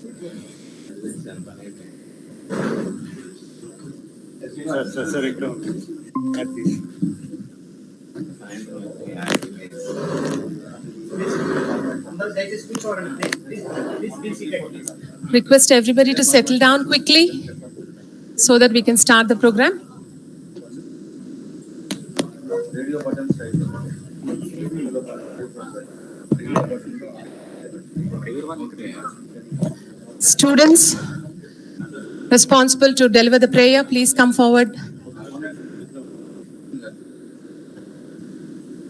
Sir, at this. Request everybody to settle down quickly so that we can start the program. Students responsible to deliver the prayer, please come forward.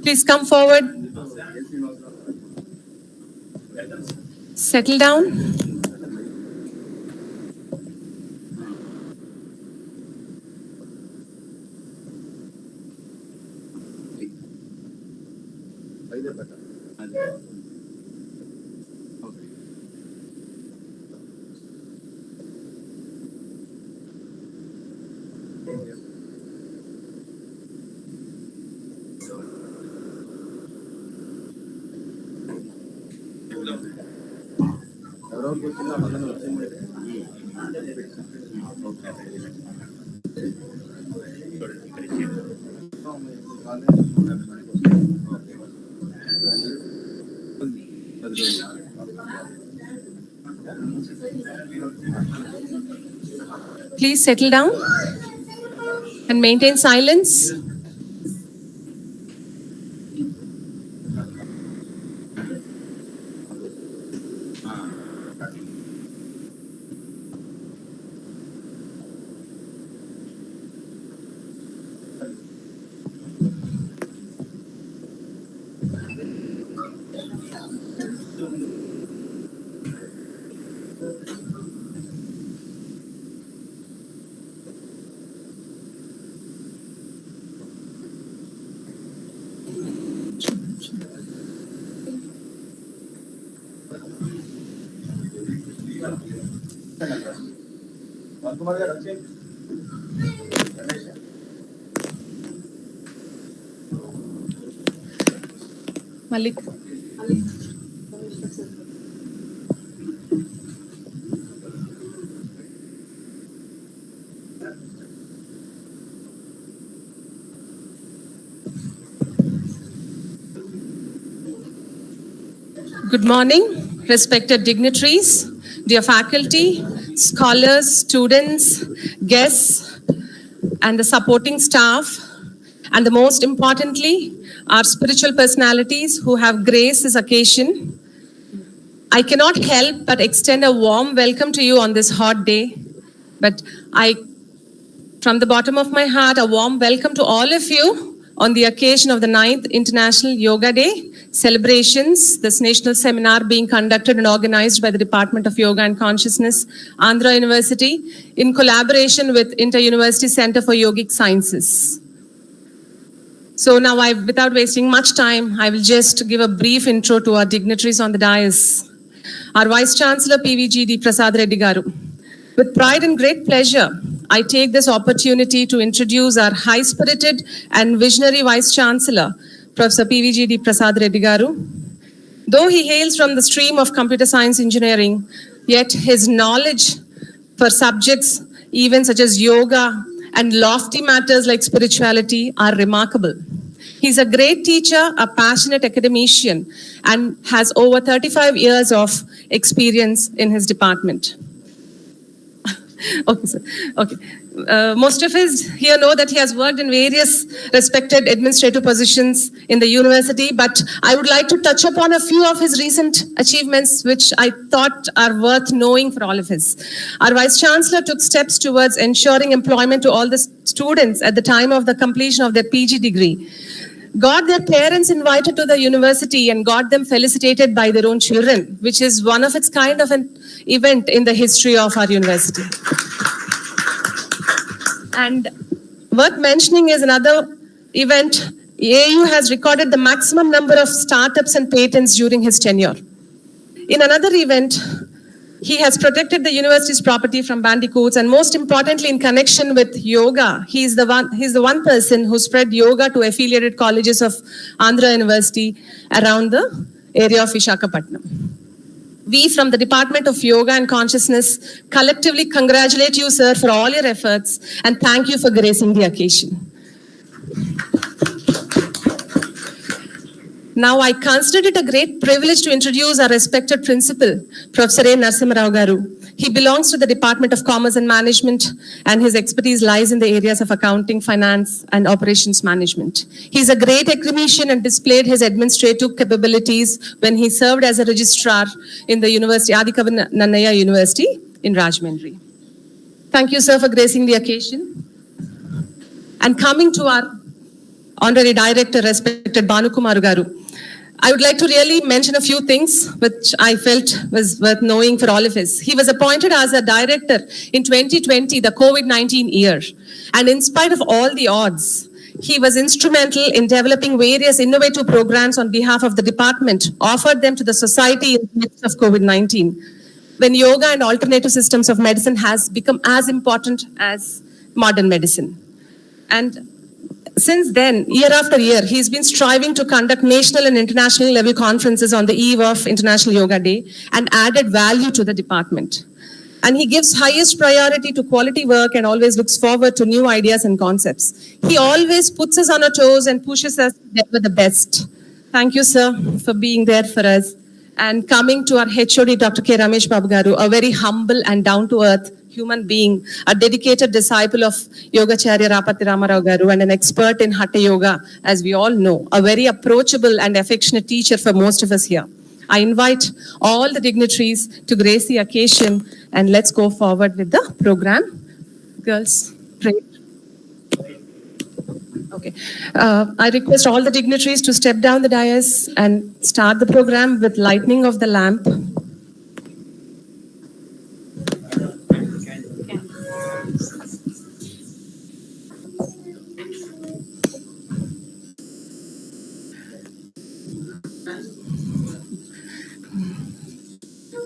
Please come forward. Settle down. Please settle down and maintain silence. Malik. Good morning, respected dignitaries, dear faculty, scholars, students, guests, and the supporting staff, and the most importantly, our spiritual personalities who have graced this occasion. I cannot help but extend a warm welcome to you on this hot day. But from the bottom of my heart, a warm welcome to all of you on the occasion of the 9th International Yoga Day celebrations, this national seminar being conducted and organized by the Department of Yoga and Consciousness, Andhra University, in collaboration with Inter-University Center for Yogic Sciences. So now, without wasting much time, I will just give a brief intro to our dignitaries on the dais. Our Vice Chancellor, PVGD Prasad Reddy Garu. With pride and great pleasure, I take this opportunity to introduce our high-spirited and visionary Vice Chancellor, Professor PVGD Prasad Reddy Garu. Though he hails from the stream of computer science engineering, yet his knowledge for subjects even such as yoga and lofty matters like spirituality are remarkable. He's a great teacher, a passionate academician, and has over 35 years of experience in his department. Okay, sir. Okay. Most of us here know that he has worked in various respected administrative positions in the university, but I would like to touch upon a few of his recent achievements, which I thought are worth knowing for all of us. Our Vice Chancellor took steps towards ensuring employment to all the students at the time of the completion of their PG degree. Got their parents invited to the university and got them felicitated by their own children, which is one of its kind of an event in the history of our university. And worth mentioning is another event. AU has recorded the maximum number of startups and patents during his tenure. In another event, he has protected the university's property from bandicoots, and most importantly, in connection with yoga, he's the one person who spread yoga to affiliated colleges of Andhra University around the area of Visakhapatnam. We from the Department of Yoga and Consciousness collectively congratulate you, sir, for all your efforts and thank you for gracing the occasion. Now, I consider it a great privilege to introduce our respected principal, Professor A. Narasimha Rao Garu. He belongs to the Department of Commerce and Management, and his expertise lies in the areas of accounting, finance, and operations management. He is a great academician and displayed his administrative capabilities when he served as a registrar in the University, Adikavi Nannaya University in Rajahmundry. Thank you, sir, for gracing the occasion. And coming to our Honorary Director, respected Banu Kumar Garu, I would like to really mention a few things which I felt was worth knowing for all of us. He was appointed as a director in 2020, the COVID-19 year. And in spite of all the odds, he was instrumental in developing various innovative programs on behalf of the department, offered them to the society in the midst of COVID-19, when yoga and alternative systems of medicine has become as important as modern medicine. And since then, year after year, he's been striving to conduct national and international level conferences on the eve of International Yoga Day and added value to the department. And he gives highest priority to quality work and always looks forward to new ideas and concepts. He always puts us on our toes and pushes us to deliver the best. Thank you, sir, for being there for us. And coming to our HOD, Dr. K. Ramesh Babu Garu, a very humble and down-to-earth human being, a dedicated disciple of Yogacharya Rapati Ramarao Garu and an expert in Hatha Yoga, as we all know, a very approachable and affectionate teacher for most of us here. I invite all the dignitaries to grace the occasion and let's go forward with the program. Girls, pray. Okay. I request all the dignitaries to step down the dais and start the program with lighting of the lamp.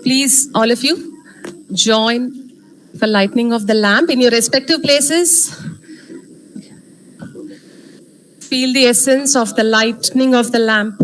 Please, all of you, join for lighting of the lamp in your respective places. Feel the essence of the lightning of the lamp.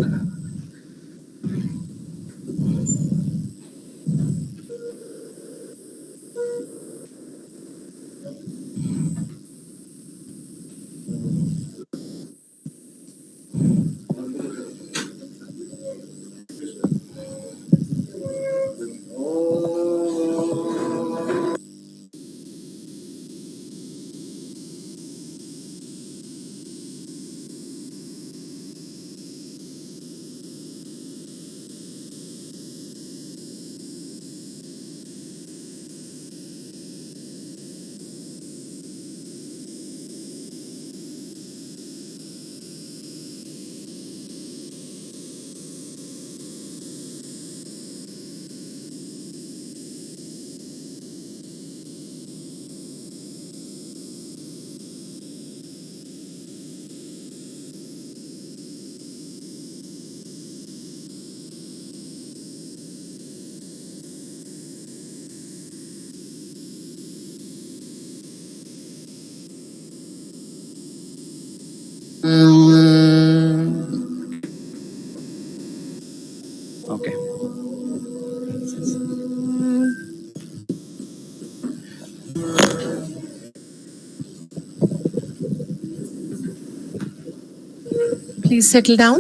Okay. Please settle down.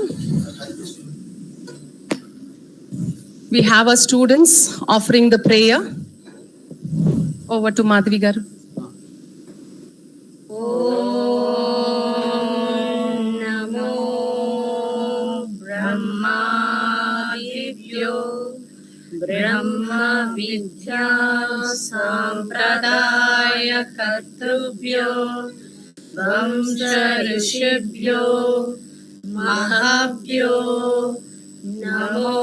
We have our students offering the prayer. Over to Madhavi Garu. ब्रह्म विद्या संप्रदाय कर्तृभ्यो वंश ऋषिभ्यो महाभ्यो नमो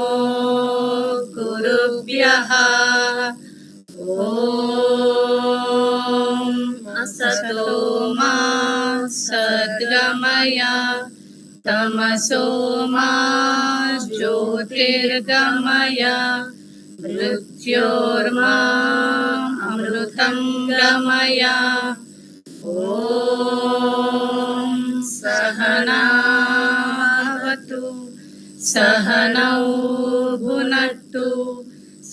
गुरुभ्यः ओम असतो मा सद्गमय तमसो मा ज्योतिर्गमय मृत्योर्मा अमृतं गमय ॐ सहनावतु सहनौ भुनक्तु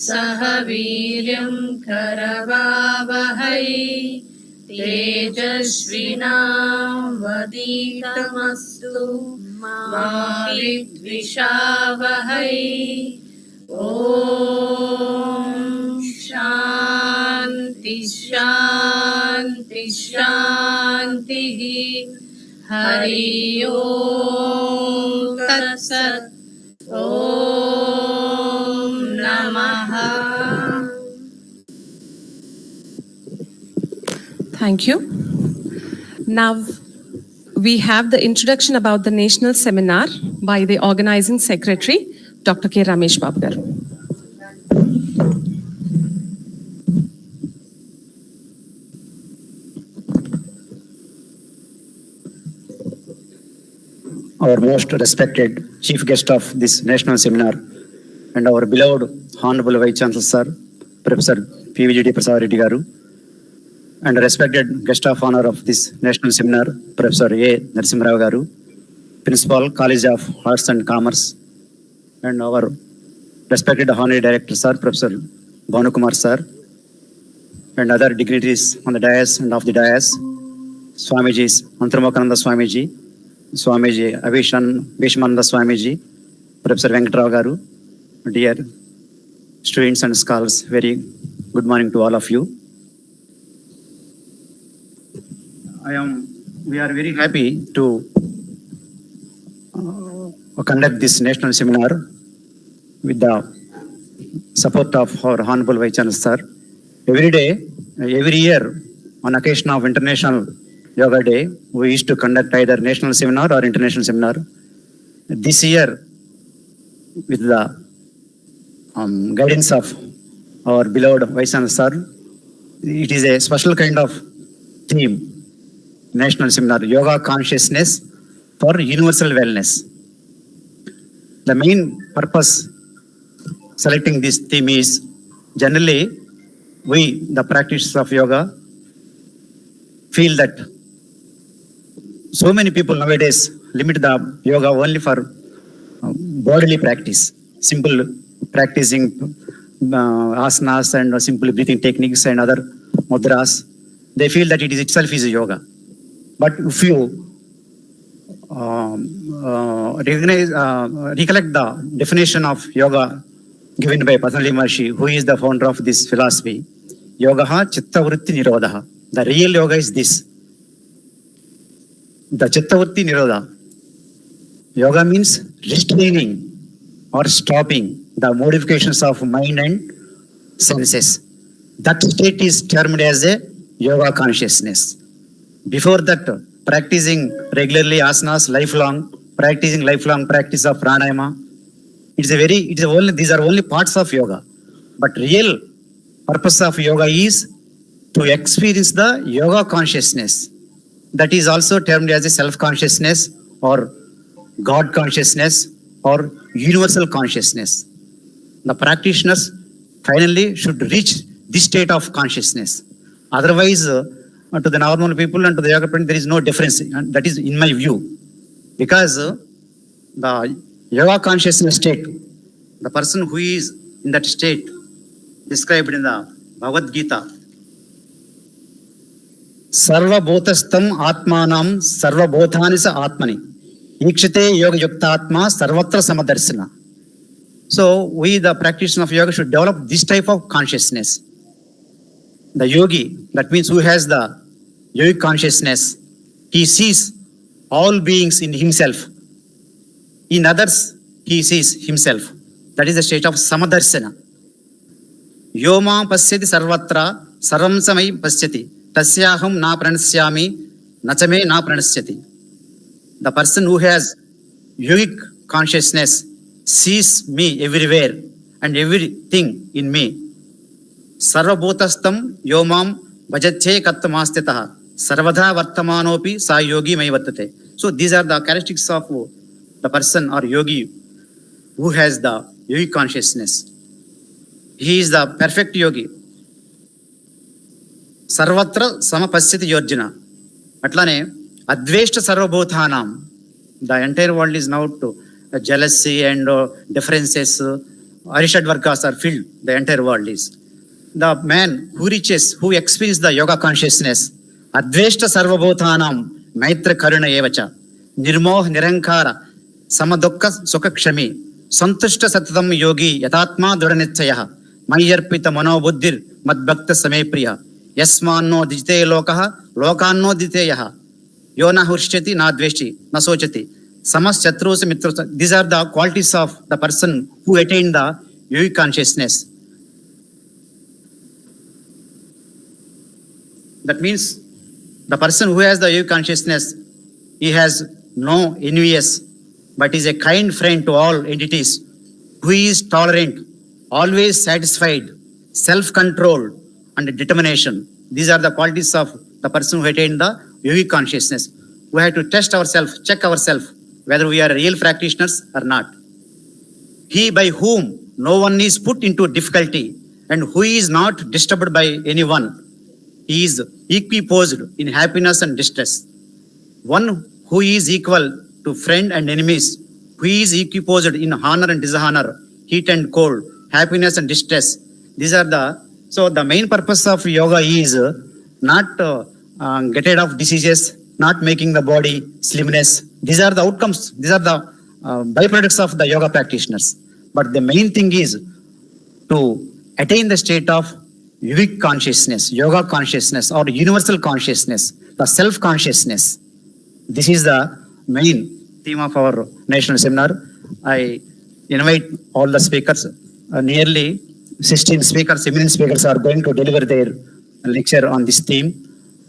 सह वीर्यं करवावहै तेजस्विनावधीतमस्तु मा विद्विषावहै ॐ शान्ति शान्ति शान्तिः हरि ओम तत्सत् ओम नमः. Thank you. Now we have the introduction about the national seminar by the organizing secretary, Dr. K. Ramesh Babu garu. Our most respected chief guest of this national seminar and our beloved Honorable Vice Chancellor Sir, Professor PVGD Prasad Reddy Garu, and respected guest of honor of this national seminar, Professor A. Narasimha Garu, Principal, College of Arts and Commerce, and our respected Honorary Director Sir, Professor Bhanukumar Sir, and other dignitaries on the dais and off the dais, Swamijis, Antaramokananda Swamiji, Swamiji Vishamananda Swamiji, Professor Venkatrao Garu, dear students and scholars, very good morning to all of you. We are very happy to conduct this national seminar with the support of our Honorable Vice Chancellor Sir. Every day, every year, on occasion of International Yoga Day, we used to conduct either national seminar or international seminar. This year, with the guidance of our beloved Vice Chancellor Sir, it is a special kind of theme, national seminar, Yoga Consciousness for Universal Wellness. The main purpose selecting this theme is, generally, we, the practitioners of yoga, feel that so many people nowadays limit the yoga only for bodily practice, simple practicing asanas and simple breathing techniques and other mudras. They feel that it is itself is a yoga. But if you recollect the definition of yoga given by Patanjali Maharshi, who is the founder of this philosophy, Yogaha Chitta Vritti Nirodha. The real yoga is this. The Chitta Vritti Nirodha. Yoga means restraining or stopping the modifications of mind and senses. That state is termed as a yoga consciousness. Before that, practicing regularly asanas, practicing lifelong practice of pranayama, these are only parts of yoga. But real purpose of yoga is to experience the yoga consciousness. That is also termed as a self-consciousness or God consciousness or universal consciousness. The practitioners finally should reach this state of consciousness. Otherwise, to the normal people and to the yoga practitioner, there is no difference. And that is in my view. Because the yoga consciousness state, the person who is in that state, described in the Bhagavad Gita, Sarva Bhotastam Atmanam Sarva Bhothanisa Atmani Ikshate Yoga Yuktatma Sarvatra Samadarsana. So we, the practitioners of yoga, should develop this type of consciousness. The yogi, that means who has the yogic consciousness, he sees all beings in himself. In others, he sees himself. That is the state of Samadarsana. Yoma pasyati sarvatra sarvam samai pasyati tasyaham na pranasyami nachame na pranasyati. The person who has yogic consciousness sees me everywhere and everything in me. Sarvabhutastam yomam bhajatche kattamastitaha sarvadha vartamanopi sa yogi mai vartate. So these are the characteristics of the person or yogi who has the yogic consciousness. He is the perfect yogi. Sarvatra samapasyati yorjuna. Atlane adveshta sarvabhuthanam. The entire world is now to jealousy and differences Arishad Vargas are filled, the entire world is. The man who reaches, who experiences the yoga consciousness, Adveshta Sarvabhutanam, Maitra Karuna Evacha, Nirmoh Nirankara, Samadokka Sukakshami, Santushta Satatam Yogi, Yatatma Dhuranitsayaha, Mayarpita Mano Buddhir, Madbhakta Samepriya, Yasmano Dijite Lokaha, Lokano Diteyaha, Yona Hurshati, Nadveshti, Nasochati, Samas Chatrus Mitrus. These are the qualities of the person who attained the yogic consciousness. That means the person who has the yogic consciousness, he has no envious, but is a kind friend to all entities, who is tolerant, always satisfied, self-controlled, and determination. These are the qualities of the person who attained the yogic consciousness. We have to test ourselves, check ourselves, whether we are real practitioners or not. He by whom no one is put into difficulty and who is not disturbed by anyone, he is equiposed in happiness and distress. One who is equal to friend and enemies, who is equiposed in honor and dishonor, heat and cold, happiness and distress. These are the main purpose of yoga is not get rid of diseases, not making the body slimness. These are the outcomes. These are the byproducts of the yoga practitioners. But the main thing is to attain the state of yogic consciousness, yoga consciousness, or universal consciousness, the self-consciousness. This is the main theme of our national seminar. I invite all the speakers, nearly 16 speakers, eminent speakers are going to deliver their lecture on this theme.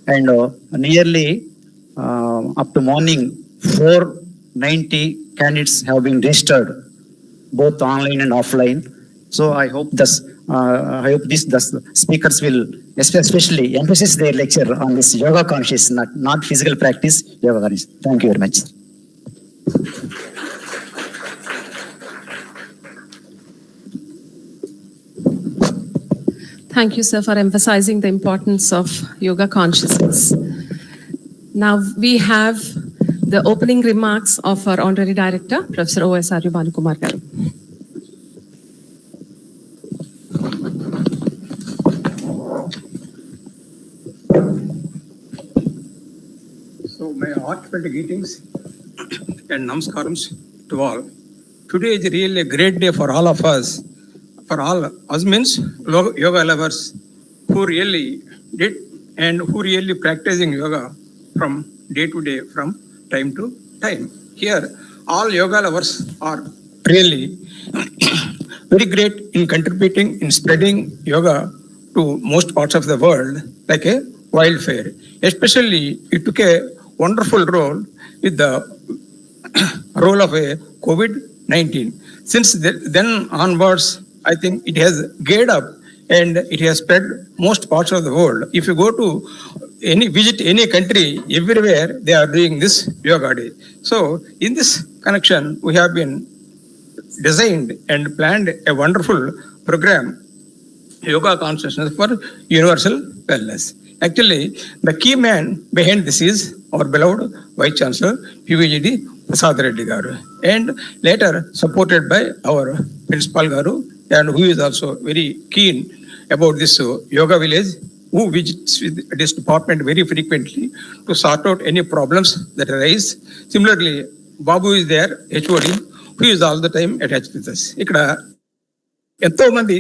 And nearly up to morning, 490 candidates have been registered, both online and offline. So I hope the speakers will especially emphasize their lecture on this yoga consciousness, not physical practice, yoga consciousness. Thank you very much. Thank you, sir, for emphasizing the importance of yoga consciousness. Now we have the opening remarks of our Honorary Director, Professor O.S.R. Banukumar garu. So my heartfelt greetings and namaskars to all. Today is really a great day for all of us. For all us means yoga lovers who really did and who really practicing yoga from day to day, from time to time. Here, all yoga lovers are really very great in contributing, in spreading yoga to most parts of the world like a wildfire. Especially, it took a wonderful role with the role of a COVID-19. Since then onwards, I think it has geared up and it has spread most parts of the world. If you go to visit any country, everywhere they are doing this yoga day. So in this connection, we have been designed and planned a wonderful program, Yoga Consciousness for Universal Wellness. Actually, the key man behind this is our beloved Vice Chancellor, PVGD Prasad Reddy Garu, and later supported by our Principal Garu, and who is also very keen about this yoga village, who visits this department very frequently to sort out any problems that arise. Similarly, Babu is there, HOD, who is all the time attached with us. ఎంతో మంది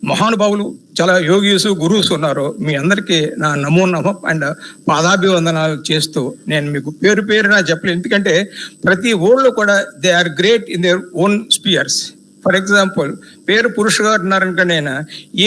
మహానుభావులు చాలా యోగీసు గురువుస్ ఉన్నారు. మీ అందరికీ నా నమో నమః and పాదాభివందనాలు చేస్తూ నేను మీకు పేరు పేరున చెప్పలేదు, ఎందుకంటే ప్రతి ఊళ్ళో కూడా they are great in their own spheres. For example, పేరు పురుష్ గారు ఉన్నారనుకోండి, ఆయన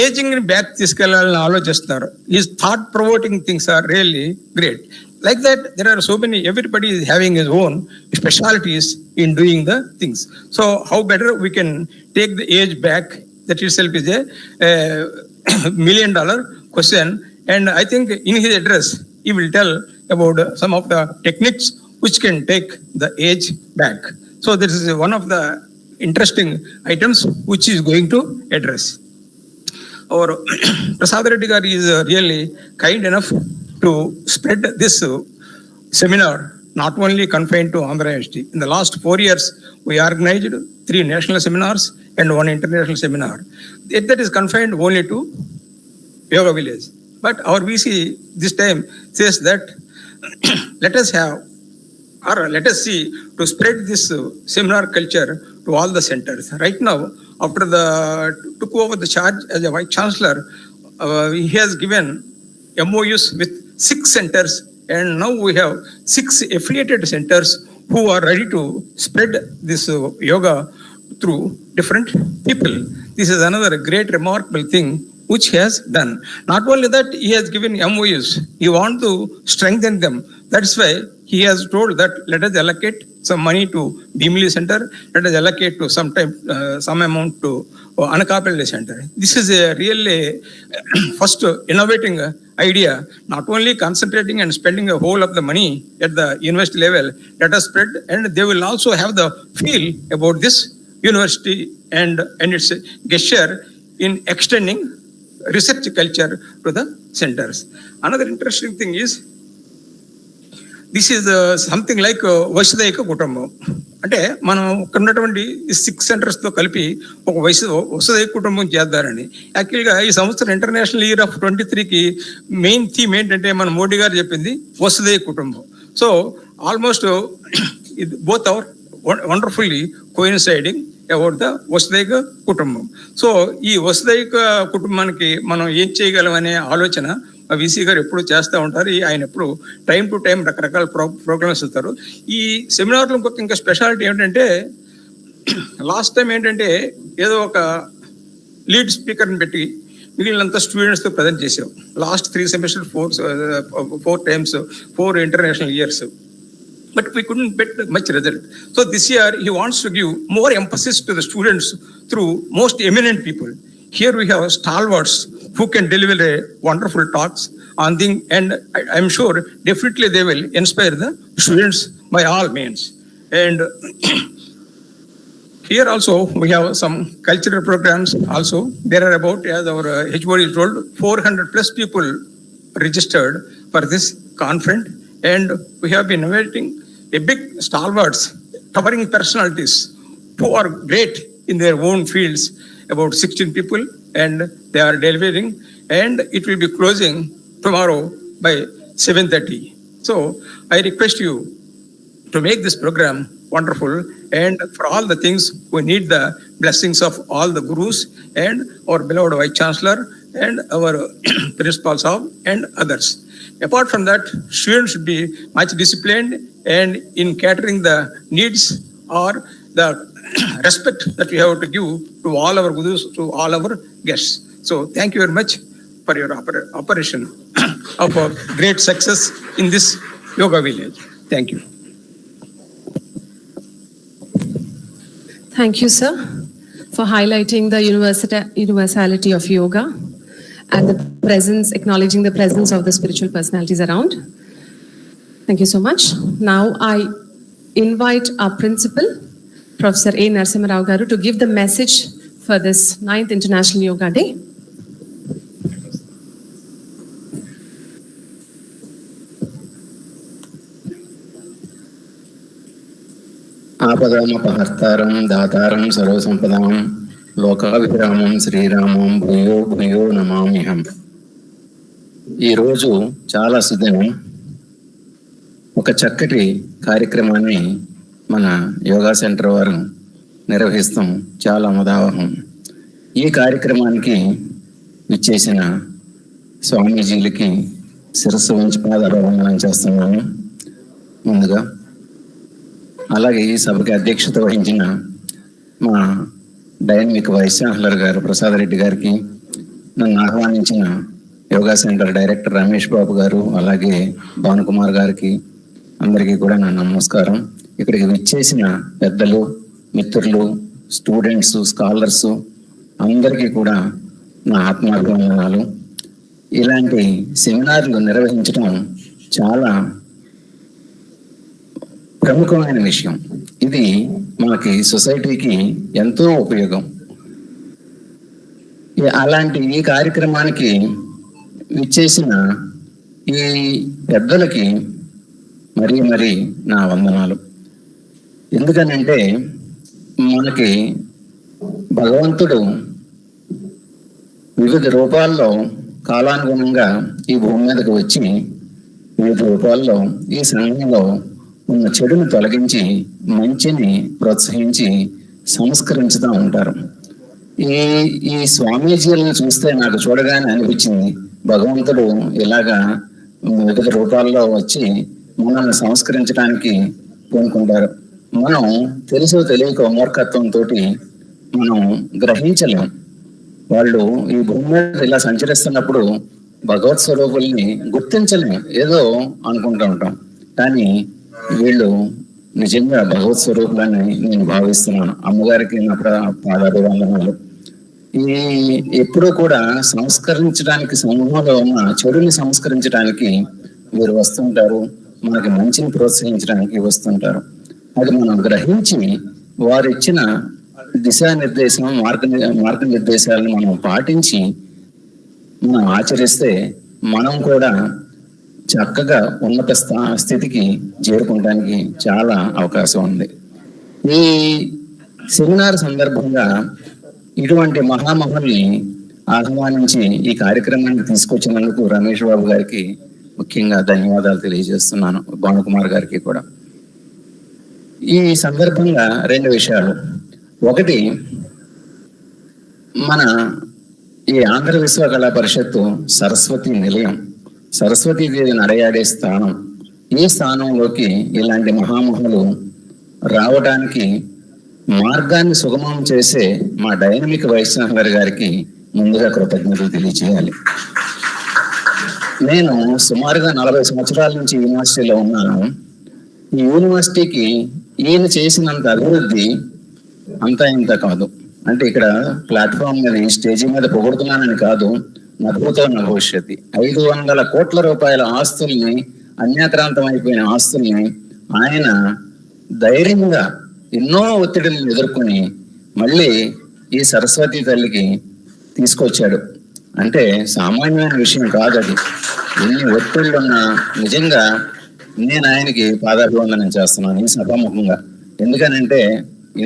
ఏజింగ్ ని బ్యాక్ తీసుకెళ్లాలని ఆలోచిస్తున్నారు. Is thought provoking things are really great. Like that, there are so many, everybody is having his own specialities in doing the things. So how better we can take the age back, that itself is a $1 million question. And I think in his address, he will tell about some of the techniques which can take the age back. So this is one of the interesting items which is going to address. Our Prasad Reddy Garu is really kind enough to spread this seminar, not only confined to Andhra University. In the last 4 years, we organized 3 national seminars and one international seminar. That is confined only to yoga village. But our VC this time says that let us have, or let us see, to spread this seminar culture to all the centers. Right now, after the took over the charge as a Vice Chancellor, he has given MOUs with 6 centers, and now we have 6 affiliated centers who are ready to spread this yoga through different people. This is another great remarkable thing which he has done. Not only that, he has given MOUs. He wants to strengthen them. That's why he has told that let us allocate some money to Bhimli Center, let us allocate to some amount to Anakapalli Center. This is a really first innovating idea, not only concentrating and spending a whole of the money at the university level, let us spread, and they will also have the feel about this university and its gesture in extending research culture to the centers. Another interesting thing is, this is something like వసుదైక కుటుంబం. అంటే మనం ఇక్కడ ఉన్నటువంటి 6 సెంటర్స్తో కలిపి ఒక వసుదైక కుటుంబం చేద్దారని. యాక్చువల్గా ఈ సంవత్సరం ఇంటర్నేషనల్ ఇయర్ ఆఫ్ 23కి మెయిన్ థీమ్ ఏంటంటే మన మోడీ గారు చెప్పింది వసుదైక కుటుంబం. So almost both our wonderfully coinciding about the వసుదైక కుటుంబం. సో ఈ వసుదైక కుటుంబానికి మనం ఏం చేయగలం అనే ఆలోచన VC గారు ఎప్పుడు చేస్తూ ఉంటారు. ఆయన ఎప్పుడు టైం టు టైం రకరకాల ప్రోగ్రామ్స్ ఇస్తారు. ఈ సెమినార్లో ఇంకా స్పెషాలిటీ ఏమిటంటే, లాస్ట్ టైం ఏంటంటే ఏదో ఒక లీడ్ స్పీకర్ని పెట్టి మిగిలినంత స్టూడెంట్స్తో ప్రజెంట్ చేసాం. Last 3 semester 4 times 4 international years. But we couldn't get much result. So this year he wants to give more emphasis to the students through most eminent people. Here we have stalwarts who can deliver a wonderful talks on things, and I'm sure definitely they will inspire the students by all means. And here also we have some cultural programs also. There are about, as our HOD told, 400 plus people registered for this conference, and we have been inviting a big stalwarts, towering personalities who are great in their own fields, about 16 people, and they are delivering, and it will be closing tomorrow by 7:30. So I request you to make this program wonderful, and for all the things we need the blessings of all the gurus and our beloved Vice Chancellor and our principals of and others. Apart from that, students should be much disciplined and in catering the needs or the respect that we have to give to all our gurus, to all our guests. So thank you very much for your operation of a great success in this yoga village. Thank you. Thank you, sir, for highlighting the universality of yoga and the presence, acknowledging the presence of the spiritual personalities around. Thank you so much. Now I invite our principal, Professor A. Narasimha Rao Garu, to give the message for this 9th International Yoga Day. ఆపదామపహర్తారం దాతారం సర్వసంపదాం లోకాభిరామం శ్రీరామం భూయో భూయో నమామ్యహం. ఈరోజు చాలా సుదినం. ఒక చక్కటి కార్యక్రమాన్ని మన యోగా సెంటర్ వారు నిర్వహిస్తాం, చాలా ముదావహం. ఈ కార్యక్రమానికి విచ్చేసిన స్వామీజీలకి శిరస్సు వంచి పాదాభివందనం చేస్తున్నాను ముందుగా. అలాగే ఈ సభకి అధ్యక్షత వహించిన మా డైనమిక్ వైస్ ఛాన్సలర్ గారు ప్రసాద్ రెడ్డి గారికి, నన్ను ఆహ్వానించిన yoga centre director Ramesh Babu గారు, అలాగే భానుకుమార్ గారికి, అందరికీ కూడా నా నమస్కారం. ఇక్కడికి విచ్చేసిన పెద్దలు, మిత్రులు, స్టూడెంట్స్, స్కాలర్స్ అందరికీ కూడా నా ఆత్మాభివందనాలు. ఇలాంటి సెమినార్లు నిర్వహించడం చాలా ప్రముఖమైన విషయం. ఇది మనకి సొసైటీకి ఎంతో ఉపయోగం. అలాంటి ఈ కార్యక్రమానికి విచ్చేసిన ఈ పెద్దలకి మరీ మరీ నా వందనాలు. ఎందుకనంటే మనకి భగవంతుడు వివిధ రూపాల్లో కాలానుగుణంగా ఈ భూమి మీదకి వచ్చి వివిధ రూపాల్లో ఈ సంఘంలో ఉన్న చెడును తొలగించి మంచిని ప్రోత్సహించి సంస్కరించుతూ ఉంటారు. ఈ ఈ స్వామీజీలను చూస్తే నాకు చూడగానే అనిపించింది, భగవంతుడు ఇలాగా వివిధ రూపాల్లో వచ్చి మనల్ని సంస్కరించడానికి పూనుకుంటారు. మనం తెలుసో తెలియక మూర్ఖత్వంతో మనం గ్రహించలేం. వాళ్ళు ఈ భూమి మీద ఇలా సంచరిస్తున్నప్పుడు భగవత్ స్వరూపుల్ని గుర్తించలేం, ఏదో అనుకుంటూ ఉంటాం. కానీ వీళ్ళు నిజంగా భగవత్ స్వరూపులని నేను భావిస్తున్నాను. అమ్మగారికి నా పాదాభివందనాలు. ఈ ఎప్పుడూ కూడా సంస్కరించడానికి, సమూహంలో ఉన్న చెడుని సంస్కరించడానికి వీరు వస్తుంటారు, మనకి మంచిని ప్రోత్సహించడానికి వస్తుంటారు. అది మనం గ్రహించి వారు ఇచ్చిన దిశానిర్దేశం, మార్గనిర్దేశాలను మనం పాటించి మనం ఆచరిస్తే మనం కూడా చక్కగా ఉన్నత స్థితికి చేరుకోవడానికి చాలా అవకాశం ఉంది. ఈ సెమినార్ సందర్భంగా ఇటువంటి మహామహుల్ని ఆహ్వానించి ఈ కార్యక్రమాన్ని తీసుకొచ్చినందుకు రమేష్ బాబు గారికి ముఖ్యంగా ధన్యవాదాలు తెలియజేస్తున్నాను, భానుకుమార్ గారికి కూడా. ఈ సందర్భంగా 2 విషయాలు. ఒకటి, మన ఈ ఆంధ్ర విశ్వకళా పరిషత్తు సరస్వతి నిలయం, సరస్వతీదేవి నడయాడే స్థానం. ఈ స్థానంలోకి ఇలాంటి మహామహులు రావడానికి మార్గాన్ని సుగమం చేసే మా డైనమిక్ వైస్ ఛాన్సలర్ గారికి ముందుగా కృతజ్ఞతలు తెలియజేయాలి. నేను సుమారుగా 40 సంవత్సరాల నుంచి యూనివర్సిటీలో ఉన్నాను. ఈ యూనివర్సిటీకి ఈయన చేసినంత అభివృద్ధి అంతా ఇంత కాదు. అంటే ఇక్కడ ప్లాట్ఫామ్ మీద, ఈ స్టేజీ మీద పొగుడుతున్నానని కాదు, నభూతో భవిష్యత్తు 500 కోట్ల రూపాయల ఆస్తుల్ని, అన్యాక్రాంతం అయిపోయిన ఆస్తుల్ని ఆయన ధైర్యంగా ఎన్నో ఒత్తిడిని ఎదుర్కొని మళ్ళీ ఈ సరస్వతి తల్లికి తీసుకొచ్చాడు. అంటే సామాన్యమైన విషయం కాదు అది. ఎన్ని ఒత్తిళ్ళు ఉన్నా నిజంగా నేను ఆయనకి పాదాభివందనం చేస్తున్నాను ఈ సభాముఖంగా. ఎందుకనంటే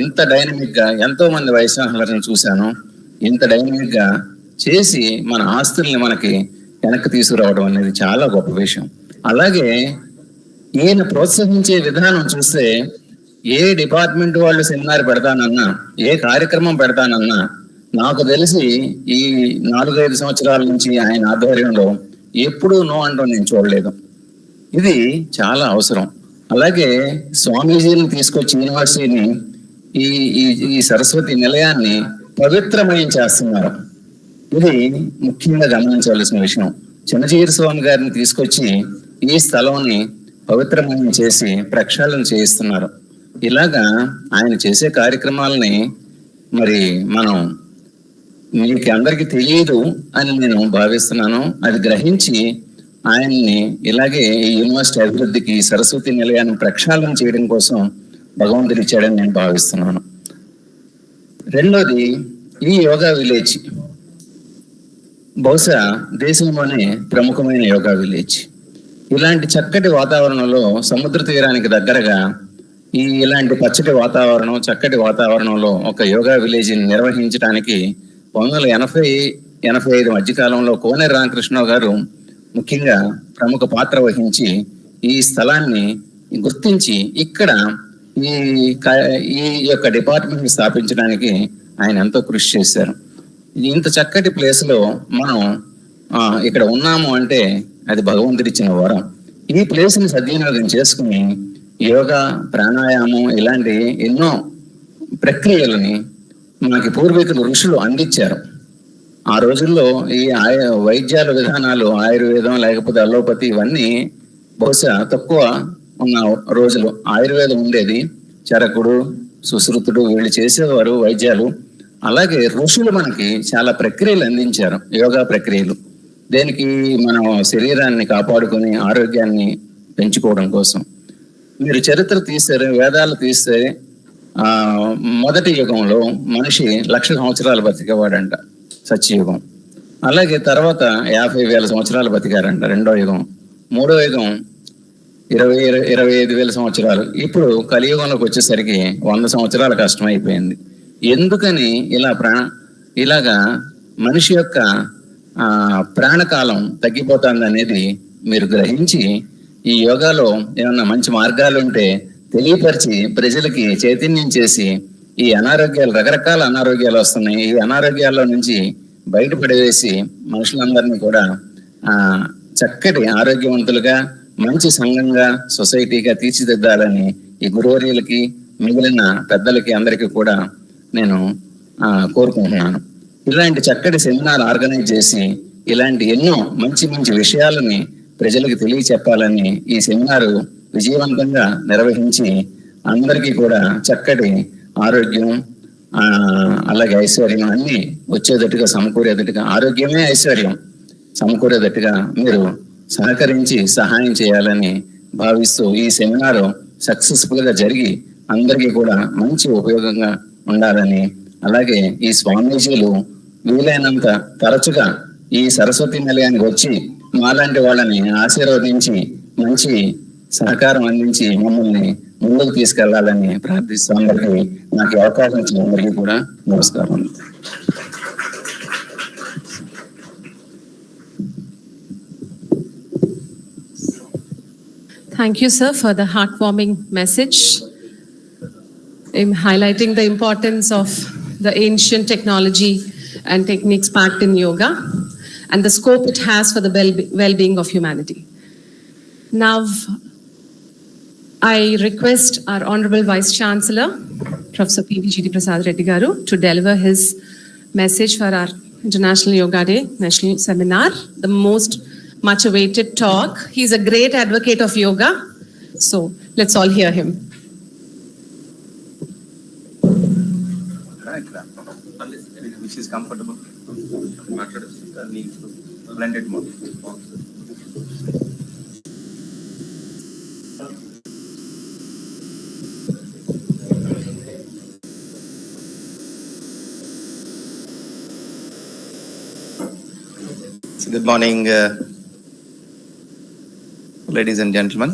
ఇంత డైనమిక్ గా ఎంతో మంది వైస్ ఛాన్సలర్ని చూశాను. ఇంత డైనమిక్ గా చేసి మన ఆస్తుల్ని మనకి వెనక్కి తీసుకురావడం అనేది చాలా గొప్ప విషయం. అలాగే ఈయన ప్రోత్సహించే విధానం చూస్తే, ఏ డిపార్ట్మెంట్ వాళ్ళు సెమినార్ పెడతానన్నా, ఏ కార్యక్రమం పెడతానన్నా, నాకు తెలిసి ఈ 4-5 సంవత్సరాల నుంచి ఆయన ఆధ్వర్యంలో ఎప్పుడూ నో అంటూ నేను చూడలేదు. ఇది చాలా అవసరం. అలాగే స్వామీజీని తీసుకొచ్చి యూనివర్సిటీని, ఈ ఈ సరస్వతి నిలయాన్ని పవిత్రమయం చేస్తున్నారు. ఇది ముఖ్యంగా గమనించవలసిన విషయం. చిన్నజీర స్వామి గారిని తీసుకొచ్చి ఈ స్థలాన్ని పవిత్రమయం చేసి ప్రక్షాళన చేయిస్తున్నారు. ఇలాగా ఆయన చేసే కార్యక్రమాలని మరి మనం, మీకు అందరికీ తెలియదు అని నేను భావిస్తున్నాను. అది గ్రహించి ఆయన్ని ఇలాగే ఈ యూనివర్సిటీ అభివృద్ధికి, సరస్వతి నిలయాన్ని ప్రక్షాళన చేయడం కోసం భగవంతుడు ఇచ్చాడని నేను భావిస్తున్నాను. రెండోది, ఈ యోగా విలేజ్ బహుశా దేశంలోనే ప్రముఖమైన యోగా విలేజ్. ఇలాంటి చక్కటి వాతావరణంలో, సముద్ర తీరానికి దగ్గరగా ఇలాంటి పచ్చటి వాతావరణం, చక్కటి వాతావరణంలో ఒక యోగా విలేజ్ని నిర్వహించడానికి 1980-85 మధ్యకాలంలో కోనేరు రామకృష్ణ గారు ముఖ్యంగా ప్రముఖ పాత్ర వహించి ఈ స్థలాన్ని గుర్తించి ఇక్కడ ఈ యొక్క డిపార్ట్మెంట్ స్థాపించడానికి ఆయన ఎంతో కృషి చేశారు. ఇంత చక్కటి ప్లేస్ లో మనం ఇక్కడ ఉన్నాము అంటే అది భగవంతుడిచ్చిన వరం. ఈ ప్లేస్ ని సద్వినియోగం చేసుకుని యోగా, ప్రాణాయామం ఇలాంటి ఎన్నో ప్రక్రియలని మనకి పూర్వీకులు, ఋషులు అందించారు. ఆ రోజుల్లో ఈ వైద్యాల విధానాలు, ఆయుర్వేదం లేకపోతే అలోపతి, ఇవన్నీ బహుశా తక్కువ ఉన్న రోజులు. ఆయుర్వేదం ఉండేది, చరకుడు, సుశ్రుతుడు వీళ్ళు చేసేవారు వైద్యాలు. అలాగే ఋషులు మనకి చాలా ప్రక్రియలు అందించారు, యోగా ప్రక్రియలు. దేనికి? మనం శరీరాన్ని కాపాడుకొని ఆరోగ్యాన్ని పెంచుకోవడం కోసం. మీరు చరిత్ర తీస్తే, వేదాలు తీస్తే, మొదటి యుగంలో మనిషి 1,00,000 సంవత్సరాలు బతికేవాడంట, సత్యయుగం. అలాగే తర్వాత 50,000 సంవత్సరాలు బతికారంట రెండో యుగం. మూడో యుగం 25,000 సంవత్సరాలు. ఇప్పుడు కలియుగంలోకి వచ్చేసరికి 100 సంవత్సరాలు కష్టమైపోయింది. ఎందుకని ఇలాగా మనిషి యొక్క ప్రాణకాలం తగ్గిపోతుంది అనేది మీరు గ్రహించి ఈ యోగాలో ఏమన్నా మంచి మార్గాలు ఉంటే తెలియపరిచి ప్రజలకి చైతన్యం చేసి ఈ అనారోగ్యాలు, రకరకాల అనారోగ్యాలు వస్తున్నాయి, ఈ అనారోగ్యాల్లో నుంచి బయటపడవేసి మనుషులందరినీ కూడా చక్కటి ఆరోగ్యవంతులుగా, మంచి సంఘంగా, సొసైటీగా తీర్చిదిద్దాలని ఈ గురువర్యులకి, మిగిలిన పెద్దలకి అందరికీ కూడా నేను కోరుకుంటున్నాను. ఇలాంటి చక్కటి సెమినార్ ఆర్గనైజ్ చేసి ఇలాంటి ఎన్నో మంచి మంచి విషయాలని ప్రజలకు తెలియచెప్పాలని ఈ సెమినారు విజయవంతంగా నిర్వహించి అందరికీ కూడా చక్కటి ఆరోగ్యం, అలాగే ఐశ్వర్యం అన్ని వచ్చేటట్టుగా, సమకూరేటట్టుగా, ఆరోగ్యమే ఐశ్వర్యం సమకూరేటట్టుగా మీరు సహకరించి సహాయం చేయాలని భావిస్తూ ఈ సెమినార్ సక్సెస్ఫుల్ గా జరిగి అందరికీ కూడా మంచి ఉపయోగంగా ఉండాలని, అలాగే ఈ స్వామీజీలు వీలైనంత తరచుగా ఈ సరస్వతి నిలయానికి వచ్చి మాలాంటి వాళ్ళని ఆశీర్వదించి మంచి సహకారం అందించి మమ్మల్ని ముందుకు తీసుకెళ్లాలని ప్రార్థిస్తూ అందరికీ నాకు అవకాశం ఇచ్చిన అందరికీ కూడా నమస్కారం. Thank you, sir, for the heartwarming message in highlighting the importance of the ancient technology and techniques packed in yoga and the scope it has for the well-being of humanity. Now, I request our Honorable Vice Chancellor, Professor P.V.G.D. Prasad Reddy Garu, to deliver his message for our International Yoga Day National Seminar, the most much awaited talk. He's a great advocate of yoga, so let's all hear him. Which is comfortable. Blended mode. So good morning, ladies and gentlemen.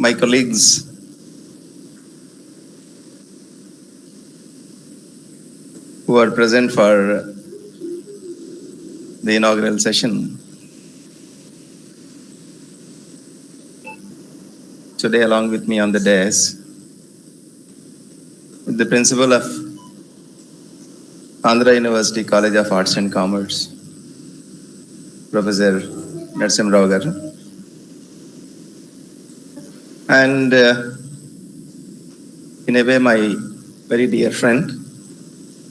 My colleagues, who are present for the inaugural session, today along with me on the dais, with the principal of Andhra University College of Arts and Commerce, Professor Narsimha Garu, and in a way my very dear friend,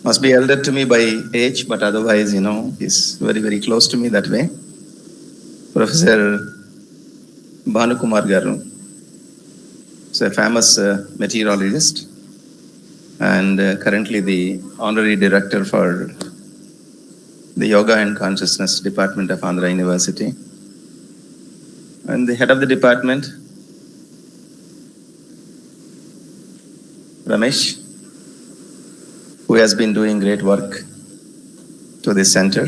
must be elder to me by age, but otherwise, he's very, very close to me that way, Professor Bhanukumar Garu. He's a famous meteorologist and currently the honorary director for the Yoga and Consciousness Department of Andhra University. And the head of the department, Ramesh, who has been doing great work to this center.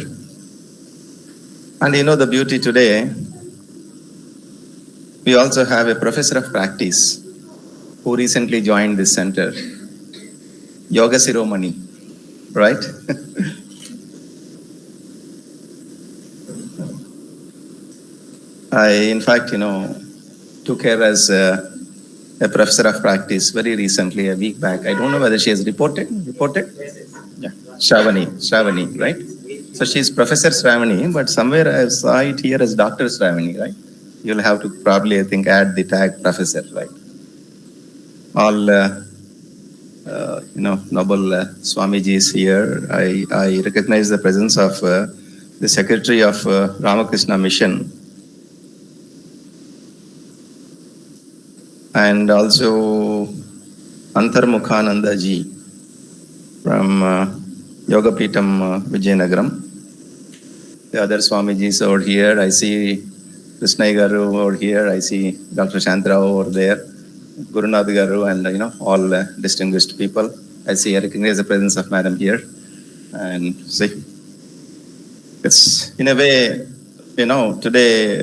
And the beauty today, we also have a professor of practice who recently joined this center, Yoga Siromani, right? I, in fact, took her as a professor of practice very recently, a week back. I don't know whether she has reported? Yeah, Shravani, right? So she's Professor Shravani, but somewhere I saw it here as Dr. Shravani, right? You'll have to probably, I think, add the tag professor, right? All, noble Swamijis here. I recognize the presence of the secretary of Ramakrishna Mission, and also Antarmukhananda ji from Yoga Pitam Vijayanagaram. The other Swamijis over here. I see Krishna Garu over here. I see Dr. Shantrao over there, Gurunath Garu, and all distinguished people. I recognize the presence of Madam here, and see, it's in a way Today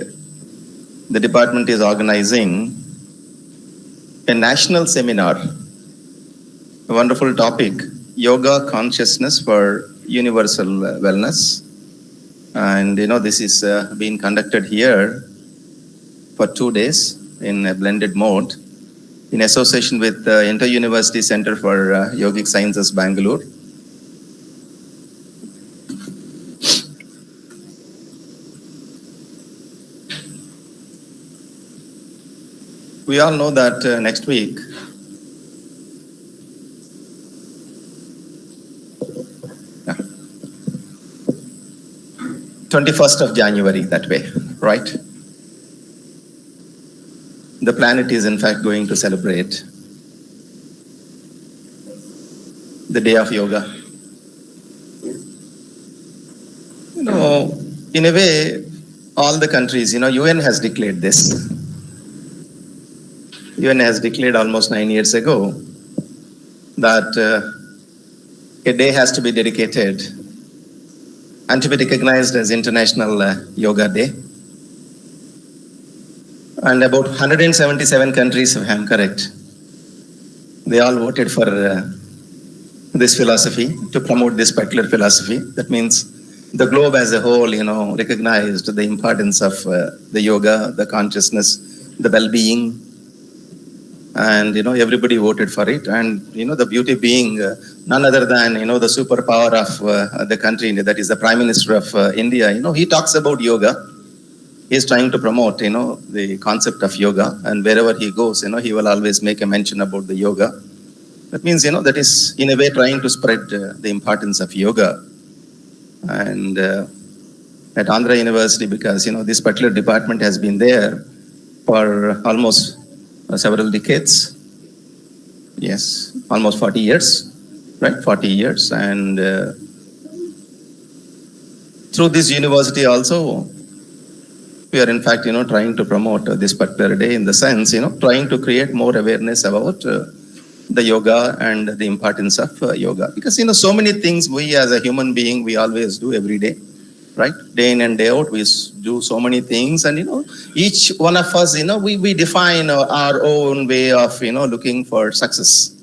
the department is organizing a national seminar, a wonderful topic, Yoga Consciousness for Universal Wellness. And, this is being conducted here for 2 days in a blended mode in association with the Andhra University Center for Yogic Sciences, Bangalore. We all know that next week, yeah, 21st of January, that way, right? The planet is in fact going to celebrate the day of yoga. In a way, all the countries, UN has declared this. UN has declared almost 9 years ago that a day has to be dedicated and to be recognized as International Yoga Day. And about 177 countries, if I'm correct, they all voted for this philosophy, to promote this particular philosophy. That means the globe as a whole, recognized the importance of the yoga, the consciousness, the well-being, and everybody voted for it. And the beauty being none other than the superpower of the country, that is the Prime Minister of India. He talks about yoga. He's trying to promote the concept of yoga, and wherever he goes, he will always make a mention about the yoga. That means that is in a way trying to spread the importance of yoga. And at Andhra University, because this particular department has been there for almost several decades. Yes, almost 40 years, right? 40 years. And through this university also, we are in fact, trying to promote this particular day in the sense, trying to create more awareness about the yoga and the importance of yoga. Because, so many things we as a human being, we always do every day. Right? Day in and day out, we do so many things. And, each one of us, we define our own way of, looking for success.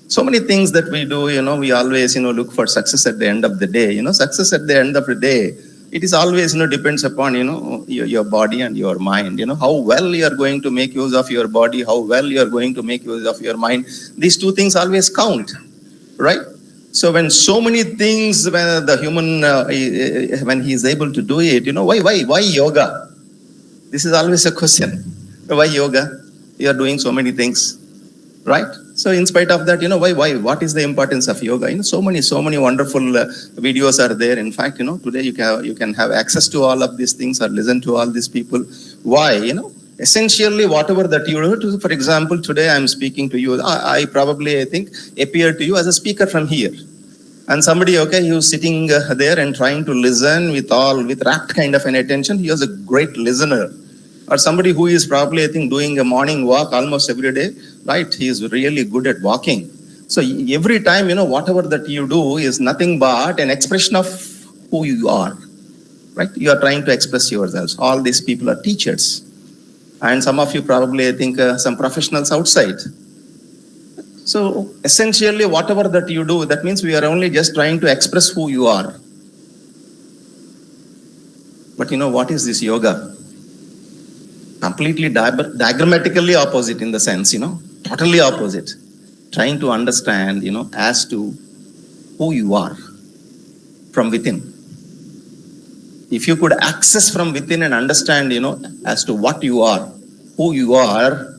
So many things that we do, we always, look for success at the end of the day. Success at the end of the day, it is always, depends upon, your body and your mind. How well you are going to make use of your body, how well you are going to make use of your mind. These two things always count, right? So when so many things, when the human, when he is able to do it, why yoga? This is always a question. Why yoga? You are doing so many things, right? So in spite of that, why? What is the importance of yoga? So many wonderful videos are there. In fact, today you can have access to all of these things or listen to all these people. Why? Essentially, whatever that you do, for example, today I'm speaking to you. I think, appear to you as a speaker from here. And somebody, who's sitting there and trying to listen with rapt kind of an attention, he is a great listener. Or somebody who is probably, doing a morning walk almost every day, right? He is really good at walking. So every time, whatever that you do is nothing but an expression of who you are, right? You are trying to express yourselves. All these people are teachers. And some of you probably, some professionals outside. So essentially, whatever that you do, that means we are only just trying to express who you are. But what is this yoga? Completely diagrammatically opposite in the sense, totally opposite. Trying to understand, as to who you are from within. If you could access from within and understand, as to what you are, who you are,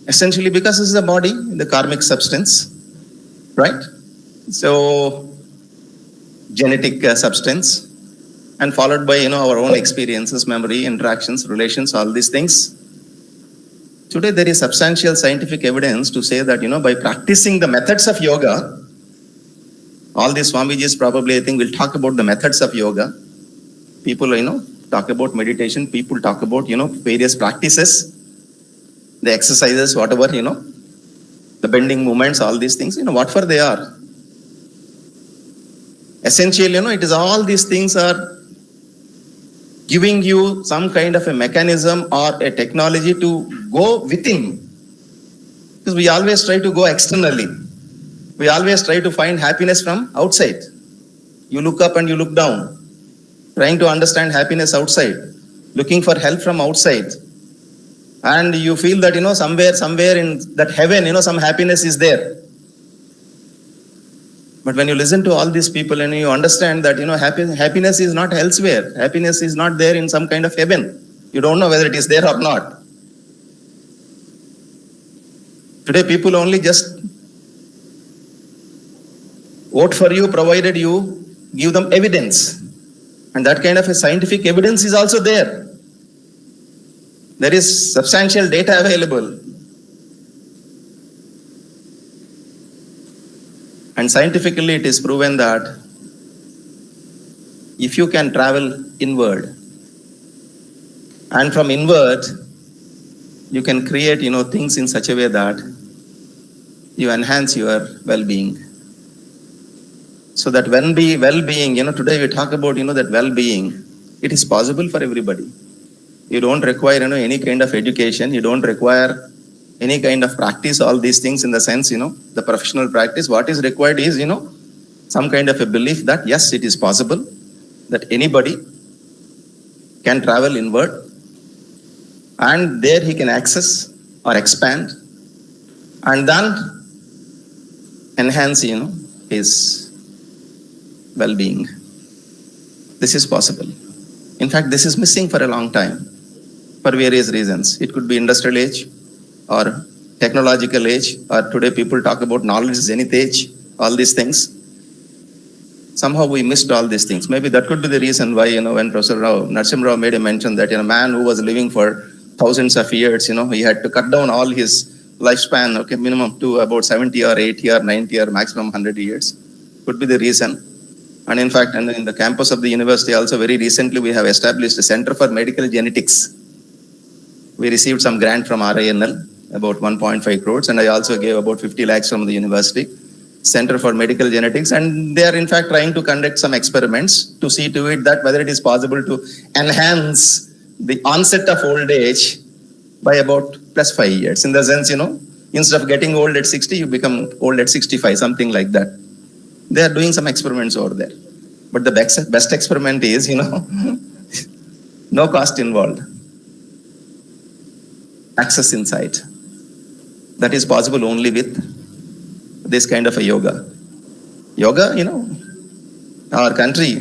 essentially because this is the body, the karmic substance, right? So, genetic substance, and followed by, our own experiences, memory, interactions, relations, all these things. Today, there is substantial scientific evidence to say that, by practicing the methods of yoga, all these Swamijis probably, will talk about the methods of yoga. People, talk about meditation. People talk about, various practices, the exercises, whatever, the bending movements, all these things, what for they are. Essentially, it is all these things are giving you some kind of a mechanism or a technology to go within. Because we always try to go externally. We always try to find happiness from outside. You look up and you look down, trying to understand happiness outside, looking for help from outside. And you feel that, somewhere in that heaven, some happiness is there. But when you listen to all these people and you understand that, happiness is not elsewhere. Happiness is not there in some kind of heaven. You don't know whether it is there or not. Today, people only just vote for you provided you give them evidence. And that kind of a scientific evidence is also there. There is substantial data available. And scientifically, it is proven that if you can travel inward, and from inward, you can create, things in such a way that you enhance your well-being. So that well-being, today we talk about, that well-being, it is possible for everybody. You don't require, any kind of education. You don't require any kind of practice, all these things in the sense, the professional practice. What is required is, some kind of a belief that, yes, it is possible that anybody can travel inward and there he can access or expand and then enhance, his well-being. This is possible. In fact, this is missing for a long time for various reasons. It could be industrial age or technological age, or today people talk about knowledge zenith age, all these things. Somehow we missed all these things. Maybe that could be the reason why, when Professor Narasimha Rao made a mention that, a man who was living for thousands of years, he had to cut down all his lifespan, minimum to about 70 or 80 or 90 or maximum 100 years. Could be the reason. And in fact, in the campus of the university also very recently, we have established a Center for Medical Genetics. We received some grant from RINL, about 1.5 crores, and I also gave about 50 lakhs from the university, Center for Medical Genetics, and they are in fact trying to conduct some experiments to see to it that whether it is possible to enhance the onset of old age by about plus 5 years. In the sense, instead of getting old at 60, you become old at 65, something like that. They are doing some experiments over there. But the best experiment is, no cost involved. Access insight. That is possible only with this kind of a yoga. Yoga, our country,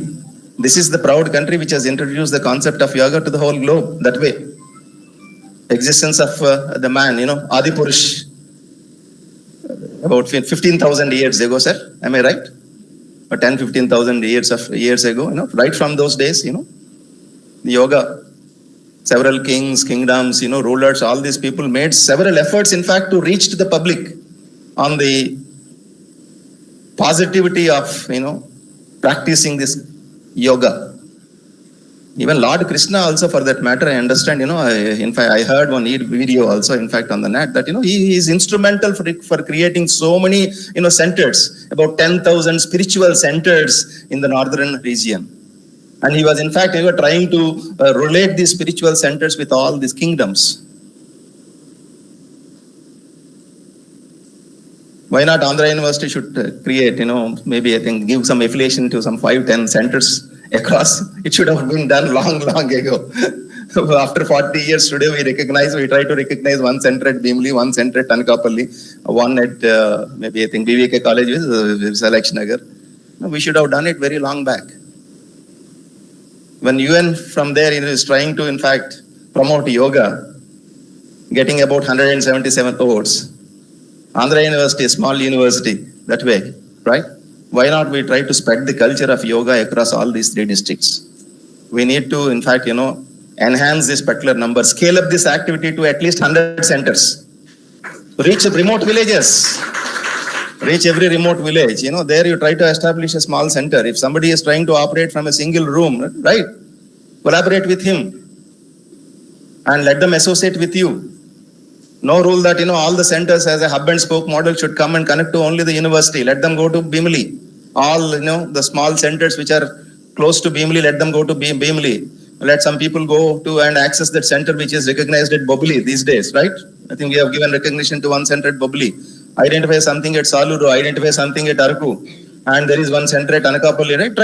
this is the proud country which has introduced the concept of yoga to the whole globe that way. Existence of the man, Adi Purush, about 15,000 years ago, sir. Am I right? Or 10, 15,000 years ago, right from those days, the yoga. Several kings, kingdoms, rulers, all these people made several efforts, in fact, to reach to the public on the positivity of, practicing this yoga. Even Lord Krishna also, for that matter, I understand, in fact, I heard one video also, in fact, on the net, that, he is instrumental for creating so many, centers, about 10,000 spiritual centers in the northern region. And he was, in fact, trying to relate these spiritual centers with all these kingdoms. Why not Andhra University should create, maybe I think give some affiliation to some 5-10 centers across. It should have been done long ago. So after 40 years today, we try to recognize one center at Bhimli, one center at Tanakapalli, one at maybe I think BVK College, Selection Nagar. We should have done it very long back. When UN from there is trying to, in fact, promote yoga, getting about 177 votes. Andhra University, a small university, that way, right? Why not we try to spread the culture of yoga across all these 3 districts? We need to, in fact, enhance this particular number, scale up this activity to at least 100 centers. Reach remote villages. Reach every remote village. There you try to establish a small center. If somebody is trying to operate from a single room, right? Collaborate with him and let them associate with you. No rule that, all the centers as a hub and spoke model should come and connect to only the university. Let them go to Bhimli. All, the small centers which are close to Bhimli, let them go to Bhimli. let some people go to and access that center which is recognized at Bobli these days, right? I think we have given recognition to one center at Bobli. Identify something at Saluru, identify something at Araku, and there is one center at Anakapalli, right?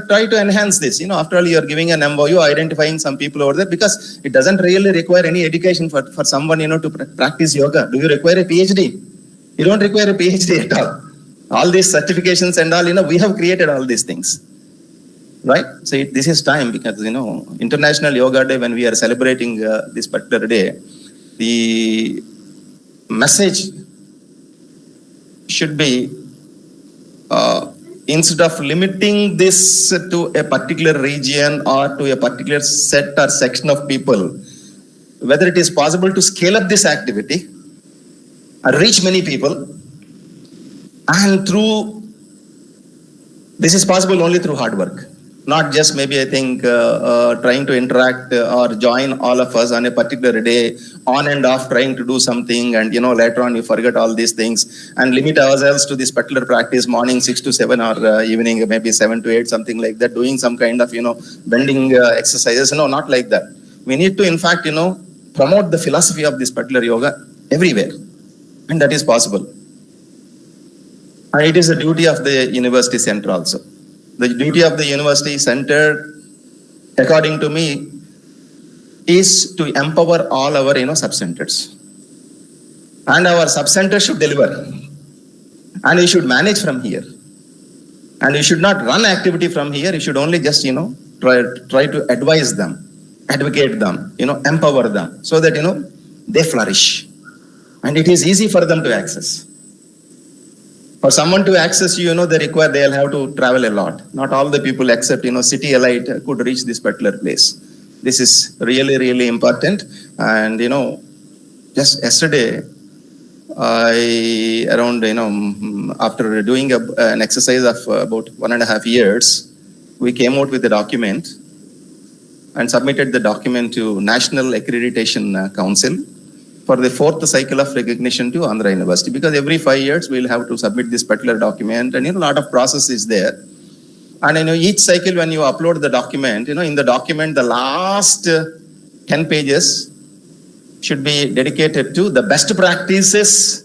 Try to enhance this. After all, you are giving an MOU, identifying some people over there, because it doesn't really require any education for someone, to practice yoga. Do you require a PhD? You don't require a PhD at all. All these certifications and all, we have created all these things. Right? So this is time, because, International Yoga Day, when we are celebrating this particular day, the message should be, instead of limiting this to a particular region or to a particular set or section of people, whether it is possible to scale up this activity and reach many people, and this is possible only through hard work. Not just maybe, I think, trying to interact or join all of us on a particular day, on and off, trying to do something, and later on you forget all these things and limit ourselves to this particular practice, morning 6 to 7 or evening maybe 7 to 8, something like that, doing some kind of, bending exercises. No, not like that. We need to, in fact, promote the philosophy of this particular yoga everywhere, and that is possible. And it is the duty of the university center also. The duty of the university center, according to me, is to empower all our, sub-centers. And our sub-centers should deliver. And we should manage from here. And we should not run activity from here. You should only just, try to advise them, advocate them, empower them, so that, they flourish. And it is easy for them to access. For someone to access you, they'll have to travel a lot. Not all the people except, city elite could reach this particular place. This is really, really important. And, just yesterday, after doing an exercise of about 1.5 years, we came out with a document and submitted the document to National Accreditation Council for the 4th cycle of recognition to Andhra University, because every 5 years we'll have to submit this particular document, and a lot of process is there. And each cycle, when you upload the document, in the document, the last 10 pages should be dedicated to the best practices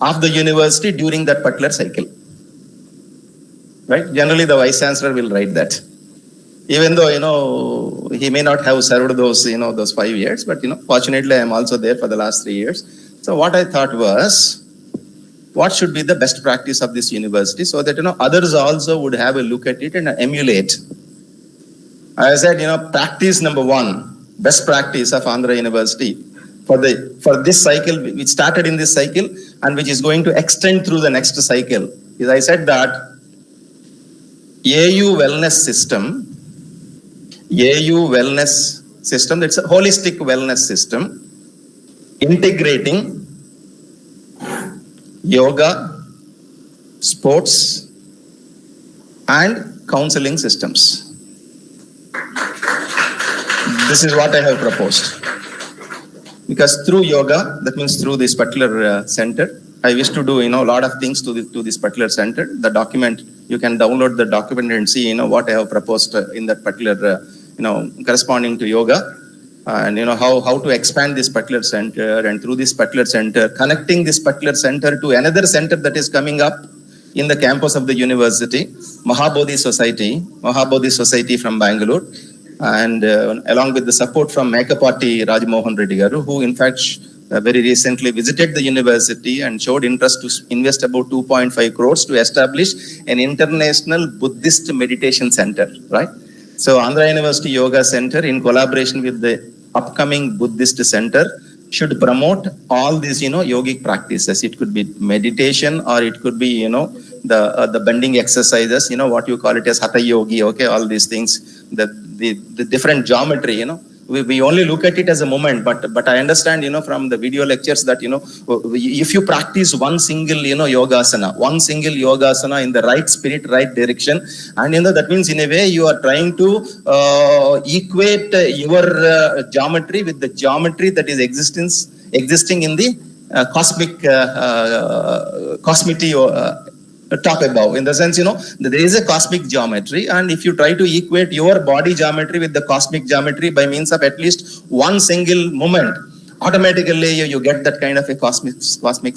of the university during that particular cycle. Right? Generally, the vice chancellor will write that. Even though, he may not have served those, those 5 years, but, fortunately, I am also there for the last 3 years. So what I thought was, what should be the best practice of this university, so that, others also would have a look at it and emulate. I said, practice number 1, best practice of Andhra University for this cycle, which started in this cycle and which is going to extend through the next cycle, is I said that AU wellness system, that's a holistic wellness system, integrating yoga, sports, and counseling systems. This is what I have proposed. Because through yoga, that means through this particular center, I wish to do, a lot of things to this particular center. The document, you can download the document and see, what I have proposed in that particular, corresponding to yoga, and, how to expand this particular center, and through this particular center, connecting this particular center to another center that is coming up in the campus of the university, Mahabodhi Society from Bangalore, and along with the support from Mekapati Rajmohan Reddy Garu, who in fact very recently visited the university and showed interest to invest about 2.5 crores to establish an international Buddhist meditation center, right? So Andhra University Yoga Center, in collaboration with the upcoming Buddhist center, should promote all these, yogic practices. It could be meditation, or it could be, the bending exercises, what you call it as Hatha Yogi, okay, all these things, the different geometry, we only look at it as a moment, but I understand, from the video lectures that, if you practice one single, one single yogasana in the right spirit, right direction, and, that means in a way you are trying to equate your geometry with the geometry that is existing in the cosmic top above, in the sense, that there is a cosmic geometry, and if you try to equate your body geometry with the cosmic geometry by means of at least one single moment, automatically you get that kind of a cosmic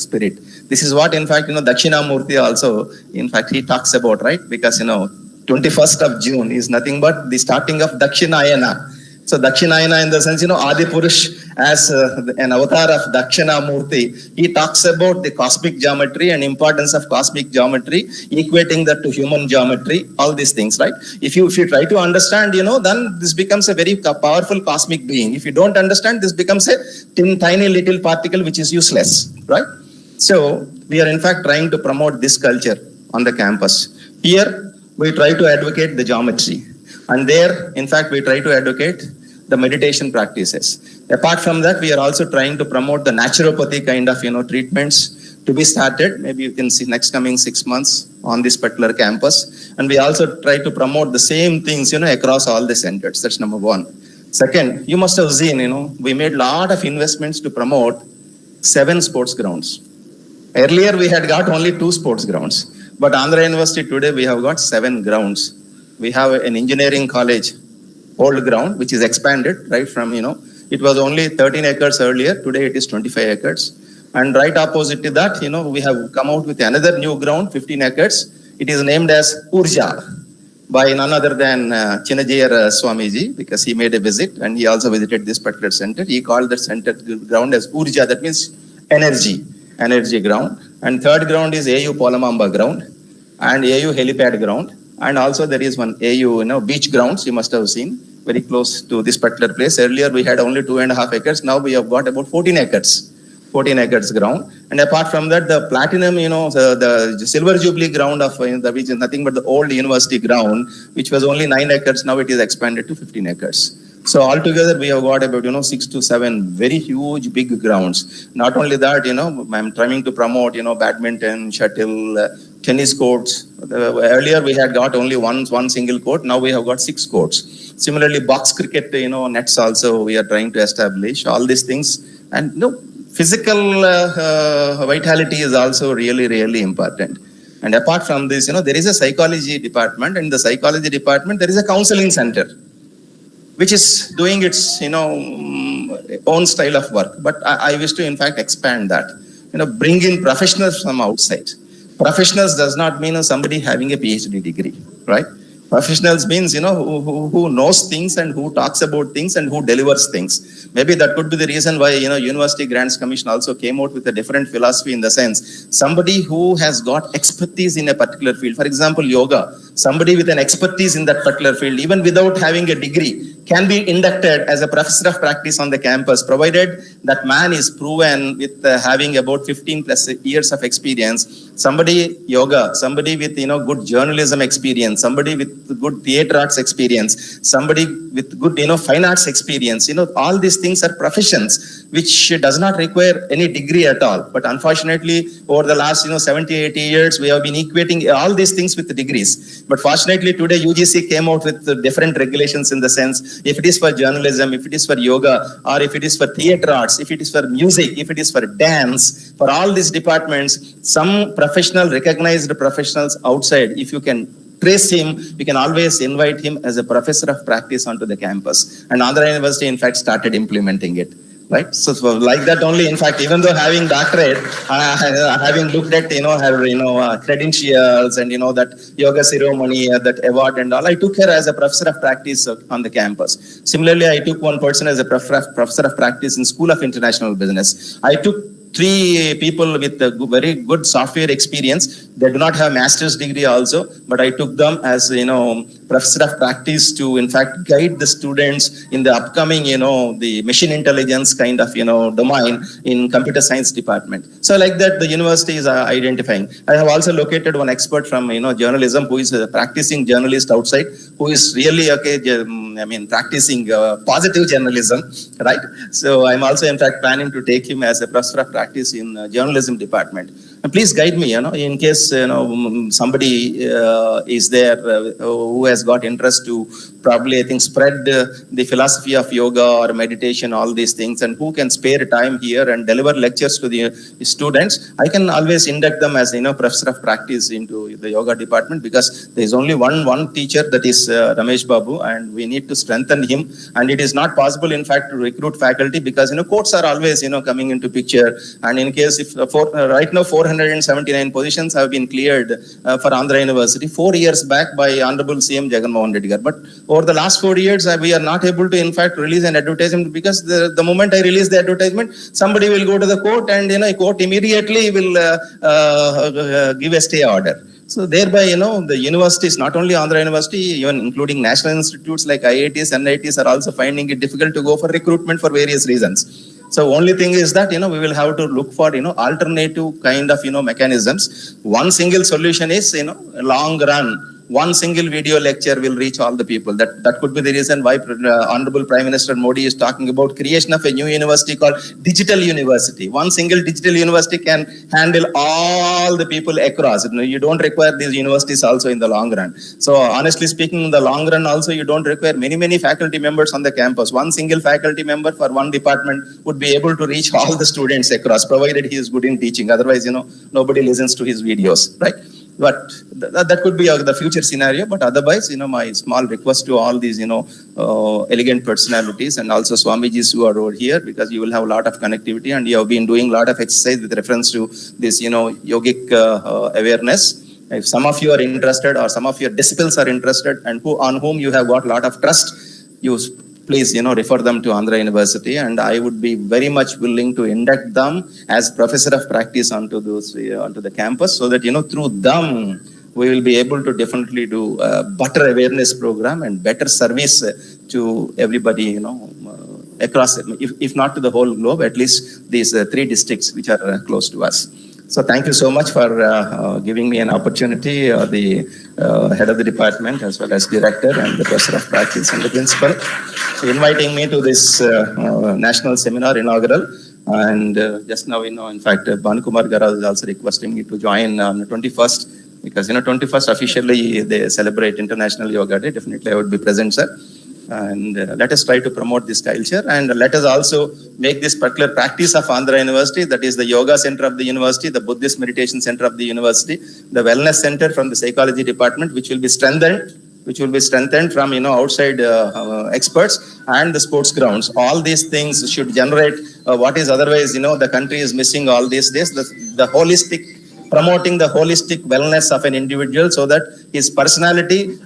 spirit. This is what, in fact, Dakshinamurti also, in fact, he talks about, right? Because, 21st of June is nothing but the starting of Dakshinayana. So Dakshinayana, in the sense, Adi Purush, as an avatar of Dakshinamurti, he talks about the cosmic geometry and importance of cosmic geometry, equating that to human geometry, all these things, right? If you try to understand, then this becomes a very powerful cosmic being. If you don't understand, this becomes a tiny little particle which is useless, right? So we are in fact trying to promote this culture on the campus. Here, we try to advocate the geometry. And there, in fact, we try to advocate the meditation practices. Apart from that, we are also trying to promote the naturopathy kind of, treatments to be started. Maybe you can see next coming 6 months on this particular campus. And we also try to promote the same things, across all the centers. That's number one. Second, you must have seen, we made a lot of investments to promote 7 sports grounds. Earlier, we had got only 2 sports grounds. But Andhra University today, we have got 7 grounds. We have an engineering college, old ground, which is expanded, right from, it was only 13 acres earlier. Today it is 25 acres. And right opposite to that, we have come out with another new ground, 15 acres. It is named as Urja by none other than Chinnajayar Swamiji, because he made a visit and he also visited this particular center. He called the center ground as Urja, that means energy ground. And third ground is AU Polamamba ground and AU helipad ground. And also there is one AU, beach grounds, you must have seen, very close to this particular place. Earlier we had only 2.5 acres. Now we have got about 14 acres ground. And apart from that, the platinum, the silver jubilee ground of, which is nothing but the old university ground, which was only 9 acres. Now it is expanded to 15 acres. So altogether, we have got about, 6 to 7 very huge, big grounds. Not only that, I'm trying to promote, badminton, shuttle, tennis courts. Earlier, we had got only one single court. Now we have got 6 courts. Similarly, box cricket, nets also we are trying to establish. All these things. And, physical vitality is also really, really important. And apart from this, there is a psychology department. And in the psychology department, there is a counseling center, which is doing its, own style of work. But I wish to, in fact, expand that. Bring in professionals from outside. Professionals does not mean somebody having a PhD degree, right? Professionals means, who knows things and who talks about things and who delivers things. Maybe that could be the reason why, University Grants Commission also came out with a different philosophy, in the sense, somebody who has got expertise in a particular field. For example, yoga. Somebody with an expertise in that particular field, even without having a degree, can be inducted as a professor of practice on the campus, provided that man is proven with having about 15 plus years of experience. Somebody yoga, somebody with, good journalism experience, somebody with good theater arts experience, somebody with good, fine arts experience. All these things are professions which does not require any degree at all. But unfortunately, over the last, 70, 80 years, we have been equating all these things with the degrees. But fortunately, today UGC came out with different regulations, in the sense, if it is for journalism, if it is for yoga, or if it is for theater arts, if it is for music, if it is for dance, for all these departments, some recognized professionals outside, if you can trace him, we can always invite him as a professor of practice onto the campus. And Andhra University, in fact, started implementing it. Right? So like that only, in fact, even though having doctorate, having looked at, her, credentials and, that yoga ceremony, that award and all, I took her as a professor of practice on the campus. Similarly, I took one person as a professor of practice in School of International Business. I took 3 people with very good software experience. They do not have master's degree also, but I took them as, professor of practice to, in fact, guide the students in the upcoming, the machine intelligence kind of, domain in computer science department. So like that, the university is identifying. I have also located one expert from, journalism, who is a practicing journalist outside, who is really, practicing positive journalism, right? So I'm also, in fact, planning to take him as a professor of practice in journalism department. And please guide me, in case, somebody is there who has got interest to probably, I think, spread the philosophy of yoga or meditation, all these things, and who can spare time here and deliver lectures to the students, I can always induct them as, professor of practice into the yoga department, because there is only one teacher, that is Ramesh Babu, and we need to strengthen him. And it is not possible, in fact, to recruit faculty, because, courts are always, coming into picture. And in case if right now 479 positions have been cleared for Andhra University 4 years back by Honorable CM Jagan Mohan Reddy Garu. But over the last 4 years, we are not able to, in fact, release an advertisement, because the moment I release the advertisement, somebody will go to the court, and a court immediately will give a stay order. So thereby, the universities, not only Andhra University, even including national institutes like IITs and NITs, are also finding it difficult to go for recruitment for various reasons. So only thing is that, we will have to look for, alternative kind of, mechanisms. One single solution is, long run. One single video lecture will reach all the people. That could be the reason why Honorable Prime Minister Modi is talking about creation of a new university called Digital University. One single digital university can handle all the people across. You don't require these universities also in the long run. So honestly speaking, in the long run also, you don't require many faculty members on the campus. One single faculty member for one department would be able to reach all the students across, provided he is good in teaching. Otherwise, nobody listens to his videos, right? But that could be the future scenario. But otherwise, my small request to all these, elegant personalities, and also Swamijis who are over here, because you will have a lot of connectivity, and you have been doing a lot of exercise with reference to this, yogic awareness. If some of you are interested, or some of your disciples are interested, and on whom you have got a lot of trust, you please, refer them to Andhra University, and I would be very much willing to induct them as professor of practice onto the campus, so that, through them, we will be able to definitely do a better awareness program and better service to everybody, across, if not to the whole globe, at least these 3 districts which are close to us. So thank you so much for giving me an opportunity, the head of the department, as well as director and the professor of practice and the principal, inviting me to this national seminar inaugural. And just now, in fact, Bhanukumar Gara is also requesting me to join on the 21st, because, 21st officially they celebrate International Yoga Day. Definitely I would be present, sir. And let us try to promote this culture, and let us also make this particular practice of Andhra University, that is the yoga center of the university, the Buddhist meditation center of the university, the wellness center from the psychology department, which will be strengthened from, outside experts, and the sports grounds. All these things should generate what is otherwise, the country is missing all these days, the holistic, promoting the holistic wellness of an individual, so that his personality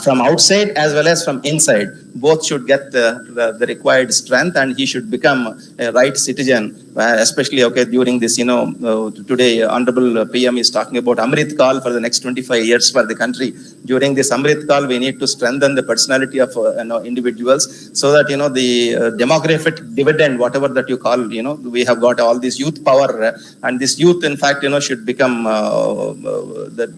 from outside as well as from inside, both should get the required strength, and he should become a right citizen, especially during this, today Honorable PM is talking about Amrit Kal for the next 25 years for the country. During this Amrit Kal, we need to strengthen the personality of individuals, so that, the demographic dividend, whatever that you call, we have got all this youth power, and this youth, in fact, should become the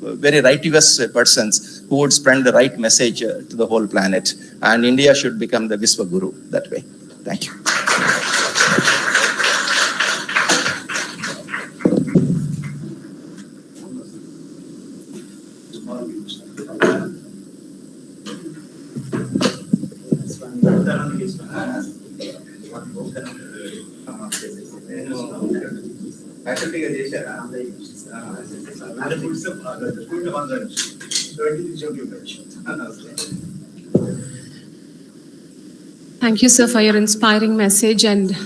very righteous persons who would spread the right message to the whole planet. And India should become the Viswa Guru that way. Thank you. Thank you, sir, for your inspiring message and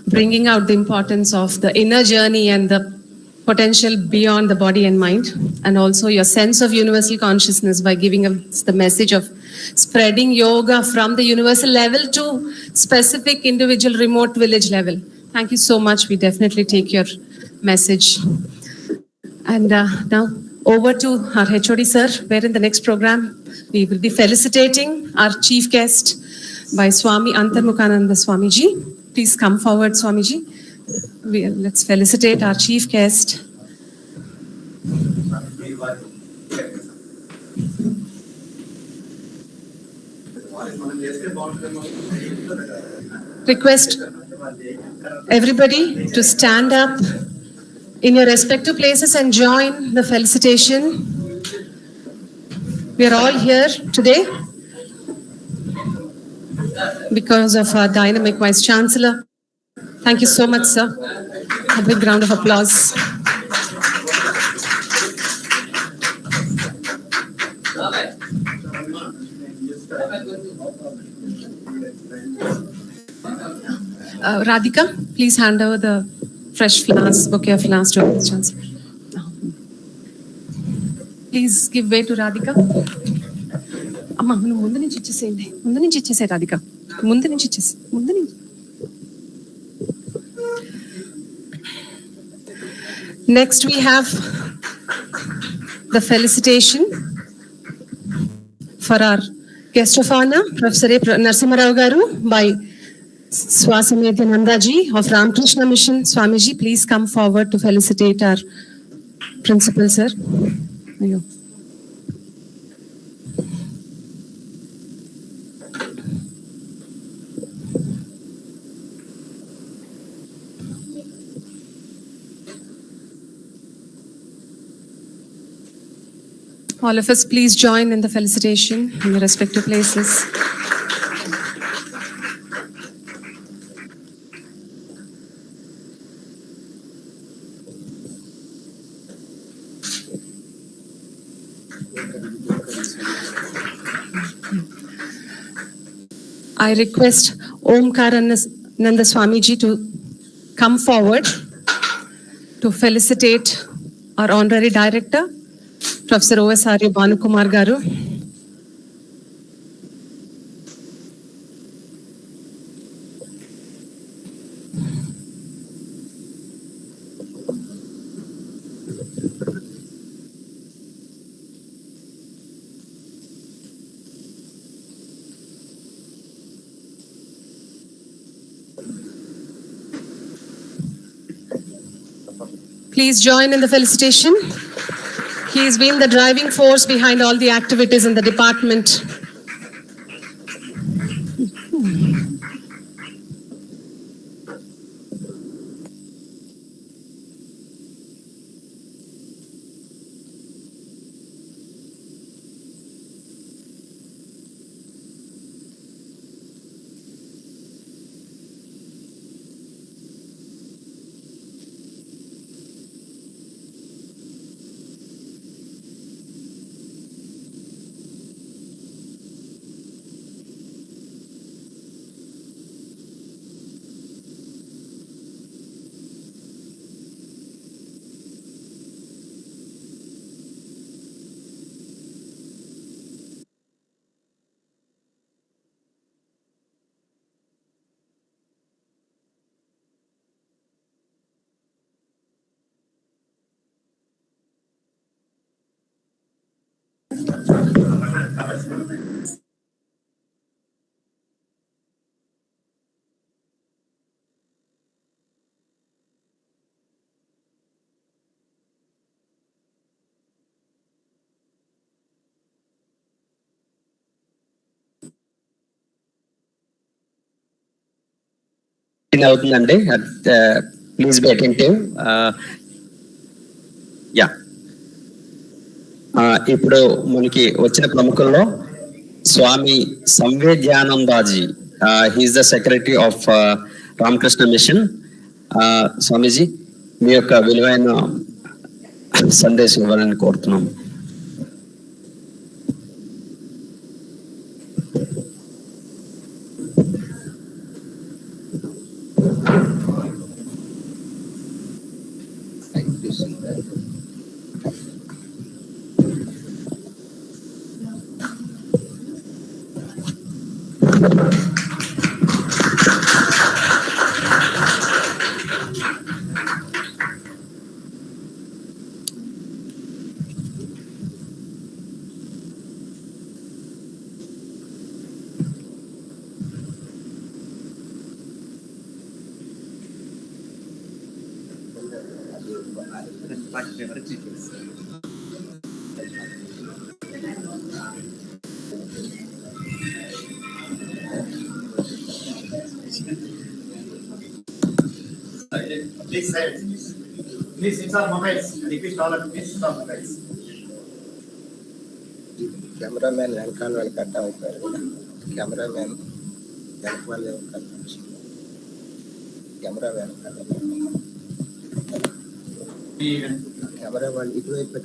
bringing out the importance of the inner journey and the potential beyond the body and mind, and also your sense of universal consciousness by giving us the message of spreading yoga from the universal level to specific individual remote village level. Thank you so much. We definitely take your message. And now over to our HOD, sir, where in the next program we will be felicitating our chief guest by Swami Antarmukhananda Swamiji. Please come forward, Swamiji. Let's felicitate our chief guest. Request everybody to stand up in your respective places and join the felicitation. We are all here today because of our dynamic Vice Chancellor. Thank you so much, sir. A big round of applause. Radhika, please hand over the fresh flowers, bouquet of flowers to our Vice Chancellor. Please give way to Radhika. అమ్మా నువ్వు ముందు నుంచి ఇచ్చేసేయండి, ముందు నుంచి ఇచ్చేసే రాధిక, ముందు నుంచి ఇచ్చేసి ముందు నుంచి. Next we have the felicitation for our guest of honor, Professor A. Narasimharao Garu by Swasamedhya Nandaji of Ramakrishna Mission. Swamiji, please come forward to felicitate our principal, sir. Ayo. All of us, please join in the felicitation in your respective places. I request Omkarananda Swamiji to come forward to felicitate our honorary director, Professor O.S. Arya Bhanukumar Garu. Please join in the felicitation. He has been the driving force behind all the activities in the department. అవుతుందండి, please be attentive. Yeah, ఇప్పుడు మనకి వచ్చిన ప్రముఖుల్లో స్వామి సంవేద్యానందాజీ, he is the secretary of Ramakrishna Mission. స్వామీజీ, మీ యొక్క విలువైన సందేశం ఇవ్వాలని కోరుతున్నాం. Please silence. Please switch off mobiles. Request all of you, please switch off mobiles. Cameraman వెనకాల వాళ్ళు కట్ అవుతారు. కెమెరామ్యాన్ వెనకాల కెమెరా వెనకాల కెమెరా వాళ్ళు ఇటువైపు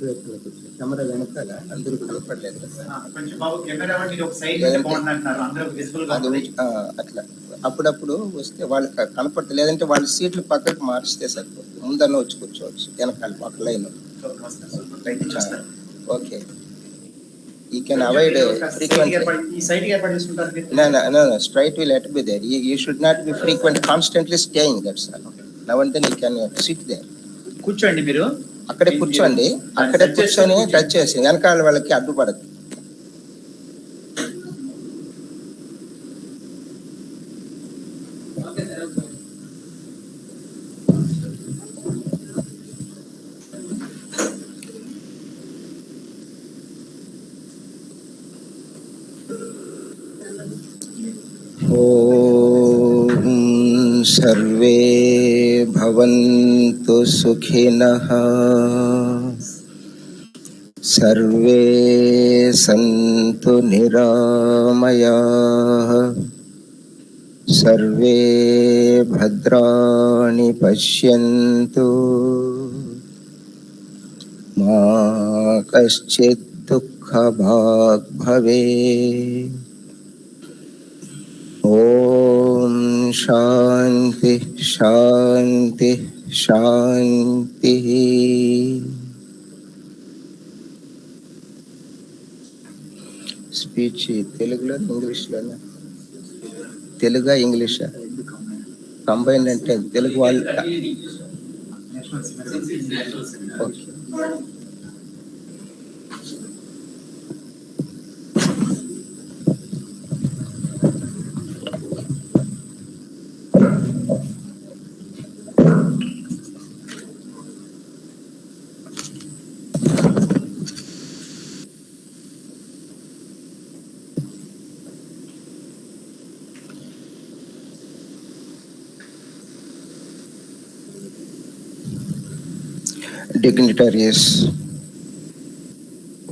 కెమెరా వెనకాల అందరూ కనపడలేదు కదా కొంచెం బాబు కెమెరా వాడికి ఒక సైడ్ నుంచి బాగుంది అంటున్నారు, అందరూ విజిబుల్ గా ఉంది. అట్లా అప్పుడప్పుడు వస్తే వాళ్ళు కనపడతారు, లేదంటే వాళ్ళ సీట్లు పక్కకు మార్చితే సరిపోతుంది, ముందన్న వచ్చి కూర్చోవచ్చు వెనకాల ఒక line. Okay, you can avoid frequent. ఈ సైడ్ ఏర్పాటు చేసుకుంటారు మీరు? No, straight will have to be there. You should not be frequent, constantly staying, that's all. Now and then you can sit there. కూర్చోండి మీరు అక్కడే కూర్చోండి, అక్కడే కూర్చొని టచ్ చేసి వెనకాల వాళ్ళకి అడ్డుపడదు. ఓం సర్వే భవంతు సుఖినః, సర్వే సంతు నిరామయాః, సర్వే భద్రాణి పశ్యంతు, మా కశ్చిత్ దుఃఖభాగ్ భవేత్. ఓం శాంతి శాంతి శాంతి. స్పీచ్ తెలుగులో ఇంగ్లీష్లోనే? తెలుగా ఇంగ్లీషా కంబైన్ అంటే తెలుగు వాళ్ళు? Okay. Dignitaries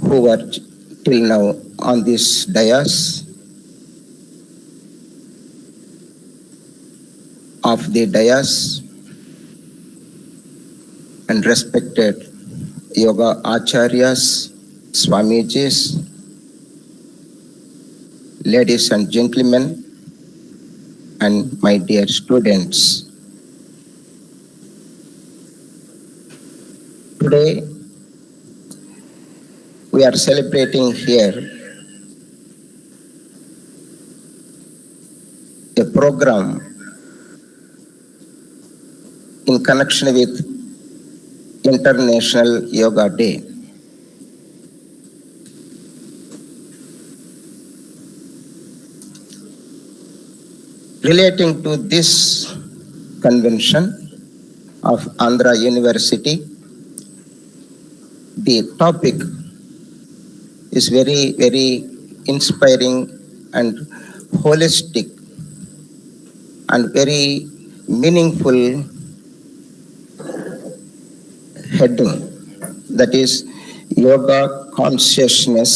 who are till now on this dais of the dais, and respected yoga acharyas, swamijis, ladies and gentlemen, and my dear students. Today, we are celebrating here a program in connection with International Yoga Day. Relating to this convention of Andhra University, the topic is very, very inspiring and holistic and very meaningful heading, that is yoga consciousness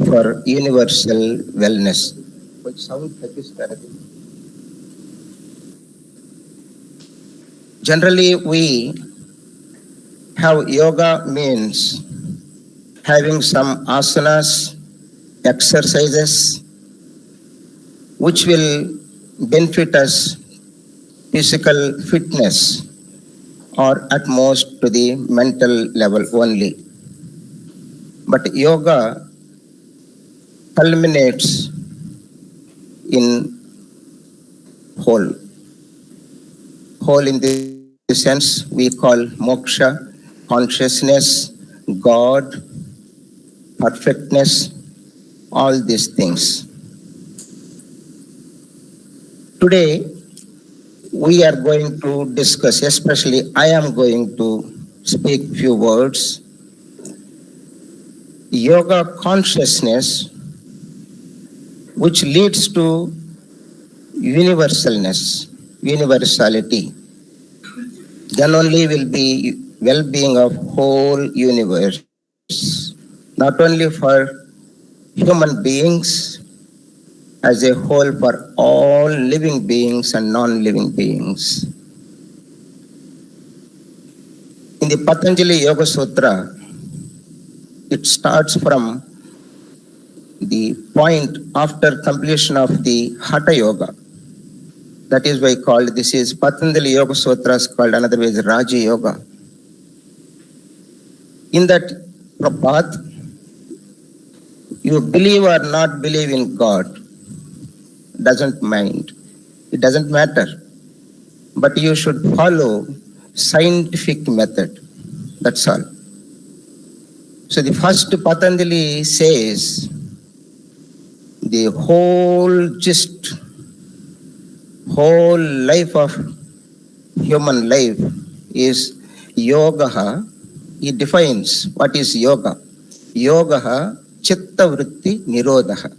for universal wellness. Generally, we have yoga means having some asanas, exercises, which will benefit us physical fitness or at most to the mental level only. But yoga culminates in whole. Whole in the sense we call moksha, consciousness, God, perfectness, all these things. Today, we are going to discuss, especially I am going to speak few words, yoga consciousness, which leads to universality. Then only will be well-being of whole universe, not only for human beings, as a whole for all living beings and non-living beings. In the Patanjali Yoga Sutra, it starts from the point after completion of the Hatha Yoga. That is why called, this is Patanjali Yoga Sutras, called another way is Raja Yoga. In that path, you believe or not believe in God, doesn't mind. It doesn't matter. But you should follow scientific method. That's all. So the first Patanjali says the whole gist, whole life of human life is yoga. He defines what is yoga. Yoga chitta vritti nirodha.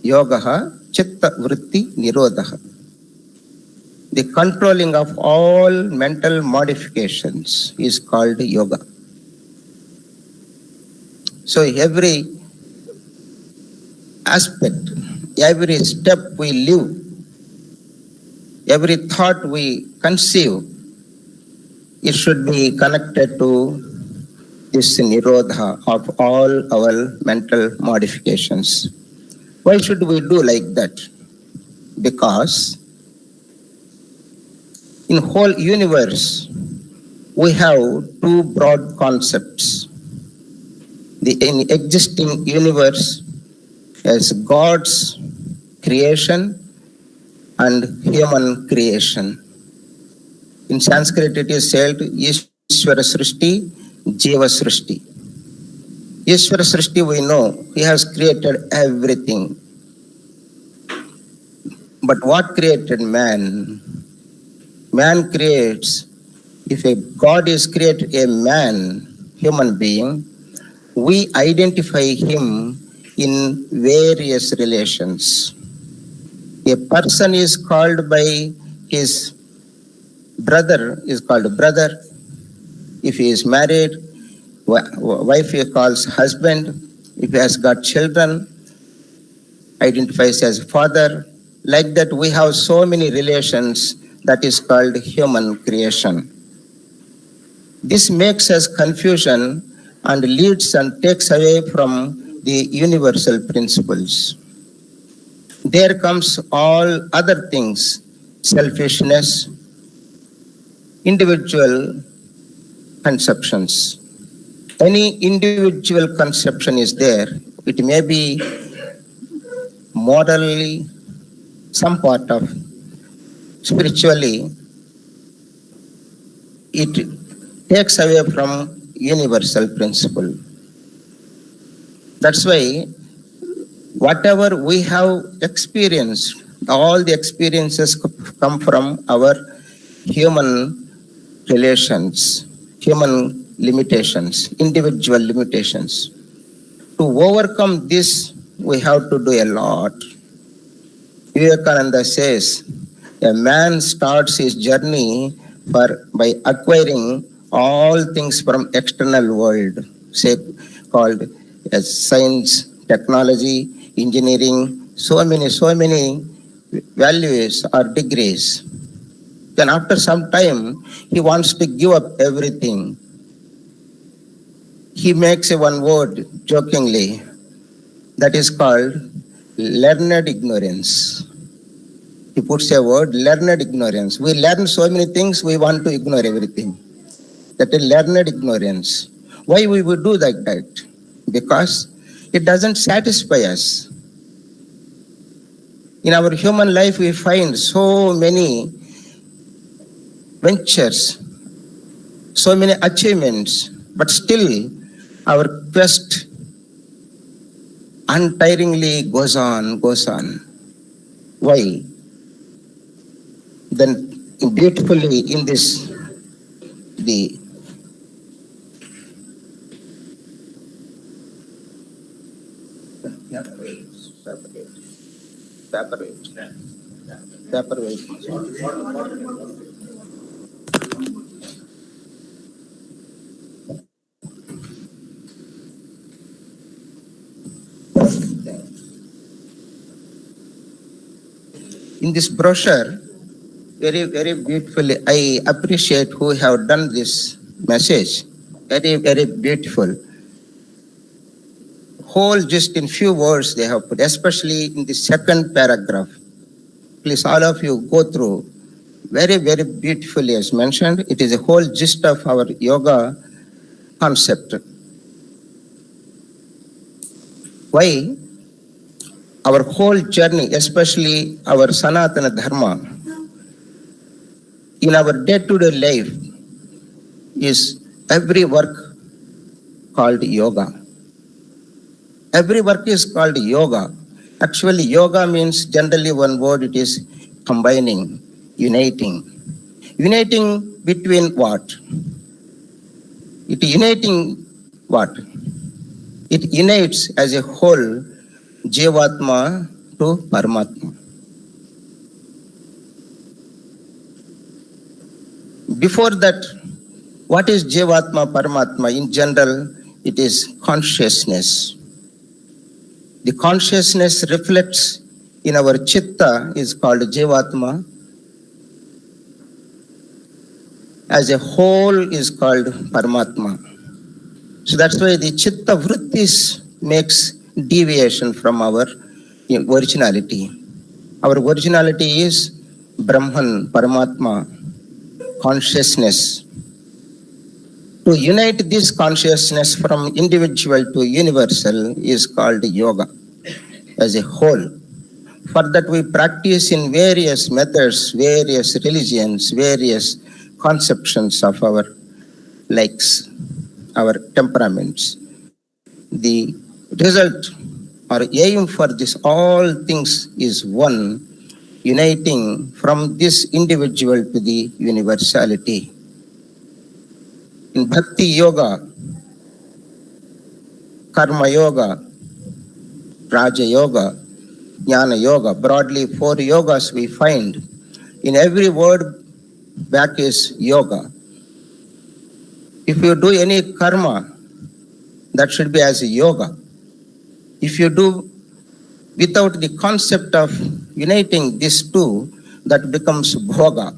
Yoga chitta vritti nirodha. The controlling of all mental modifications is called yoga. So every aspect, every step we live, every thought we conceive, it should be connected to this nirodha of all our mental modifications. Why should we do like that? Because in whole universe, we have two broad concepts. The existing universe as God's creation and human creation. In Sanskrit, it is said Ishvara Srishti, Jiva Srishti. Ishvara Srishti, we know, He has created everything. But what created man? Man creates. If a God is created a man, human being, we identify him in various relations. A person is called by his brother, is called brother. If he is married, wife he calls husband. If he has got children, identifies as father. Like that, we have so many relations. That is called human creation. This makes us confusion and leads and takes away from the universal principles. There comes all other things, selfishness, individual conceptions. Any individual conception is there. It may be morally, some part of spiritually, it takes away from universal principle. That's why whatever we have experienced, all the experiences come from our human relations, human limitations, individual limitations. To overcome this, we have to do a lot. Vivekananda says, a man starts his journey by acquiring all things from external world, say called as science, technology, engineering, so many values or degrees. Then after some time, he wants to give up everything. He makes a one word jokingly, that is called learned ignorance. He puts a word, learned ignorance. We learn so many things, we want to ignore everything. That is learned ignorance. Why we would do like that? Because it doesn't satisfy us. In our human life, we find so many ventures, so many achievements, but still our quest untiringly goes on. Why? Then beautifully in this, the separate. in this brochure, very, very beautifully, I appreciate who have done this message. Very, very beautiful. Whole just in few words they have put, especially in the second paragraph. Please, all of you go through. Very, very beautifully as mentioned. It is a whole gist of our yoga concept. Why? Our whole journey, especially our Sanatana Dharma, in our day-to-day life, is every work called yoga. Every work is called yoga. Actually, yoga means generally one word, it is combining, uniting. Uniting between what? It uniting what? It unites as a whole Jivatma to Paramatma. Before that, what is Jivatma, Paramatma? In general, it is consciousness. The consciousness reflects in our chitta is called Jivatma. As a whole is called Paramatma. So that's why the chitta vrittis makes deviation from our originality. Our originality is Brahman, Paramatma, consciousness. To unite this consciousness from individual to universal is called yoga as a whole. For that we practice in various methods, various religions, various conceptions of our likes, our temperaments. The result or aim for this all things is one, uniting from this individual to the universality. In Bhakti Yoga, Karma Yoga, Raja Yoga, Jnana Yoga, broadly 4 yogas we find. In every word back is yoga. If you do any karma, that should be as a yoga. If you do without the concept of uniting these two, that becomes bhoga.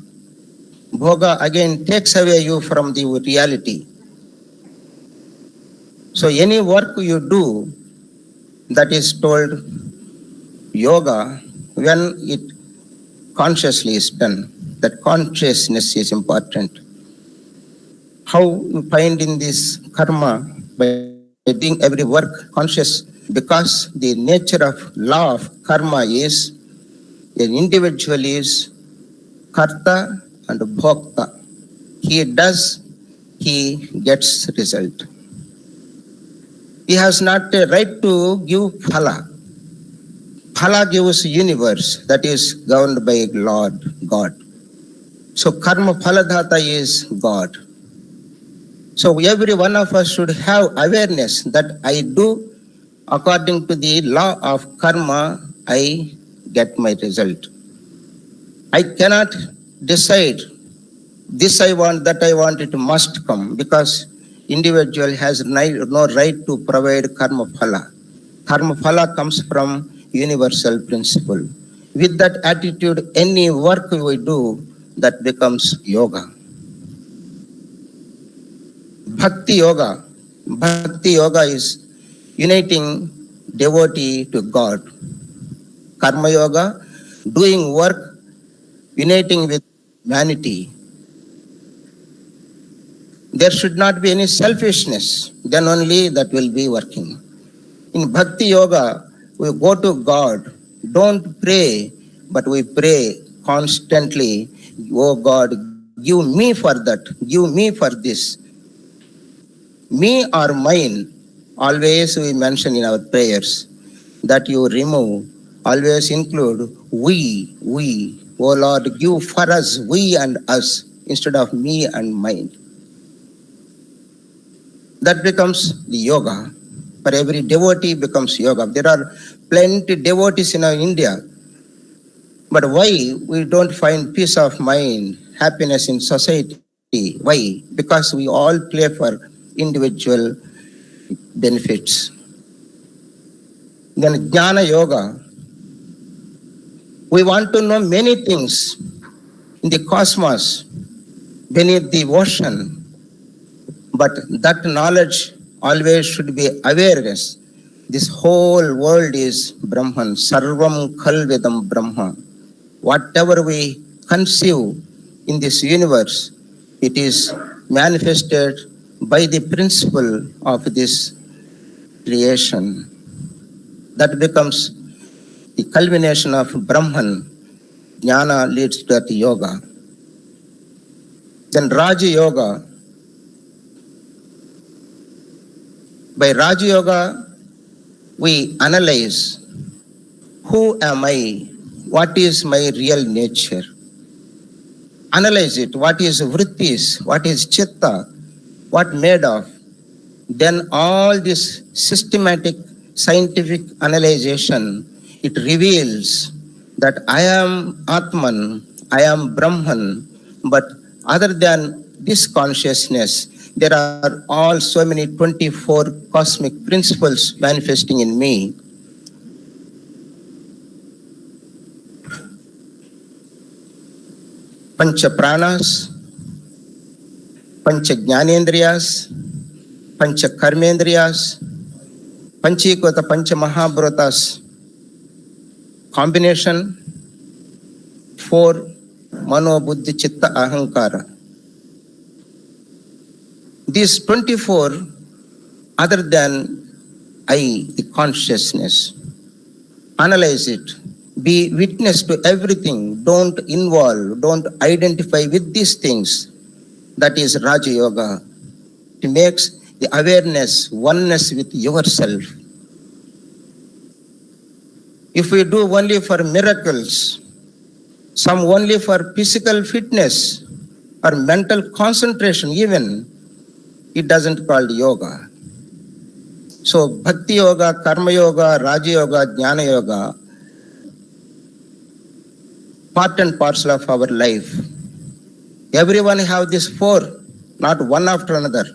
Bhoga again takes away you from the reality. So any work you do that is told yoga when it consciously is done. That consciousness is important. How you find in this karma by doing every work conscious, because the nature of law of karma is an individual is karta and bhokta. He does, he gets result. He has not a right to give phala. Phala gives universe that is governed by Lord, God. So karma phaladhata is God. So every one of us should have awareness that I do according to the law of karma, I get my result. I cannot decide this I want, that I want, it must come, because individual has no right to provide karma phala. Karma phala comes from universal principle. With that attitude, any work we do, that becomes yoga. Bhakti Yoga. Bhakti Yoga is uniting devotee to God. Karma Yoga, doing work, uniting with humanity. There should not be any selfishness, then only that will be working. In Bhakti Yoga, we go to God, don't pray, but we pray constantly, oh God, give me for that, give me for this. Me or mine, always we mention in our prayers, that you remove, always include we, oh Lord, give for us, we and us, instead of me and mine. That becomes the yoga. For every devotee becomes yoga. There are plenty devotees in India, but why we don't find peace of mind, happiness in society? Why? Because we all play for individual benefits. Then Jnana Yoga. We want to know many things in the cosmos, beneath the ocean, but that knowledge always should be awareness. This whole world is Brahman, Sarvam Khalvedam Brahma. Whatever we conceive in this universe, it is manifested by the principle of this creation. That becomes the culmination of Brahman. Jnana leads to that yoga. Then Raja Yoga. By Raja Yoga, we analyze who am I, what is my real nature. Analyze it, what is vrittis, what is chitta, what made of. Then all this systematic scientific analyzation, it reveals that I am Atman, I am Brahman, but other than this consciousness, there are all so many 24 cosmic principles manifesting in me. Pancha pranas, pancha jnanendriyas, pancha karmendriyas, panchikota pancha mahabharatas, combination, 4 mano buddhi chitta ahankara. These 24, other than I, the consciousness, analyze it, be witness to everything, don't involve, don't identify with these things. That is Raja Yoga. It makes the awareness, oneness with yourself. If we do only for miracles, some only for physical fitness or mental concentration even, it doesn't called yoga. So Bhakti Yoga, Karma Yoga, Raja Yoga, Jnana Yoga, part and parcel of our life. Everyone have these 4, not one after another,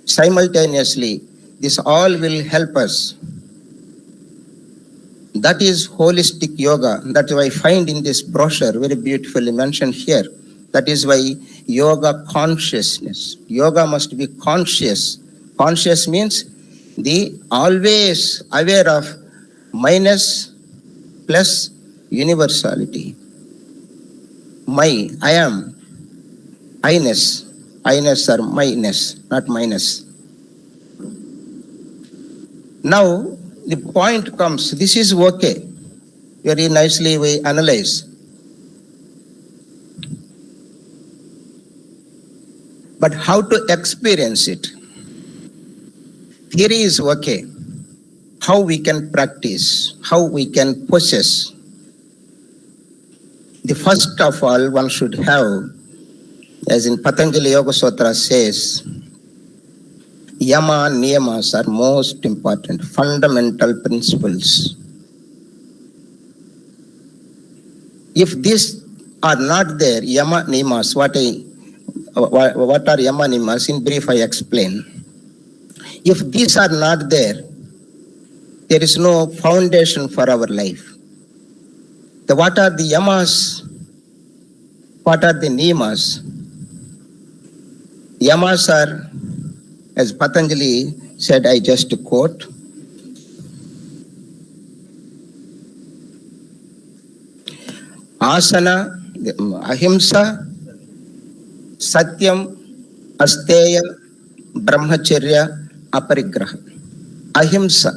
simultaneously. This all will help us. That is holistic yoga. That's why I find in this brochure, very beautifully mentioned here. That is why yoga consciousness. Yoga must be conscious. Conscious means the always aware of minus plus universality. My, I am, I-ness. I-ness or my-ness, not minus. Now, the point comes, this is okay. Very nicely we analyze. But how to experience it? Theory is okay. How we can practice, how we can possess. The first of all, one should have, as in Patanjali Yoga Sutra says, Yama Niyamas are most important, fundamental principles. If these are not there, Yama Niyamas, what are Yama Niyamas? In brief, I explain. If these are not there, there is no foundation for our life. What are the Yamas? What are the Niyamas? Yamas are, as Patanjali said, I just quote, asana, ahimsa, satyam, asteya, brahmacharya, aparigraha. Ahimsa,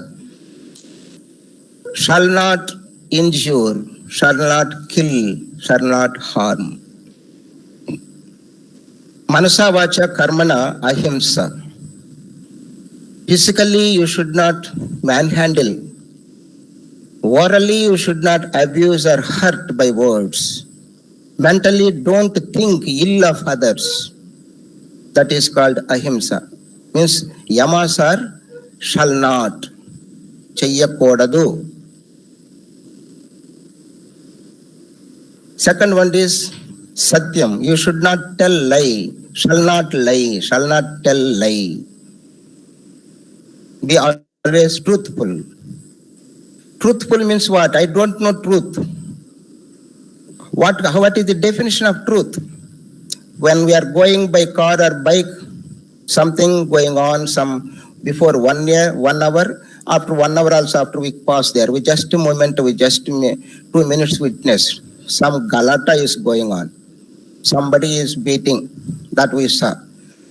shall not injure, shall not kill, shall not harm. Manasa vacha karmana ahimsa. Physically, you should not manhandle. Orally, you should not abuse or hurt by words. Mentally, don't think ill of others. That is called ahimsa. Means yamas are shall not. Cheyyakodadu. Second one is satyam. You should not tell lie. Shall not lie. Shall not tell lie. Be always truthful. Truthful means what? I don't know truth. What is the definition of truth? When we are going by car or bike, something going on before 1 year, 1 hour, after 1 hour also after we pass there, we just a moment, we just 2 minutes witnessed. Some galata is going on. Somebody is beating, that we saw.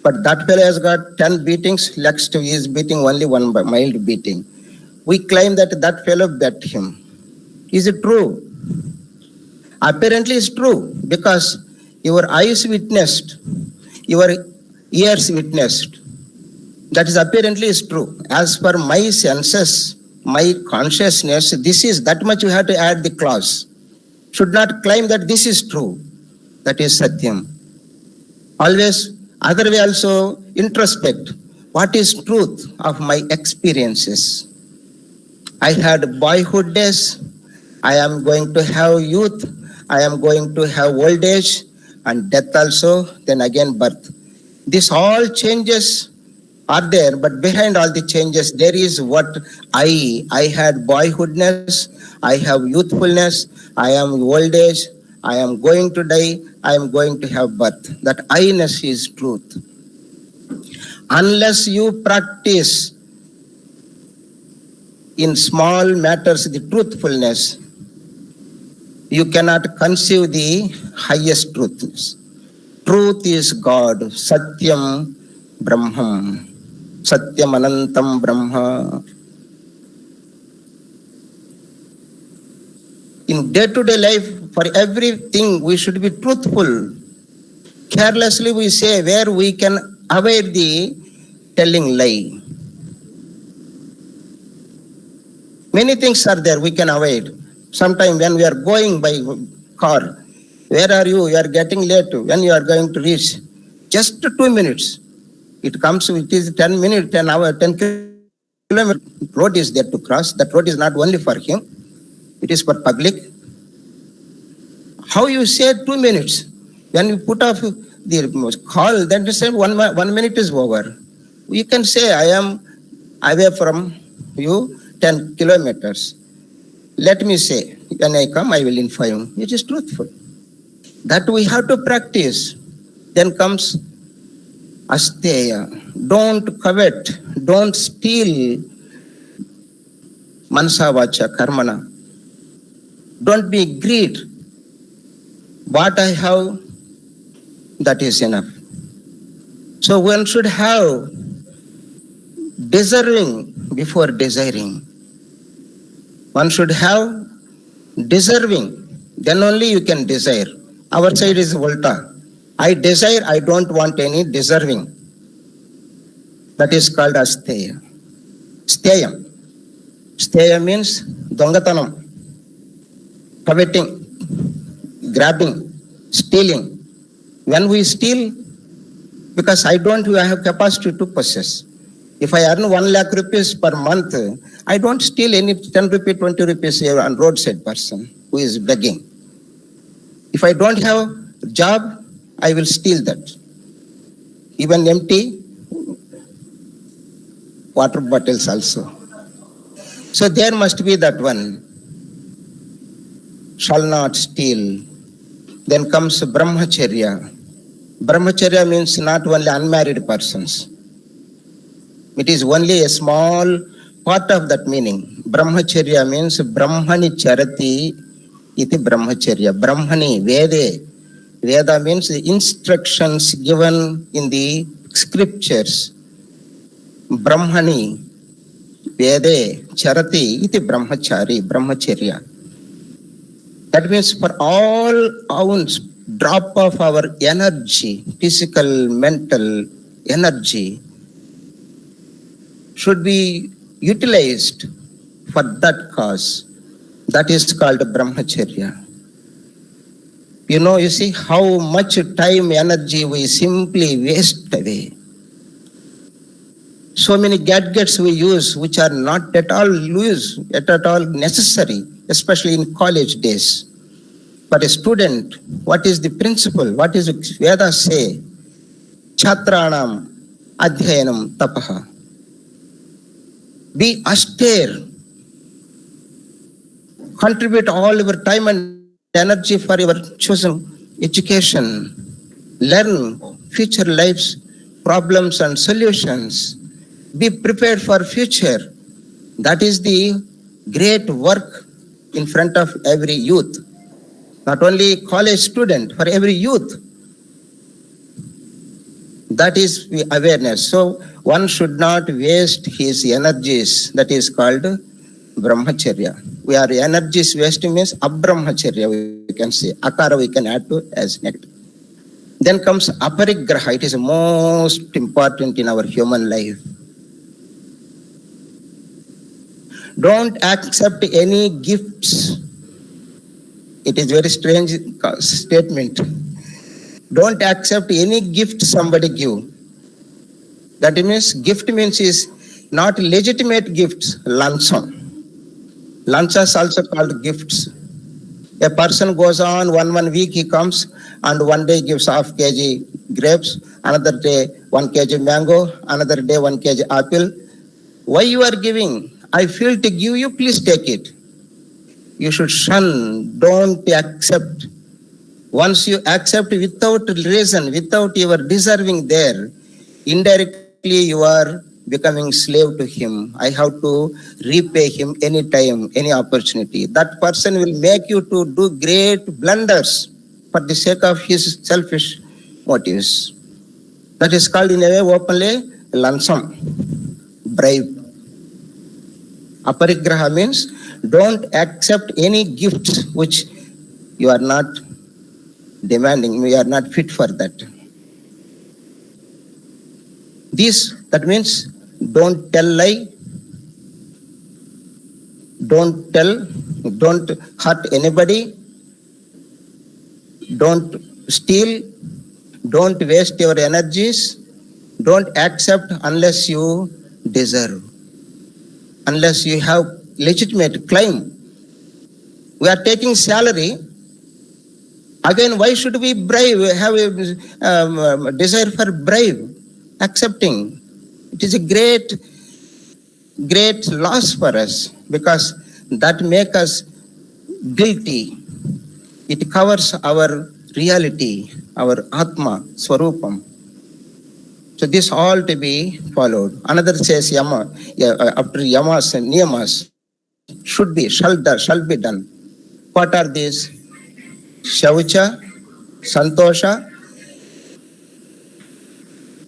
But that fellow has got 10 beatings, next he is beating only one mild beating. We claim that fellow bet him. Is it true? Apparently it's true because your eyes witnessed, your ears witnessed. That is apparently is true. As per my senses, my consciousness, this is that much you have to add the clause. Should not claim that this is true. That is Satyam. Always, other way also introspect. What is truth of my experiences? I had boyhood days. I am going to have youth. I am going to have old age and death also. Then again birth. This all changes are there, but behind all the changes, there is what I had boyhoodness, I have youthfulness, I am old age, I am going to die, I am going to have birth. That I-ness is truth. Unless you practice in small matters the truthfulness, you cannot conceive the highest truthness. Truth is God, Satyam Brahmam. Satyam Anantam Brahma. In day-to-day life, for everything, we should be truthful. Carelessly we say where we can avoid the telling lie. Many things are there we can avoid. Sometimes when we are going by car, where are you? You are getting late. When you are going to reach? Just 2 minutes. It comes, it is 10 minutes, 10 hours, 10 kilometers. Road is there to cross. That road is not only for him. It is for public. How you say 2 minutes? When you put off the call, then you say 1 minute is over. You can say, I am away from you 10 kilometers. Let me say, when I come, I will inform you. It is truthful. That we have to practice. Then comes Asteya. Don't covet. Don't steal. Mansa vacha karmana. Don't be greed. What I have, that is enough. So one should have deserving before desiring. One should have deserving. Then only you can desire. Our side is Volta. I desire, I don't want any deserving. That is called Asteya. Steyam. Steya means dongatanam. Coveting, grabbing, stealing. When we steal, because I don't have capacity to possess. If I earn 1 lakh rupees per month, I don't steal any 10 rupees, 20 rupees on roadside person who is begging. If I don't have job, I will steal that. Even empty water bottles also. So there must be that one. Shall not steal. Then comes Brahmacharya. Brahmacharya means not only unmarried persons. It is only a small part of that meaning. Brahmacharya means Brahmani charati iti Brahmacharya. Brahmani, Vede. Veda means the instructions given in the scriptures. Brahmani, Vede, charati iti Brahmachari, Brahmacharya. That means for all ounce, drop of our energy, physical, mental energy, should be utilized for that cause. That is called Brahmacharya. You see how much time, energy we simply waste away. So many gadgets we use which are not at all necessary, especially in college days. But a student, what is the principle? What is Veda say? Chhatranam adhyanam tapaha. Be austere. Contribute all your time and energy for your chosen education. Learn future life's problems and solutions. Be prepared for future. That is the great work in front of every youth. Not only college student, for every youth. That is the awareness. So one should not waste his energies. That is called brahmacharya. We are energies wasting means abrahmacharya, we can say. Akara we can add to as negative. Then comes aparigraha. It is most important in our human life. Don't accept any gifts. It is very strange statement. Don't accept any gift somebody give. That means gift means is not legitimate gifts, lansam. Lansa is also called gifts. A person goes on one week he comes and one day gives half kg grapes, another day 1 kg mango, another day 1 kg apple. Why you are giving? I feel to give you, please take it. You should shun, don't accept. Once you accept without reason, without your deserving there, indirectly you are becoming slave to him. I have to repay him any time, any opportunity. That person will make you to do great blunders for the sake of his selfish motives. That is called in a way openly lansam, bribe. Aparigraha means don't accept any gifts which you are not demanding, we are not fit for that. That means don't tell lie, don't hurt anybody, don't steal, don't waste your energies, don't accept unless you deserve, unless you have legitimate claim. We are taking salary. Again, why should we bribe, have a desire for bribe, accepting? It is a great loss for us because that makes us guilty. It covers our reality, our Atma, Swarupam. So this all to be followed. Another says Yama, after Yamas and Niyamas, should be, shall be done. What are these? Shaucha, Santosha,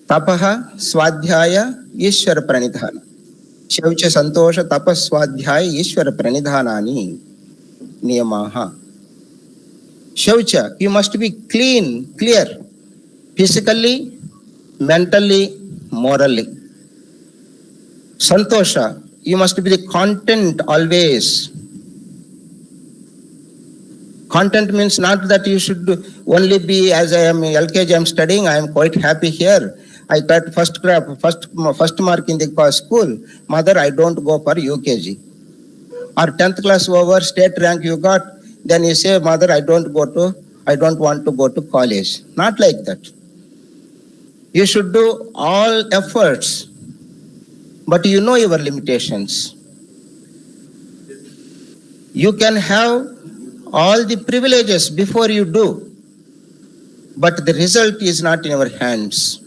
Tapaha, Swadhyaya, Ishvara Pranidhana. Shaucha, Santosha, Tapas, Swadhyaya, Ishvara Pranidhanani, Niyamaha. Shaucha, you must be clean, clear, physically, mentally, morally. Santosha, you must be the content always. Content means not that you should only be, as I am LKG, I am studying, I am quite happy here. I got first mark in the school. Mother, I don't go for UKG. Or 10th class over, state rank you got, then you say, mother, I don't want to go to college. Not like that. You should do all efforts, but you know your limitations. You can have all the privileges before you do, but the result is not in our hands.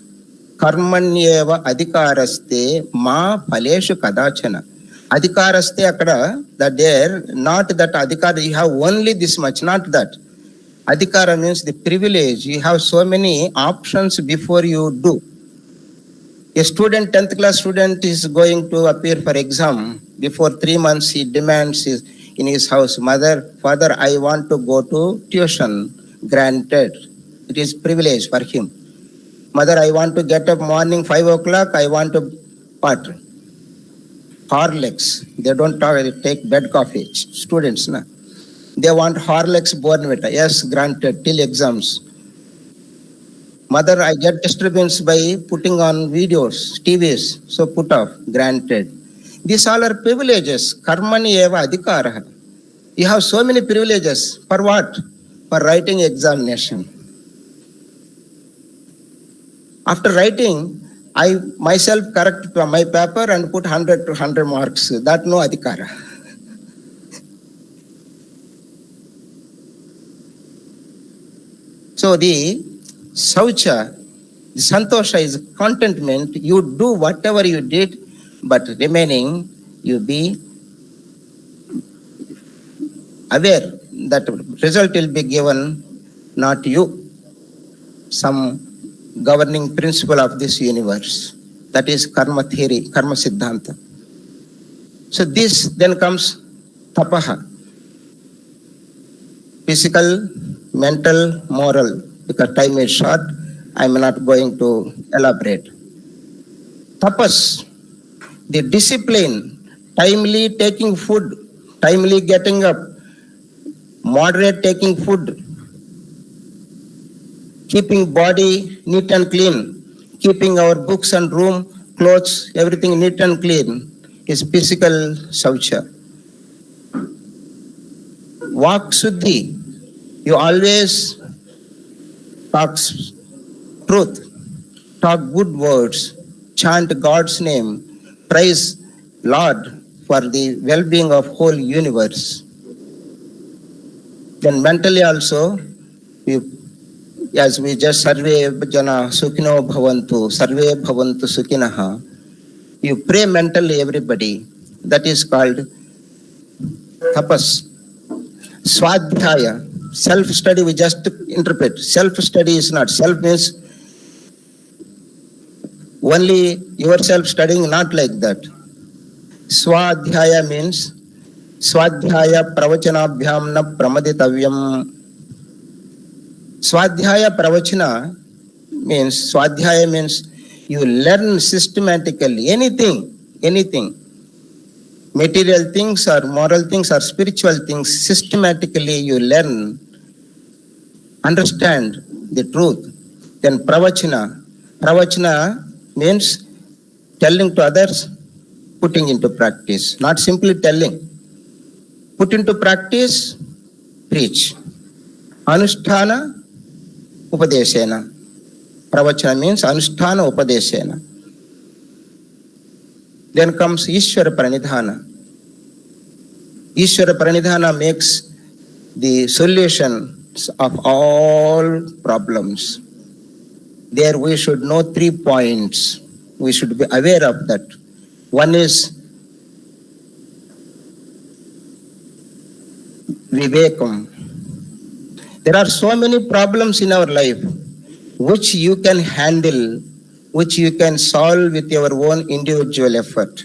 Karmanyeva adhikaraste ma phaleshu kadachana. Adhikaraste akada, that there, not that adhikara, you have only this much, not that. Adhikara means the privilege. You have so many options before you do. A student, 10th class student is going to appear for exam. Before 3 months, he demands in his house, mother, father, I want to go to tuition. Granted. It is privilege for him. Mother, I want to get up morning 5 o'clock. I want to what? Horlicks. They don't take bed coffee. Students, na? They want Horlicks, Bournvita. Yes, granted, till exams. Mother, I get disturbance by putting on videos, TVs. So put off. Granted. These all are privileges. Karmani eva adhikaraha. You have so many privileges. For what? For writing examination. After writing, I myself correct my paper and put 100 to 100 marks. That no adhikara. So the saucha, the santosha is contentment. You do whatever you did, but remaining you be aware that result will be given not you, some governing principle of this universe. That is karma theory, karma siddhanta. So this then comes tapaha. Physical, mental, moral. Because time is short, I am not going to elaborate. Tapas, the discipline, timely taking food, timely getting up, moderate taking food, keeping body neat and clean, keeping our books and room, clothes, everything neat and clean is physical saucha. Vak suddhi, you always talk truth, talk good words, chant God's name, praise Lord for the well-being of whole universe. Then mentally also, as we just sarve jana sukhino bhavantu sukhinaha, you pray mentally everybody. That is called tapas. Swadhyaya, self-study we just interpret. Self-study is not. Self means only yourself studying, not like that. Swadhyaya means Swadhyaya pravachanabhyam na pramaditavyam. Swadhyaya pravachana means, Swadhyaya means you learn systematically anything. Material things or moral things or spiritual things, systematically you learn, understand the truth. Then pravachana. Pravachana means telling to others, putting into practice. Not simply telling. Put into practice, preach. Anusthana upadeshena. Pravachana means anusthana upadeshena. Then comes Ishvara Pranidhana. Ishvara Pranidhana makes the solutions of all problems. There we should know 3 points. We should be aware of that. One is Vivekam. There are so many problems in our life which you can handle, which you can solve with your own individual effort.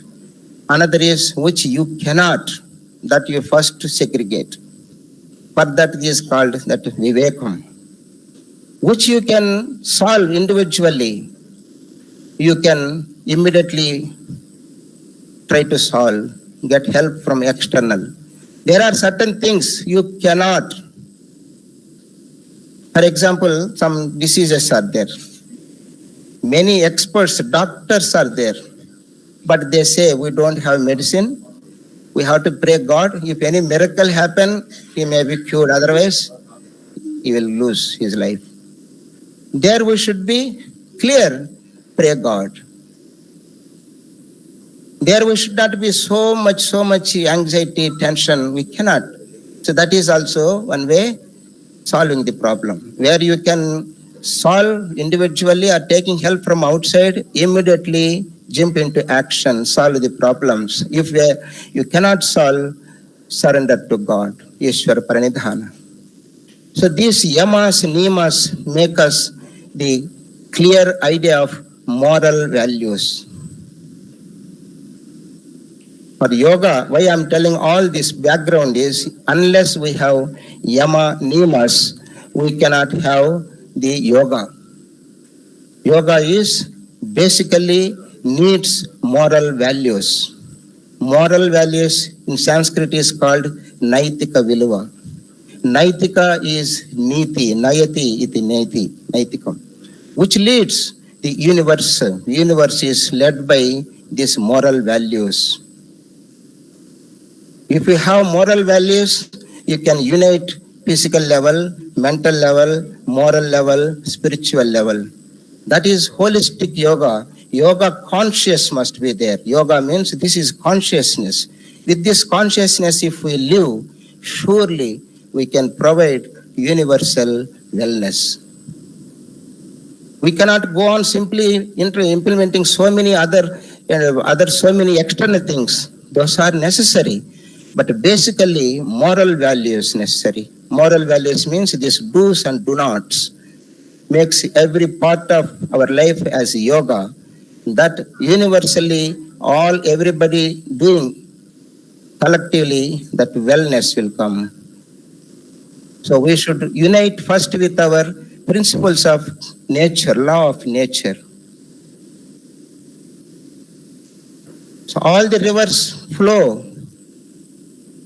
Another is which you cannot, that you first segregate. But that is called that Vivekam. Which you can solve individually, you can immediately try to solve, get help from external. There are certain things you cannot. For example, some diseases are there. Many experts, doctors are there, but they say we don't have medicine. We have to pray God. If any miracle happen, he may be cured. Otherwise, he will lose his life. There we should be clear. Pray God. There we should not be so much anxiety, tension. We cannot. So that is also one way solving the problem. Where you can solve individually or taking help from outside, immediately jump into action, solve the problems. If you cannot solve, surrender to God. Ishvara Pranidhana. So these yamas, niyamas make us the clear idea of moral values. For yoga, why I am telling all this background is, unless we have yama, niyamas, we cannot have the yoga. Yoga is basically needs moral values. Moral values in Sanskrit is called naitika viluva. Naitika is niti, nayati iti neti, naitikam, which leads the universe. The universe is led by these moral values. If you have moral values, you can unite physical level, mental level, moral level, spiritual level. That is holistic yoga. Yoga conscious must be there. Yoga means this is consciousness. With this consciousness, if we live, surely we can provide universal wellness. We cannot go on simply implementing so many so many external things. Those are necessary, but basically moral values necessary. Moral values means this do's and do nots makes every part of our life as yoga. That universally everybody doing collectively, that wellness will come. So we should unite first with our principles of nature, law of nature. So all the rivers flow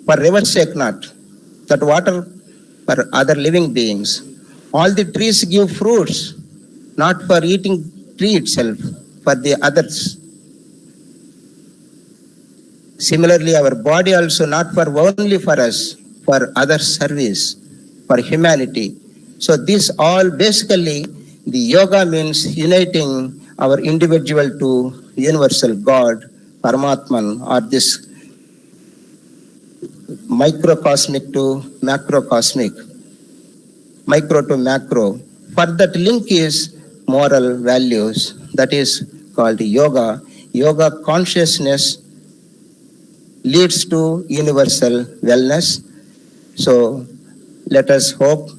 for river's sake not, that water for other living beings. All the trees give fruits, not for eating tree itself, for the others. Similarly, our body also not for only for us, for other service, for humanity. So this all basically, the yoga means uniting our individual to universal God, Paramatman, or this microcosmic to macrocosmic, micro to macro. For that link is moral values, that is called yoga. Yoga consciousness leads to universal wellness. So let us hope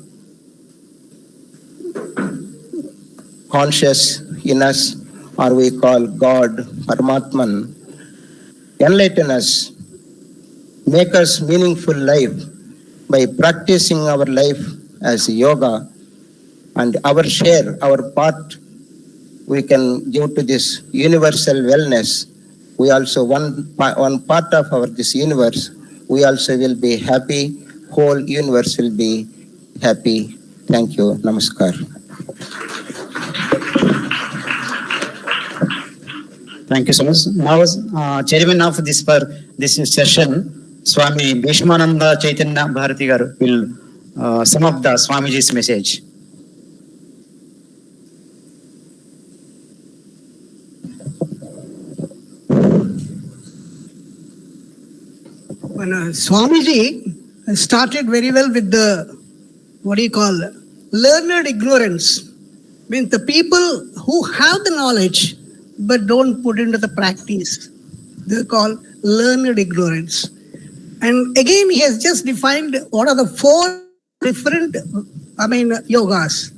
conscious in us, or we call God, Paramatman, enlighten us, make us meaningful life by practicing our life as yoga, and our share, our part we can give to this universal wellness. We also one part of this universe, we also will be happy, whole universe will be happy. Thank you. Namaskar. Thank you so much. Now, chairman of this session, Swami Bhishmananda Chaitanya Bharati Garu will sum up the Swamiji's message. When Swamiji started very well with the, learned ignorance. Means the people who have the knowledge but don't put into the practice. They call learned ignorance. And again, he has just defined what are the four different, yogas.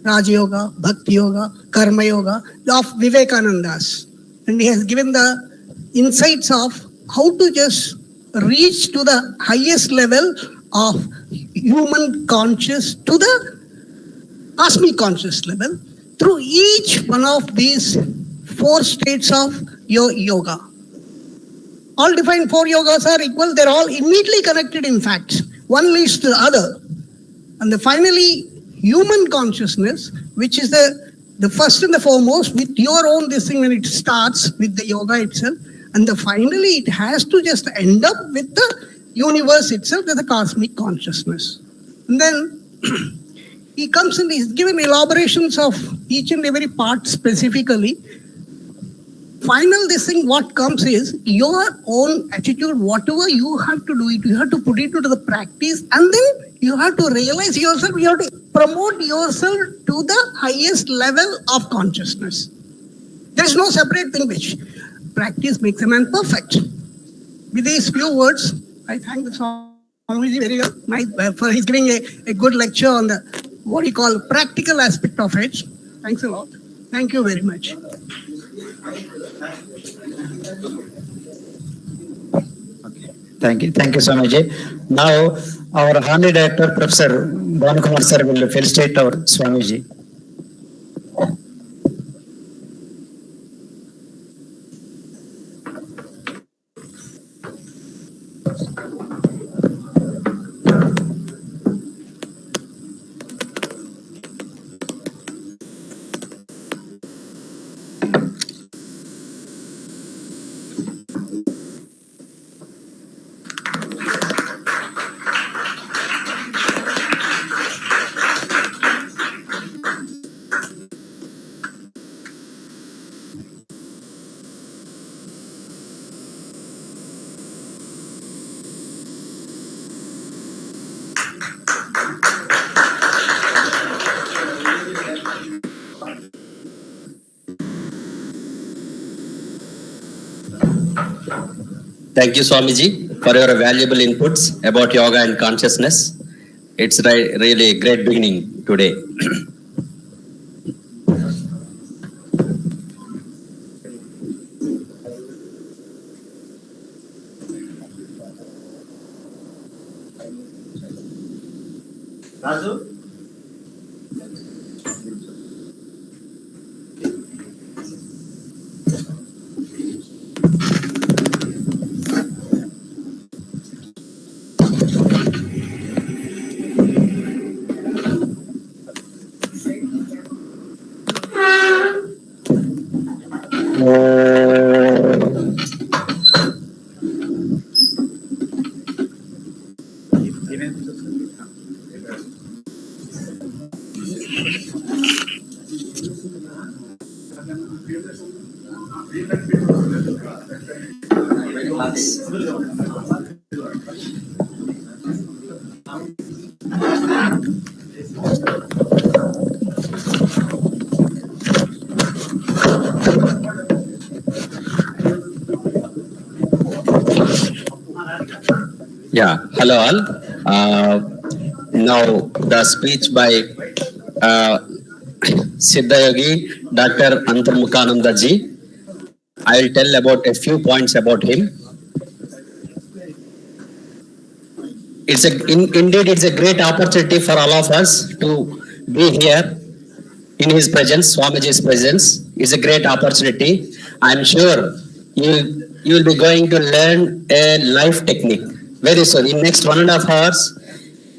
Raja Yoga, Bhakti Yoga, Karma Yoga of Vivekananda's. And he has given the insights of how to just reach to the highest level of human conscious to the cosmic conscious level through each one of these four states of your yoga. All defined four yogas are equal. They're all immediately connected, in fact. One leads to the other. And finally, human consciousness, which is the first and the foremost, with your own this thing when it starts with the yoga itself. And finally, it has to just end up with the universe itself, with the cosmic consciousness. And then he comes in, he's given elaborations of each and every part specifically. Final, this thing, what comes is your own attitude, whatever you have to do it, you have to put it into the practice, and then you have to realize yourself, you have to promote yourself to the highest level of consciousness. There is no separate thing which practice makes a man perfect. With these few words, I thank the Swamiji very much for his giving a good lecture on the practical aspect of it. Thanks a lot. Thank you very much. Thank you, Swamiji. Now, our Honorary Director, Professor Bhanukumar sir, will felicitate our Swamiji. Thank you, Swamiji, for your valuable inputs about yoga and consciousness. It's really a great beginning today. Raju? Yeah, hello all. Now the speech by Siddha Yogi, Dr. Antharmukhananda ji. I will tell about a few points about him. Indeed, it's a great opportunity for all of us to be here in his presence, Swamiji's presence. It's a great opportunity. I'm sure you will be going to learn a life technique very soon. In next 1.5 hours,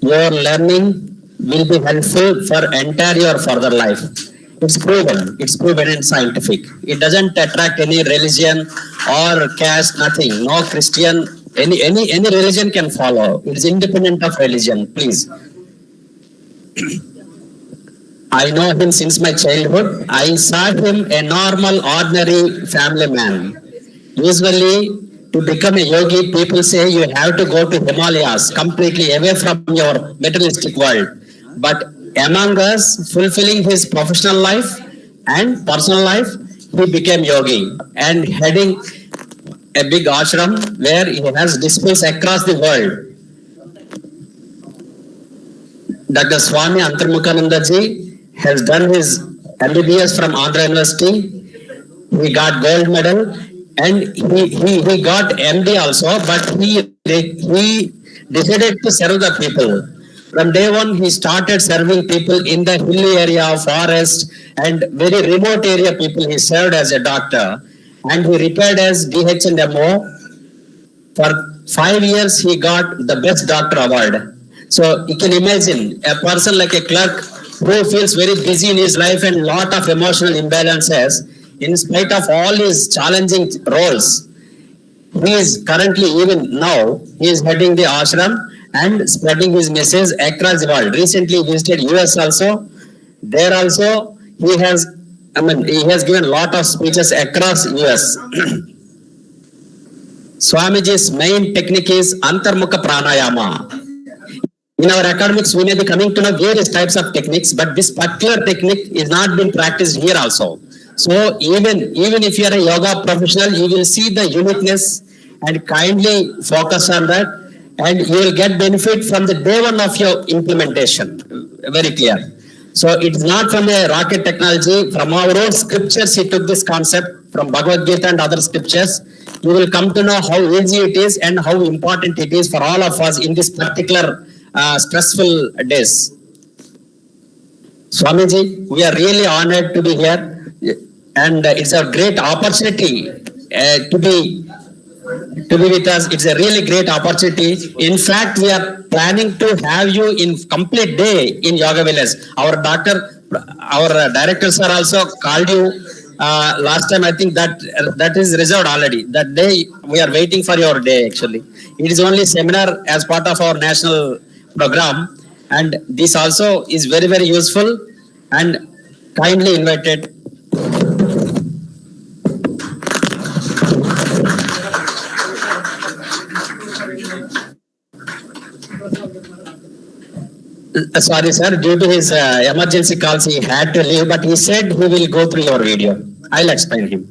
your learning will be helpful for entire your further life. It's proven and scientific. It doesn't attract any religion or caste, nothing. No Christian, any religion can follow. It's independent of religion, please. I know him since my childhood. I saw him a normal, ordinary family man. Usually, to become a yogi, people say you have to go to Himalayas, completely away from your materialistic world. But among us, fulfilling his professional life and personal life, he became yogi and heading a big ashram where he has disciples across the world. Dr. Swami Antharmukhananda ji has done his MBBS from Andhra University. He got gold medal and he got MD also, but he decided to serve the people. From day one, he started serving people in the hilly area, forest, and very remote area people. He served as a doctor, and he retired as DH&MO. For 5 years, he got the Best Doctor Award. So you can imagine a person like a clerk who feels very busy in his life and lot of emotional imbalances. In spite of all his challenging roles, he is currently, even now, he is heading the ashram and spreading his message across the world. Recently visited US also. There also, he has given a lot of speeches across US. Swamiji's main technique is Antarmukha Pranayama. In our academics, we may be coming to know various types of techniques, but this particular technique is not being practiced here also. So even if you are a yoga professional, you will see the uniqueness and kindly focus on that, and you will get benefit from the day one of your implementation. Very clear. So it's not from a rocket technology. From our own scriptures, he took this concept from Bhagavad Gita and other scriptures. You will come to know how easy it is and how important it is for all of us in this particular stressful days. Swamiji, we are really honored to be here. And it's a great opportunity to be with us. It's a really great opportunity. In fact, we are planning to have you in complete day in Yoga Village. Our directors are also called you last time. I think that is reserved already. That day we are waiting for your day. Actually, it is only seminar as part of our national program, and this also is very, very useful and kindly invited. Sorry, sir. Due to his emergency calls, he had to leave, but he said he will go through your video. I'll explain him.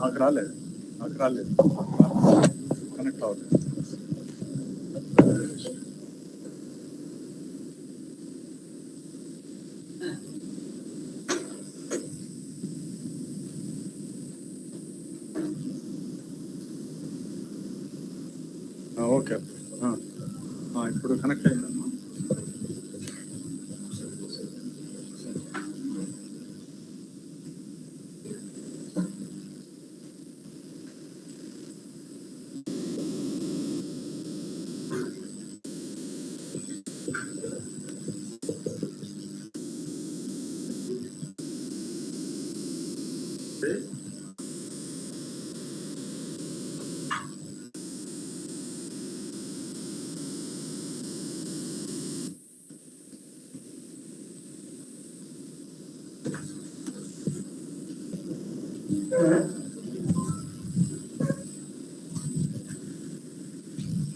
నాకు రాలేదు connect అవ్వలేదు. Okay, ఇప్పుడు connect అయిందమ్మా.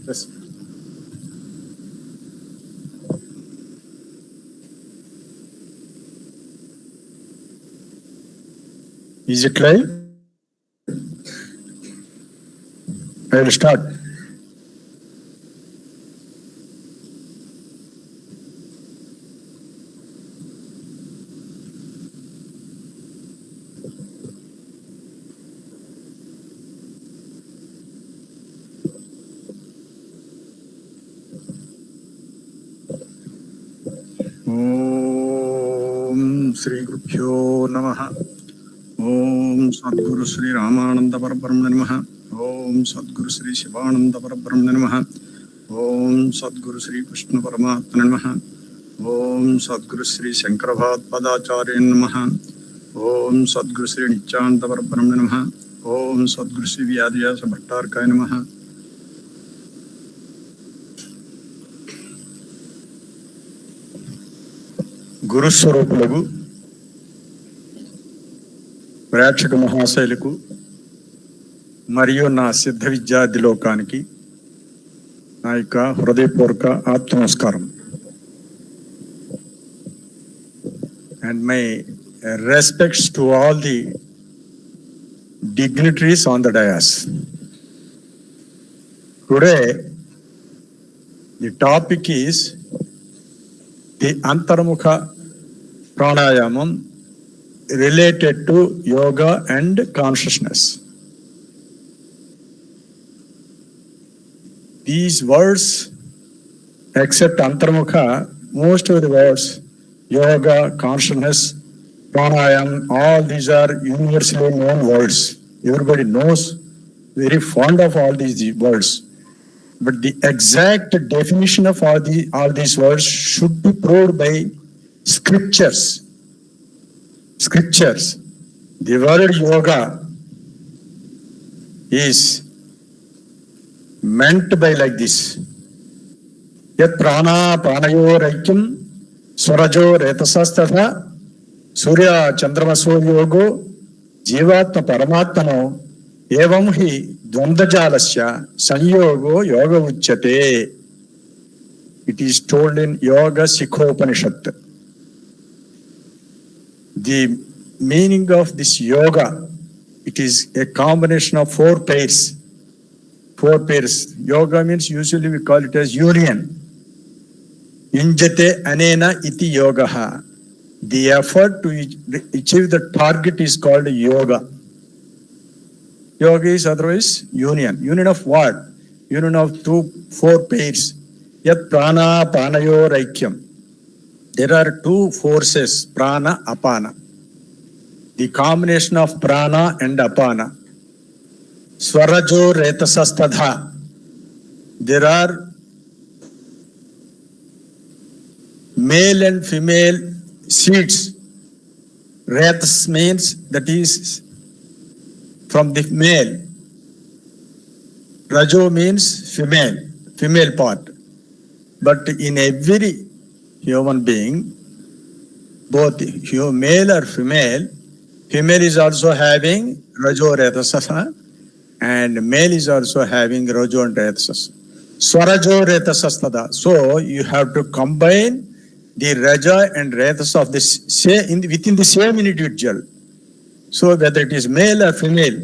Yes. Is it live? I will start. ఓం శ్రీ గురుభ్యో నమః. ఓం సద్గురు శ్రీ రామానంద పరబ్రహ్మణే నమః. ఓం సద్గురు శ్రీ శివానంద పరబ్రహ్మణే నమః. ఓం సద్గురు శ్రీ కృష్ణ పరమాత్మనే నమః. ఓం సద్గురు శ్రీ శంకర భగవత్పాదాచార్య నమః. ఓం సద్గురు శ్రీ నిత్యానంద పరబ్రహ్మణే నమః. ఓం సద్గురు శ్రీ వ్యాస భట్టార్కాయ నమః. గురుస్వరూపులకు ప్రేక్షక మహాశైలకు మరియు నా సిద్ధ విద్యార్థి లోకానికి నా యొక్క హృదయపూర్వక ఆత్మ నమస్కారం. And my respects to all the dignitaries on the dais. Today, the topic is the Antarmukha Pranayamam related to yoga and consciousness. these words, except Antarmukha, most of the words, yoga, consciousness, pranayam, all these are universally known words. Everybody knows, very fond of all these words. But the exact definition of all these words should be proved by scriptures. Scriptures. The word yoga is meant by like this. Yat prana pranayo raikyam swarajo retasasthatha surya chandramaso yogo jivatma paramatmano evam hi dvandvajalasya sanyogo yoga uchyate. It is told in Yoga Sikhopanishad. The meaning of this yoga, it is a combination of four pairs. Four pairs. Yoga means usually we call it as union. Yunjate anena iti yogaha. The effort to achieve the target is called yoga. Yoga is otherwise union. Union of what? Union of four pairs. Yat prana panayo raikyam. There are two forces, prana, apana. The combination of prana and apana. Swarajo retasastadha. There are male and female seeds. Retas means that is from the male. Rajo means female part. But in every human being, both male or female is also having Rajo Retasasa and male is also having Rajo and Retasasa. Swarajo Retasastada. So you have to combine the Raja and Retas of this within the same individual. So whether it is male or female,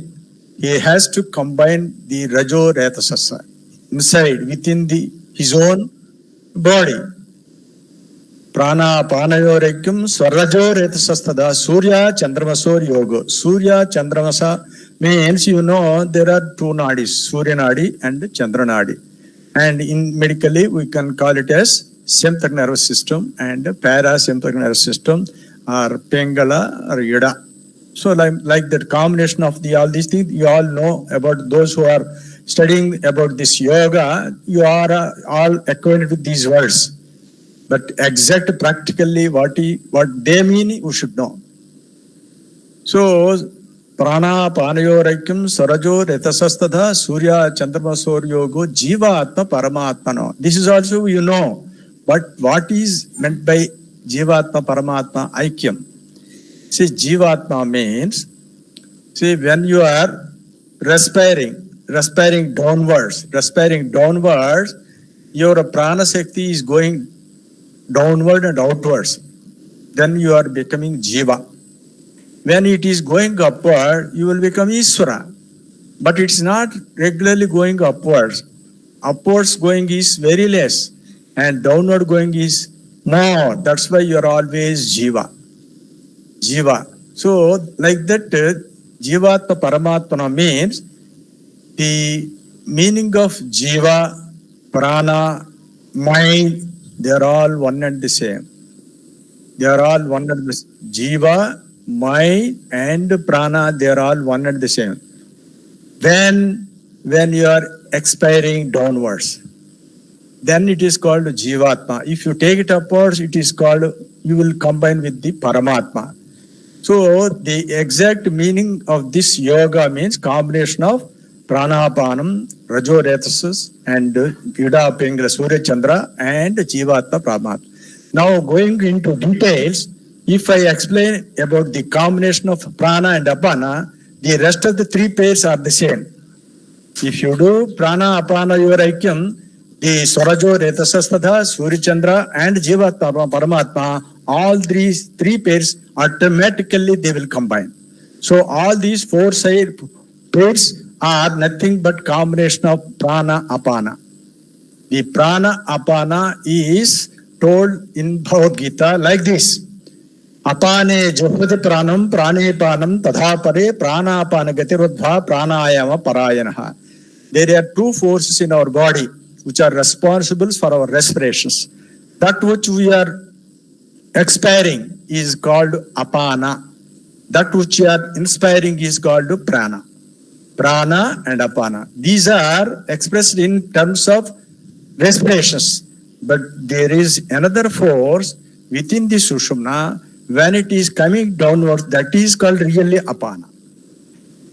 he has to combine the Rajo Retasasa inside within his own body. Prana panayo rekyam swarajo retasastada surya chandramasor yoga. Surya chandramasa means there are two nadis, Surya nadi and Chandra nadi. And in medically we can call it as sympathetic nervous system and parasympathetic nervous system or Pingala or Yada. So like that combination of all these things, you all know about those who are studying about this yoga, you are all acquainted with these words. But exact practically what they mean, you should know. So, prana panayo raikyam sarajo retasastadha surya chandramasor yogo jiva atma paramatmano. This is also you know. But what is meant by jiva atma paramatma aikyam? See, jiva atma means, see, when you are respiring downwards, your prana shakti is going downward and outwards. Then you are becoming jiva. When it is going upward, you will become Iswara. But it's not regularly going upwards. Upwards going is very less. And downward going is more. That's why you are always jiva. So like that, jivatma paramatmana means the meaning of jiva, prana, mind, they are all one and the same. Jiva, mind and prana, they are all one and the same. When you are expiring downwards, then it is called jivatma. If you take it upwards, it is called, you will combine with the paramatma. So the exact meaning of this yoga means combination of pranapanam, rajo retasas and Yuda Pingala Surya Chandra and Jivatma Paramatma. Now going into details, if I explain about the combination of prana and apana, the rest of the three pairs are the same. If you do prana, apana, yoraikyam, the swarajo retasastadha, Surya Chandra and Jivatma Paramatma, all these three pairs automatically they will combine. So all these four side pairs are nothing but combination of prana apana. The prana apana is told in Bhagavad Gita like this. Apane juhvati pranam prane panam tadha pare prana apana gatirudbha pranayama parayanaha. There are two forces in our body. which are responsible for our respirations. That which we are expiring is called apana. That which we are inspiring is called prana. Prana and apana. These are expressed in terms of respirations. But there is another force within the Sushumna. When it is coming downwards, that is called really apana.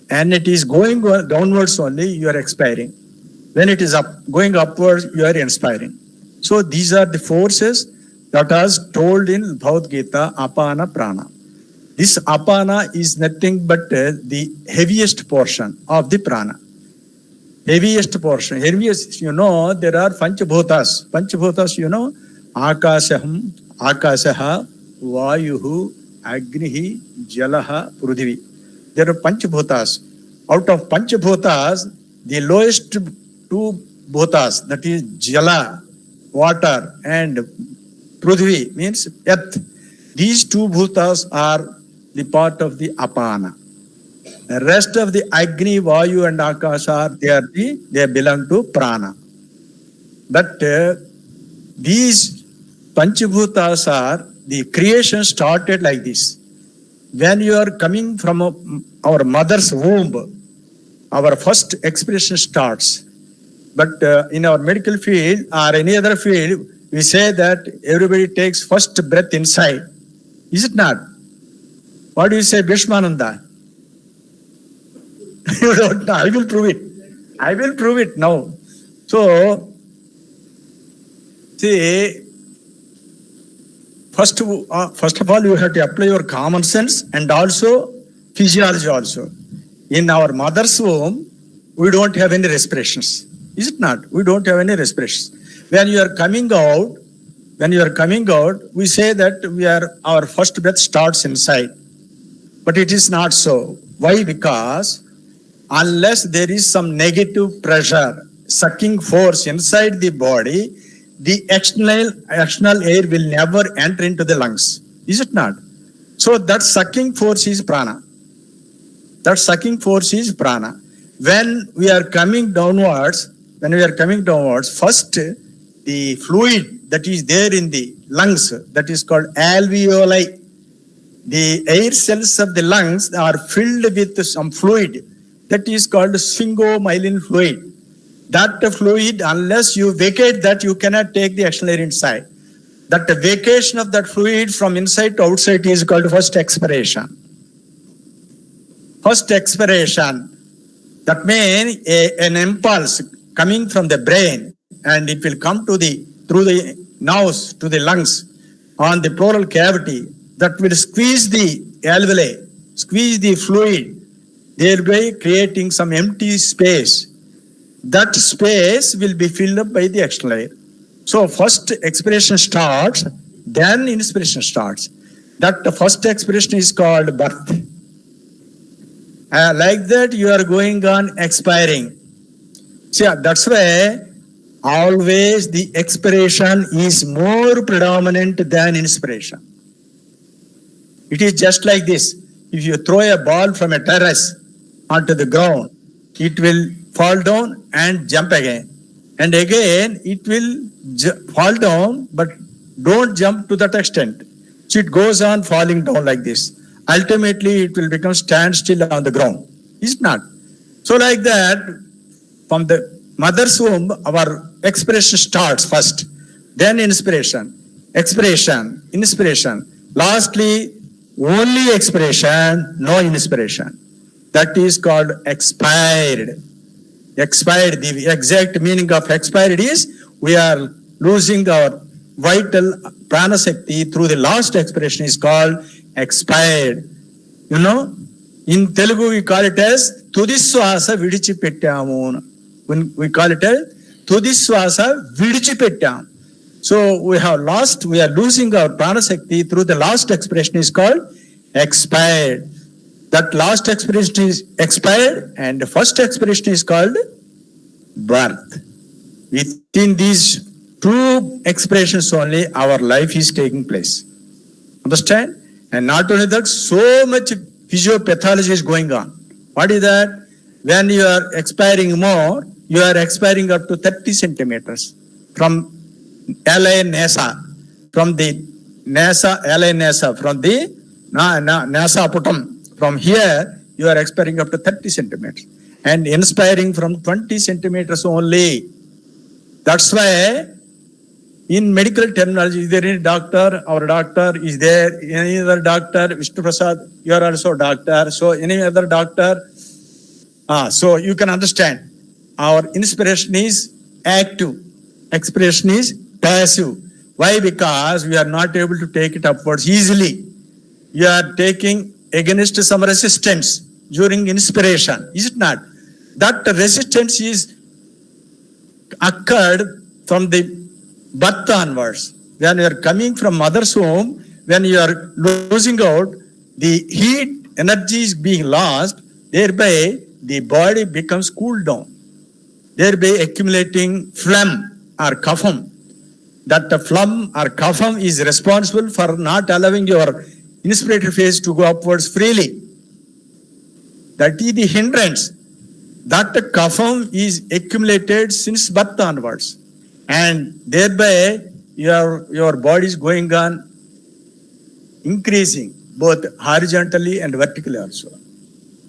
And it is going downwards only, you are expiring. When it is going upwards, you are inspiring. So these are the forces that is told in Bhagavad Gita, apana prana. This apana is nothing but the heaviest portion of the prana. Heaviest portion. Heaviest, there are Panchabhutas. Panchabhutas, Akashaham, Akashaha, Vayuhu, Agnihi, Jalaha, Prudhivi. There are Panchabhutas. Out of Panchabhutas, the lowest two bhutas, that is Jala, water, and Prudhivi, means earth. These two bhutas are the part of the apana. The rest of the Agni, Vayu, and Akasha, they belong to prana. But these Panchabhutas are, the creation started like this. When you are coming from our mother's womb, our first expression starts. But in our medical field or any other field, we say that everybody takes first breath inside. Is it not? What do you say, Bhishmananda? You don't know. I will prove it. I will prove it now. So, see, first of all, you have to apply your common sense and also physiology also. In our mother's womb, we don't have any respirations. Is it not? We don't have any respirations. When you are coming out, we say that our first breath starts inside. But it is not so. Why? Because unless there is some negative pressure, sucking force inside the body, the external air will never enter into the lungs. Is it not? So that sucking force is prana. That sucking force is prana. When we are coming downwards, first the fluid that is there in the lungs, that is called alveoli. The air cells of the lungs are filled with some fluid that is called sphingomyelin fluid. That fluid, unless you vacate that, you cannot take the external air inside. That vacation of that fluid from inside to outside is called first expiration. First expiration, that means an impulse coming from the brain, and it will come through the nose to the lungs on the pleural cavity. That will squeeze the alveoli, squeeze the fluid, thereby creating some empty space. That space will be filled up by the external air. So first expiration starts, then inspiration starts. That the first expiration is called birth. Like that you are going on expiring. See, that's why always the expiration is more predominant than inspiration. It is just like this. If you throw a ball from a terrace onto the ground, it will fall down and jump again. And again, it will fall down, but don't jump to that extent. So it goes on falling down like this. Ultimately, it will become standstill on the ground. Is it not? So like that, from the mother's womb, our expiration starts first, then inspiration, expiration, inspiration. Lastly, only expiration, no inspiration. That is called expired. Expired, the exact meaning of expired is we are losing our vital prana shakti through the last expiration is called expired. In Telugu we call it as Tudiswasa Vidichipetyamu. We call it as Tudiswasa Vidichipetyamu. So we are losing our prana shakti through the last expiration is called expired. That last expiration is expired and the first expiration is called birth. Within these two expressions only our life is taking place. Understand? And not only that, so much physiopathology is going on. What is that? When you are expiring more, you are expiring up to 30 centimeters from LA NASA, from the NASA, LA NASA, from the NASA Putam. From here, you are expiring up to 30 centimeters and inspiring from 20 centimeters only. That's why in medical terminology, is there any doctor? Our doctor is there. Any other doctor? Vishnu Prasad, you are also doctor. So any other doctor? So you can understand. Our inspiration is active. Expiration is passive. Why? Because we are not able to take it upwards easily. You are taking against some resistance during inspiration. Is it not? That resistance is occurred from the birth onwards. When you are coming from mother's womb, when you are losing out, the heat energy is being lost, thereby the body becomes cooled down, thereby accumulating phlegm or kapham. That the phlegm or kapham is responsible for not allowing your inspiratory phase to go upwards freely. That is the hindrance. That the kapham is accumulated since birth onwards. And thereby your body is going on increasing both horizontally and vertically also.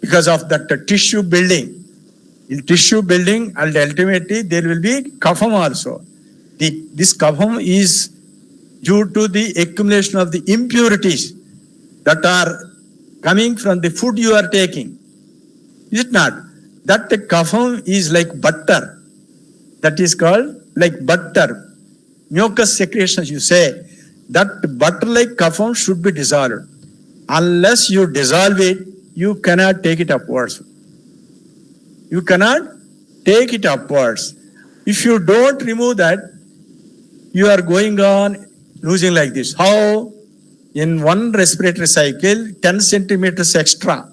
Because of that tissue building. In tissue building, and ultimately there will be kapham also. This kapham is due to the accumulation of the impurities that are coming from the food you are taking. Is it not? That the kapham is like butter. That is called like butter. Mucus secretions, you say. That butter-like kapham should be dissolved. Unless you dissolve it, you cannot take it upwards. You cannot take it upwards. If you don't remove that, you are going on losing like this. How? In one respiratory cycle, 10 centimeters extra.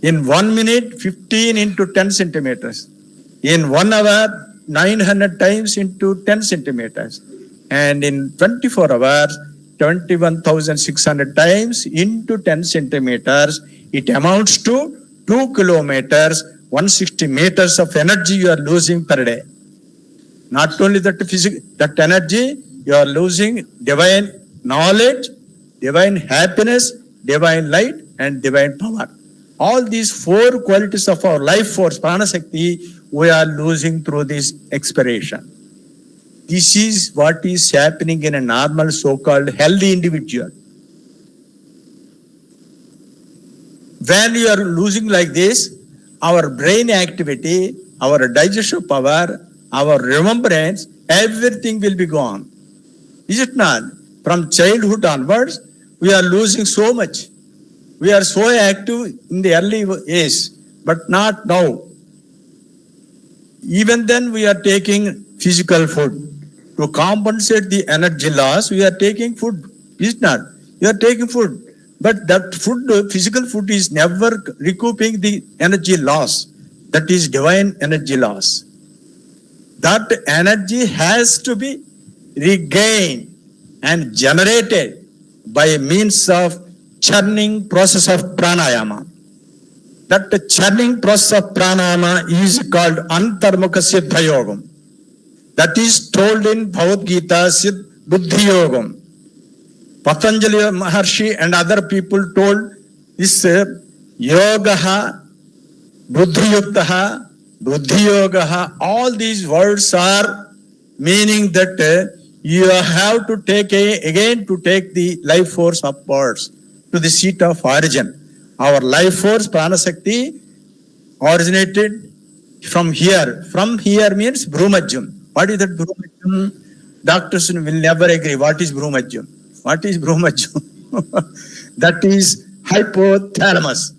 In 1 minute, 15 into 10 centimeters. In 1 hour, 900 times into 10 centimeters. And in 24 hours, 21,600 times into 10 centimeters. It amounts to 2 kilometers, 160 meters of energy you are losing per day. Not only that energy, you are losing divine knowledge, divine happiness, divine light, and divine power. All these 4 qualities of our life force, Prana Shakti, we are losing through this expiration. This is what is happening in a normal so-called healthy individual. When you are losing like this, our brain activity, our digestive power, our remembrance, everything will be gone. Is it not? From childhood onwards, we are losing so much. We are so active in the early age, but not now. Even then, we are taking physical food. To compensate the energy loss, we are taking food. Is it not? You are taking food. But that food, physical food, is never recouping the energy loss. That is divine energy loss. That energy has to be regained and generated by means of churning process of pranayama. That churning process of pranayama is called Antarmukha Siddha Yogam. That is told in Bhagavad Gita, Buddhi Yogam. Patanjali Maharshi and other people told this Yogaha, Buddhi Yuktaha, Buddhi Yogaha. All these words are meaning that you have to take the life force upwards to the seat of origin. Our life force, Prana Shakti, originated from here. From here means Brahmajyam. What is that Brahmajyam? Doctors will never agree. What is Brahmajyam? What is Brahmajyam? That is hypothalamus.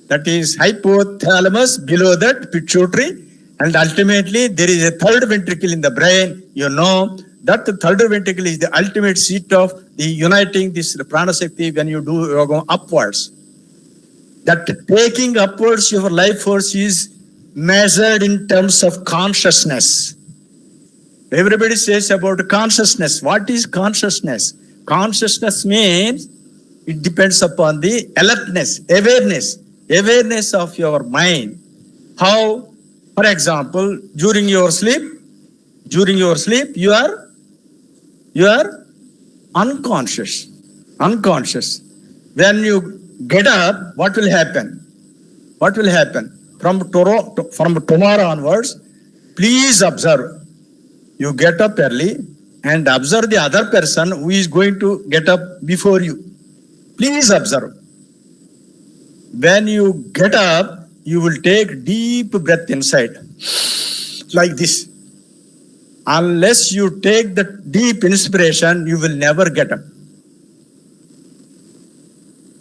That is hypothalamus, below that pituitary, and ultimately there is a third ventricle in the brain. You know that the third ventricle is the ultimate seat of the uniting this Prana Shakti when you do yoga upwards. That taking upwards your life force is measured in terms of consciousness. Everybody says about consciousness. What is consciousness? Consciousness means it depends upon the alertness, awareness of your mind. How For example, during your sleep, you are unconscious. When you get up, what will happen? From tomorrow onwards, please observe. You get up early and observe the other person who is going to get up before you. Please observe. When you get up, you will take deep breath inside, like this. Unless you take the deep inspiration, you will never get up.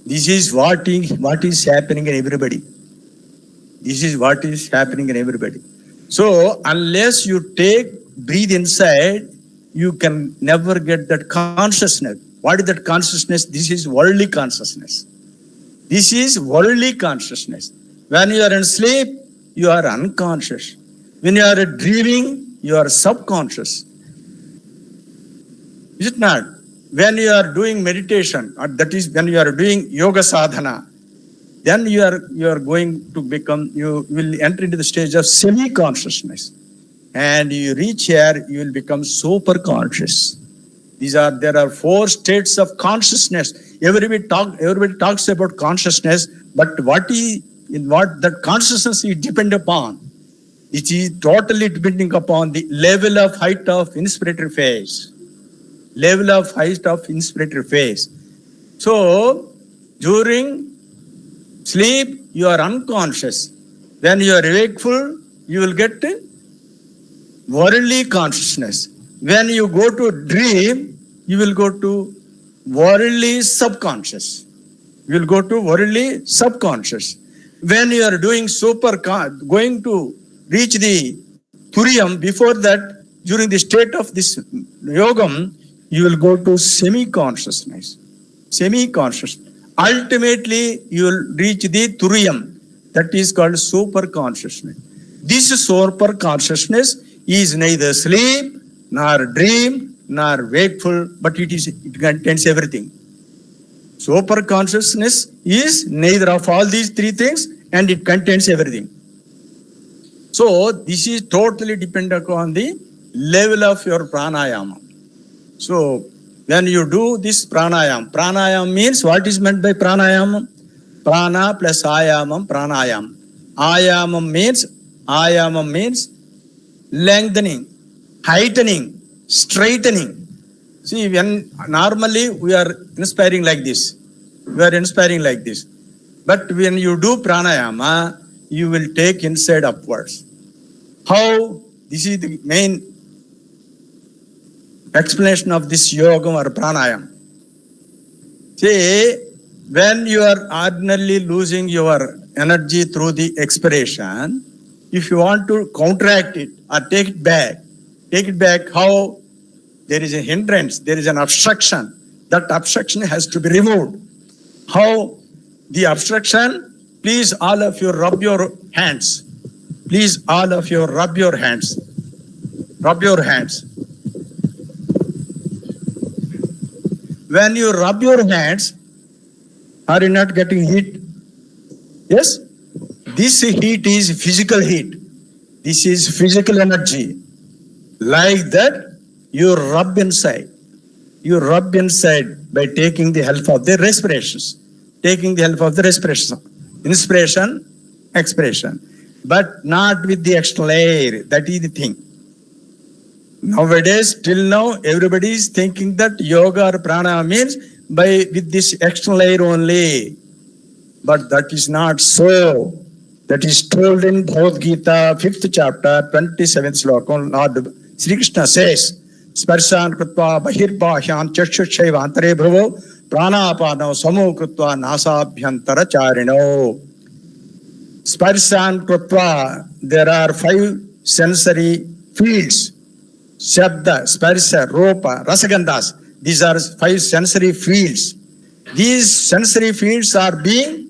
This is what is happening in everybody. So unless you breathe inside, you can never get that consciousness. What is that consciousness? This is worldly consciousness. When you are in sleep, you are unconscious. When you are dreaming, you are subconscious. Is it not? When you are doing meditation, or that is when you are doing yoga sadhana, then you are going to become, you will enter into the stage of semi-consciousness. And you reach here, you will become super conscious. There are 4 states of consciousness. Everybody talks about consciousness, but what that consciousness is depend upon? It is totally depending upon the level of height of inspiratory phase. So, during sleep, you are unconscious. When you are wakeful, you will get worldly consciousness. When you go to dream, you will go to worldly subconscious. When you are doing going to reach the Turiam, before that, during the state of this yogam, you will go to semi-consciousness. Ultimately, you will reach the Turiam, that is called super consciousness. This super consciousness is neither sleep, nor dream, nor wakeful, but it contains everything. Super consciousness is neither of all these 3 things, and it contains everything. So this is totally dependent on the level of your pranayama. So when you do this pranayam means, what is meant by pranayam? Prana plus ayamam, pranayam. Ayamam means lengthening, heightening, straightening. See, when normally we are inspiring like this. But when you do pranayama, you will take inside upwards. How? This is the main explanation of this yoga or pranayam. See, when you are ordinarily losing your energy through the expiration, if you want to counteract it or take it back, how? There is a hindrance, there is an obstruction. That obstruction has to be removed. How? The obstruction, please all of you rub your hands. Rub your hands. When you rub your hands, are you not getting heat? Yes? This heat is physical heat. This is physical energy. Like that, you rub inside. By taking the help of the respirations. Inspiration, expiration. But not with the external air. That is the thing. Nowadays, till now, everybody is thinking that yoga or pranayama means with this external air only. But that is not so. That is told in Bhagavad Gita, 5th chapter, 27th slokam. Lord Sri Krishna says, Sparshan krutva bahirbhahyan chakshushyaiva antare bhavo pranapano samo krutva nasabhyantara charino. Sparshan krutva, there are 5 sensory fields. Shabda, Sparsha, Rupa, Rasagandhas. These are 5 sensory fields. These sensory fields are being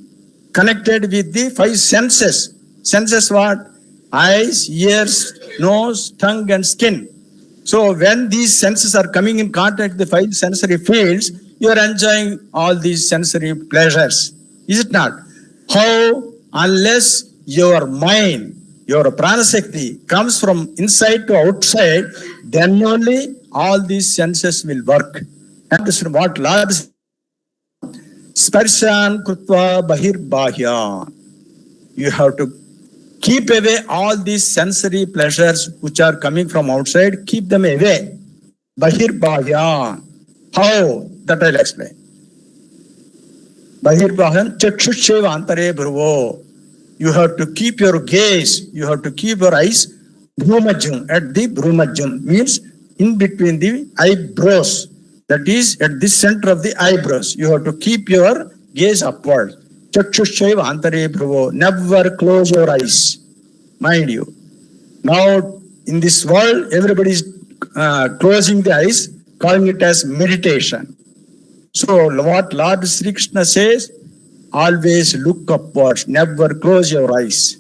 connected with the 5 senses. Senses what? Eyes, ears, nose, tongue and skin. So when these senses are coming in contact with the 5 sensory fields, you are enjoying all these sensory pleasures. Is it not? How? Unless your mind your prana shakti comes from inside to outside, then only all these senses will work. And this is what Lord Sparshan Krutva Bahirbahya. You have to keep away all these sensory pleasures which are coming from outside, keep them away. Bahirbahya. How? That I'll explain. Bahirbahyan Chakshusheva Antare Bhruvo. You have to keep your gaze, you have to keep your eyes Bhrumajam, at the Bhrumajam, means in between the eyebrows. That is at the center of the eyebrows. You have to keep your gaze upward. Chakshusheva Antare Bhruvo. Never close your eyes. Mind you. Now, in this world, everybody is closing the eyes, calling it as meditation. So, what Lord Sri Krishna says, always look upwards, never close your eyes.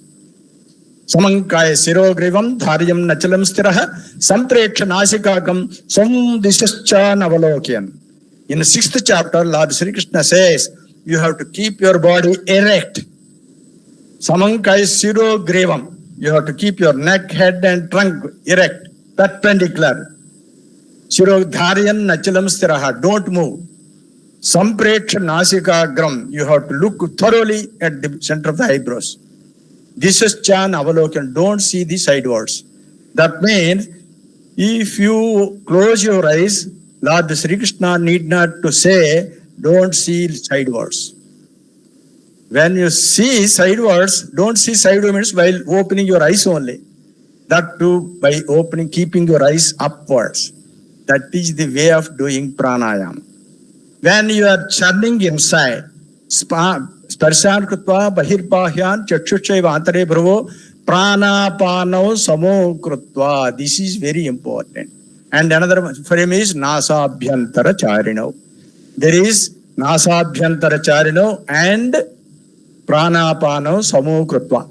Samankaya sirogrivam dharyam nachalam stiraha sampreksha nasikakam samdishascha navalokyan. In the 6th chapter, Lord Sri Krishna says, you have to keep your body erect. Samankaya sirogrivam. You have to keep your neck, head and trunk erect, perpendicular. Shirodharyan nachalam stiraha. Don't move. Sampreksha nasikagram. You have to look thoroughly at the center of the eyebrows. This is chan avalokan. Don't see the sidewards. That means if you close your eyes, Lord Sri Krishna need not to say, don't see sidewards. When you see sidewards, don't see sideways while opening your eyes only. That too by opening, keeping your eyes upwards. That is the way of doing pranayama. When you are churning inside, sparshan krutva bahirbahyan chakshusheva antare bhravo pranapano samo krutva. This is very important. And another frame is nasabhyantara charino. There is nasabhyantara charino and pranapano samo krutva.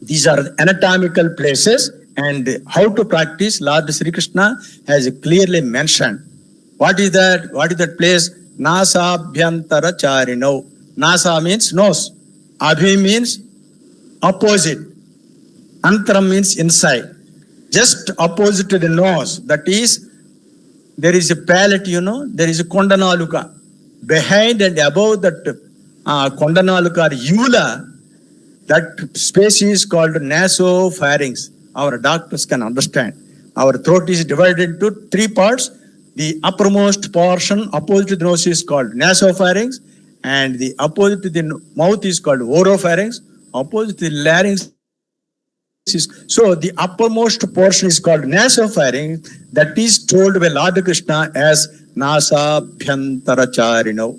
These are anatomical places, and how to practice, Lord Sri Krishna has clearly mentioned. What is that? What is that place? Nasabhyantara charino. Nasa means nose. Abhi means opposite. Antram means inside. Just opposite to the nose. That is, there is a palate, there is a kondanaluka. Behind and above that kondanaluka or uvula, that space is called nasopharynx. Our doctors can understand. Our throat is divided into 3 parts. The uppermost portion opposite to the nose is called nasopharynx, and the opposite to the mouth is called oropharynx. Opposite to the larynx is, so the uppermost portion is called nasopharynx. That is told by Lord Krishna as nasabhyantara charino.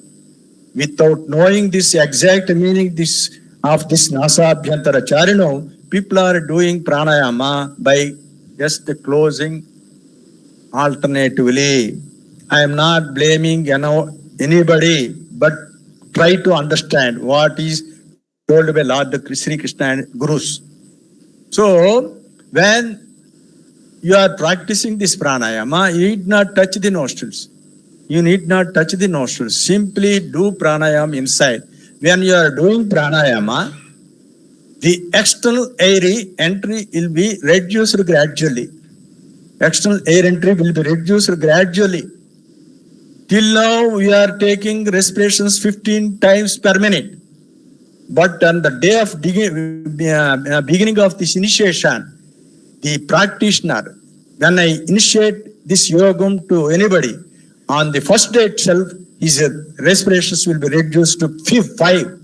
Without knowing this exact meaning of this nasabhyantara charino, people are doing pranayama by just closing alternatively. I am not blaming anybody, but try to understand what is told by Lord Sri Krishna and Gurus. So, when you are practicing this pranayama, you need not touch the nostrils. You need not touch the nostrils. Simply do pranayama inside. When you are doing pranayama, the external air entry will be reduced gradually. External air entry will be reduced gradually. Till now, we are taking respirations 15 times per minute. But on the day of beginning of this initiation, the practitioner, when I initiate this yogam to anybody, on the first day itself, his respirations will be reduced to 5.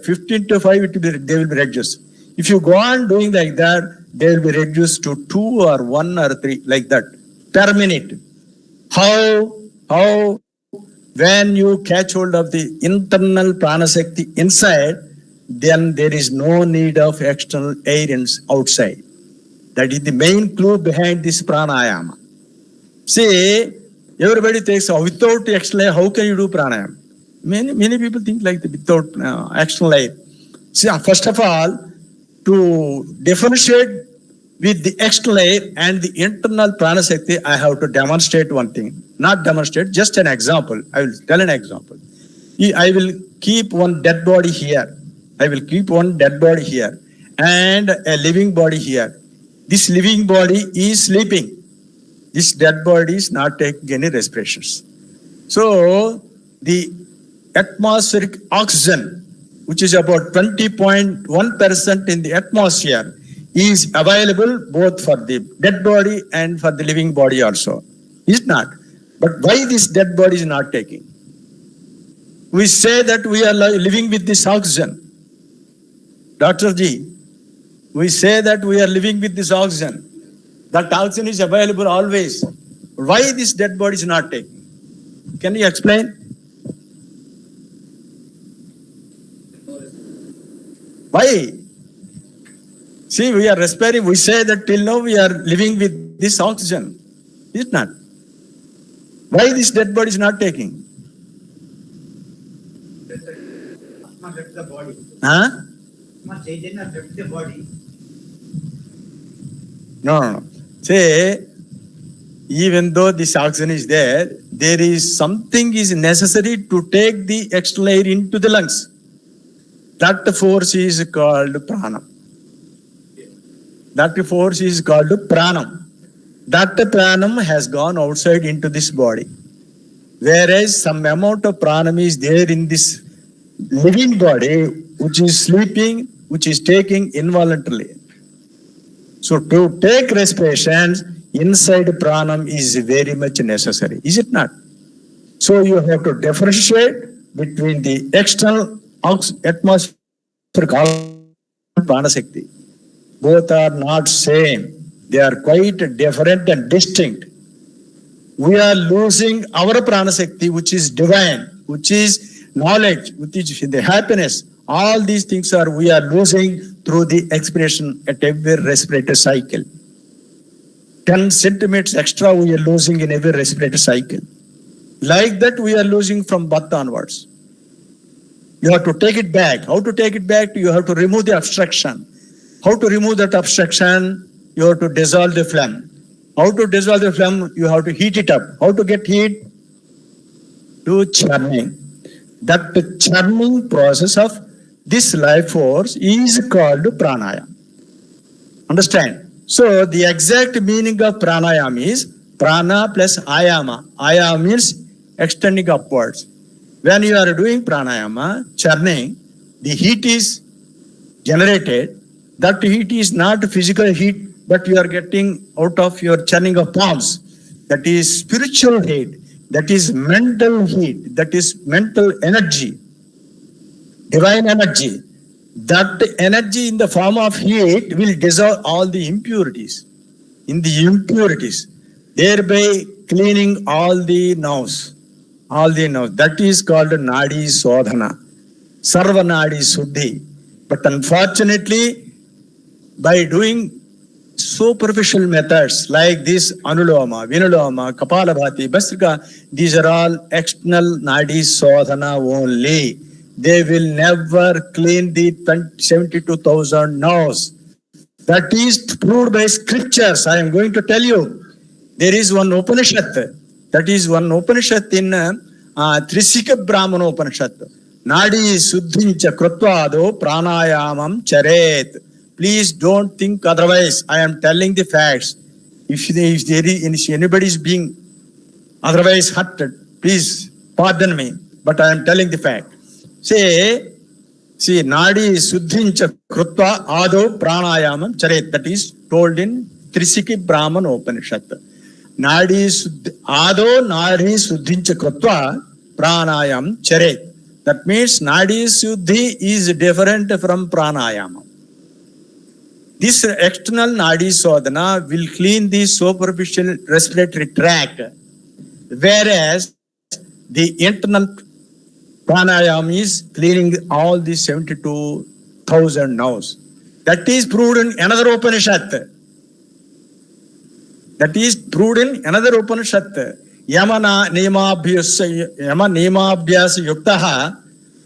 15 to 5, they will be reduced. If you go on doing like that, they will be reduced to 2 or 1 or 3, like that, per minute. How? When you catch hold of the internal pranashakti inside, then there is no need of external air outside. That is the main clue behind this pranayama. See, everybody thinks, without external air, how can you do pranayama? Many people think like that, without external air. See, first of all, to differentiate with the external air and the internal pranashakti, I have to demonstrate one thing. Not demonstrate, just an example. I will tell an example. I will keep one dead body here. and a living body here. This living body is sleeping. This dead body is not taking any respirations. So the atmospheric oxygen, which is about 20.1% in the atmosphere, is available both for the dead body and for the living body also. Is not. But why this dead body is not taking? We say that we are living with this oxygen. Dr. G, we say that we are living with this oxygen. That oxygen is available always. Why this dead body is not taking? Can you explain? Why? See, we are respiring. We say that till now we are living with this oxygen. Is it not? Why this dead body is not taking? Not left the body. Huh? Not left the body. No. Say, even though this oxygen is there, there is something is necessary to take the external air into the lungs. That force is called pranam. That force is called pranam. That pranam has gone outside into this body. Whereas some amount of pranam is there in this living body, which is sleeping, which is taking involuntarily. So to take respirations, inside pranam is very much necessary. Is it not? So you have to differentiate between the external atmospheric prana shakti. Both are not same. They are quite different and distinct. We are losing our prana shakti, which is divine, which is knowledge, which is the happiness. All these things we are losing through the expiration at every respiratory cycle. 10 centimeters extra we are losing in every respiratory cycle. Like that we are losing from birth onwards. You have to take it back. How to take it back? You have to remove the obstruction. How to remove that obstruction? You have to dissolve the phlegm. How to dissolve the phlegm? You have to heat it up. How to get heat? Do churning. That churning process of this life force is called pranayama. Understand? So the exact meaning of pranayama is prana plus ayama. Ayama means extending upwards. When you are doing pranayama, churning, the heat is generated. That heat is not physical heat, but you are getting out of your churning of palms. That is spiritual heat. That is mental heat. That is mental energy. Divine energy. That energy in the form of heat will dissolve all the impurities. In the impurities, thereby cleaning all the nerves. All the nerves. That is called Nadi Sodhana. Sarva Nadi Suddhi. But unfortunately, by doing superficial methods like this Anuloma, Vinuloma, Kapalabhati, Bhastrika, these are all external Nadi Sodhana only. They will never clean the 72,000 nerves. That is proved by scriptures. I am going to tell you. There is one Upanishad. That is one Upanishad in Trisika Brahmana Upanishad. Nadi Suddhincha Krutvado Pranayamam Charet. Please don't think otherwise. I am telling the facts. If there is anybody is being otherwise hurted, please pardon me. But I am telling the fact. See, Nadi Suddhincha Krutva Ado Pranayamam Charet. That is told in Trisiki Brahmana Upanishad. Nadi Suddhincha Krutva Pranayam Charet. That means Nadi Suddhi is different from Pranayama. This external Nadi Sodhana will clean the superficial respiratory tract, whereas the internal Pranayama is cleaning all the 72,000 nerves. That is proved in another Upanishad. That is proved in another Upanishad. Yama Nemabhyasa Yuktaha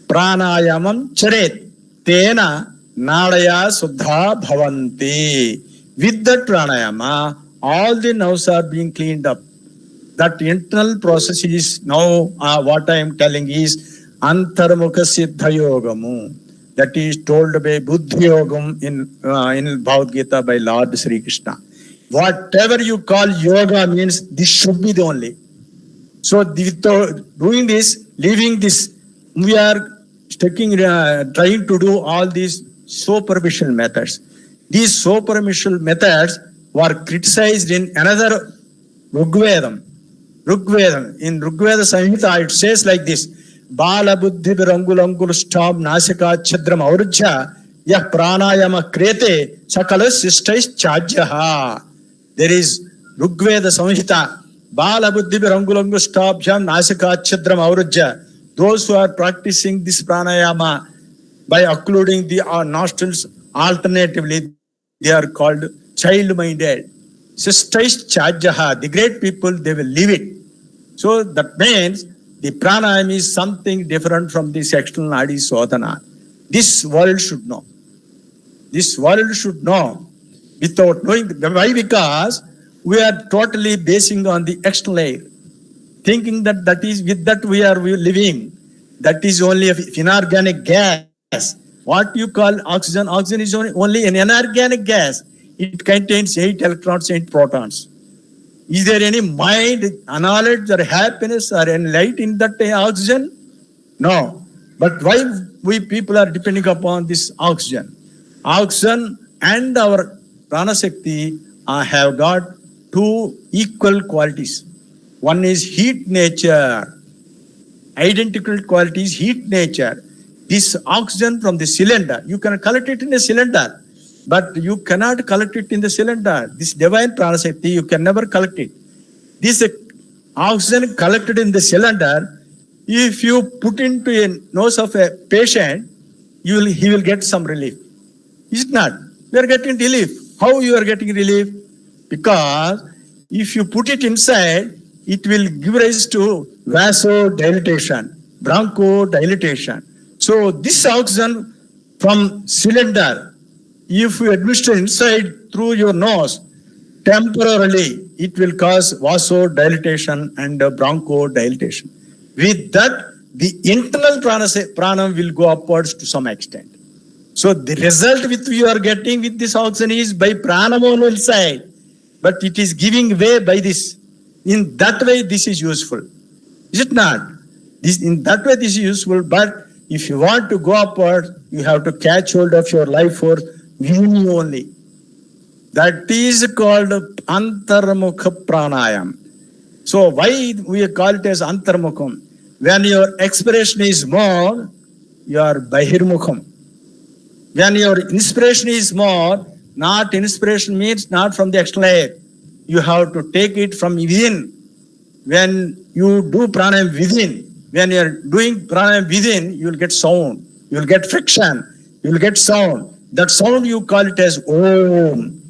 Pranayamam Charet Tena Nadaya Suddha Bhavanti. With that pranayama, all the nerves are being cleaned up. That internal process is now what I am telling is Antarmukha Siddha Yogamu. That is told by Buddhi Yogam in Bhagavad Gita by Lord Sri Krishna. Whatever you call yoga means this should be the only. So doing this, leaving this, we are trying to do all these superficial methods. These superficial methods were criticized in another Rigvedam. In Rigveda Samhita, it says like this: Bala buddhi virangulangul stam nasika chidram aurjha yah pranayama krete sakala sistais chajyaha. There is Rigveda Samhita. Bala buddhi virangulangul stabhyam nasika chidram aurjha. Those who are practicing this pranayama by occluding the nostrils alternatively, they are called child-minded. Sistais chajyaha, the great people, they will leave it. So that means the pranayama is something different from the sectional nadi sodhana. This world should know. This world should know without knowing. Why? Because we are totally basing on the external air, thinking that is with that we are living. That is only an inorganic gas. What you call oxygen? Oxygen is only an inorganic gas. It contains 8 electrons, 8 protons. Is there any mind, knowledge, or happiness, or any light in that oxygen? No. But why we people are depending upon this oxygen? Oxygen and our prana shakti have got 2 equal qualities. One is heat nature. Identical qualities, heat nature. This oxygen from the cylinder, you can collect it in a cylinder, but you cannot collect it in the cylinder. This divine pranashakti, you can never collect it. This oxygen collected in the cylinder, if you put into a nose of a patient, he will get some relief. Is it not? We are getting relief. How you are getting relief? Because if you put it inside, it will give rise to vasodilatation, bronchodilation. So this oxygen from cylinder, if you administer inside through your nose, temporarily it will cause vasodilatation and bronchodilation. With that, the internal prana will go upwards to some extent. So the result which you are getting with this oxygen is by pranam inside, but it is giving way by this. In that way, this is useful. Is it not? In that way, this is useful, but if you want to go upward, you have to catch hold of your life force within you only. That is called antarmukha pranayam. So why we call it as antarmukham? When your expiration is more, you are bahirmukham. When your inspiration is more, not inspiration means not from the external air. You have to take it from within. When you do pranayam within, when you are doing pranayam within, you will get sound. You will get friction. You will get sound. That sound you call it as Om.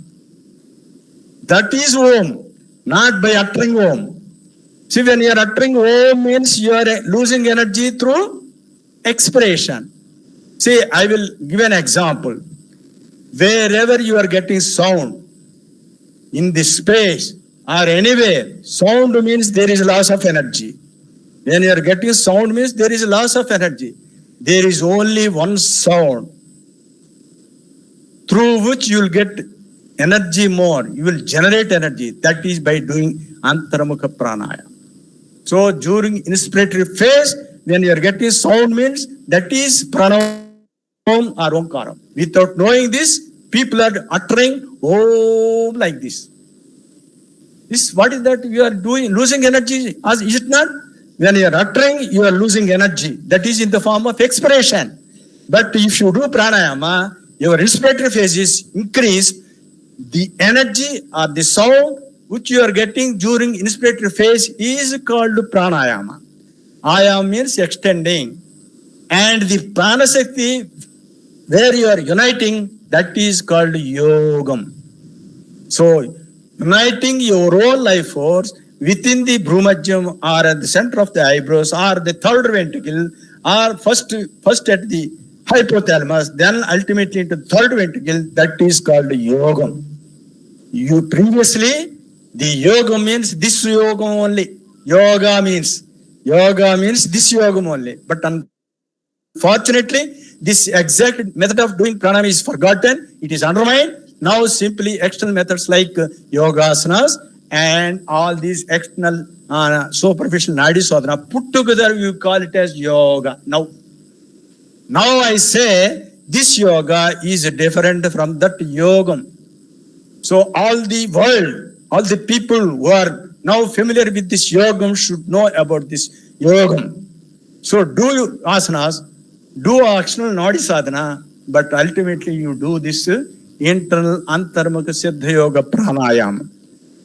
That is Om, not by uttering Om. See, when you are uttering Om means you are losing energy through expiration. See, I will give an example. Wherever you are getting sound, in this space or anywhere, sound means there is loss of energy. When you are getting sound means there is loss of energy. There is only one sound through which you will get energy more. You will generate energy. That is by doing antaramukha pranayama. So during inspiratory phase, when you are getting sound means that is pranam or omkaram. Without knowing this, people are uttering Om like this. What is that you are doing? Losing energy, is it not? When you are uttering, you are losing energy. That is in the form of expiration. But if you do pranayama, your respiratory phases increase. The energy or the sound which you are getting during inspiratory phase is called pranayama. Ayam means extending. And the pranashakti, where you are uniting, that is called yogam. So, uniting your own life force within the bhrumajyam or at the center of the eyebrows or the third ventricle or first at the hypothalamus, then ultimately into the third ventricle, that is called yogam. You previously, the yogam means this yogam only. Yoga means this yogam only. But Unfortunately, this exact method of doing pranayama is forgotten. It is undermined. Now simply external methods like yogasanas and all these external superficial nadi sadhana put together, you call it as yoga. Now I say this yoga is different from that yogam. So all the world, all the people who are now familiar with this yogam should know about this yogam. So do asanas, do external nadi sadhana, but ultimately you do this internal antarmukha siddha yoga pranayama.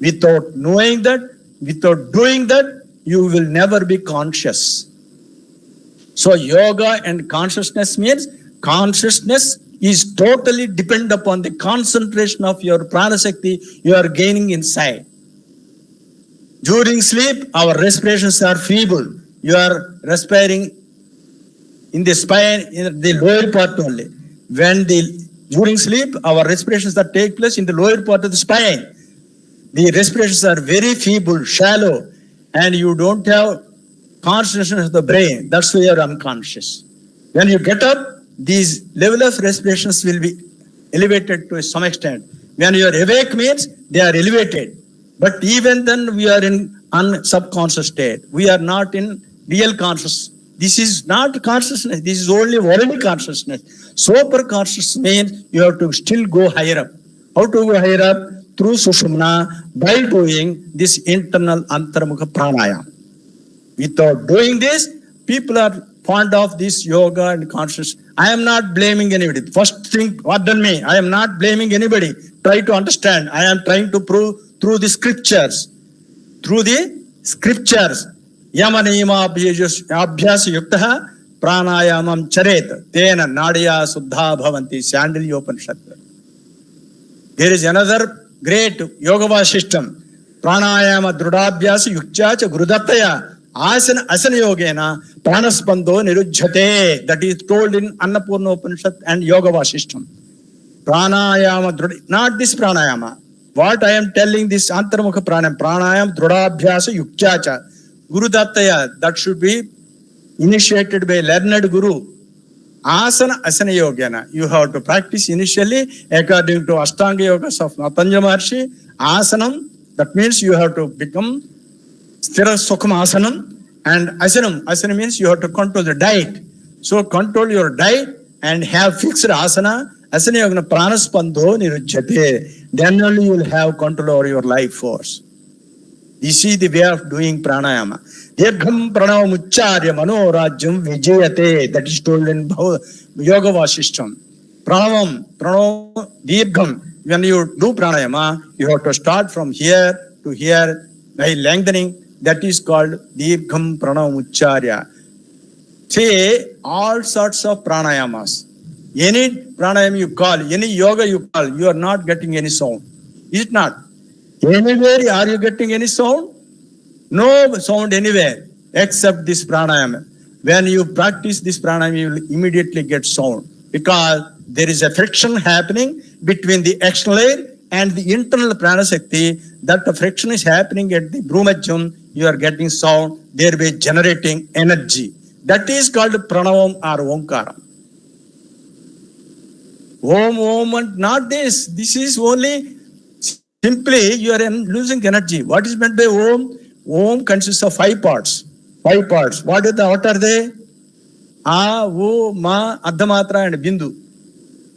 Without knowing that, without doing that, you will never be conscious. So yoga and consciousness means consciousness is totally dependent upon the concentration of your pranashakti you are gaining inside. During sleep, our respirations are feeble. You are respiring in the spine, in the lower part only. During sleep, our respirations that take place in the lower part of the spine. The respirations are very feeble, shallow, and you don't have concentration of the brain. That's why you are unconscious. When you get up, these level of respirations will be elevated to some extent. When you are awake means they are elevated. But even then we are in subconscious state. We are not in real consciousness. This is not consciousness. This is only worldly consciousness. Super consciousness means you have to still go higher up. How to go higher up? Through Sushumna, by doing this internal antarmukha pranayama. Without doing this, people are fond of this yoga and consciousness. I am not blaming anybody. First thing, what done me? I am not blaming anybody. Try to understand. I am trying to prove through the scriptures. Through the scriptures. Yamanima abhyasa yuktaha pranayamam charet. Tena nadya suddha bhavanti. Sandalya Upanishad. There is another great yoga system. Pranayama drudabhyasa yukchacha gurudattaya. Asana yogena pranaspando nirujjate. That is told in Annapurna Upanishad and Yoga Vasishtam. Pranayama, not this pranayama. What I am telling this antarmukha pranayam drudabhyasa yukchacha. Guru Dattaya, that should be initiated by learned guru. Asana yogena. You have to practice initially according to Ashtanga Yogas of Patanjali Maharshi. Asanam, that means you have to become Sthira Sukham Asanam, and Asanam means you have to control the diet. So control your diet and have fixed asana. Asana yogana pranaspando nirujjate. Then only you will have control over your life force. This is the way of doing pranayama. Dirgham pranavam uchcharya manorajyam vijayate. That is told in Yoga Vasishtam. Pranavam, dirgham. When you do pranayama, you have to start from here to here by lengthening. That is called Dirgham Pranavam Uchcharya. Say all sorts of pranayamas. Any pranayama you call, any yoga you call, you are not getting any sound. Is it not? Anywhere are you getting any sound? No sound anywhere except this pranayama. When you practice this pranayama, you will immediately get sound because there is a friction happening between the external air and the internal pranashakti. That the friction is happening at the brumajyam. You are getting sound, thereby generating energy. That is called pranavam or omkara. Om, and not this. This is only simply you are losing energy. What is meant by Om? Om consists of 5 parts. 5 parts. What are they? A, U, Ma, Ardhamatra and Bindu.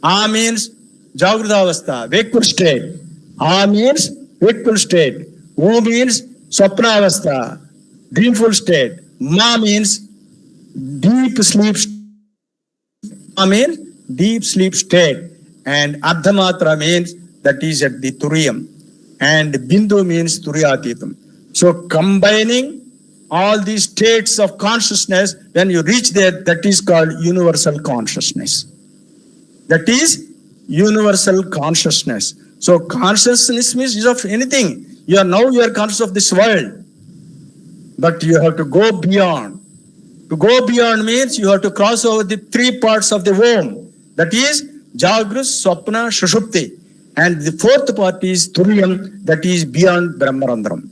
A means Jagruta wakeful state. A means wakeful state. U means Swapna Avastha, dreamful state. Ma means deep sleep. Ma means deep sleep state. And Ardhamatra means that is at the Turiyam. And Bindu means Turiyatitam. So combining all these states of consciousness, when you reach there, that is called universal consciousness. That is universal consciousness. So consciousness means of anything. You are conscious of this world. But you have to go beyond. To go beyond means you have to cross over the 3 parts of the Om. That is Jagrut, Swapna, Shushupti. And the 4th part is Turiyam, that is beyond Brahmarandram.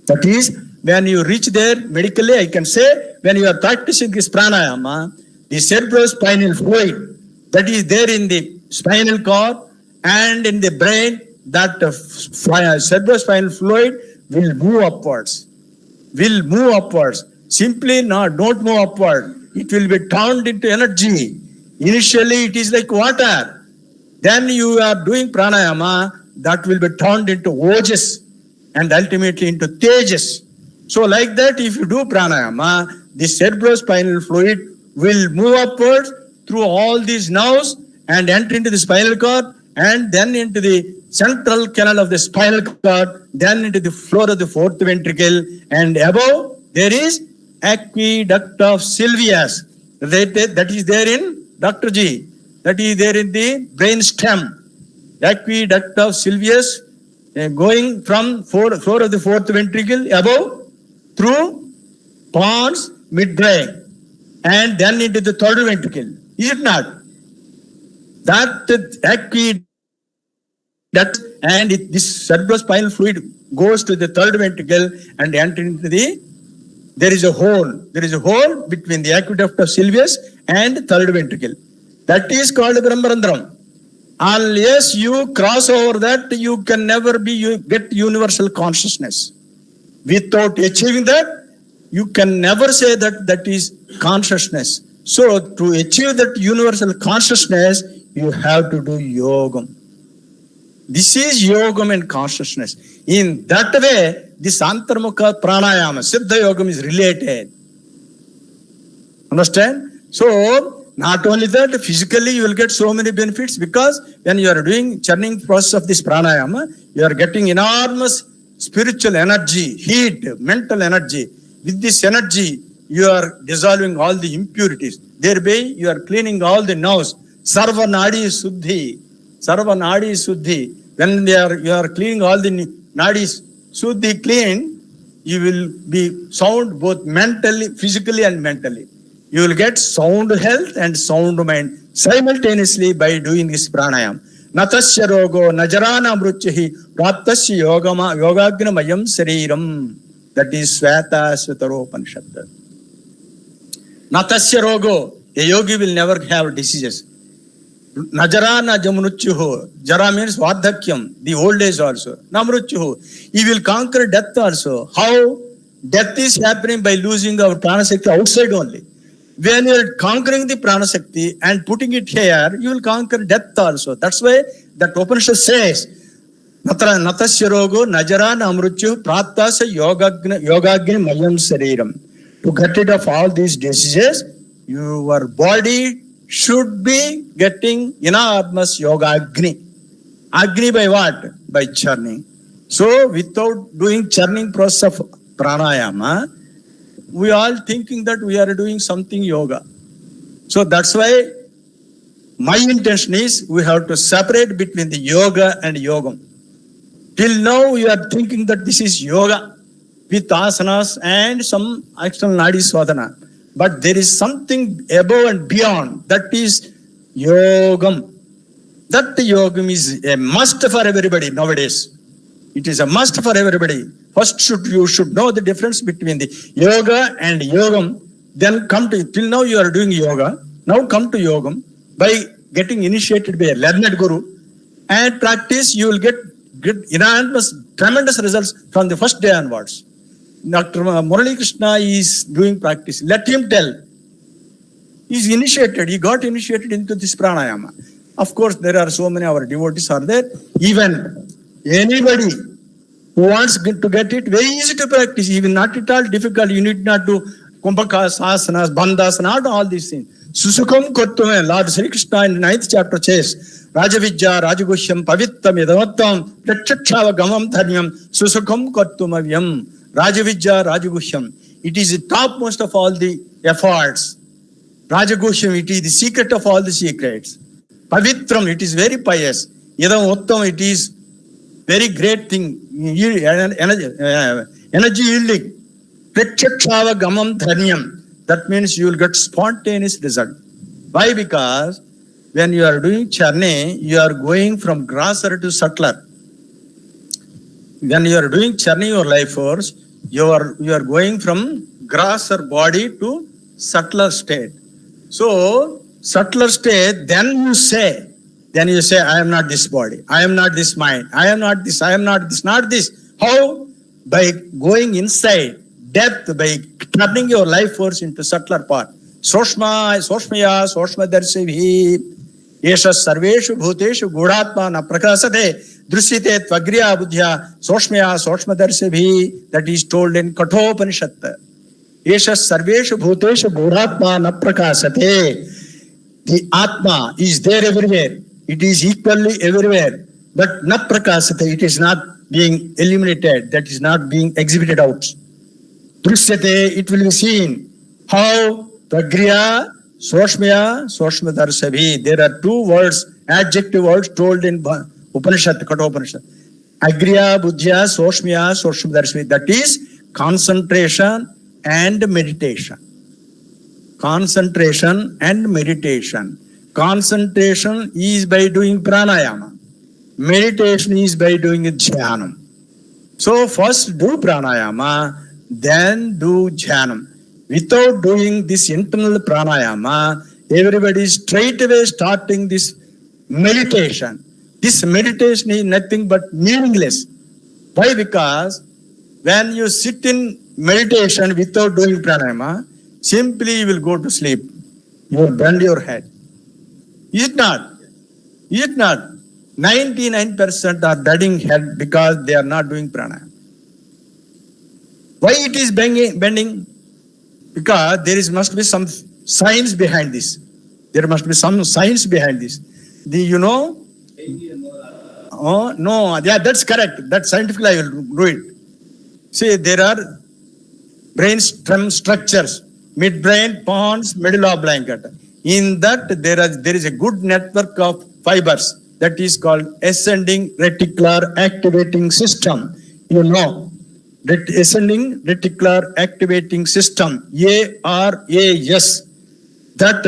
That is, when you reach there, medically I can say, when you are practicing this pranayama, the cerebrospinal fluid that is there in the spinal cord and in the brain, that cerebrospinal fluid will move upwards. Simply don't move upward. It will be turned into energy. Initially, it is like water. Then you are doing pranayama, that will be turned into ojas and ultimately into tejas. So like that, if you do pranayama, the cerebrospinal fluid will move upwards through all these nerves and enter into the spinal cord and then into the central canal of the spinal cord, then into the floor of the fourth ventricle, and above there is aqueduct of Sylvius. That is there in Dr. G. That is there in the brain stem. Aqueduct of Sylvius going from floor of the fourth ventricle above through pons, midbrain, and then into the third ventricle. Is it not? That aqueduct and this cerebrospinal fluid goes to the third ventricle and enter into there is a hole between the aqueduct of Sylvius and third ventricle. That is called Brahmarandram. Unless you cross over that, you can never get universal consciousness. Without achieving that, you can never say that is consciousness. So to achieve that universal consciousness, you have to do yogam. This is yogam and consciousness. In that way, this antarmukha pranayama, siddha yogam is related. Understand? So, not only that, physically you will get so many benefits, because when you are doing churning process of this pranayama, you are getting enormous spiritual energy, heat, mental energy. With this energy, you are dissolving all the impurities. Thereby, you are cleaning all the nerves. Sarva nadi suddhi. When you are cleaning all the nadis, suddhi clean, you will be sound both mentally, physically and mentally. You will get sound health and sound mind simultaneously by doing this pranayam. Natasya rogo najarana mruchyahi praptasya yogagna mayam sariram. That is Sweta Svataropanishad. Natasya rogo, a yogi will never have diseases. Najarana jamruchuho. Jara means vardhakyam, the old age also. Namruchuho. He will conquer death also. How? Death is happening by losing our pranashakti outside only. When you are conquering the pranashakti and putting it here, you will conquer death also. That's why that Upanishad says, Natasya rogo najarana amruchu pratasa yogagni mayam sariram. To get rid of all these diseases, your body should be getting enormous yoga agni. Agni by what? By churning. So without doing churning process of pranayama, we all thinking that we are doing something yoga. So that's why my intention is we have to separate between the yoga and yogam. Till now we are thinking that this is yoga with asanas and some external nadi swadhana. But there is something above and beyond, that is yogam. That yogam is a must for everybody nowadays. It is a must for everybody. First you should know the difference between the yoga and yogam. Then come to, till now you are doing yoga. Now come to yogam by getting initiated by a learned guru and practice. You will get enormous, tremendous results from the first day onwards. Dr. Murali Krishna is doing practice. Let him tell. He is initiated. He got initiated into this pranayama. Of course, there are so many our devotees are there. Even anybody who wants to get it, very easy to practice. Even not at all difficult. You need not do kumbhakas, asanas, bandhasana, all these things. Susukam Kottume, Lord Sri Krishna in the 9th chapter says, Rajavidya, Rajagusyam, Pavittam, Yadavattam, Pratchakshava Gamam Dharmyam, Susukam Kottumavyam. Rajavidya, Rajagusyam. It is the topmost of all the efforts. Rajagusyam, it is the secret of all the secrets. Pavitram, it is very pious. Yadavattam, it is very great thing. Energy yielding. Pratchakshava Gamam Dharmyam. That means you will get spontaneous result. Why? Because when you are doing charni, you are going from grosser to subtler. When you are doing charni, your life force, you are going from grosser body to subtler state. So, subtler state, then you say, I am not this body, I am not this mind, I am not this, not this. How? By going inside, depth, by turning your life force into subtler part. Soshmaya, Soshma Darsivhi, Yesha Sarveshu Bhuteshu Gudatma na Prakasate, Drusite Tvagriya Buddhya, Soshma Darsivhi, that is told in Kathopanishad. Yesha Sarveshu Bhuteshu Gudatma na Prakasate. The Atma is there everywhere. It is equally everywhere. But na prakasate, it is not being illuminated. That is not being exhibited out. Drusyate, it will be seen. How? Pragriya, Soshmaya, Soshmadarsavi. There are two words, adjective words told in Upanishad, Kathopanishad. Agriya, Buddhya, Soshmaya, Soshmadarsavi. That is concentration and meditation. Concentration and meditation. Concentration is by doing pranayama. Meditation is by doing jhanam. So first do pranayama, then do jhanam. Without doing this internal pranayama, everybody is straight away starting this meditation. This meditation is nothing but meaningless. Why? Because when you sit in meditation without doing pranayama, simply you will go to sleep. You will bend your head. Is it not? Is it not? 99% are bending head because they are not doing pranayama. Why it is bending? Because there must be some science behind this. There must be some science behind this. You know? Oh, no, yeah, that's correct. That scientifically I will do it. See, there are brain stem structures. Midbrain, pons, medulla oblongata. In that, there is a good network of fibers that is called ascending reticular activating system. You know, ascending reticular activating system, ARAS. That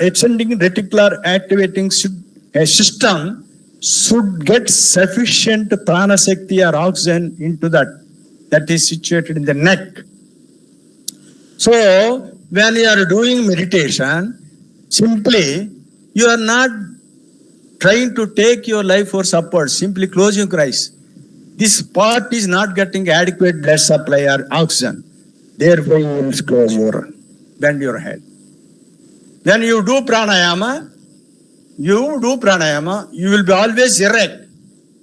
ascending reticular activating system should get sufficient prana shakti or oxygen into that. That is situated in the neck. So, when you are doing meditation, simply, you are not trying to take your life force upwards, simply close your eyes. This part is not getting adequate blood supply or oxygen. Therefore, you will close bend your head. When you do pranayama, you will be always erect.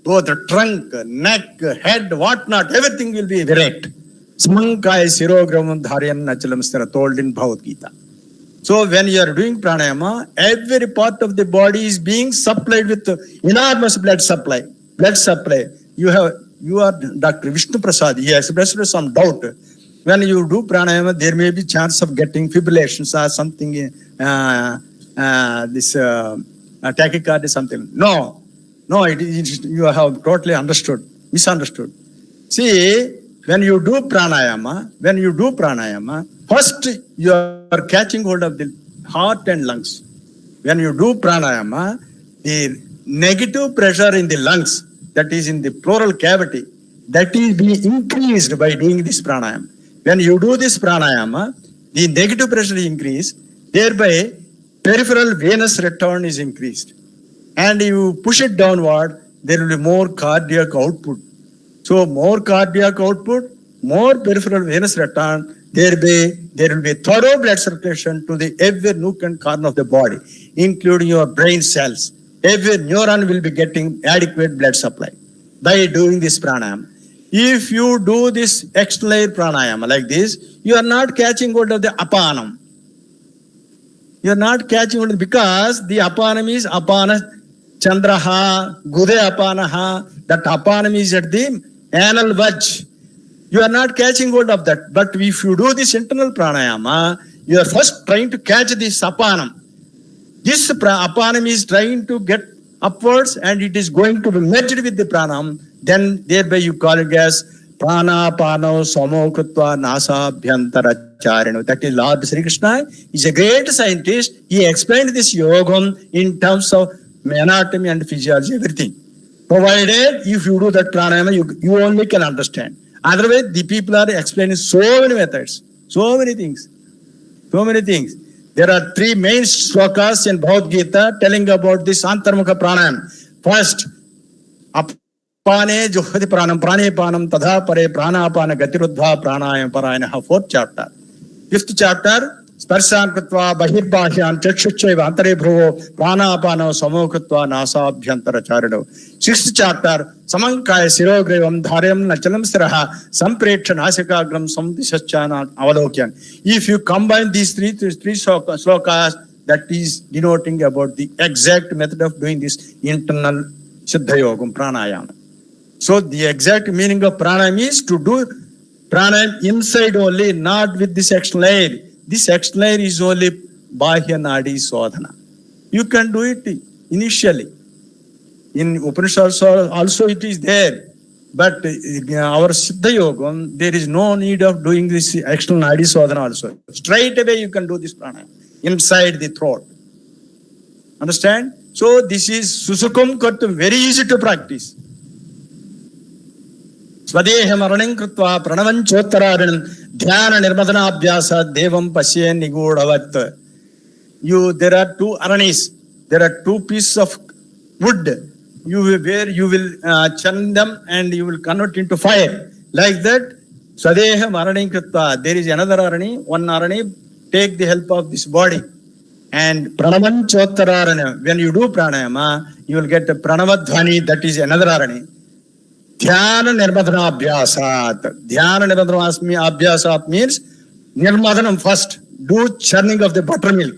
Both the trunk, neck, head, whatnot, everything will be erect. Smankaya sirogramam dharyan nachalam stira, told in Bhagavad Gita. So when you are doing pranayama, every part of the body is being supplied with enormous blood supply. You are Dr. Vishnu Prasad. He expressed some doubt. When you do pranayama, there may be chance of getting fibrillations or something, tachycardia, something. No, you have totally misunderstood. See, when you do pranayama, first you are catching hold of the heart and lungs. When you do pranayama, the negative pressure in the lungs, that is in the pleural cavity, that is being increased by doing this pranayama. When you do this pranayama, the negative pressure is increased, thereby peripheral venous return is increased. And you push it downward, there will be more cardiac output. So more cardiac output, more peripheral venous return, there will be thorough blood circulation to every nook and corner of the body, including your brain cells. Every neuron will be getting adequate blood supply by doing this pranayama. If you do this external pranayama like this, you are not catching hold of the apanam. You are not catching hold because the apanam is apana chandraha, gude apanaha. That apanam is at the anal vag. You are not catching hold of that. But if you do this internal pranayama, you are first trying to catch this apanam. This apanam is trying to get upwards and it is going to be merged with the pranam. Then thereby you call it as prana pano samo krutva nasa bhyantara charino. That is Lord Sri Krishna is a great scientist. He explained this yogam in terms of anatomy and physiology, everything. Provided if you do that pranayama, you only can understand. Otherwise, the people are explaining so many methods, so many things. There are three main shlokas in Bhagavad Gita telling about this Antarmukha Pranayam. First, Apane Johati Pranam Prane Panam Tadha Pare Pranapana Gatirudha Pranayam Parayanaha. Fourth chapter. Fifth chapter, Sparsan Kutva Bahirbhahyan Chakshucheva Antare Bhruvo Pranapano Samokutva Nasa Abhyantara Charido. Sixth chapter, Samankaya Sirogrevam Dharyam Nachalam Siraha Sampreksha Nasikagram Samdishachana Avalokyan. If you combine these three slokas, that is denoting about the exact method of doing this internal Siddha Yogam Pranayama. So the exact meaning of pranayam is to do pranayam inside only, not with this external air. This external air is only Bahya Nadi Sadhana. You can do it initially. In Upanishads also it is there. But our Siddha Yogam, there is no need of doing this external Nadi Sadhana also. Straight away you can do this pranayam inside the throat. Understand? So this is Susukam Kartum, very easy to practice. Swadeha Maraning Krutva Pranavan Chottararan Dhyana Nirmadana Abhyasa Devam Pasya Nigudavat. There are two aranis. There are two pieces of wood. Where you will churn them and you will convert into fire. Like that, Swadeha Maraning Krutva. There is another arani. One arani, take the help of this body. And Pranavan Chottararana. When you do pranayama, you will get a Pranavadhvani, that is another arani. Dhyana Nirmadana Abhyasat. Dhyana Nirmadana Abhyasat means Nirmadanam first. Do churning of the buttermilk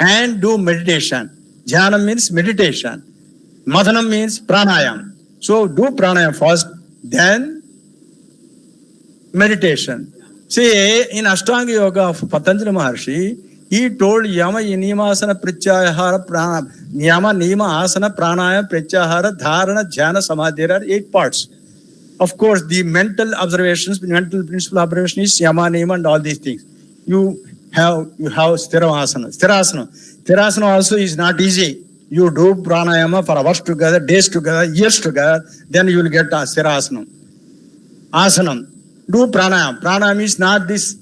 and do meditation. Dhyana means meditation. Madhanam means pranayam. So do pranayam first, then meditation. See, in Ashtanga Yoga of Patanjali Maharshi, he told Yama Niyamasana Pratyahara Prana Niyama Niyama Asana Pranaya Pratyahara Dharana Jhana Samadhi. There are 8 parts. Of course, the mental observations, mental principle observation is Yama Niyama and all these things. You have Sthirasana. Sthirasana also is not easy. You do pranayama for hours together, days together, years together, then you will get a Sthirasana. Asanam. Do pranayama. Pranayama is not this.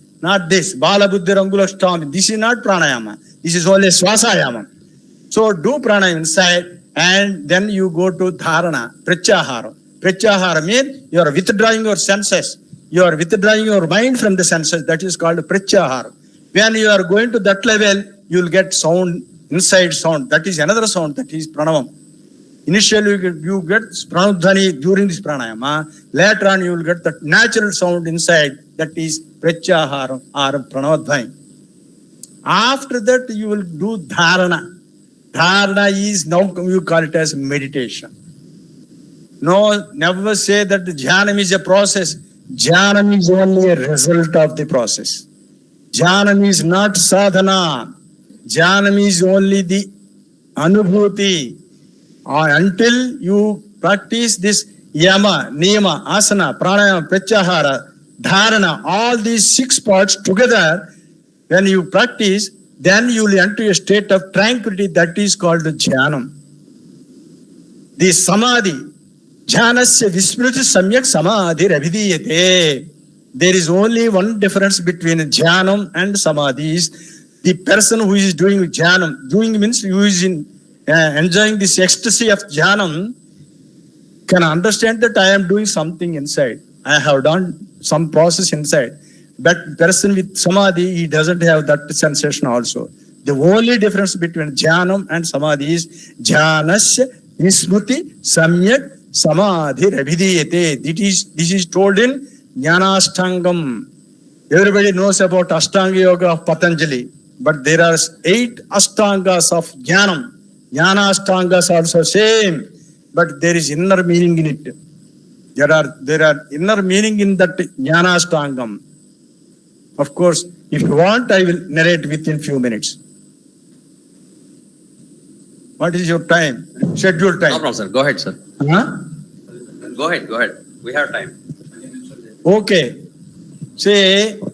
Bala Buddhi Rangulastami. This is not pranayama. This is only swasayama. So do pranayama inside and then you go to dharana, pratyahara. Pratyahara means you are withdrawing your senses. You are withdrawing your mind from the senses. That is called pratyahara. When you are going to that level, you will get sound, inside sound. That is another sound. That is pranavam. Initially you get pranudhani during this pranayama. Later on you will get the natural sound inside. That is pratyahara or pranavadhvani. After that you will do dharana. Dharana is now you call it as meditation. No, never say that the jhanam is a process. Jhanam is only a result of the process. Jhanam is not sadhana. Jhanam is only the anubhuti. Until you practice this yama, niyama, asana, pranayama, pratyahara, dharana, all these 6 parts together, when you practice, then you will enter a state of tranquility that is called jhanam. The samadhi, jhanasya vismriti samyak samadhi ravidiyate. There is only one difference between jhanam and samadhi is the person who is doing jhanam. Doing means who is enjoying this ecstasy of jhanam can understand that I am doing something inside. I have done some process inside. But person with samadhi, he doesn't have that sensation also. The only difference between jhanam and samadhi is jhanasya vismriti samyak samadhi rabhidiyate. This is told in Jnanashtangam. Everybody knows about Ashtanga Yoga of Patanjali, but there are 8 Ashtangas of Jnanam. Jnanashtangas also same, but there is inner meaning in it. There are inner meaning in that Jnanashtangam. Of course, if you want, I will narrate within few minutes. What is your time? Scheduled time? No problem, sir. Go ahead, sir. Huh? Go ahead. We have time. Okay. Say, for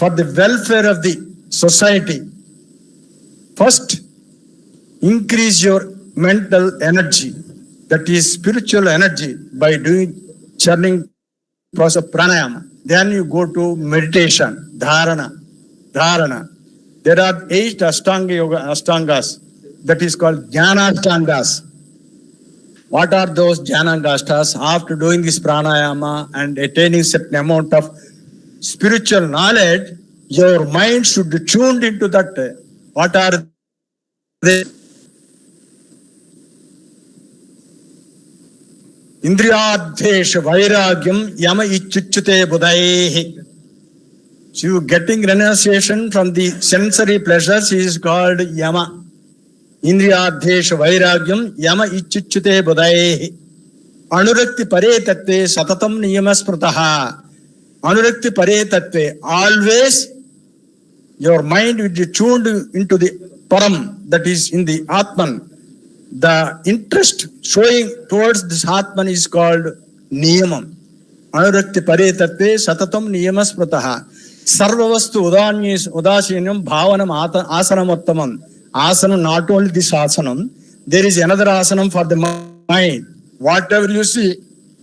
the welfare of the society, first, increase your mental energy, that is spiritual energy, by doing churning process of pranayama. Then you go to meditation, dharana. dharana. There are 8 Ashtangas. That is called Jnana Ashtangas. What are those Jnana Ashtangas? After doing this pranayama and attaining certain amount of spiritual knowledge, your mind should be tuned into that. What are they? Indriyadhesha Vairagyam Yama Ichuchute Budaihi. So you getting renunciation from the sensory pleasures is called Yama. Indriyadhesha Vairagyam Yama Ichuchute Budaihi. Anurakti Pare Tattve Satatam Niyamasprataha. Anurakti Pare Tattve. Always your mind will be tuned into the Param, that is in the Atman. The interest showing towards this Atman is called Niyamam. Anurakti Pare Tattve Satatam Niyamasprataha. Sarvavastu Udashinam Bhavanam Asanamottamam. Asanam, not only this asanam, there is another asanam for the mind. Whatever you see,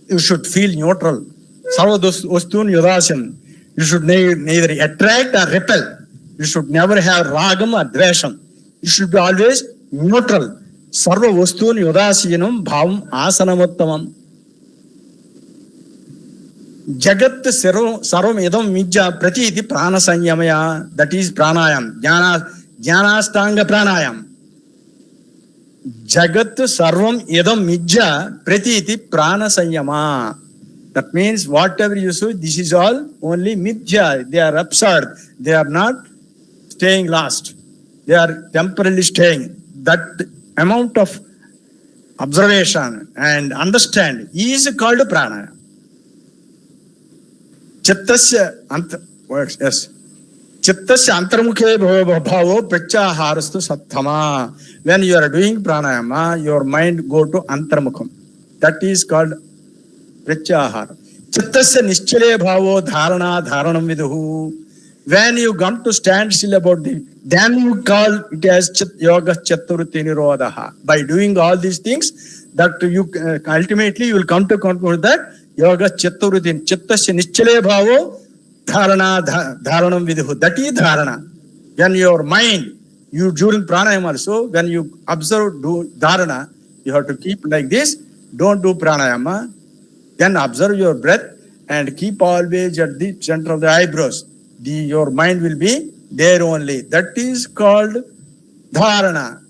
you should feel neutral. Sarvavastun Udashinam. You should neither attract or repel. You should never have ragam or dvesham. You should be always neutral. Sarva vastun yudasyanam bhavam asanamottamam. Jagat sarvam idam mijja pratiti prana sanyamaya. That is pranayam. Jnanastanga pranayam. Jagat sarvam idam mijja pratiti prana sanyama. That means whatever you see, this is all only midja. They are absurd. They are not staying last. They are temporarily staying. That amount of observation and understanding is called pranayama. Chittasya words, yes. Chittasya antarmukhe bhavo pratyaharastu sattama. When you are doing pranayama, your mind go to antarmukham. That is called pratyahara. Chittasya nischale bhavo dharana dharanam viduhu. When you come to stand still about the, then you call it as yoga chaturthi nirodha. By doing all these things, that you ultimately you will come to conclude that yoga chaturthi chittasya nischale bhavo dharana dharanam viduhu. That is dharana. When your mind, you during pranayama also, when you observe do dharana, you have to keep like this. Don't do pranayama. Then observe your breath and keep always at the center of the eyebrows. Your mind will be there only. That is called dharana.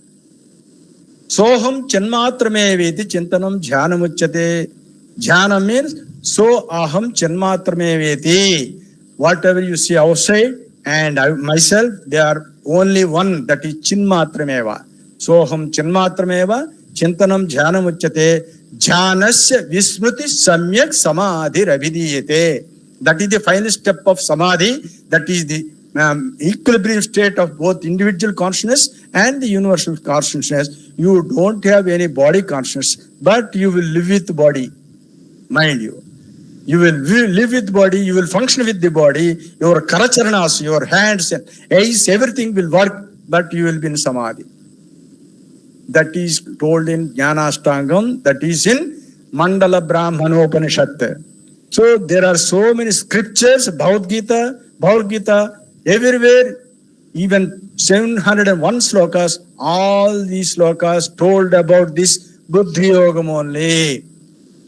Soham chanmatrame veti chintanam jhanam uchyate. Jhanam means so aham chanmatrame veti. Whatever you see outside and myself, they are only one. That is chinmatrameva. Soham chinmatrameva chintanam jhanam uchyate. Jhanasya vismruti samyak samadhi ravidiyate. That is the final step of samadhi. That is the equilibrium state of both individual consciousness and the universal consciousness. You don't have any body consciousness, but you will live with the body. Mind you. You will live with body, you will function with the body, your karacharanas, your hands and eyes, everything will work, but you will be in samadhi. That is told in Jnanastangam, that is in Mandala Brahmanopanishad. So there are so many scriptures, Bhagavad Gita, everywhere, even 701 slokas, all these slokas told about this Buddhi Yogam only.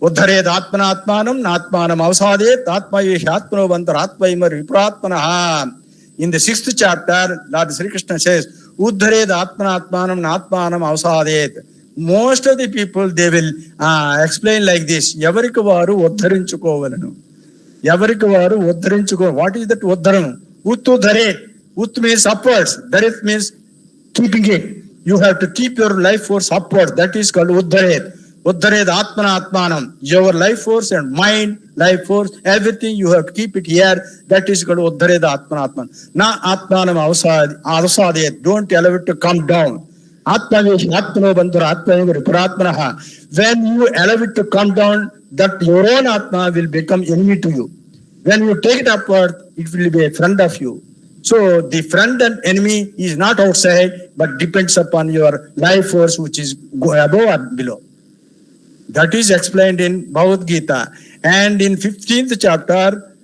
Uddhared Atmanatmanam, Natmanam Avasadet, Atmayesh Atmano Bantar Atmaimar Vipratmanaha. In the 6th chapter, Lord Sri Krishna says, Uddhared Atmanatmanam, Natmanam Avasadet. Most of the people, they will explain like this. Yavarikavaru uddharinchukovalanu. Yavarikavaru uddharinchuko. What is that uddharanu? Uttu dharet. Ut means upwards. Dharet means keeping it. You have to keep your life force upwards. That is called uddharet. Uddharet atmana atmanam. Your life force and mind, life force, everything you have to keep it here. That is called uddharet atmana atman. Na atmanam avasadet. Don't allow it to come down. When you allow it to come down, that your own Atma will become enemy to you. When you take it upward, it will be a friend of you. So the friend and enemy is not outside, but depends upon your life force, which is above or below. That is explained in Bhagavad Gita. And in 15th chapter,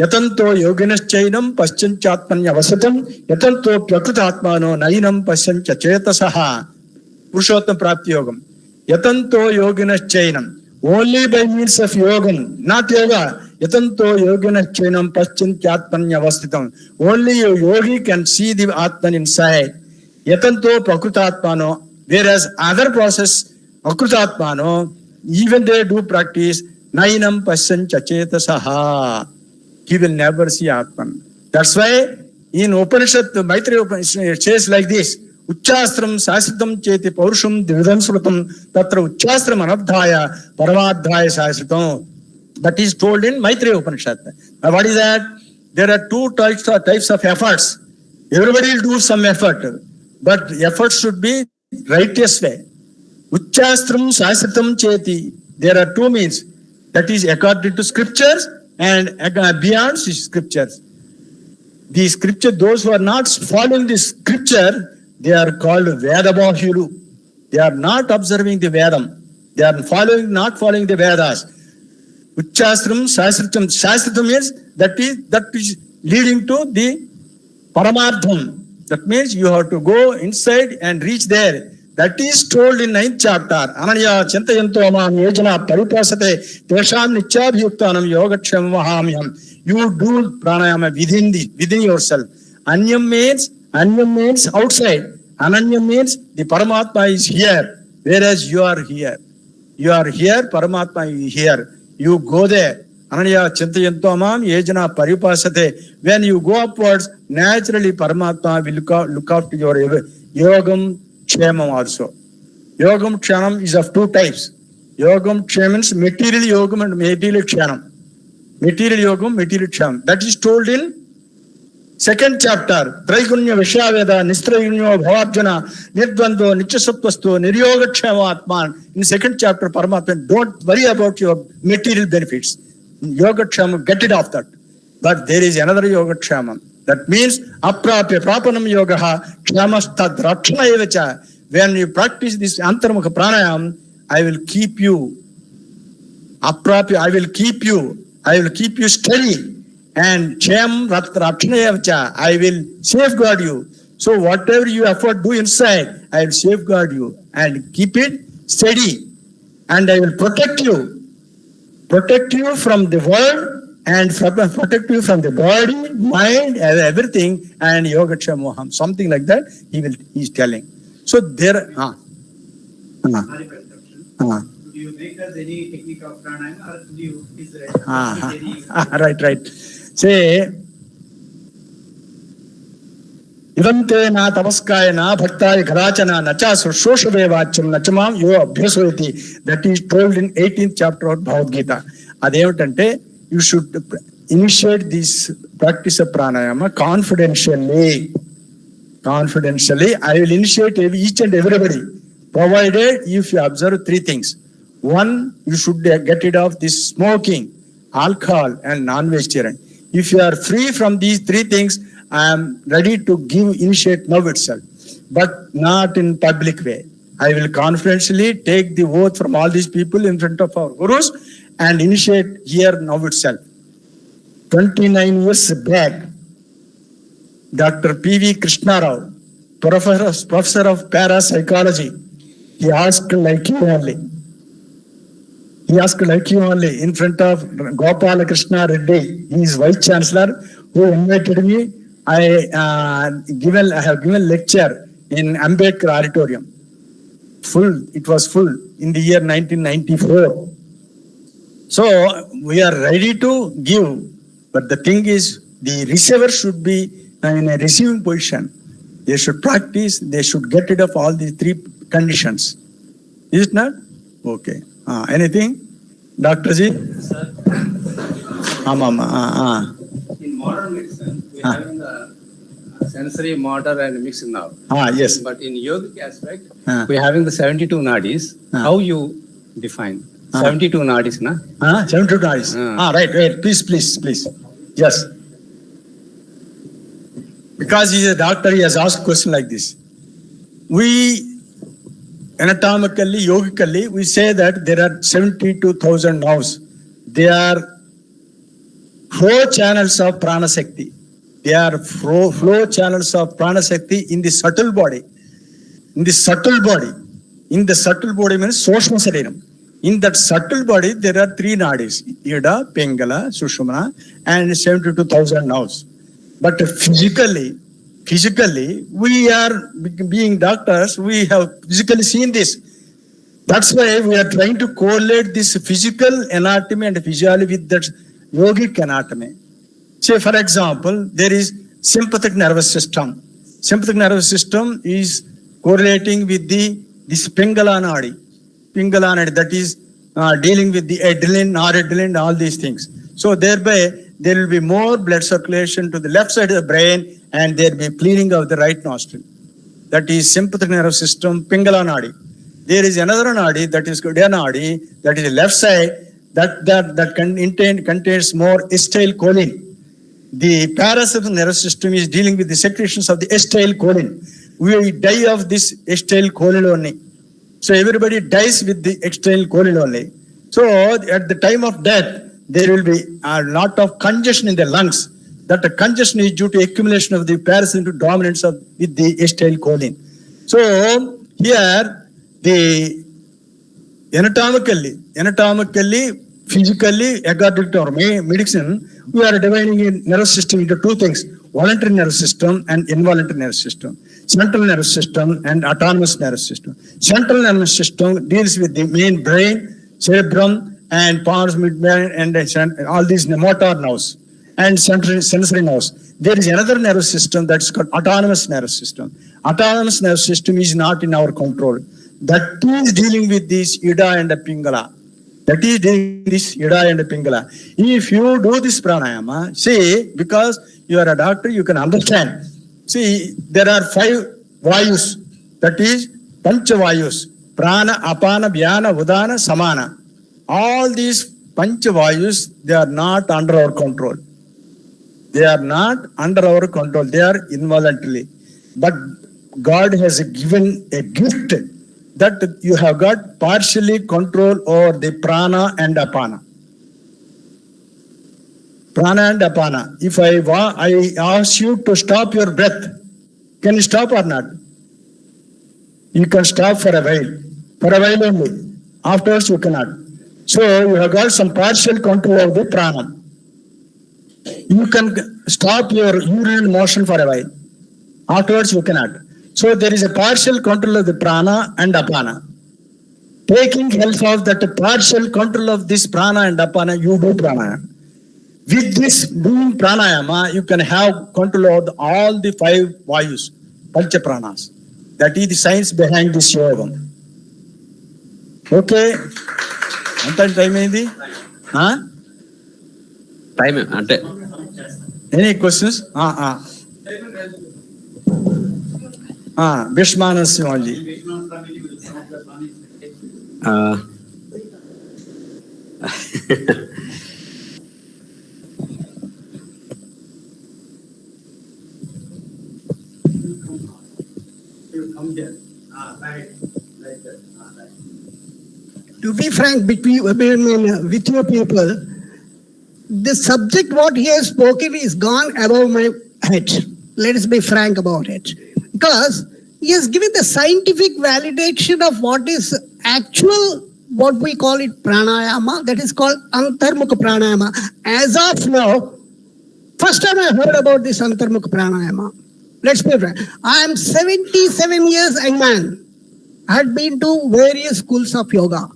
యతంతో యోగినశ్చైనం పశ్చంచాత్మన్యవసతం యతంతో ప్రకృతాత్మానో నైనం పశ్చంచ చేతసః. పురుషోత్తమ ప్రాప్తి యోగం. యతంతో యోగినశ్చైనం, ఓన్లీ బై మీన్స్ ఆఫ్ యోగం, నాట్ యోగా. యతంతో యోగినశ్చైనం పశ్చంచాత్మన్యవస్థితం, only yogi can see the ఆత్మన్ ఇన్సైడ్. యతంతో ప్రకృతాత్మానో, whereas other process akrutatmano, even they do practice nainam pasyancha chetasaha, he will never see Atman. That's why in Upanishad, Maitreya Upanishad, it says like this: Uchchastram sasritam cheti paurusham dividam srutam tatra uchchastram anabdhaya paramadhaya sasritam. That is told in Maitreya Upanishad. What is that? There are two types of efforts. Everybody will do some effort, but efforts should be righteous way. Uchchastram sasritam cheti. There are two means. That is according to scriptures and beyond scriptures. The scripture, those who are not following the scripture, they are called Vedabhahyulu. They are not observing the Vedam. They are not following the Vedas. Uchchastram sasritam. Sasritam means that is leading to the Paramartham. That means you have to go inside and reach there. That is told in 9th chapter. Ananya chintayanto amam yojana paripasate tesham nityabhyuktanam yogakshamam mahamyam. You do pranayama within yourself. Anyam means outside. Ananyam means the Paramatma is here, whereas you are here. You are here, Paramatma is here. You go there. Ananya chintayanto amam yojana paripasate. When you go upwards, naturally Paramatma will look after your yogam Kshemam also. Yogam Kshanam is of two types. Yogam Kshanam means material yogam and material Kshanam. Material yogam, material Kshanam. That is told in 2nd chapter. Traigunya Vishaveda, Nistrayunyo Bhavabjana, Nirdvando, Nityasapvastu, Niryoga Kshamatman. In 2nd chapter, Paramatman, don't worry about your material benefits. Yoga Kshamam, get it off that. But there is another Yoga Kshamam. That means aprapya prapanam yogaha kshamastath rakshana evacha. When you practice this antarmukha pranayam, I will keep you aprapya, I will keep you steady, and ksham rakshana evacha, I will safeguard you. So whatever you effort do inside, I will safeguard you and keep it steady, and I will protect you from the world, and protect you from the body, mind, everything, and yogaksha moham, something like that. He is telling. So there. Do you make us any technique of pranayama, or do you? Right. Say. Idante na tamaskaya na bhaktaya gharachana nacha sushoshavevacham nachamam yo abhyasveti. That is told in 18th chapter of Bhagavad Gita. Adevantante, you should initiate this practice of pranayama confidentially. I will initiate each and everybody, provided if you observe three things. One, you should get rid of this smoking, alcohol, and non-vegetarian. If you are free from these three things, I am ready to initiate now itself, but not in public way. I will confidentially take the oath from all these people in front of our gurus and initiate here now itself. 29 years back, Dr. P.V. Krishna Rao, professor of parapsychology, he asked like you only in front of Gopala Krishna Reddy, he is vice chancellor, who invited me. I have given lecture in Ambedkar auditorium. It was full in the year 1994. So we are ready to give, but the thing is, the receiver should be in a receiving position. They should practice, they should get rid of all these three conditions. Is it not? Okay. Anything? Dr. Ji? Sir, in modern medicine, we are having the sensory, motor, and mixed now. Yes. But in yogic aspect, we are having the 72 nadis. How you define? 72 nadis, na? 72 nadis. Right. Please. Yes. Because he is a doctor, he has asked a question like this. We anatomically, yogically, we say that there are 72,000 nerves. They are flow channels of prana shakti. They are flow channels of prana shakti in the subtle body. In the subtle body. In the subtle body means Soshma Sarinam. In that subtle body, there are three nadis, Ida, Pingala, Sushumna, and 72,000 nerves. But physically, we are being doctors, we have physically seen this. That's why we are trying to correlate this physical anatomy and physiology with that yogic anatomy. Say, for example, there is sympathetic nervous system. Sympathetic nervous system is correlating with this Pingala nadi. Pingala nadi, that is dealing with the adrenaline, noradrenaline, all these things. So thereby, there will be more blood circulation to the left side of the brain, and there will be cleaning of the right nostril. That is sympathetic nervous system, Pingala nadi. There is another nadi, that is Gudya nadi, that is the left side, that contains more acetylcholine. The parasympathetic nervous system is dealing with the secretions of the acetylcholine. We die of this acetylcholine only. So everybody dies with the acetylcholine only. So at the time of death, there will be a lot of congestion in the lungs. That the congestion is due to accumulation of the parasympathetic dominance with the acetylcholine. So here, the anatomically, physically, according to our medicine, we are dividing a nervous system into two things: voluntary nervous system and involuntary nervous system, central nervous system and autonomous nervous system. Central nervous system deals with the main brain, cerebrum, and pons, midbrain, and all these motor nerves and sensory nerves. There is another nervous system that's called autonomous nervous system. Autonomous nervous system is not in our control. That is dealing with this Ida and Pingala. If you do this pranayama, see, because you are a doctor, you can understand. See, there are 5 vayus. That is pancha vayus. Prana, apana, vyana, udana, samana. All these pancha vayus, they are not under our control. They are not under our control. They are involuntarily. But God has given a gift that you have got partially control over the prana and apana. Prana and apana. If I ask you to stop your breath, can you stop or not? You can stop for a while only. Afterwards you cannot. So you have got some partial control of the prana. You can stop your urinary motion for a while. Afterwards you cannot. So there is a partial control of the prana and apana. Taking help of that partial control of this prana and apana, you do pranayama. With this doing pranayama, you can have control of all the 5 vayus, pancha pranas. That is the science behind this yoga. Okay. Anta time aindi? Time ante. Any questions? Vishmanan Sivaji. To be frank with your people, the subject what he has spoken is gone above my head. Let us be frank about it. Because he has given the scientific validation of what is actual, what we call it pranayama, that is called Antarmukha pranayama. As of now, first time I heard about this Antarmukha pranayama. Let's be frank. I am 77 years young man. I had been to various schools of yoga.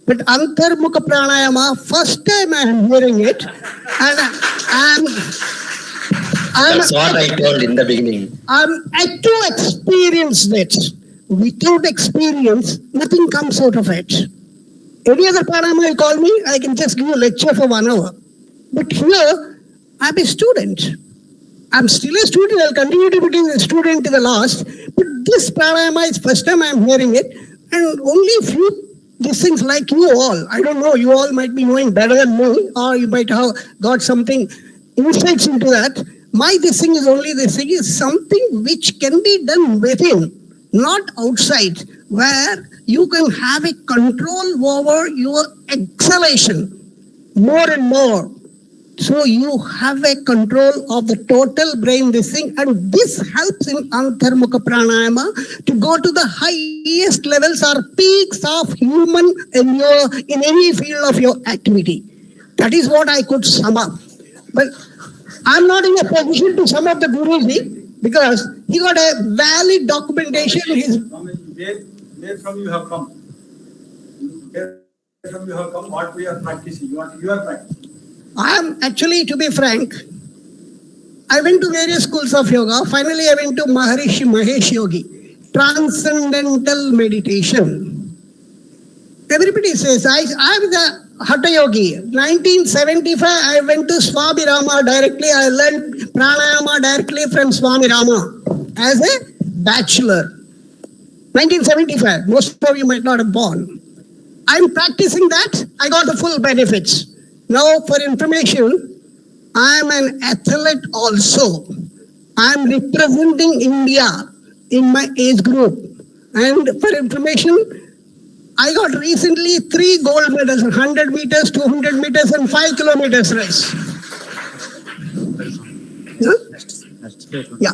But Antarmukha pranayama, first time I am hearing it, and That's what I told in the beginning. I'm yet to experience it. Without experience, nothing comes out of it. Any other pranayama you call me, I can just give you a lecture for 1 hour. But here, I'm a student. I'm still a student. I'll continue to be a student to the last. But this pranayama is first time I'm hearing it, and only few these things like you all. I don't know. You all might be knowing better than me, or you might have got something insights into that. This thing is something which can be done within, not outside, where you can have a control over your exhalation more and more. So you have a control of the total brain, this thing, and this helps in Antharmukha Pranayama to go to the highest levels or peaks of human in any field of your activity. That is what I could sum up. But I'm not in a position to sum up the Guruji because he got a valid documentation. Where from you have come? Where from you have come? What we are practicing? What you are practicing? I am actually, to be frank, I went to various schools of yoga. Finally, I went to Maharishi Mahesh Yogi, transcendental meditation. Everybody says, I'm the Hatha Yogi. 1975, I went to Swami Rama directly. I learned pranayama directly from Swami Rama as a bachelor. 1975, most of you might not have born. I'm practicing that. I got the full benefits. Now, for information, I am an athlete also. I am representing India in my age group. And for information, I got recently 3 gold medals, 100 meters, 200 meters, and 5 kilometers race. Yeah.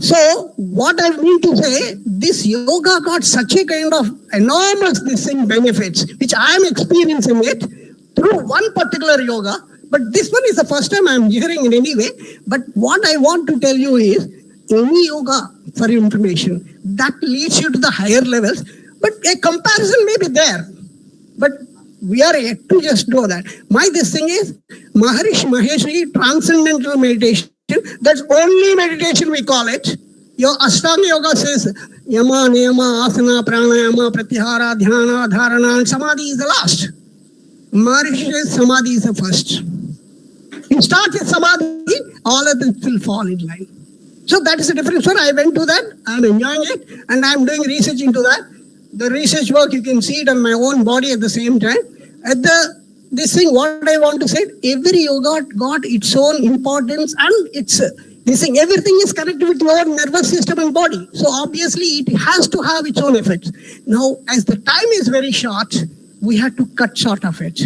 So, what I mean to say, this yoga got such a kind of enormous benefits, which I am experiencing it through one particular yoga, but this one is the first time I am hearing in any way. But what I want to tell you is, any yoga, for information, that leads you to the higher levels, but a comparison may be there. But we are yet to just know that. This thing is, Maharishi Maheshwari transcendental meditation, that's only meditation we call it. Your Ashtanga Yoga says, Yama, Niyama, Asana, Pranayama, Pratyahara, Dhyana, Dharana, and Samadhi is the last. Maharishi says Samadhi is the first. You start with Samadhi, all of them will fall in line. So that is the difference. So I went to that, I'm enjoying it, and I'm doing research into that. The research work, you can see it on my own body at the same time. This thing, what I want to say, every yoga got its own importance, and everything is connected with your nervous system and body. So obviously it has to have its own effects. Now, as the time is very short, we had to cut short of it.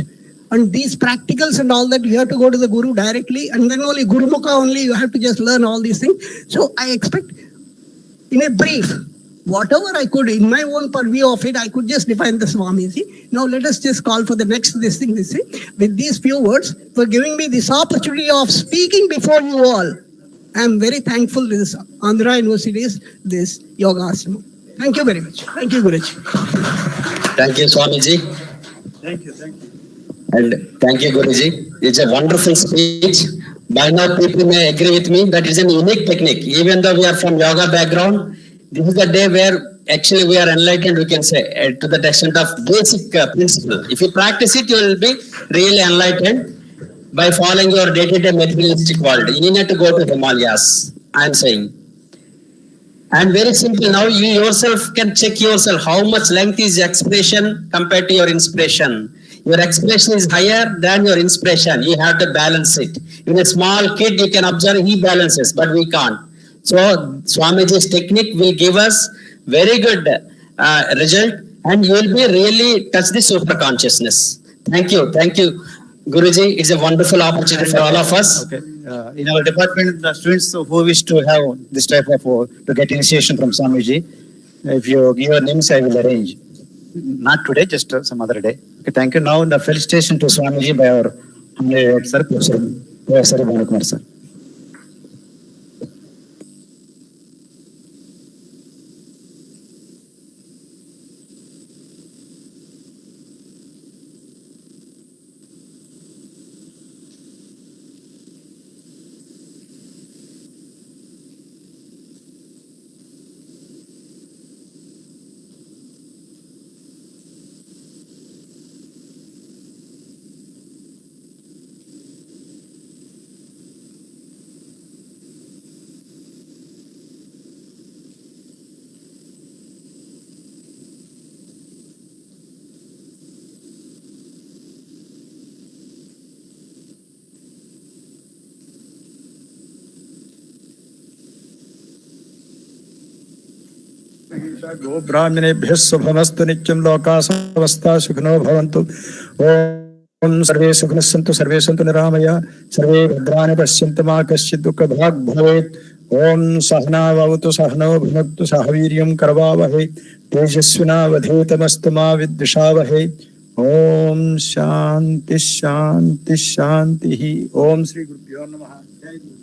And these practicals and all that, you have to go to the Guru directly, and then only Guru Mukha only, you have to just learn all these things. So I expect, in a brief, whatever I could, in my own purview of it, I could just define the Swamiji. Now let us just call for the next this thing. With these few words, for giving me this opportunity of speaking before you all. I am very thankful to this Andhra University's this yoga asana. Thank you very much. Thank you, Guruji. Thank you, Swamiji. Thank you. And thank you, Guruji. It's a wonderful speech. By now, people may agree with me that is a unique technique. Even though we are from yoga background, this is the day where actually we are enlightened, we can say, to the extent of basic principle. If you practice it, you will be really enlightened by following your day-to-day materialistic world. You need not to go to Himalayas, I am saying. And very simple, now you yourself can check yourself how much length is expression compared to your inspiration. Your expression is higher than your inspiration. You have to balance it. In a small kid, you can observe he balances, but we can't. So Swamiji's technique will give us very good result, and you will be really touch the super consciousness. Thank you, Guruji. It's a wonderful opportunity for all of us. Okay. In our department, the students who wish to have this type of to get initiation from Swamiji, if you give your names, I will arrange. Not today, just some other day. Okay, thank you. Now the felicitation to Swamiji by our humble sir, Professor Bhanukumar sir. गो ब्राह्मणेभ्यः शुभमस्तु नित्यं लोकाः समस्ताः सुखिनो भवन्तु। ओम ओम सर्वे सुखिनः सन्तु सर्वे सन्तु निरामया सर्वे भद्राणि पश्यन्तु मा कश्चित् दुःखभाग् भवेत्। ओम सहना भवतु सहनौ भुनक्तु सह वीर्यं करवावहै तेजस्विनावधीतमस्तु मा विद्विषावहै। ओम शांति शांति शांति। ओम श्री गुरुभ्यो नमः। जय गुरु।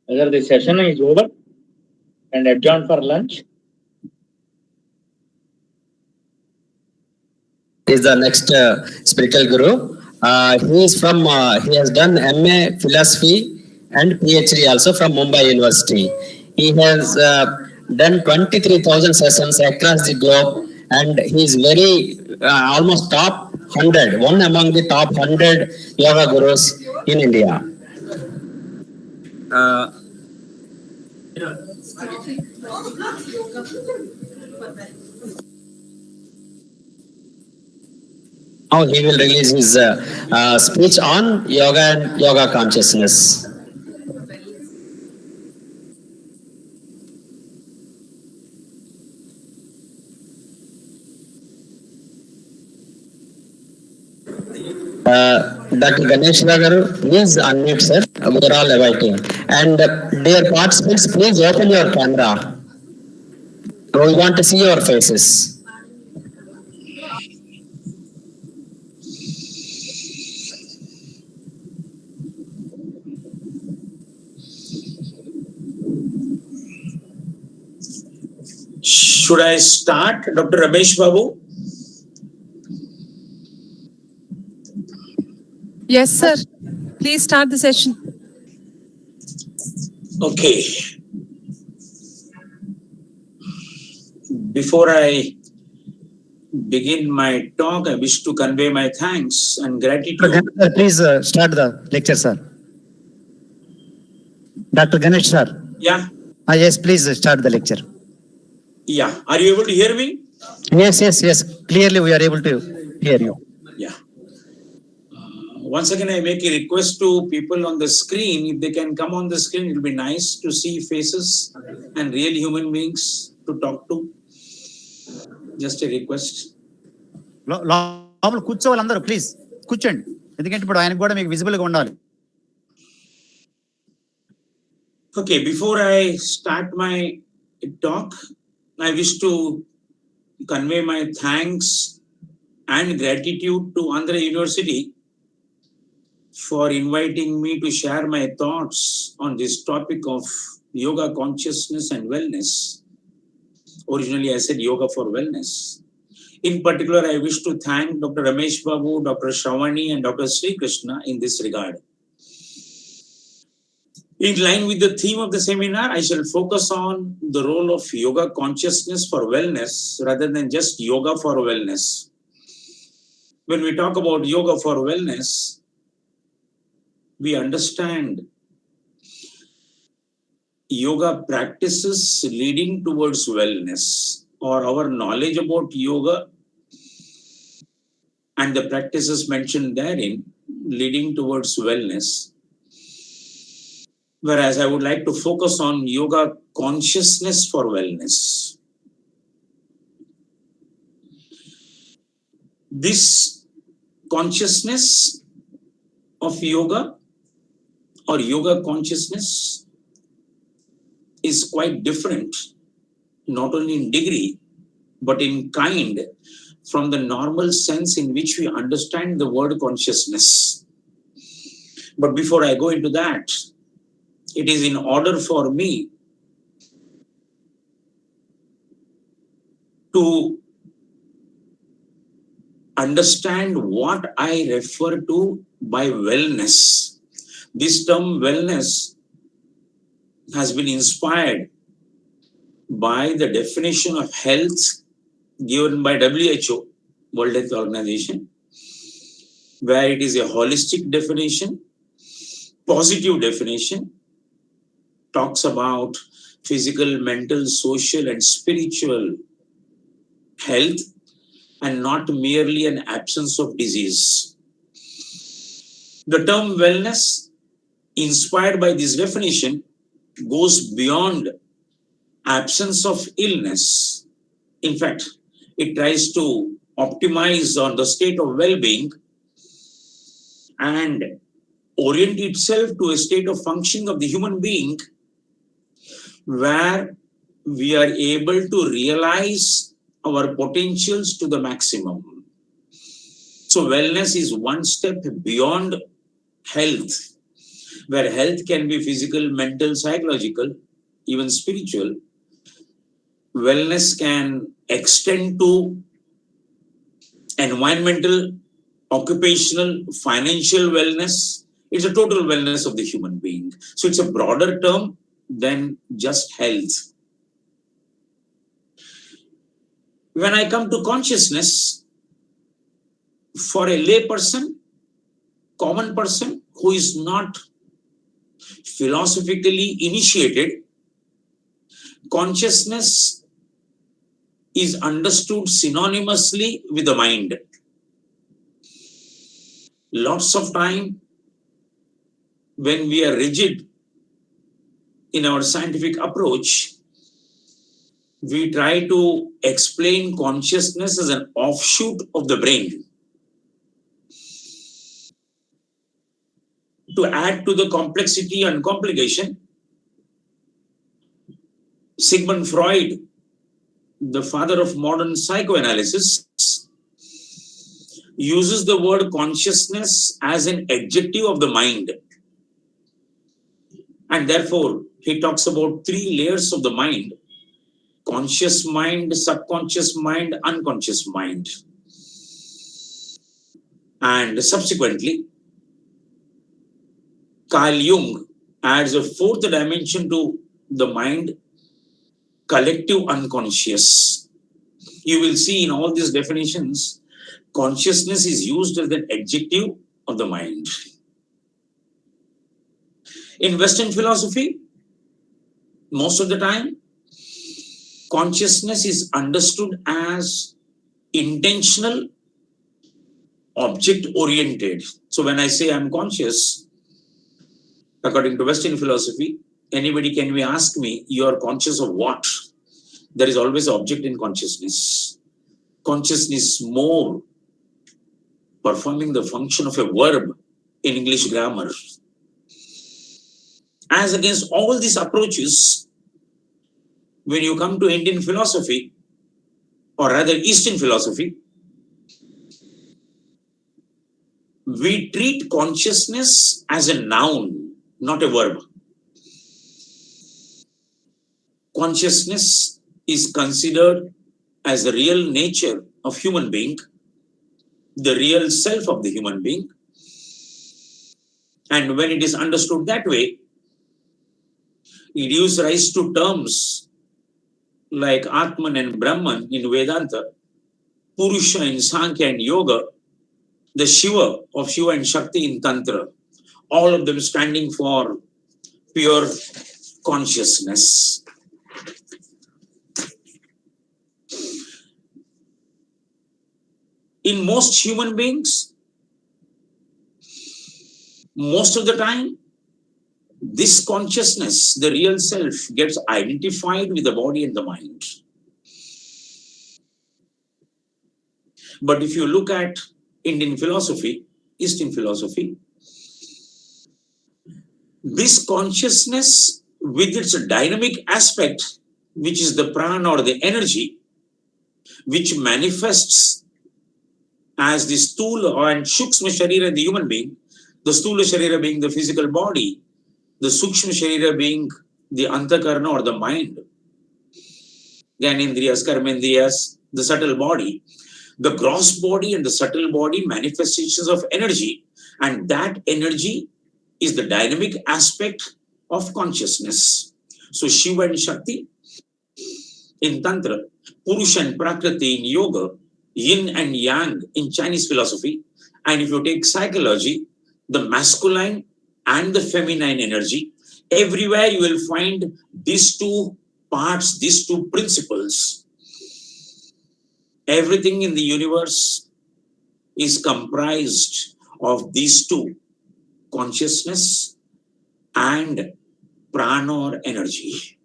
Whether the session is over and adjourned for lunch. Is the next spiritual guru. He is from. He has done MA Philosophy and PhD also from Mumbai University. He has done 23,000 sessions across the globe, and he is very almost top 100, one among the top 100 yoga gurus in India. Now he will release his speech on yoga and yoga consciousness. Dr. Ganesh Garu, please unmute, sir. We are all awaiting. And dear participants, please open your camera. We want to see your faces. Should I start, Dr. Ramesh Babu? Yes, sir. Please start the session. Okay. Before I begin my talk, I wish to convey my thanks and gratitude. Sir, please start the lecture, sir. Dr. Ganesh, sir. Yeah, Yes, please start the lecture. yeah. Are you able to hear me? Yes. Clearly, we are able to hear you. Yeah. Once again, I make a request to people on the screen. If they can come on the screen, it will be nice to see faces and real human beings to talk to. Just a request. లోపల కూర్చోవాలి అందరూ please కూర్చోండి ఎందుకంటే ఇప్పుడు ఆయనకు కూడా మీకు visible గా ఉండాలి. Okay, before I start my talk, I wish to convey my thanks and gratitude to Andhra University for inviting me to share my thoughts on this topic of yoga consciousness and wellness. Originally, I said yoga for wellness. In particular, I wish to thank Dr. Ramesh Babu, Dr. Shravani, and Dr. Sri Krishna in this regard. In line with the theme of the seminar, I shall focus on the role of yoga consciousness for wellness rather than just yoga for wellness. When we talk about yoga for wellness, we understand yoga practices leading towards wellness, or our knowledge about yoga and the practices mentioned therein leading towards wellness. Whereas I would like to focus on yoga consciousness for wellness. This consciousness of yoga or yoga consciousness is quite different, not only in degree, but in kind from the normal sense in which we understand the word consciousness. But before I go into that, it is in order for me to understand what I refer to by wellness. This term wellness has been inspired by the definition of health given by WHO, World Health Organization, where it is a holistic definition, positive definition, talks about physical, mental, social, and spiritual health, and not merely an absence of disease. The term wellness, inspired by this definition, goes beyond absence of illness. In fact, it tries to optimize on the state of well-being and orient itself to a state of functioning of the human being where we are able to realize our potentials to the maximum. So wellness is one step beyond health, where health can be physical, mental, psychological, even spiritual. Wellness can extend to environmental, occupational, financial wellness. It's a total wellness of the human being. So it's a broader term than just health. When I come to consciousness, for a lay person, common person who is not philosophically initiated, consciousness is understood synonymously with the mind. Lots of time when we are rigid in our scientific approach, we try to explain consciousness as an offshoot of the brain. To add to the complexity and complication, Sigmund Freud, the father of modern psychoanalysis, uses the word consciousness as an adjective of the mind. And therefore, he talks about three layers of the mind: conscious mind, subconscious mind, unconscious mind. And subsequently, Carl Jung adds a fourth dimension to the mind: collective unconscious. You will see in all these definitions, consciousness is used as an adjective of the mind. In Western philosophy, most of the time, consciousness is understood as intentional, object oriented. So when I say I'm conscious, according to Western philosophy, anybody can be ask me, you are conscious of what? There is always an object in consciousness. Consciousness is more performing the function of a verb in English grammar. As against all these approaches, when you come to Indian philosophy, or rather Eastern philosophy, we treat consciousness as a noun, not a verb. Consciousness is considered as the real nature of human being, the real self of the human being. And when it is understood that way, it gives rise to terms like Atman and Brahman in Vedanta, Purusha in Sankhya and Yoga, the Shiva of Shiva and Shakti in Tantra, all of them standing for pure consciousness. In most human beings, most of the time, this consciousness, the real self, gets identified with the body and the mind. But if you look at Indian philosophy, Eastern philosophy, this consciousness with its dynamic aspect, which is the prana or the energy, which manifests as the stula and sukshma sharira in the human being, the stula sharira being the physical body, the sukshma sharira being the antakarna or the mind, Gyanendriyas, Karmendriyas, the subtle body, the gross body and the subtle body manifestations of energy, and that energy is the dynamic aspect of consciousness. So Shiva and Shakti in Tantra, Purusha and Prakriti in Yoga, Yin and Yang in Chinese philosophy, and if you take psychology, the masculine and the feminine energy, everywhere you will find these two parts, these two principles. Everything in the universe is comprised of these two, consciousness and prana or energy.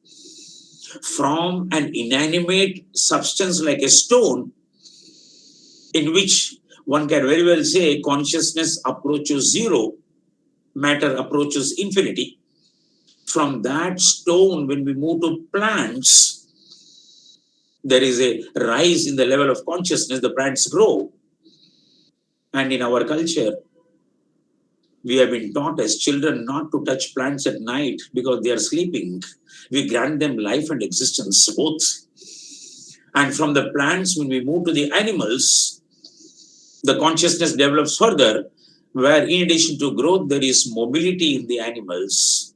From an inanimate substance like a stone, in which one can very well say consciousness approaches zero, matter approaches infinity. From that stone, when we move to plants, there is a rise in the level of consciousness, the plants grow. And in our culture, we have been taught as children not to touch plants at night because they are sleeping. We grant them life and existence, both. And from the plants, when we move to the animals, the consciousness develops further, where in addition to growth, there is mobility in the animals.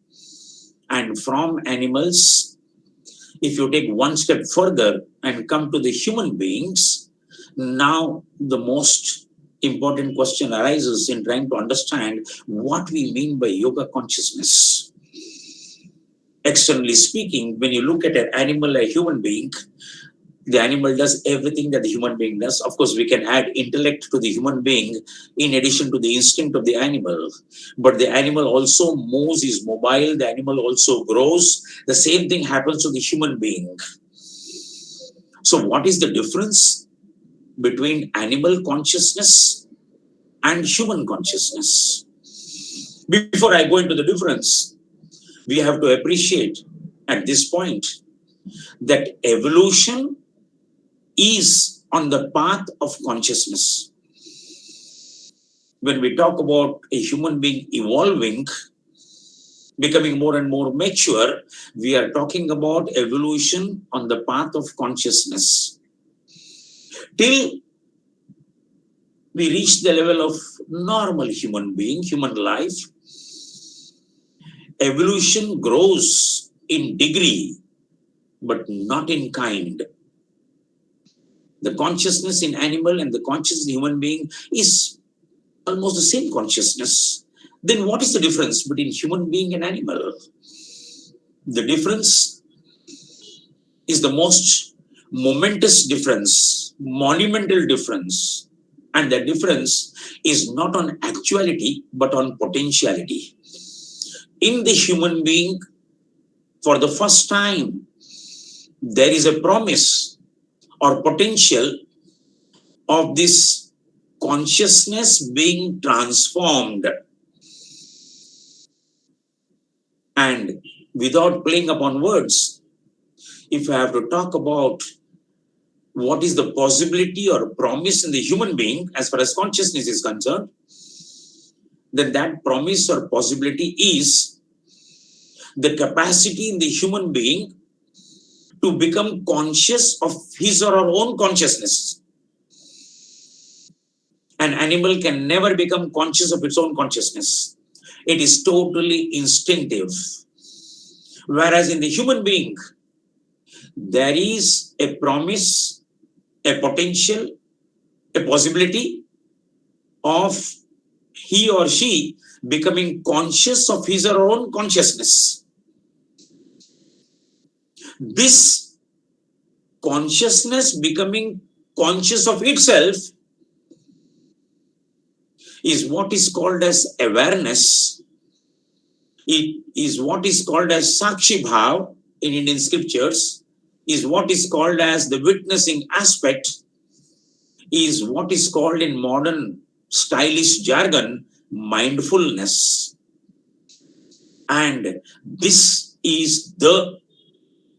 And from animals, if you take one step further and come to the human beings, now the most important question arises in trying to understand what we mean by yoga consciousness. Externally speaking, when you look at an animal, a human being, the animal does everything that the human being does. Of course, we can add intellect to the human being in addition to the instinct of the animal. But the animal also moves, is mobile. The animal also grows. The same thing happens to the human being. So what is the difference between animal consciousness and human consciousness? Before I go into the difference, we have to appreciate at this point that evolution is on the path of consciousness. When we talk about a human being evolving, becoming more and more mature, we are talking about evolution on the path of consciousness. Till we reach the level of normal human being, human life, evolution grows in degree, but not in kind. The consciousness in animal and the consciousness in human being is almost the same consciousness. Then what is the difference between human being and animal? The difference is the most momentous difference, monumental difference. And the difference is not on actuality, but on potentiality. In the human being, for the first time, there is a promise or potential of this consciousness being transformed. And without playing upon words, if I have to talk about what is the possibility or promise in the human being as far as consciousness is concerned, then that promise or possibility is the capacity in the human being to become conscious of his or her own consciousness. An animal can never become conscious of its own consciousness. It is totally instinctive. Whereas in the human being, there is a promise, a potential, a possibility of he or she becoming conscious of his or her own consciousness. This consciousness becoming conscious of itself is what is called as awareness. It is what is called as Sakshi Bhav in Indian scriptures, is what is called as the witnessing aspect, is what is called in modern stylish jargon mindfulness. And this is the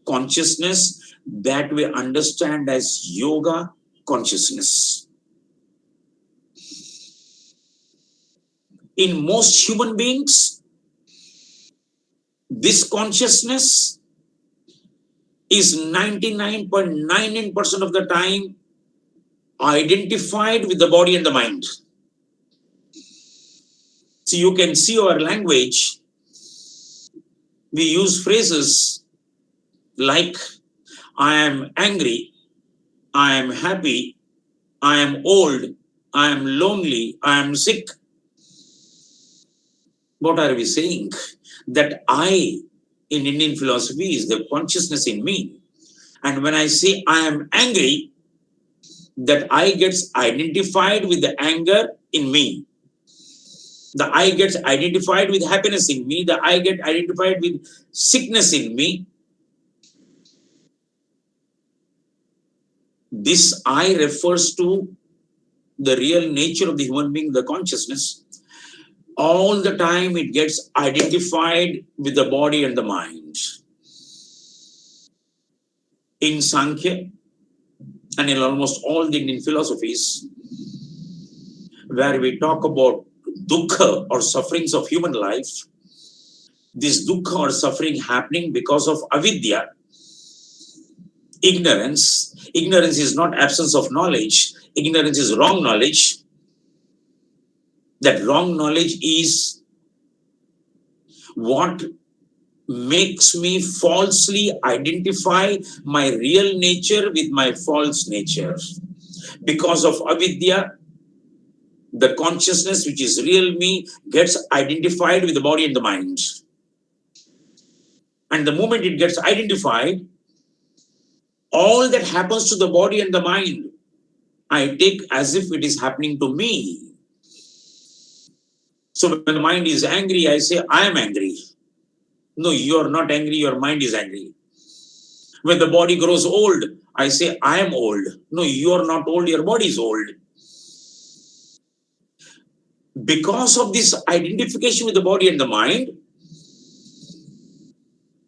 consciousness that we understand as yoga consciousness. In most human beings, this consciousness is 99.99% of the time identified with the body and the mind. So you can see our language. We use phrases like, I am angry, I am happy, I am old, I am lonely, I am sick. What are we saying? That I, in Indian philosophy, is the consciousness in me. And when I say I am angry, that I gets identified with the anger in me. The I gets identified with happiness in me. The I get identified with sickness in me. This I refers to the real nature of the human being, the consciousness. All the time it gets identified with the body and the mind. In Sankhya and in almost all the Indian philosophies, where we talk about dukkha or sufferings of human life, this dukkha or suffering happening because of avidya, ignorance. Ignorance is not absence of knowledge. Ignorance is wrong knowledge. That wrong knowledge is what makes me falsely identify my real nature with my false nature. Because of avidya, the consciousness which is real me gets identified with the body and the mind. And the moment it gets identified, all that happens to the body and the mind, I take as if it is happening to me. So when the mind is angry, I say, I am angry. No, you are not angry, your mind is angry. When the body grows old, I say, I am old. No, you are not old, your body is old. Because of this identification with the body and the mind,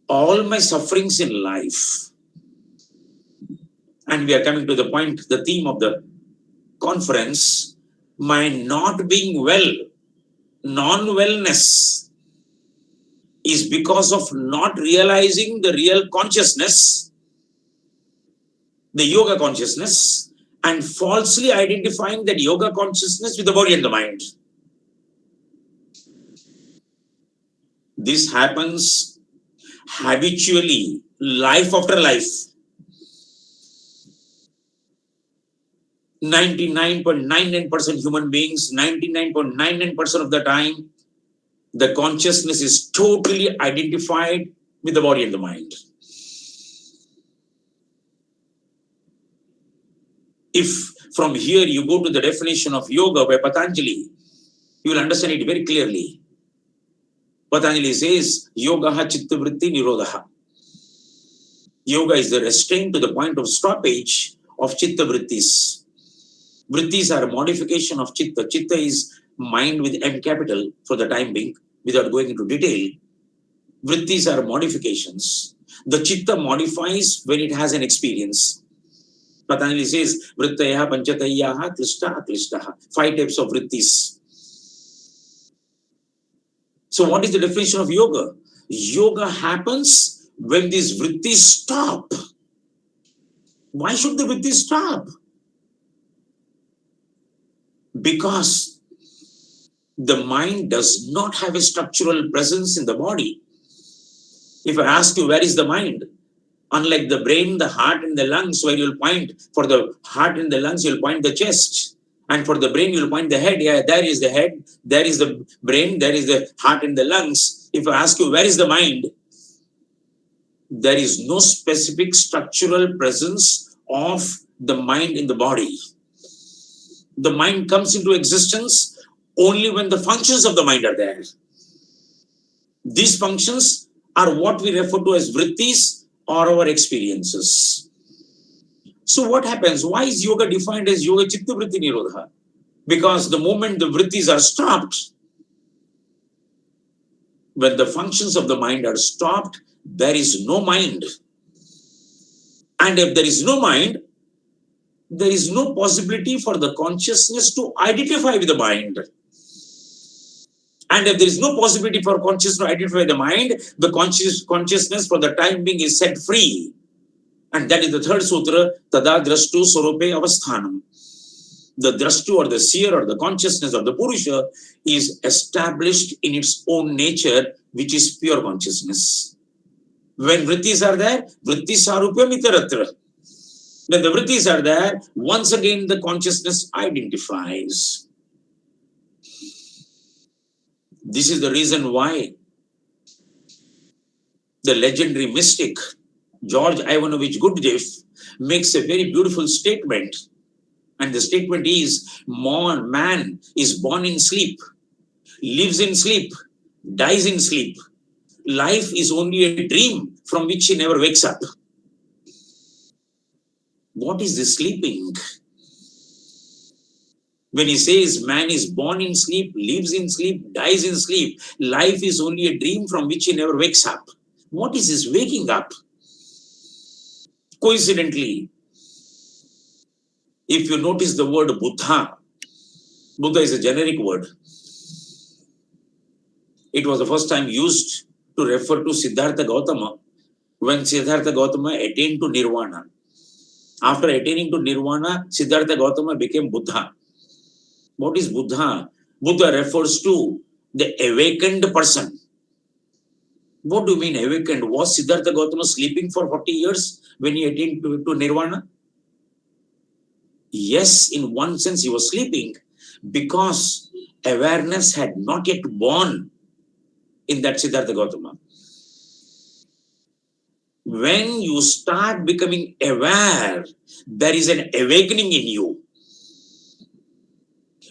all my sufferings in life, And we are coming to the point, the theme of the conference, my not being well, non-wellness is because of not realizing the real consciousness, the yoga consciousness, and falsely identifying that yoga consciousness with the body and the mind. This happens habitually, life after life. 99.99% human beings, 99.99% of the time, the consciousness is totally identified with the body and the mind. If from here you go to the definition of yoga by Patanjali, you will understand it very clearly. Patanjali says, Yogaha Chitta Vritti Nirodha. Yoga is the restraint to the point of stoppage of Chitta Vrittis. Vrittis are a modification of Chitta. Chitta is mind with M capital for the time being, without going into detail. Vrittis are modifications. The Chitta modifies when it has an experience. Patanjali says, Vrittayaha, Panchatayaha, Klishta, Aklishtaha. 5 types of Vrittis. So what is the definition of yoga? Yoga happens when these Vrittis stop. Why should the Vrittis stop? Because the mind does not have a structural presence in the body. If I ask you, where is the mind? Unlike the brain, the heart and the lungs, where you'll point for the heart and the lungs, you'll point the chest. And for the brain, you'll point the head. Yeah, there is the head, there is the brain, there is the heart and the lungs. If I ask you, where is the mind? There is no specific structural presence of the mind in the body. The mind comes into existence only when the functions of the mind are there. These functions are what we refer to as vrittis or our experiences. So what happens? Why is yoga defined as yoga chitta vritti nirodha? Because the moment the vrittis are stopped, when the functions of the mind are stopped, there is no mind. And if there is no mind, there is no possibility for the consciousness to identify with the mind. And if there is no possibility for consciousness to identify with the mind, the consciousness for the time being is set free. And that is the third sutra, Tada Drashtu Swarupe Avasthanam. The Drashtu or the seer or the consciousness of the Purusha is established in its own nature, which is pure consciousness. When vrittis are there, vrittis sarupya mitaratra. When the vrittis are there, once again the consciousness identifies. This is the reason why the legendary mystic George Ivanovich Gurdjieff makes a very beautiful statement. And the statement is, man is born in sleep, lives in sleep, dies in sleep. Life is only a dream from which he never wakes up. What is this sleeping? When he says man is born in sleep, lives in sleep, dies in sleep, life is only a dream from which he never wakes up. What is this waking up? Coincidentally, if you notice the word Buddha, Buddha is a generic word. It was the first time used to refer to Siddhartha Gautama when Siddhartha Gautama attained to Nirvana. After attaining to Nirvana, Siddhartha Gautama became Buddha. What is Buddha? Buddha refers to the awakened person. What do you mean awakened? Was Siddhartha Gautama sleeping for 40 years when he attained to Nirvana? Yes, in one sense he was sleeping because awareness had not yet born in that Siddhartha Gautama. When you start becoming aware, there is an awakening in you.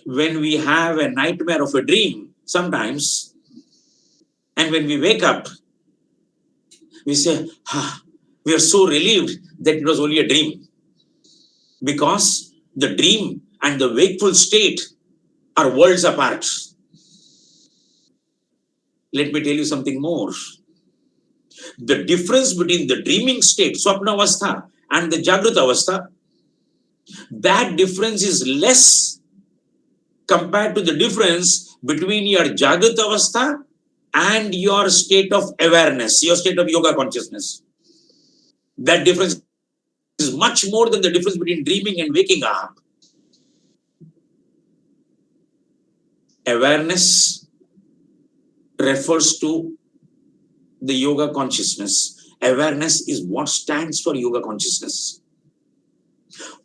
When we have a nightmare of a dream, sometimes, and when we wake up, we say, we are so relieved that it was only a dream. Because the dream and the wakeful state are worlds apart. Let me tell you something more. The difference between the dreaming state, Swapnavastha, and the Jagruta Avastha, that difference is less compared to the difference between your Jagruta Avastha and your state of awareness, your state of yoga consciousness. That difference is much more than the difference between dreaming and waking up. Awareness refers to the yoga consciousness. Awareness is what stands for yoga consciousness.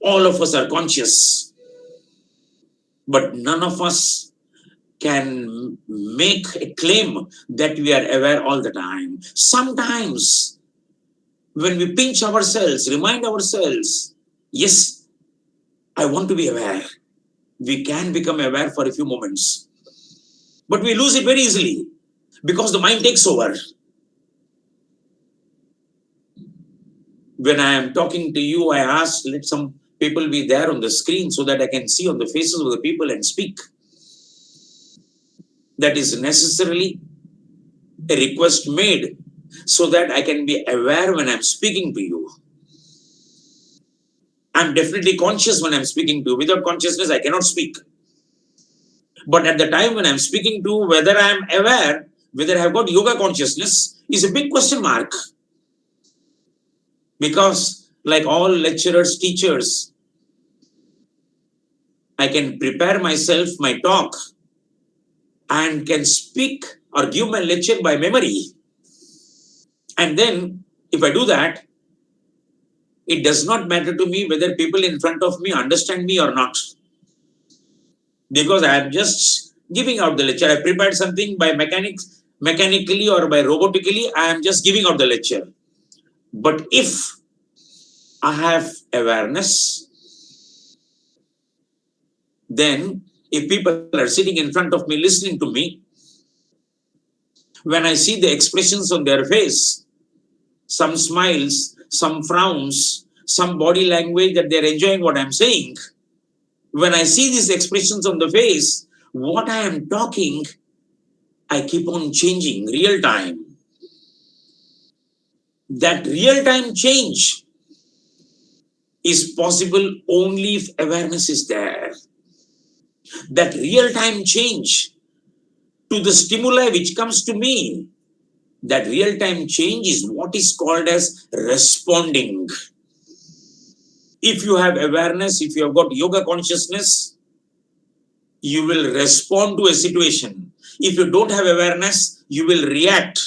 All of us are conscious, but none of us can make a claim that we are aware all the time. Sometimes, when we pinch ourselves, remind ourselves, yes, I want to be aware, we can become aware for a few moments. But we lose it very easily because the mind takes over. When I am talking to you, I ask, let some people be there on the screen so that I can see on the faces of the people and speak. That is necessarily a request made so that I can be aware when I'm speaking to you. I'm definitely conscious when I'm speaking to you. Without consciousness, I cannot speak. But at the time when I'm speaking to, whether I'm aware, whether I've got yoga consciousness, is a big question mark. Because like all lecturers, teachers, I can prepare myself, my talk, and can speak or give my lecture by memory. And then, if I do that, it does not matter to me whether people in front of me understand me or not. Because I am just giving out the lecture. I prepared something by mechanically or by robotically, I am just giving out the lecture. But if I have awareness, then if people are sitting in front of me listening to me, when I see the expressions on their face, some smiles, some frowns, some body language that they're enjoying what I'm saying, when I see these expressions on the face, what I am talking, I keep on changing real time. That real time change is possible only if awareness is there. That real time change to the stimuli which comes to me, that real time change is what is called as responding. If you have awareness, if you have got yoga consciousness, you will respond to a situation. If you don't have awareness, you will react.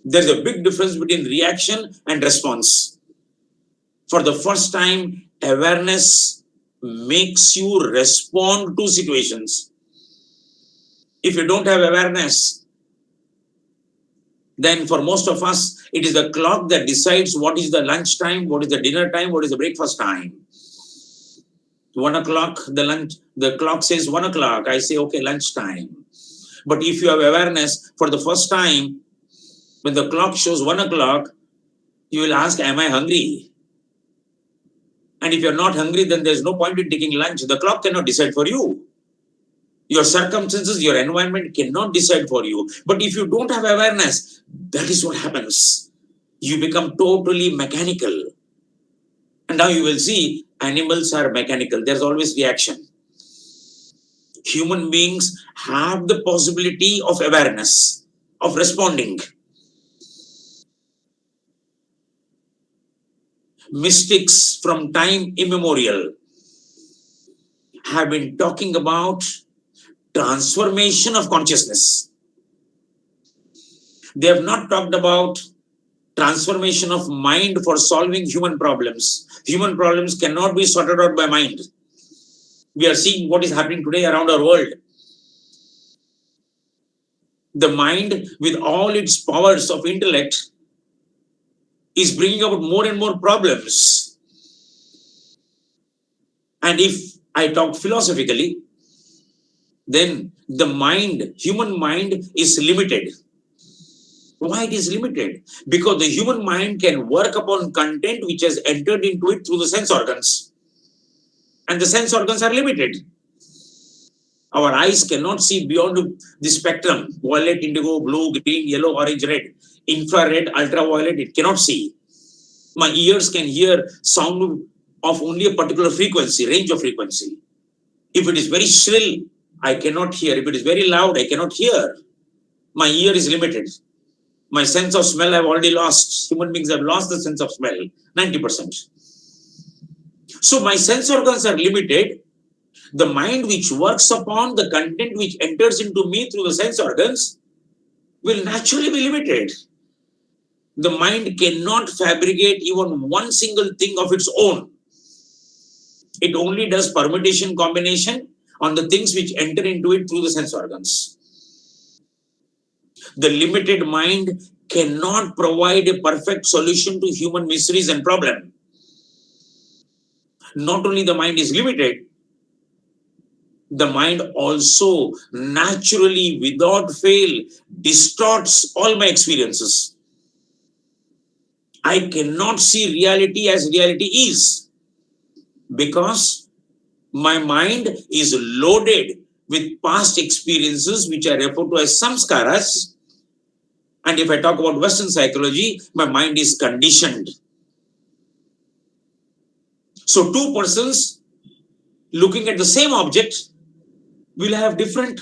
There's a big difference between reaction and response. For the first time, awareness makes you respond to situations. If you don't have awareness, then for most of us, it is the clock that decides what is the lunch time, what is the dinner time, what is the breakfast time. 1 o'clock, the clock says 1 o'clock. I say, okay, lunch time. But if you have awareness, for the first time, when the clock shows 1 o'clock, you will ask, am I hungry? And if you're not hungry, then there's no point in taking lunch. The clock cannot decide for you. Your circumstances, your environment cannot decide for you. But if you don't have awareness, that is what happens. You become totally mechanical. And now you will see animals are mechanical. There's always reaction. Human beings have the possibility of awareness, of responding. Mystics from time immemorial have been talking about transformation of consciousness. They have not talked about transformation of mind for solving human problems. Human problems cannot be sorted out by mind. We are seeing what is happening today around our world. The mind, with all its powers of intellect, is bringing about more and more problems. And if I talk philosophically, then the mind, human mind is limited. Why it is limited? Because the human mind can work upon content which has entered into it through the sense organs. And the sense organs are limited. Our eyes cannot see beyond the spectrum, violet, indigo, blue, green, yellow, orange, red, infrared, ultraviolet, it cannot see. My ears can hear sound of only a particular frequency, range of frequency. If it is very shrill, I cannot hear. If it is very loud, I cannot hear. My ear is limited. My sense of smell I've already lost. Human beings have lost the sense of smell, 90%. So my sense organs are limited. The mind which works upon the content which enters into me through the sense organs will naturally be limited. The mind cannot fabricate even one single thing of its own. It only does permutation combination on the things which enter into it through the sense organs. The limited mind cannot provide a perfect solution to human miseries and problems. Not only the mind is limited, the mind also naturally, without fail, distorts all my experiences. I cannot see reality as reality is, because my mind is loaded with past experiences which are referred to as samskaras. And if I talk about Western psychology, my mind is conditioned. So two persons looking at the same object will have different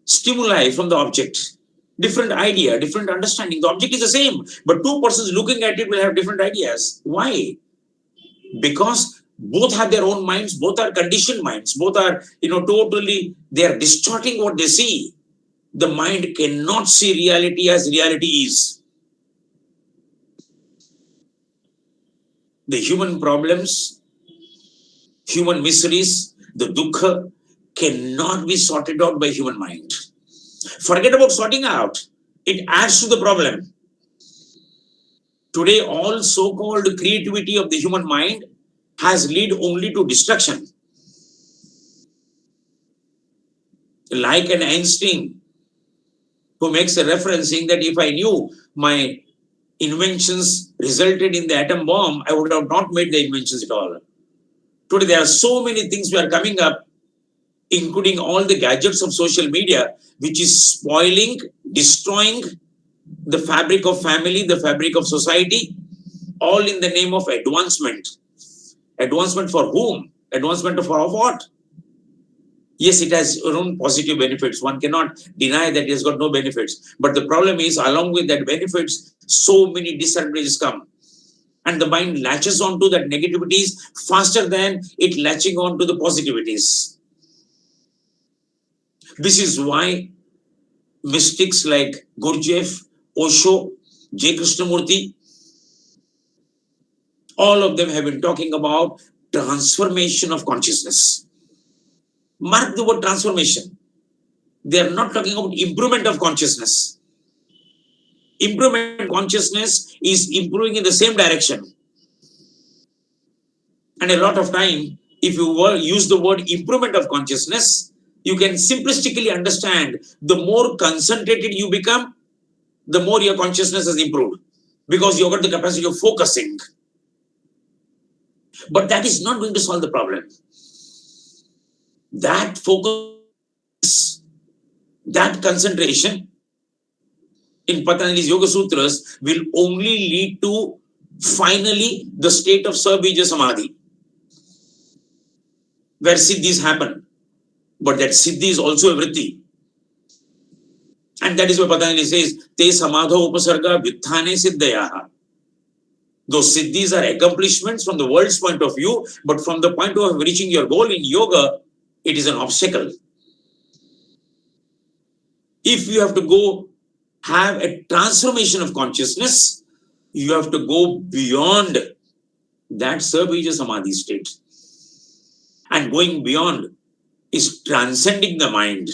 stimuli from the object, different idea, different understanding. The object is the same, but two persons looking at it will have different ideas. Why? Because both have their own minds, both are conditioned minds, both are, totally, they are distorting what they see. The mind cannot see reality as reality is. The human problems, human miseries, the dukkha cannot be sorted out by human mind. Forget about sorting out. It adds to the problem. Today, all so-called creativity of the human mind has led only to destruction. Like an Einstein who makes a reference saying that if I knew my inventions resulted in the atom bomb, I would have not made the inventions at all. Today, there are so many things we are coming up, including all the gadgets of social media, which is spoiling, destroying the fabric of family, the fabric of society, all in the name of advancement. Advancement for whom? Advancement for what? Yes, it has its own positive benefits. One cannot deny that it has got no benefits. But the problem is, along with that benefits, so many disadvantages come. And the mind latches onto that negativities faster than it latching onto the positivities. This is why mystics like Gurdjieff, Osho, J. Krishnamurti, all of them have been talking about transformation of consciousness. Mark the word transformation. They are not talking about improvement of consciousness. Improvement of consciousness is improving in the same direction. And a lot of time, if you use the word improvement of consciousness, you can simplistically understand the more concentrated you become, the more your consciousness has improved, because you've got the capacity of focusing. But that is not going to solve the problem. That focus, that concentration in Patanjali's Yoga Sutras will only lead to finally the state of Sabija Samadhi, where siddhis happen. But that siddhi is also a vritti. And that is why Patanjali says, Te samadho upasarga vyuthane siddhayaha. Those siddhis are accomplishments from the world's point of view, but from the point of reaching your goal in yoga, it is an obstacle. If you have to go have a transformation of consciousness, you have to go beyond that Sabija Samadhi state. And going beyond is transcending the mind,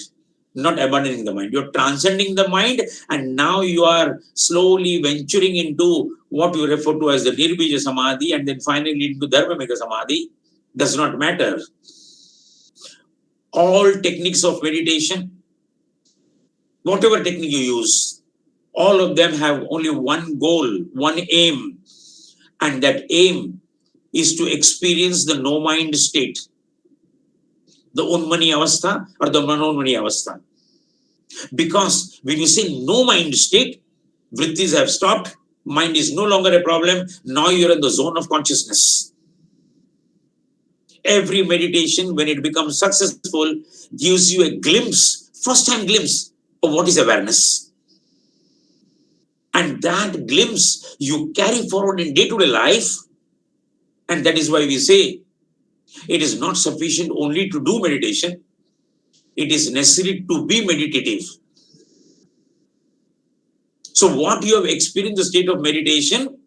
not abandoning the mind. You're transcending the mind, and now you are slowly venturing into what you refer to as the Nirbija Samadhi, and then finally leading to Dharmamika Samadhi. Does not matter. All techniques of meditation, whatever technique you use, all of them have only one goal, one aim, and that aim is to experience the no-mind state, the Unmani Avastha or the Manonmani Avastha. Because when you say no-mind state, vrittis have stopped, Mind is no longer a problem. Now you're in the zone of consciousness. Every meditation, when it becomes successful, gives you a glimpse, first-hand glimpse of what is awareness. And that glimpse you carry forward in day-to-day life. And that is why we say it is not sufficient only to do meditation. It is necessary to be meditative. So what you have experienced in the state of meditation,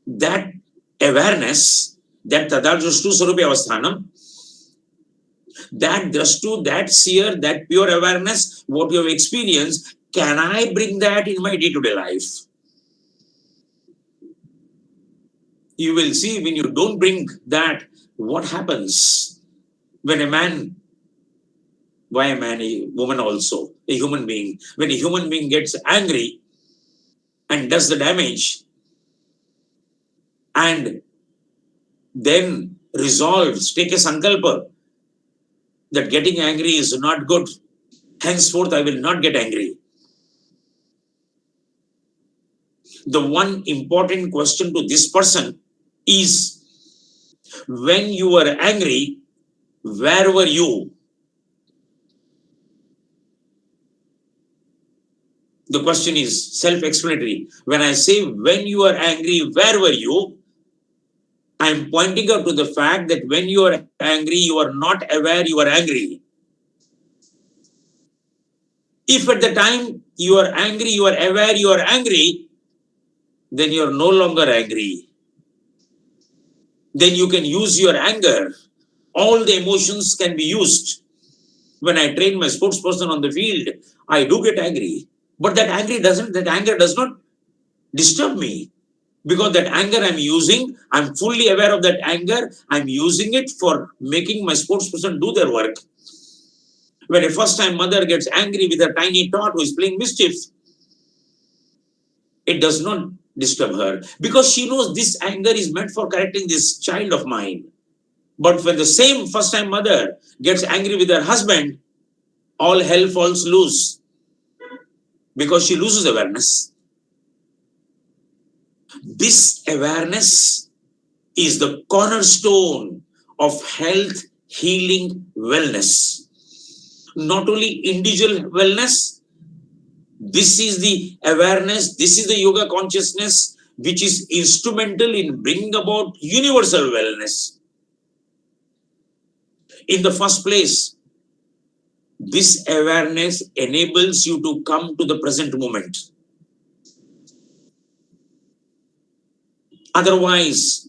that awareness, that tadardrashtu sarupi avasthanam, that drashtu, that seer, that pure awareness, what you have experienced, can I bring that in my day-to-day life? You will see when you don't bring that, what happens when a man, why a man, a woman also, a human being, when a human being gets angry and does the damage and then resolves, take a sankalpa that getting angry is not good. Henceforth, I will not get angry. The one important question to this person is, when you were angry, where were you? The question is self-explanatory. When I say, when you are angry, where were you? I am pointing out to the fact that when you are angry, you are not aware you are angry. If at the time you are angry, you are aware you are angry, then you are no longer angry. Then you can use your anger. All the emotions can be used. When I train my sports person on the field, I do get angry. But that anger does not disturb me. Because that anger I'm using, I'm fully aware of that anger. I'm using it for making my sports person do their work. When a first-time mother gets angry with her tiny tot who is playing mischief, it does not disturb her. Because she knows this anger is meant for correcting this child of mine. But when the same first-time mother gets angry with her husband, all hell falls loose. Because she loses awareness. This awareness is the cornerstone of health, healing, wellness. Not only individual wellness, this is the awareness, this is the yoga consciousness which is instrumental in bringing about universal wellness. In the first place, this awareness enables you to come to the present moment. Otherwise,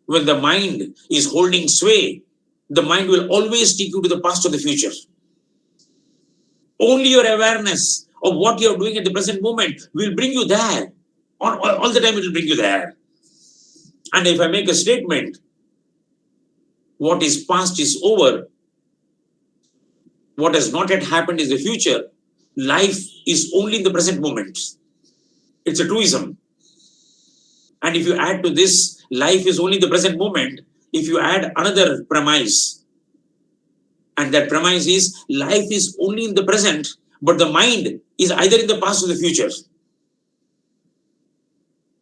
when the mind is holding sway, the mind will always take you to the past or the future. Only your awareness of what you are doing at the present moment will bring you there. All the time it will bring you there. And if I make a statement, what is past is over, what has not yet happened is the future, life is only in the present moment. It's a truism. And if you add to this, life is only the present moment, if you add another premise, and that premise is life is only in the present, but the mind is either in the past or the future.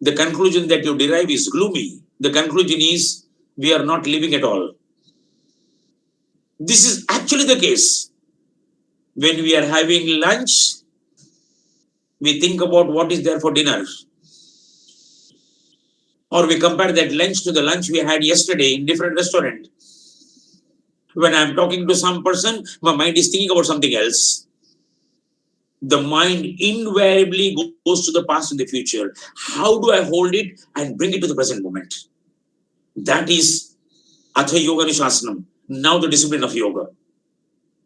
The conclusion that you derive is gloomy. The conclusion is we are not living at all. This is actually the case. When we are having lunch, we think about what is there for dinner. Or we compare that lunch to the lunch we had yesterday in different restaurant. When I'm talking to some person, my mind is thinking about something else. The mind invariably goes to the past and the future. How do I hold it and bring it to the present moment? That is Atha Yoga Nishasanam. Now the discipline of yoga.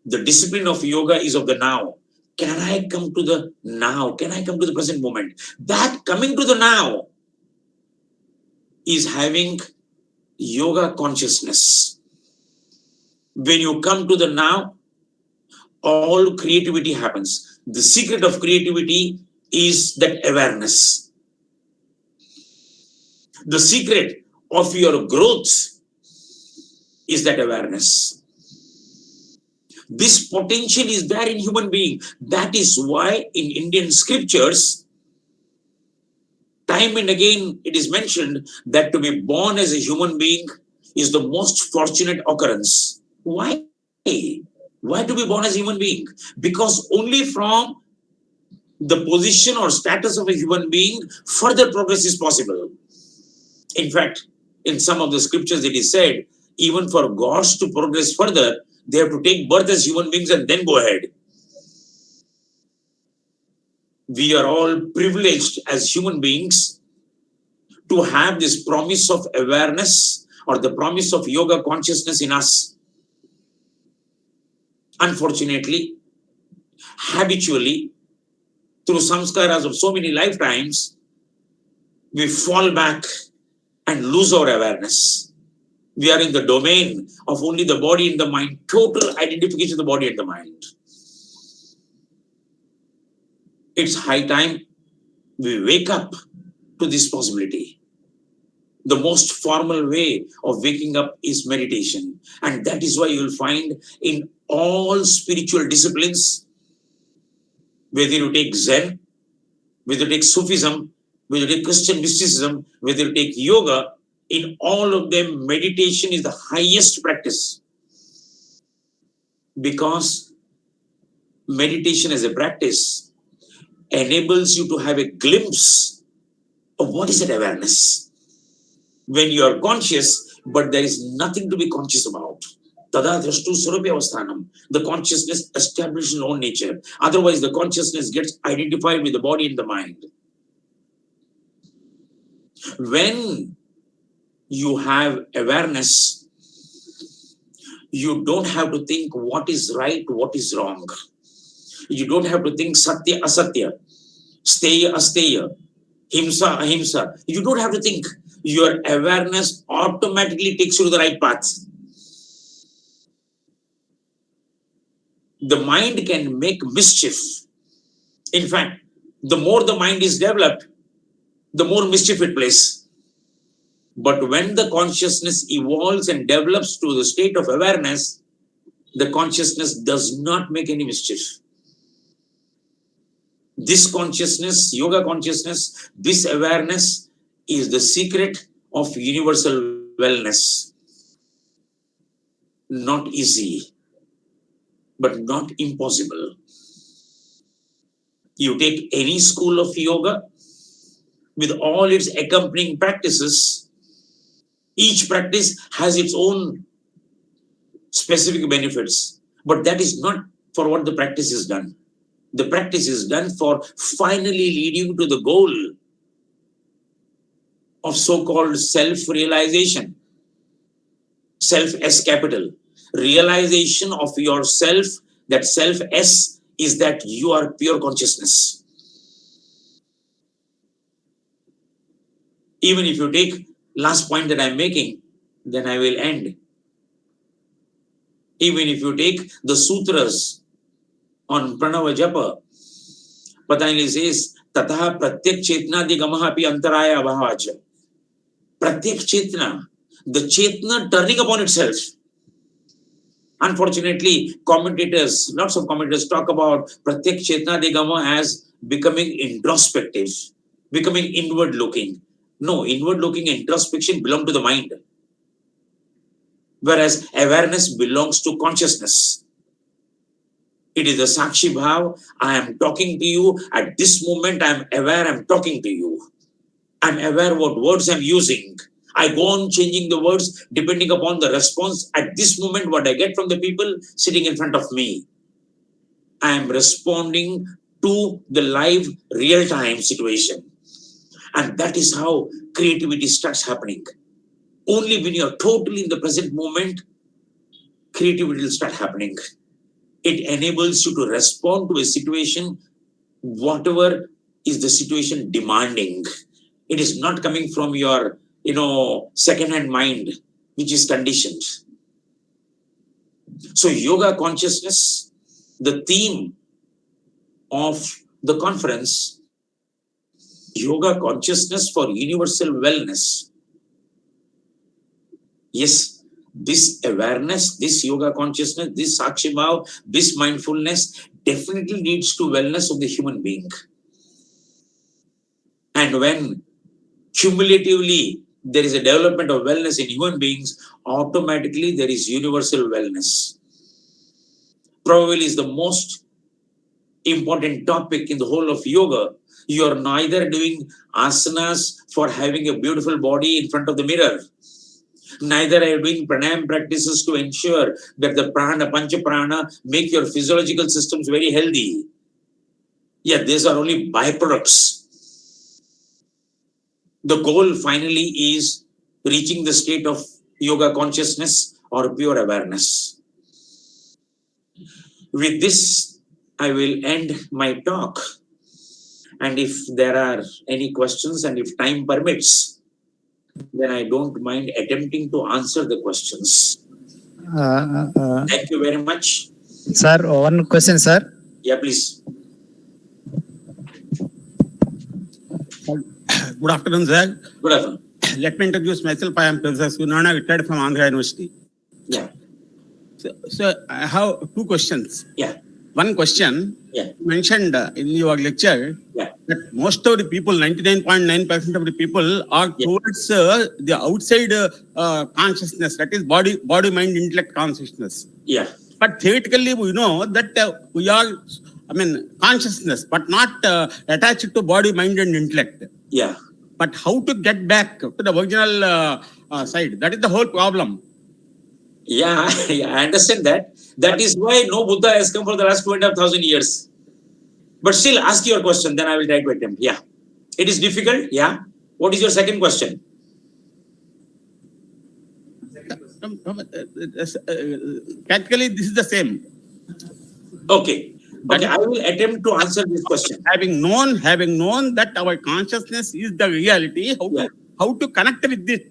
The discipline of yoga is of the now. Can I come to the now? Can I come to the present moment? That coming to the now is having yoga consciousness. When you come to the now, all creativity happens. The secret of creativity is that awareness. The secret of your growth is that awareness. This potential is there in human being. That is why in Indian scriptures, Time and again, it is mentioned that to be born as a human being is the most fortunate occurrence. Why? Why to be born as a human being? Because only from the position or status of a human being, further progress is possible. In fact, in some of the scriptures, it is said, even for gods to progress further, they have to take birth as human beings and then go ahead. We are all privileged as human beings to have this promise of awareness or the promise of yoga consciousness in us. Unfortunately, habitually, through samskaras of so many lifetimes, we fall back and lose our awareness. We are in the domain of only the body and the mind, total identification of the body and the mind. It's high time we wake up to this possibility. The most formal way of waking up is meditation. And that is why you will find in all spiritual disciplines, whether you take Zen, whether you take Sufism, whether you take Christian mysticism, whether you take yoga, in all of them, meditation is the highest practice. Because meditation as a practice enables you to have a glimpse of what is that awareness. When you are conscious, but there is nothing to be conscious about. Tada drashtu sarupya avasthanam. The consciousness establishes its own nature. Otherwise, the consciousness gets identified with the body and the mind. When you have awareness, you don't have to think what is right, what is wrong. You don't have to think satya, asatya, steya, asteya, himsa, ahimsa. You don't have to think. Your awareness automatically takes you to the right path. The mind can make mischief. In fact, the more the mind is developed, the more mischief it plays. But when the consciousness evolves and develops to the state of awareness, the consciousness does not make any mischief. This consciousness, yoga consciousness, this awareness is the secret of universal wellness. Not easy, but not impossible. You take any school of yoga with all its accompanying practices, each practice has its own specific benefits, but that is not for what the practice is done. The practice is done for finally leading to the goal of so-called self-realization, self-S capital, realization of yourself, that self-S is that you are pure consciousness. Even if you take last point that I'm making, then I will end. Even if you take the sutras on Pranava Japa, Patanjali says, Tataha Pratyak Chetna Digamaha Api Antaraya Abhavacha. Pratyak Chetna, the Chetna turning upon itself. Unfortunately, commentators, lots of commentators talk about Pratyak Chetna Digama as becoming introspective, becoming inward looking. No, inward looking introspection belongs to the mind. Whereas awareness belongs to consciousness. It is the Sakshi Bhav. I am talking to you. At this moment, I am aware I am talking to you. I am aware what words I am using. I go on changing the words depending upon the response at this moment, what I get from the people sitting in front of me. I am responding to the live real-time situation. And that is how creativity starts happening. Only when you are totally in the present moment, creativity will start happening. It enables you to respond to a situation, whatever is the situation demanding. It is not coming from your, second-hand mind, which is conditioned. So yoga consciousness, the theme of the conference, yoga consciousness for universal wellness. Yes, this awareness, this yoga consciousness, this Sakshi Bhav, this mindfulness definitely leads to wellness of the human being. And when cumulatively there is a development of wellness in human beings, automatically there is universal wellness. Probably is the most important topic in the whole of yoga. You are neither doing asanas for having a beautiful body in front of the mirror, neither are you doing pranayam practices to ensure that the prana, pancha prana, make your physiological systems very healthy. Yeah, these are only byproducts. The goal finally is reaching the state of yoga consciousness or pure awareness. With this, I will end my talk. And if there are any questions and if time permits, then I don't mind attempting to answer the questions. Thank you very much. Sir, one question, sir. Yeah, please. Good afternoon, sir. Good afternoon. Let me introduce myself. I am Professor Sunana, retired from Andhra University. Yeah. So I have two questions. Yeah. One question, Yeah. you mentioned in your lecture that most of the people, 99.9% of the people are towards the outside consciousness, that is body, mind, intellect consciousness. Yeah. But theoretically, we know that we are, consciousness, but not attached to body, mind, and intellect. Yeah. But how to get back to the original side? That is the whole problem. Yeah, I understand that. That is why no Buddha has come for the last 2,500 years. But still, ask your question, then I will try to attempt. Yeah. It is difficult. Yeah. What is your second question? Practically, this is the same. Okay. Okay, I will attempt to answer this question. Having known that our consciousness is the reality, how to connect with this?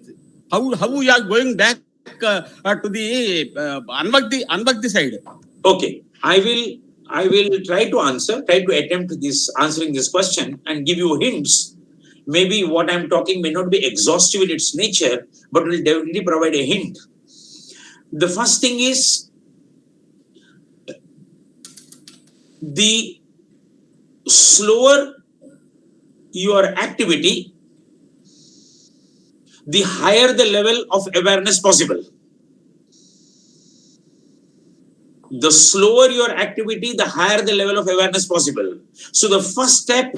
How we are going back to the Anbhakti side? Okay, I will try to attempt answering this question and give you hints. Maybe what I'm talking may not be exhaustive in its nature, but will definitely provide a hint. The first thing is, the slower your activity, the higher the level of awareness possible. The slower your activity, the higher the level of awareness possible. So the first step,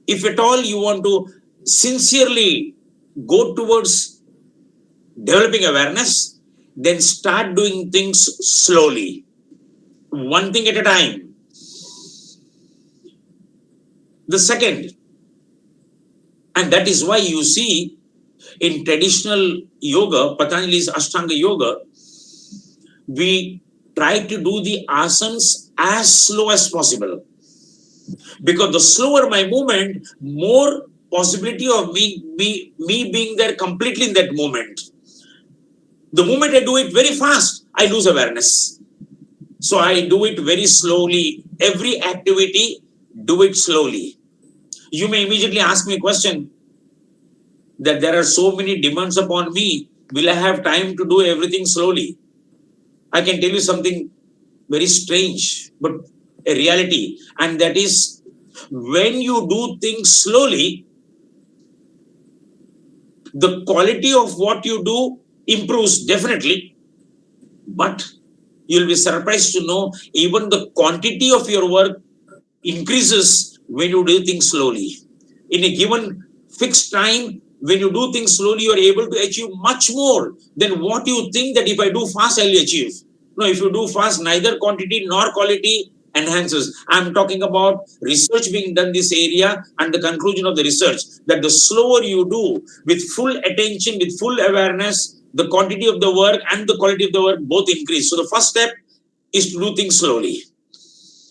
if at all you want to sincerely go towards developing awareness, then start doing things slowly, one thing at a time. The second, and that is why you see in traditional yoga, Patanjali's Ashtanga Yoga, we try to do the asanas as slow as possible. Because the slower my movement, more possibility of me being there completely in that moment. The moment I do it very fast, I lose awareness. So I do it very slowly. Every activity, do it slowly. You may immediately ask me a question that there are so many demands upon me. Will I have time to do everything slowly? I can tell you something very strange, but a reality. And that is, when you do things slowly, the quality of what you do improves definitely. But you'll be surprised to know even the quantity of your work increases when you do things slowly. In a given fixed time, when you do things slowly, you are able to achieve much more than what you think that if I do fast, I will achieve. No, if you do fast, neither quantity nor quality enhances. I'm talking about research being done in this area, and the conclusion of the research that the slower you do with full attention, with full awareness, the quantity of the work and the quality of the work both increase. So the first step is to do things slowly.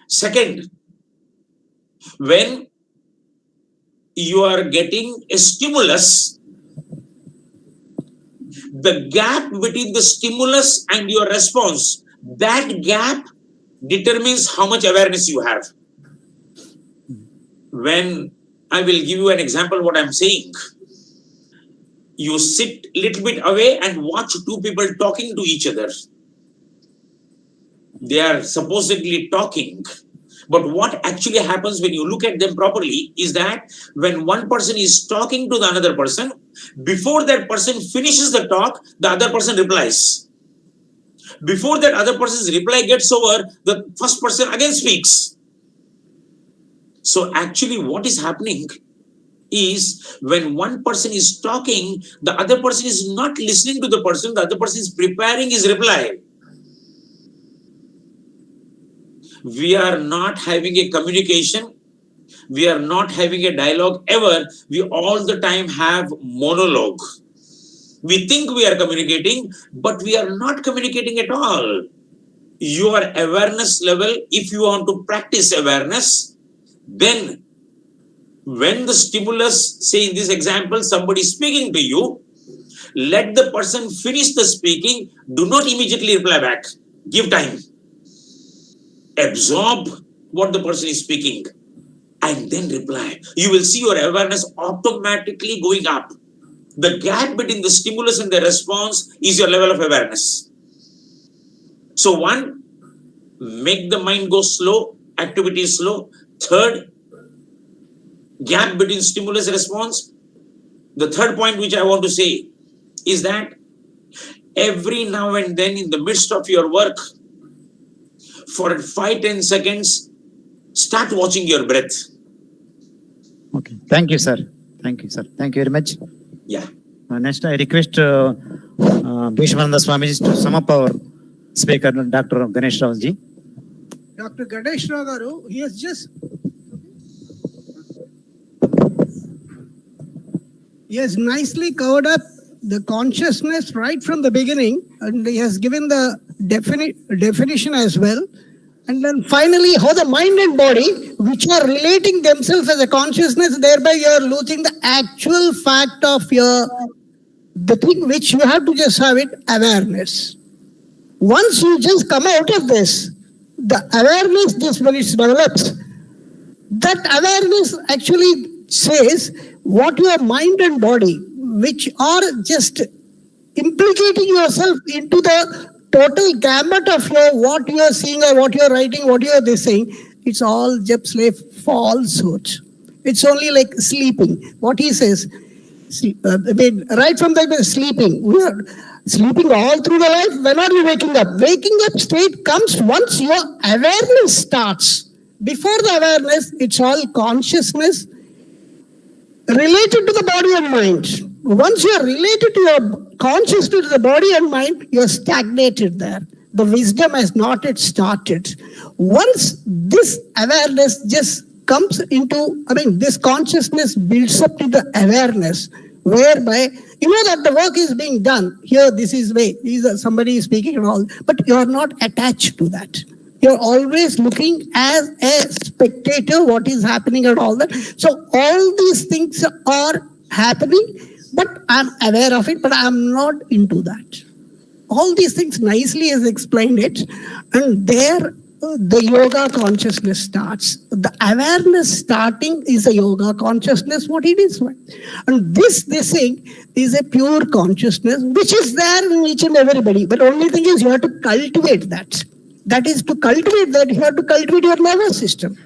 Second, when you are getting a stimulus, the gap between the stimulus and your response, that gap determines how much awareness you have. When I will give you an example what I'm saying. You sit a little bit away and watch two people talking to each other. They are supposedly talking, But what actually happens when you look at them properly is that when one person is talking to the another person, before that person finishes the talk, the other person replies. Before that other person's reply gets over, the first person again speaks. So actually what is happening is when one person is talking, the other person is not listening to the person, the other person is preparing his reply. We are not having a communication, we are not having a dialogue ever, we all the time have monologue. We think we are communicating, but we are not communicating at all. Your awareness level, if you want to practice awareness, then when the stimulus, say in this example, somebody is speaking to you, let the person finish the speaking, do not immediately reply back. Give time. Absorb what the person is speaking and then reply. You will see your awareness automatically going up. The gap between the stimulus and the response is your level of awareness. So one, make the mind go slow, activity is slow. Third, gap between stimulus and response. The third point which I want to say is that every now and then in the midst of your work, for 5-10 seconds, start watching your breath. Okay. Thank you, sir. Thank you, sir. Thank you very much. Yeah. Next, I request Bhishmananda Swamiji to sum up our speaker, Dr. Ganesh Rao ji. Dr. Ganesh Rao garu, he has nicely covered up the consciousness right from the beginning, and he has given the definition as well. And then finally, how the mind and body, which are relating themselves as a consciousness, thereby you are losing the actual fact of the thing which you have to just have it, awareness. Once you just come out of this, the awareness, just when it develops, that awareness actually says what your mind and body, which are just implicating yourself into the total gamut of what you are seeing or what you are writing, what you are saying, it's all just like falsehood. It's only like sleeping. What he says, right from the sleeping, we are sleeping all through the life. When are you waking up? Waking up state comes once your awareness starts. Before the awareness, it's all consciousness related to the body and mind. Once you are related to your consciousness to the body and mind, you are stagnated there. The wisdom has not yet started. Once this awareness just comes into, this consciousness builds up to the awareness, whereby you know that the work is being done. Here, this is way. Somebody is speaking and all, but you are not attached to that. You're always looking as a spectator, what is happening and all that. So all these things are happening, but I'm aware of it, but I'm not into that. All these things nicely has explained it, and there the yoga consciousness starts. The awareness starting is a yoga consciousness, what it is. And this thing is a pure consciousness, which is there in each and everybody. But only thing is you have to cultivate that. That is, to cultivate that, you have to cultivate your nervous system.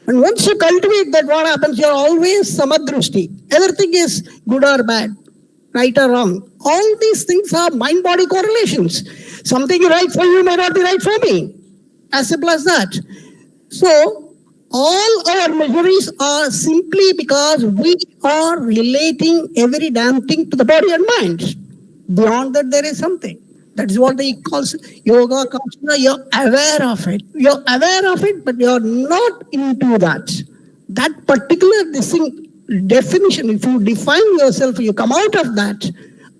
And once you cultivate that, what happens? You're always samadrushti. Everything is good or bad, right or wrong. All these things are mind-body correlations. Something right for you may not be right for me. As simple as that. So, all our memories are simply because we are relating every damn thing to the body and mind. Beyond that, there is something. That is what he calls yoga consciousness. You're aware of it. You're aware of it, but you're not into that. That particular definition, if you define yourself, you come out of that,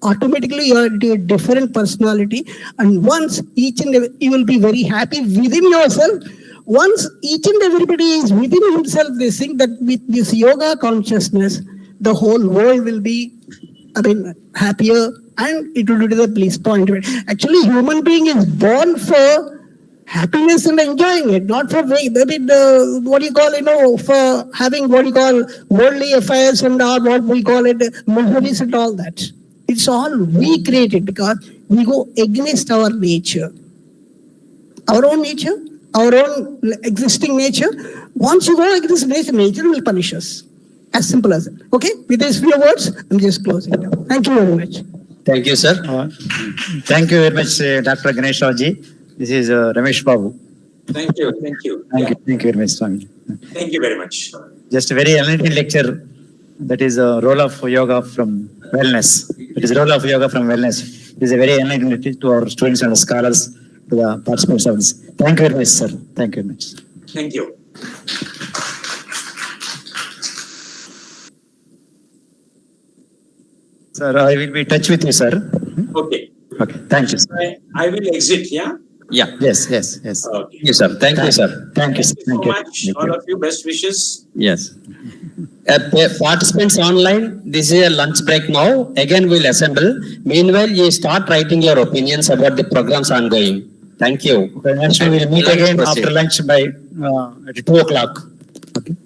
automatically you are into a different personality. And once you will be very happy within yourself. Once each and everybody is within himself, they think that with this yoga consciousness, the whole world will be, happier, and it will be to the bliss point. Actually, human being is born for happiness and enjoying it, not for for having worldly affairs and all, what we call it, miseries and all that. It's all we created because we go against our nature. Our own nature, our own existing nature. Once you go against nature will punish us. As simple as that. Okay? With these few words, I'm just closing it down. Thank you very much. Thank you, sir. Thank you very much, Dr. Ganesh Rauji. This is Ramesh Babu. Thank you. Thank you. Thank you. Thank you very much, Swami. Thank you very much. Just a very enlightening lecture. That is a role of yoga from wellness. It is a role of yoga from wellness. It is a very enlightening lecture to our students and scholars, to the participants of this. Thank you very much, sir. Thank you very much. Thank you. Sir, I will be in touch with you, sir. Okay. Okay. Thank you, sir. I will exit, yeah? Yeah. Yes, yes, yes. Okay. Thank you, sir. Thank you, sir. Thank you, Thank sir. you so much. All of you, best wishes. Yes. Participants online, this is a lunch break now. Again, we'll assemble. Meanwhile, you start writing your opinions about the programs ongoing. Thank you. Okay, next we will meet Lunch again proceed. after lunch by at 2 o'clock. Okay.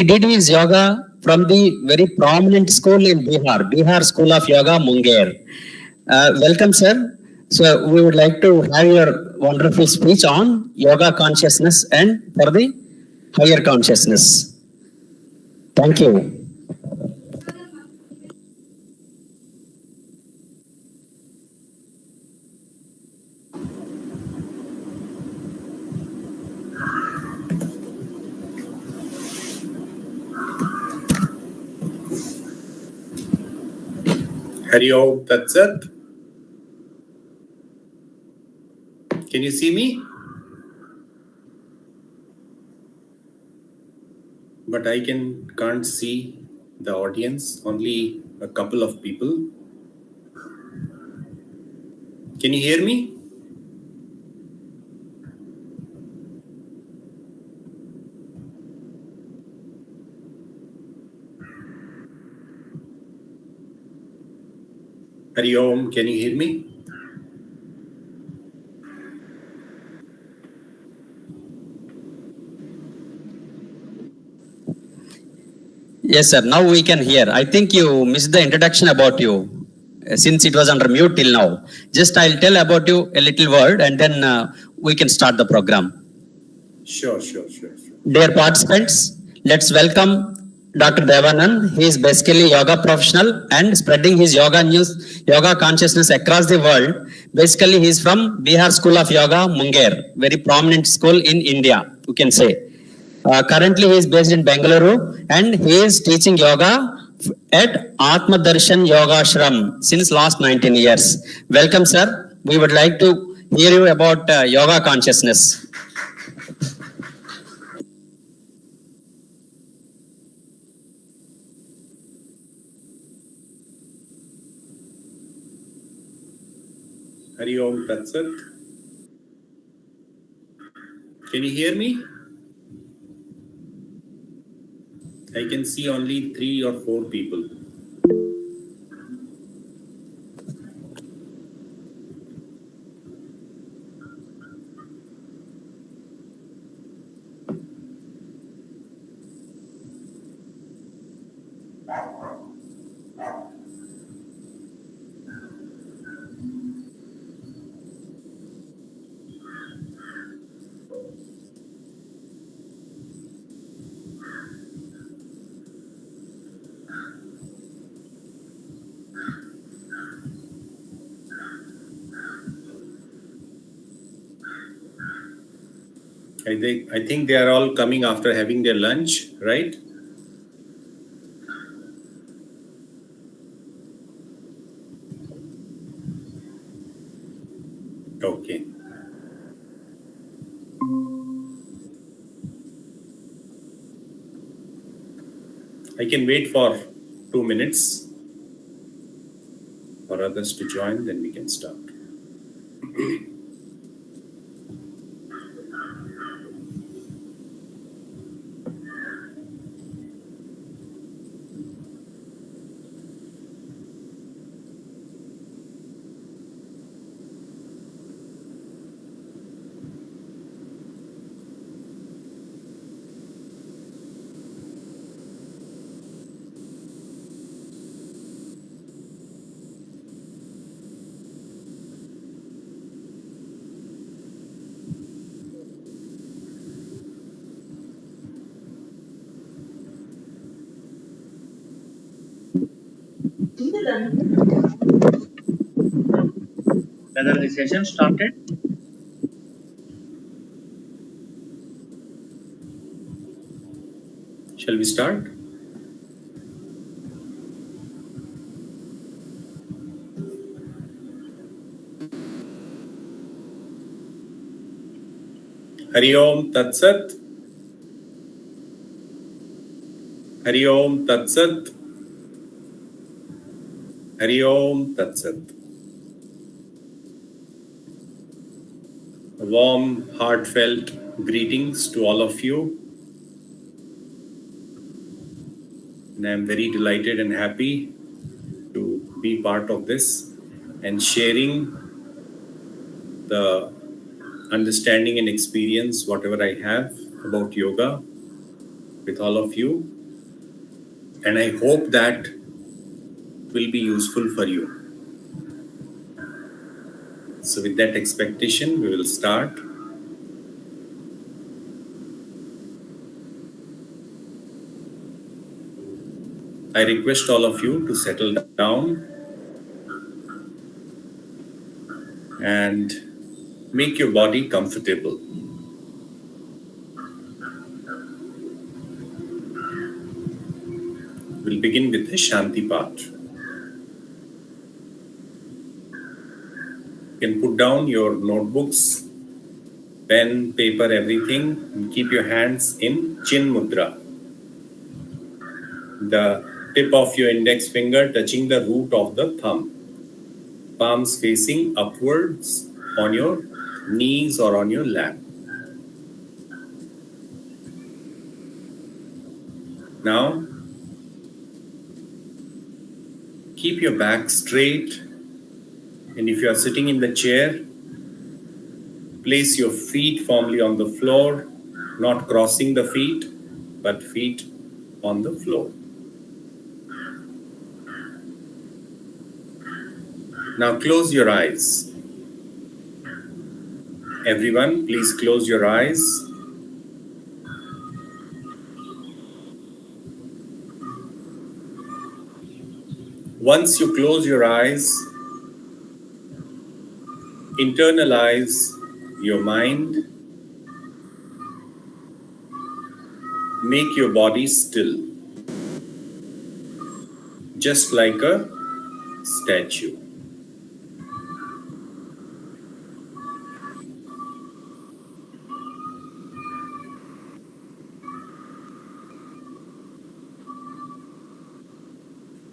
did his yoga from the very prominent school in Bihar School of Yoga, Munger. Welcome, sir. So we would like to have your wonderful speech on yoga consciousness and for the higher consciousness. Thank you. Hari Om Tat Sat. Can you see me? But I can't see the audience, only a couple of people. Can you hear me? Hari Om, can you hear me? Yes, sir. Now we can hear. I think you missed the introduction about you since it was under mute till now. Just I'll tell about you a little word and then we can start the program. Sure. Dear participants, let's welcome Dr. Devanand. He is basically yoga professional and spreading his yoga news, yoga consciousness across the world. Basically, he is from Bihar School of Yoga, Munger, very prominent school in India, you can say. Currently, he is based in Bengaluru and he is teaching yoga at Atma Darshan Yoga Ashram since last 19 years. Welcome, sir. We would like to hear you about yoga consciousness. Hari Om Tat Sat. Can you hear me? I can see only 3 or 4 people. I think they are all coming after having their lunch, right? Okay. I can wait for 2 minutes for others to join, then we can start. Whether the session started? Shall we start? Hari Om Tat Sat. Hari Om Tat Sat. Hari Om Tat Sat. A warm, heartfelt greetings to all of you. And I'm very delighted and happy to be part of this and sharing the understanding and experience, whatever I have about yoga with all of you, and I hope that will be useful for you. So with that expectation, we will start. I request all of you to settle down and make your body comfortable. We'll begin with the Shanti part. You can put down your notebooks, pen, paper, everything, and keep your hands in Chin Mudra. The tip of your index finger touching the root of the thumb. Palms facing upwards on your knees or on your lap. Now, keep your back straight, and if you are sitting in the chair, place your feet firmly on the floor, not crossing the feet, but feet on the floor. Now close your eyes. Everyone, please close your eyes. Once you close your eyes, internalize your mind. Make your body still, just like a statue.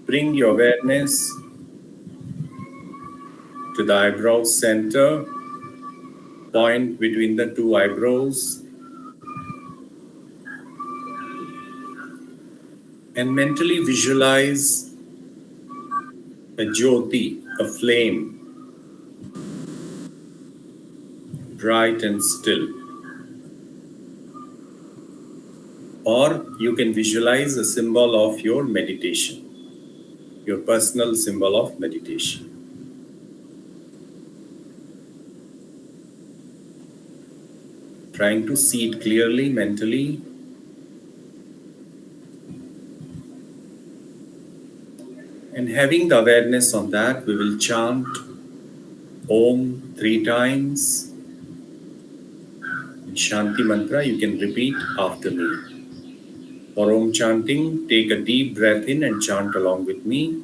Bring your awareness to the eyebrow center, point between the two eyebrows, and mentally visualize a jyoti, a flame, bright and still. Or you can visualize a symbol of your meditation, your personal symbol of meditation. Trying to see it clearly mentally. And having the awareness on that, we will chant Om 3 times. Shanti mantra, you can repeat after me. For Om chanting, take a deep breath in and chant along with me.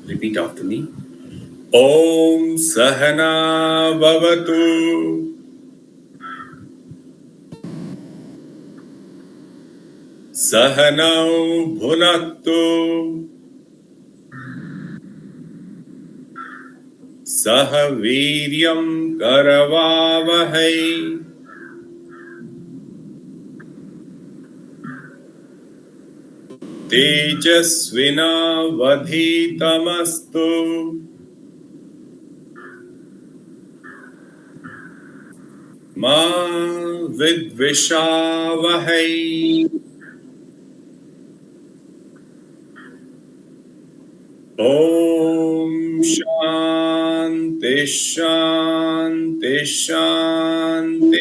Repeat after me. Om Sahana Bhavatu. Sahanau Bhunaktu. Sahaviryam Karavavahai. Tejasvina Vadhitamastu. Ma Vidvishavahai. Om Shanti Shanti Shanti.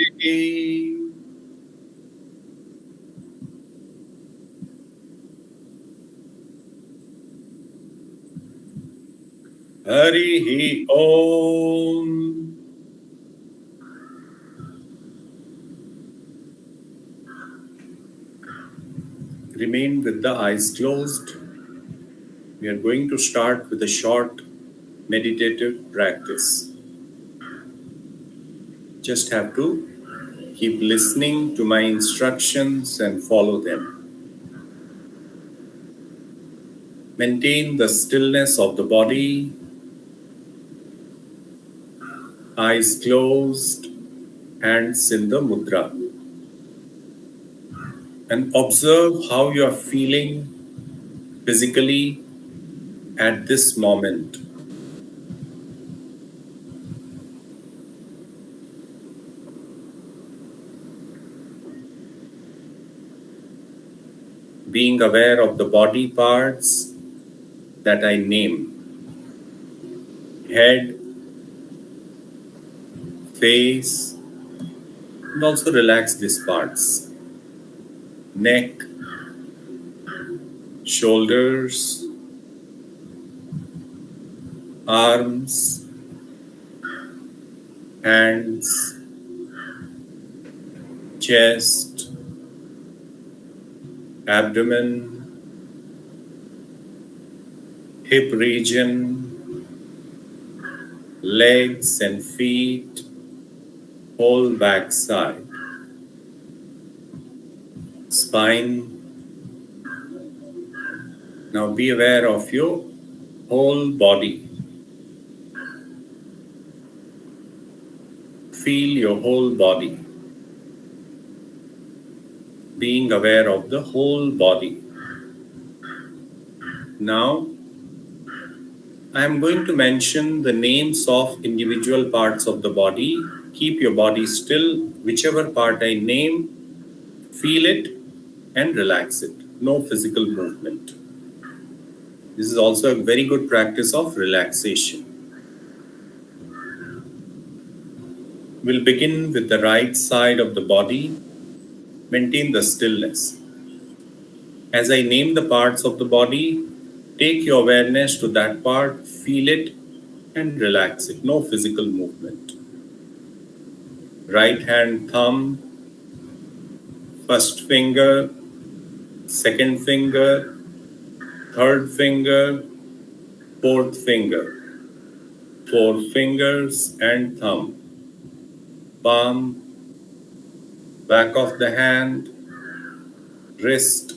Harihi Om. Remain with the eyes closed. We are going to start with a short meditative practice. Just have to keep listening to my instructions and follow them. Maintain the stillness of the body, eyes closed, hands in the mudra. And observe how you are feeling physically at this moment. Being aware of the body parts that I name. Head, face, and also relax these parts. Neck, shoulders, arms, hands, chest, abdomen, hip region, legs and feet, whole back side, spine. Now be aware of your whole body. Feel your whole body. Being aware of the whole body. Now, I am going to mention the names of individual parts of the body. Keep your body still. Whichever part I name, feel it and relax it. No physical movement. This is also a very good practice of relaxation. We'll begin with the right side of the body. Maintain the stillness. As I name the parts of the body, take your awareness to that part, feel it and relax it. No physical movement. Right hand thumb, first finger, second finger, third finger, fourth finger. 4 fingers and thumb. Palm, back of the hand, wrist,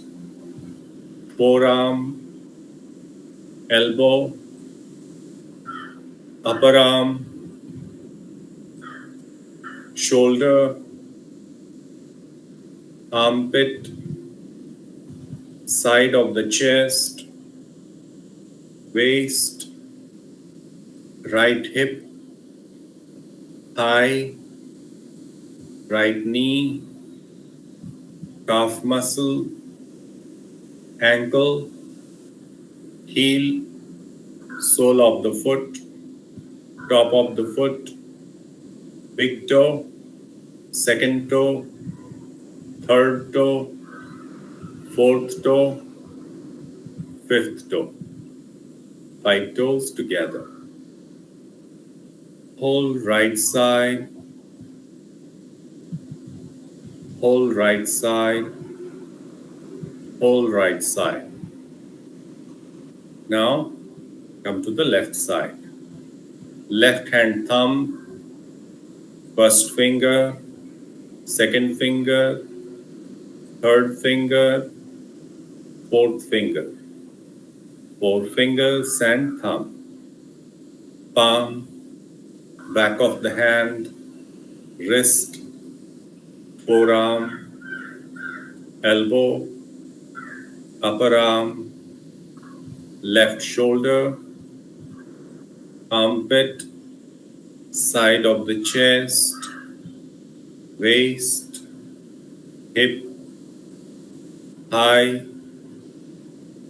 forearm, elbow, upper arm, shoulder, armpit, side of the chest, waist, right hip, thigh, right knee, calf muscle, ankle, heel, sole of the foot, top of the foot, big toe, second toe, third toe, fourth toe, fifth toe. 5 toes together. Whole right side, whole right side, whole right side. Now, come to the left side. Left hand thumb, first finger, second finger, third finger, fourth finger. 4 fingers and thumb. Palm, back of the hand, wrist, forearm, elbow, upper arm, left shoulder, armpit, side of the chest, waist, hip, thigh,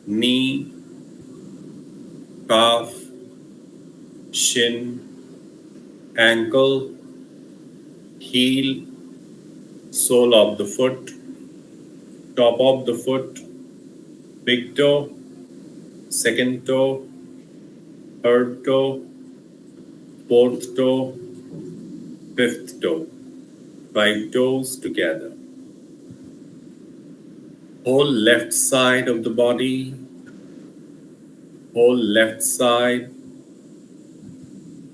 knee, calf, shin, ankle, heel, sole of the foot, top of the foot, big toe, second toe, third toe, fourth toe, fifth toe. 5 toes together. Whole left side of the body, whole left side,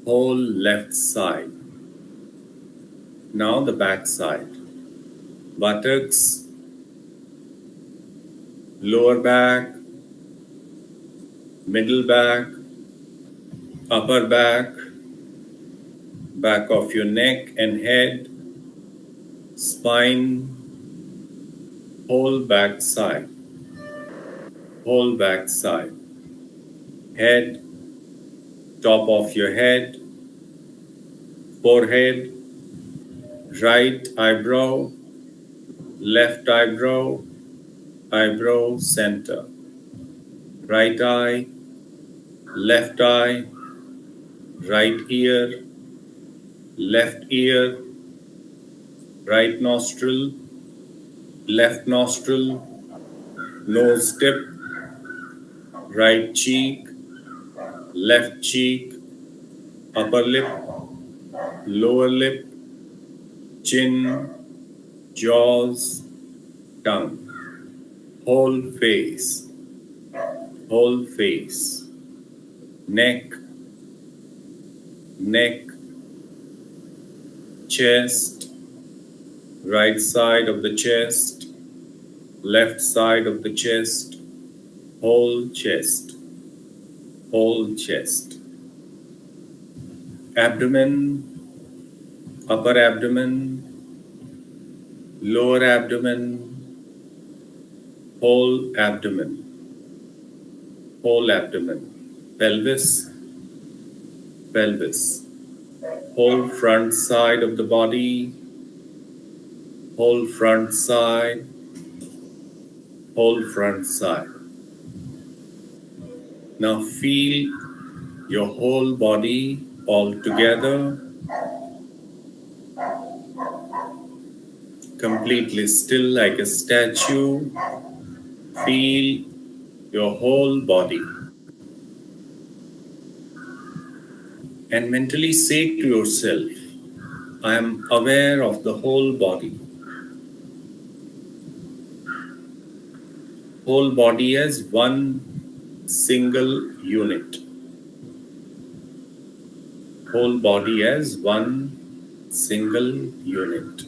whole left side. Now the back side. Buttocks, lower back, middle back, upper back, back of your neck and head, spine, whole back side, head, top of your head, forehead, right eyebrow, left eyebrow, eyebrow center, right eye, left eye, right ear, left ear, right nostril, left nostril, nose tip, right cheek, left cheek, upper lip, lower lip, chin, jaws, tongue, whole face, neck, chest, right side of the chest, left side of the chest, whole chest, abdomen, upper abdomen, lower abdomen, whole abdomen, pelvis, whole front side of the body, whole front side. Now feel your whole body all together, completely still like a statue. Feel your whole body. And mentally say to yourself, I am aware of the whole body. Whole body as one single unit. Whole body as one single unit.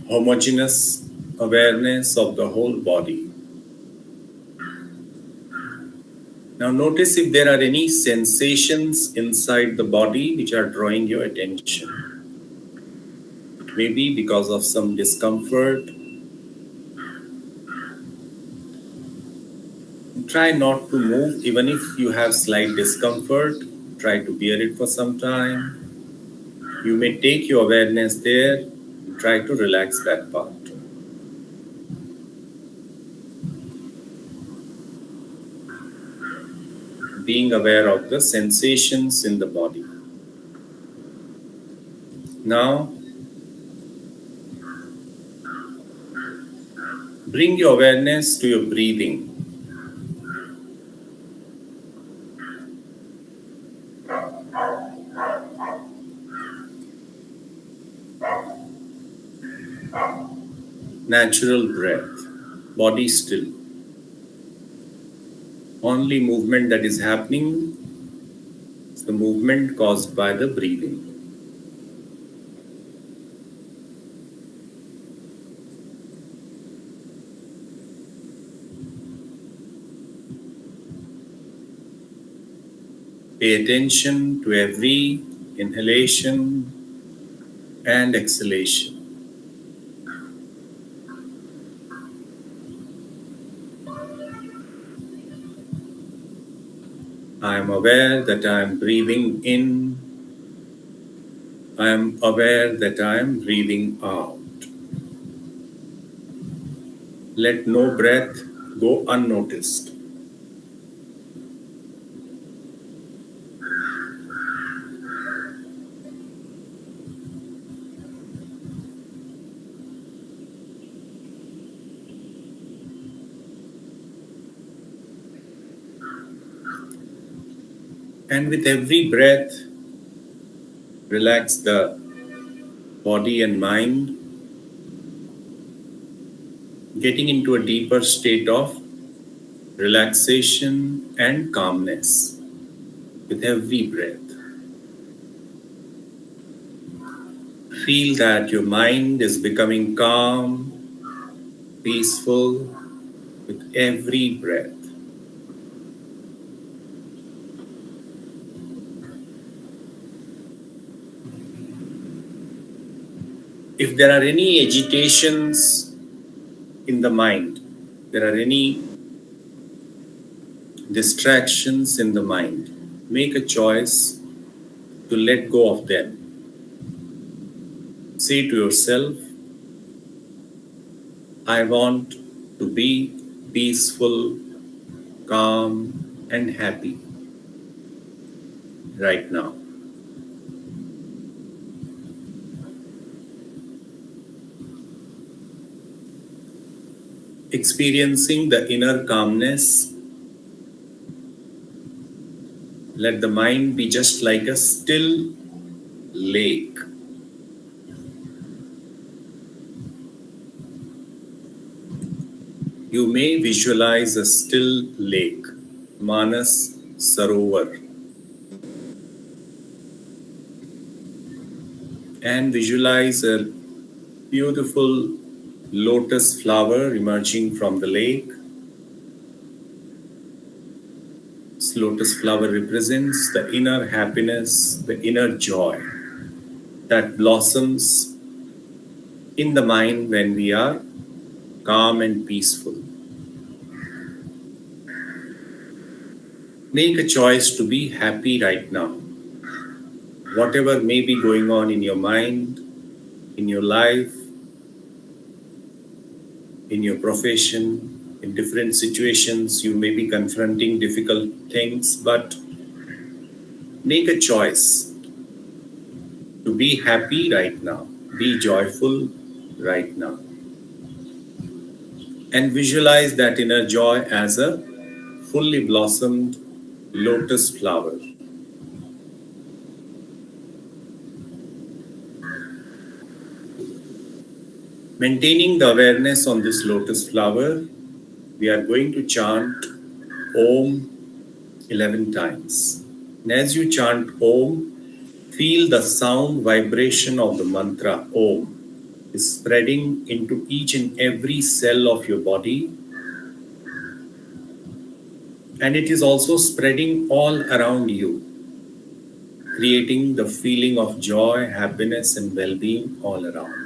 Homogeneous awareness of the whole body. Now notice if there are any sensations inside the body which are drawing your attention. Maybe because of some discomfort. Try not to move even if you have slight discomfort. Try to bear it for some time. You may take your awareness there. Try to relax that part. Being aware of the sensations in the body. Now, bring your awareness to your breathing. Natural breath, body still. Only movement that is happening is the movement caused by the breathing. Pay attention to every inhalation and exhalation. I am aware that I am breathing in. I am aware that I am breathing out. Let no breath go unnoticed. And with every breath, relax the body and mind, getting into a deeper state of relaxation and calmness with every breath. Feel that your mind is becoming calm, peaceful with every breath. If there are any agitations in the mind, there are any distractions in the mind, make a choice to let go of them. Say to yourself, I want to be peaceful, calm, and happy right now. Experiencing the inner calmness, let the mind be just like a still lake. You may visualize a still lake, Manas Sarovar, and visualize a beautiful lotus flower emerging from the lake. This lotus flower represents the inner happiness, the inner joy that blossoms in the mind when we are calm and peaceful. Make a choice to be happy right now. Whatever may be going on in your mind, in your life, in your profession, in different situations, you may be confronting difficult things, but make a choice to be happy right now, be joyful right now, and visualize that inner joy as a fully blossomed lotus flower. Maintaining the awareness on this lotus flower, we are going to chant Om 11 times. And as you chant Om, feel the sound vibration of the mantra Om is spreading into each and every cell of your body. And it is also spreading all around you, creating the feeling of joy, happiness, and well-being all around.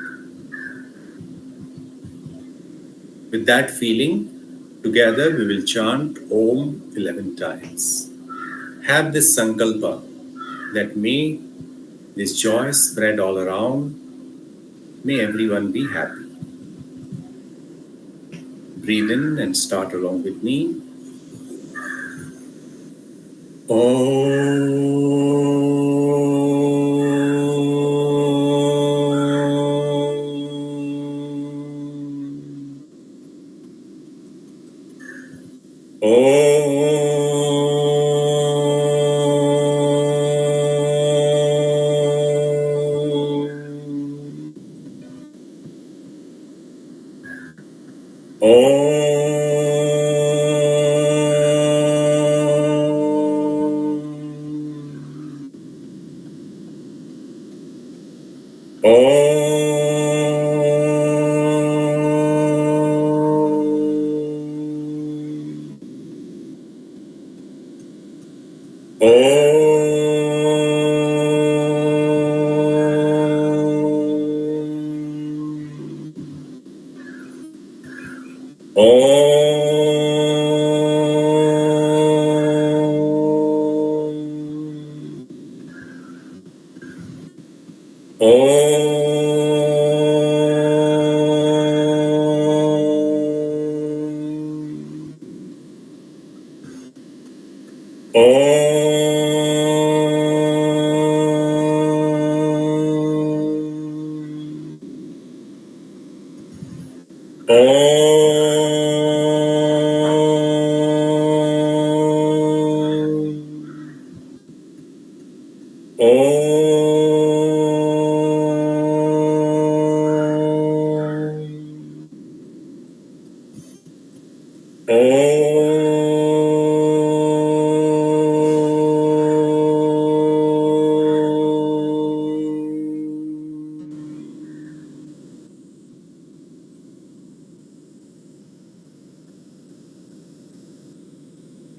With that feeling, together we will chant Om 11 times. Have this sankalpa that may this joy spread all around, may everyone be happy. Breathe in and start along with me.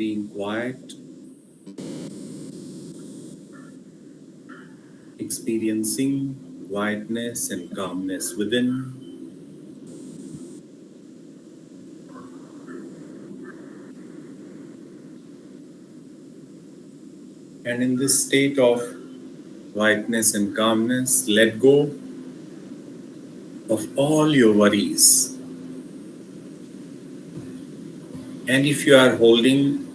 being quiet, experiencing quietness and calmness within. And in this state of quietness and calmness, let go of all your worries. And if you are holding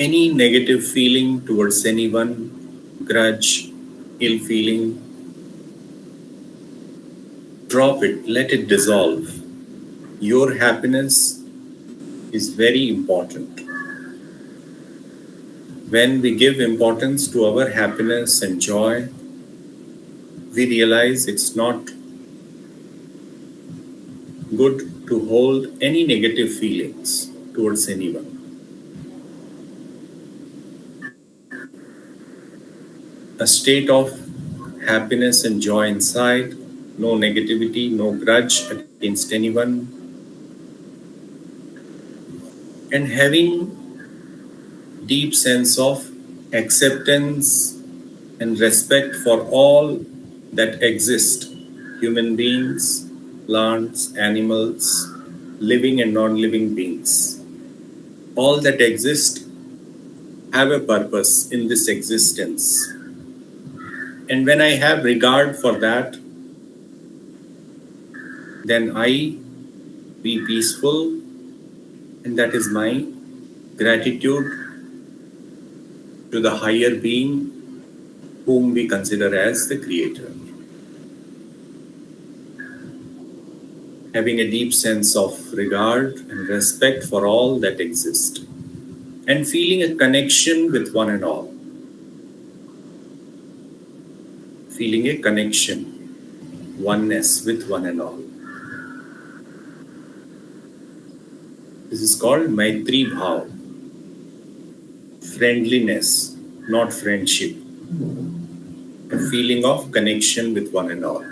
any negative feeling towards anyone, grudge, ill feeling, drop it, let it dissolve. Your happiness is very important. When we give importance to our happiness and joy, we realize it's not good to hold any negative feelings towards anyone. A state of happiness and joy inside, no negativity, no grudge against anyone, and having deep sense of acceptance and respect for all that exist, human beings, plants, animals, living and non-living beings. All that exist have a purpose in this existence. And when I have regard for that, then I be peaceful, and that is my gratitude to the higher being whom we consider as the creator. Having a deep sense of regard and respect for all that exist, and feeling a connection with one and all. Feeling a connection, oneness with one and all. This is called Maitri Bhav. Friendliness, not friendship. A feeling of connection with one and all.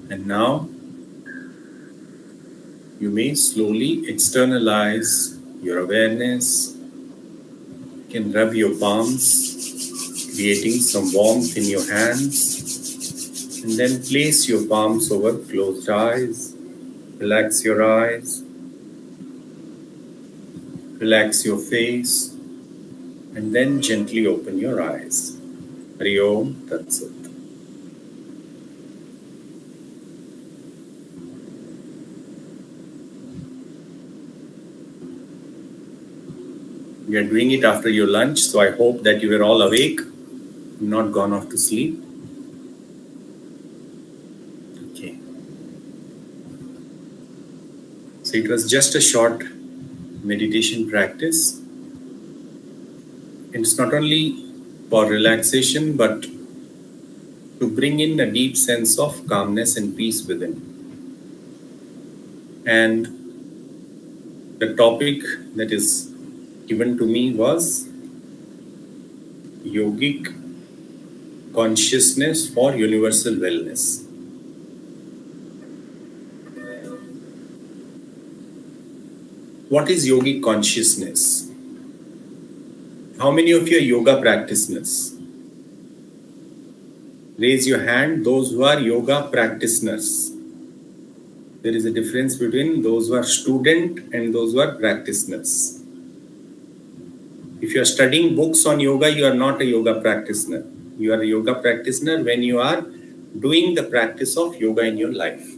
And now, you may slowly externalize your awareness. You can rub your palms, creating some warmth in your hands, and then place your palms over closed eyes. Relax your eyes, relax your face, and then gently open your eyes. Hari Om Tat Sat. We are doing it after your lunch, so I hope that you were all awake, not gone off to sleep. Okay. So it was just a short meditation practice. And it's not only for relaxation, but to bring in a deep sense of calmness and peace within. And the topic that is given to me was yogic consciousness for universal wellness. What is yogic consciousness? How many of you are yoga practitioners? Raise your hand, those who are yoga practitioners. There is a difference between those who are student and those who are practitioners. If you are studying books on yoga, you are not a yoga practitioner. You are a yoga practitioner when you are doing the practice of yoga in your life.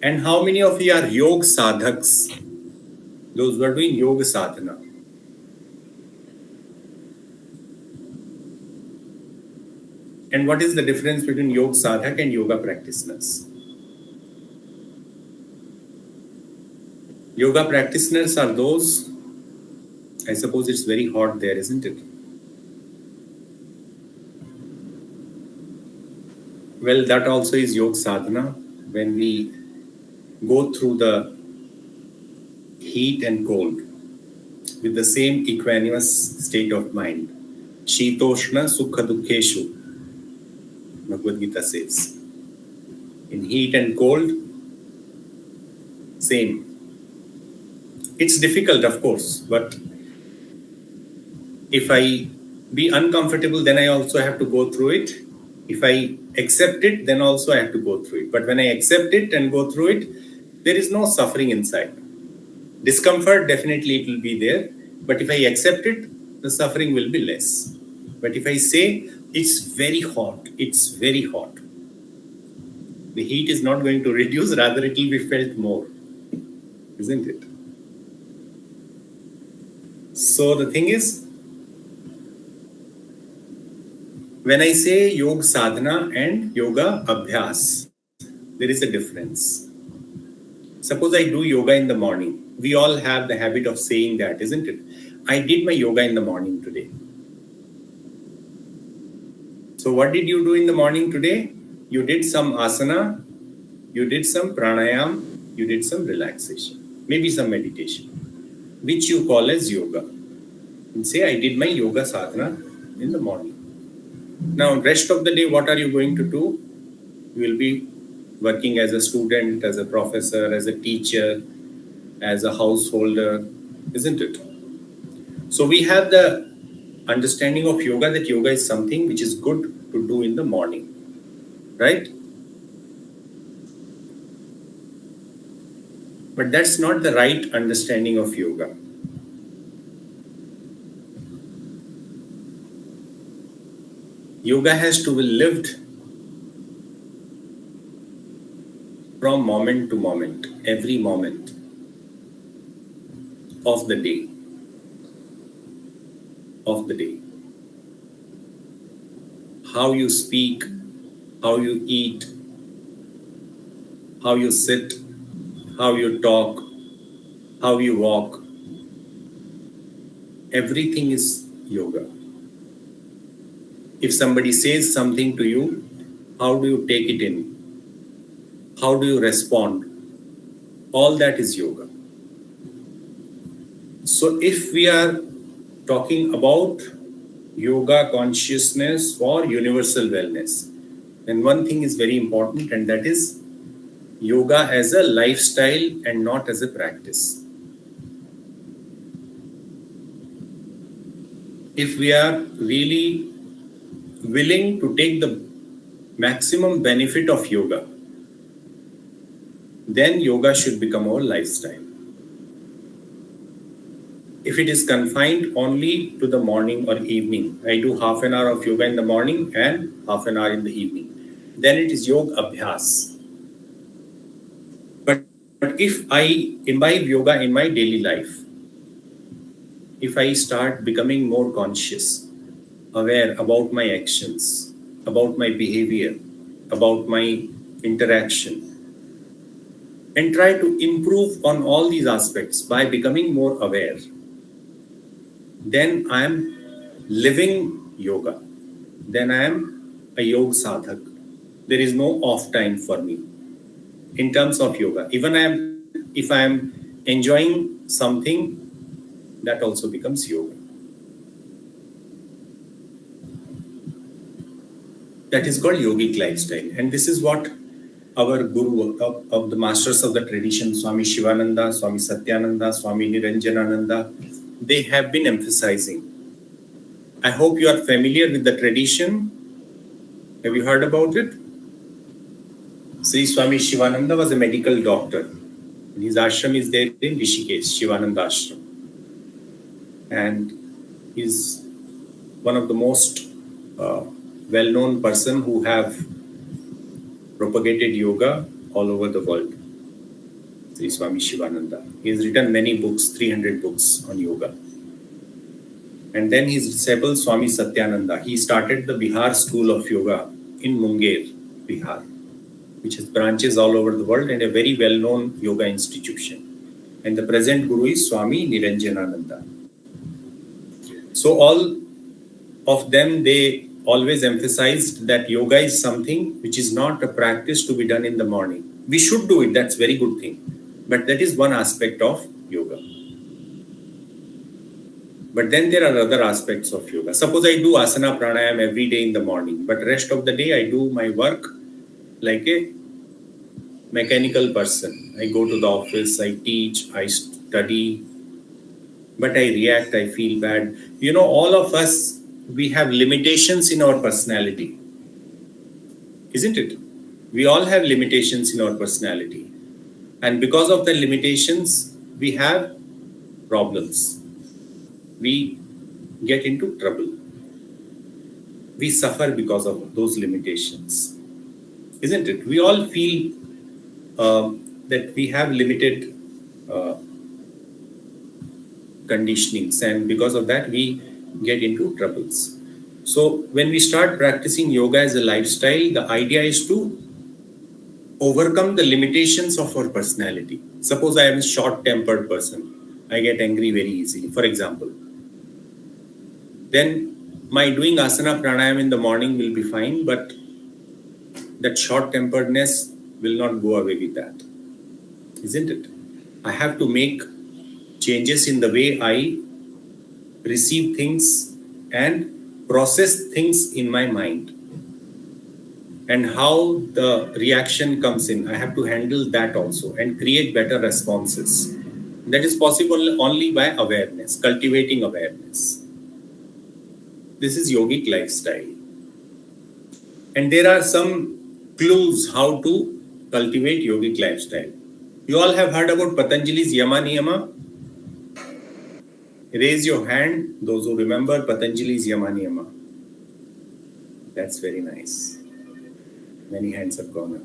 And how many of you are yoga sadhaks? Those who are doing yoga sadhana. And what is the difference between yoga sadhak and yoga practitioners? Yoga practitioners are those, I suppose it's very hot there, isn't it? Well, that also is yoga sadhana. When we go through the heat and cold with the same equanimous state of mind. Shitoshna Sukha Dukkheshu, Bhagavad Gita says. In heat and cold, same. It's difficult, of course, but if I be uncomfortable, then I also have to go through it. If I accept it, then also I have to go through it. But when I accept it and go through it, there is no suffering inside. Discomfort, definitely it will be there. But if I accept it, the suffering will be less. But if I say, it's very hot, it's very hot, the heat is not going to reduce, rather it will be felt more. Isn't it? So the thing is, when I say yoga sadhana and yoga abhyas, there is a difference. Suppose I do yoga in the morning. We all have the habit of saying that, isn't it? I did my yoga in the morning today. So what did you do in the morning today? You did some asana, you did some pranayam, you did some relaxation, maybe some meditation, which you call as yoga. And say, I did my yoga sadhana in the morning. Now, rest of the day, what are you going to do? You will be working as a student, as a professor, as a teacher, as a householder, isn't it? So we have the understanding of yoga that yoga is something which is good to do in the morning, right? But that's not the right understanding of yoga. Yoga has to be lived from moment to moment, every moment of the day. How you speak, how you eat, how you sit, how you talk, how you walk, everything is yoga. If somebody says something to you, how do you take it in? How do you respond? All that is yoga. So if we are talking about yoga consciousness for universal wellness, then one thing is very important, and that is yoga as a lifestyle and not as a practice. If we are really willing to take the maximum benefit of yoga, then yoga should become our lifestyle. If it is confined only to the morning or evening, I do half an hour of yoga in the morning and half an hour in the evening, then it is yoga abhyas. But if I imbibe yoga in my daily life, if I start becoming more conscious, aware about my actions, about my behavior, about my interaction, and try to improve on all these aspects by becoming more aware, then I am living yoga. Then I am a yoga sadhak. There is no off time for me in terms of yoga. Even if I am enjoying something, that also becomes yoga. That is called yogic lifestyle. And this is what our guru of the masters of the tradition, Swami Shivananda, Swami Satyananda, Swami Niranjanananda, they have been emphasizing. I hope you are familiar with the tradition. Have you heard about it? Sri Swami Shivananda was a medical doctor. His ashram is there in Rishikesh, Shivananda Ashram. And he's one of the most well-known person who have propagated yoga all over the world. Sri Swami Shivananda. He has written many books, 300 books on yoga. And then his disciple Swami Satyananda, he started the Bihar School of Yoga in Munger, Bihar, which has branches all over the world and a very well-known yoga institution. And the present guru is Swami Niranjanananda. So all of them, they always emphasized that yoga is something which is not a practice to be done in the morning. We should do it, that's a very good thing. But that is one aspect of yoga. But then there are other aspects of yoga. Suppose I do asana pranayam every day in the morning, but rest of the day I do my work like a mechanical person. I go to the office, I teach, I study, but I react, I feel bad. You know, all of us, we have limitations in our personality, isn't it? We all have limitations in our personality. And because of the limitations, we have problems. We get into trouble. We suffer because of those limitations, isn't it? We all feel that we have limited conditionings, and because of that, we get into troubles. So, when we start practicing yoga as a lifestyle, the idea is to overcome the limitations of our personality. Suppose I am a short-tempered person, I get angry very easily, for example. Then my doing asana pranayam in the morning will be fine, but that short-temperedness will not go away with that, isn't it? I have to make changes in the way I receive things and process things in my mind, and how the reaction comes in. I have to handle that also and create better responses. That is possible only by awareness, cultivating awareness. This is yogic lifestyle. And there are some clues how to cultivate yogic lifestyle. You all have heard about Patanjali's Yama Niyama? Raise your hand, those who remember Patanjali's Yama Niyama. That's very nice. Many hands have gone up.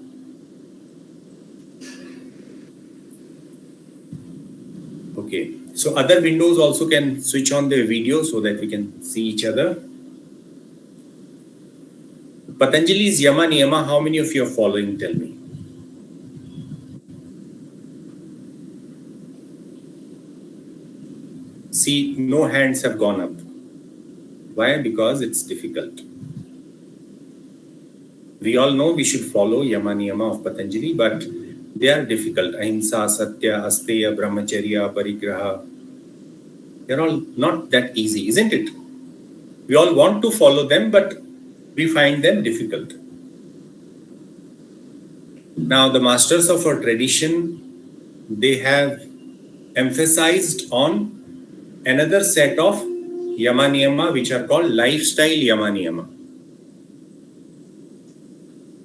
Okay, so other windows also can switch on their video so that we can see each other. Patanjali's Yama Niyama, how many of you are following? Tell me. See, no hands have gone up. Why? Because it's difficult. We all know we should follow Yama Niyama of Patanjali, but they are difficult. Ahimsa, Satya, Asteya, Brahmacharya, Parigraha. They're all not that easy, isn't it? We all want to follow them, but we find them difficult. Now, the masters of our tradition, they have emphasized on another set of Yama Niyama, which are called lifestyle Yama Niyama.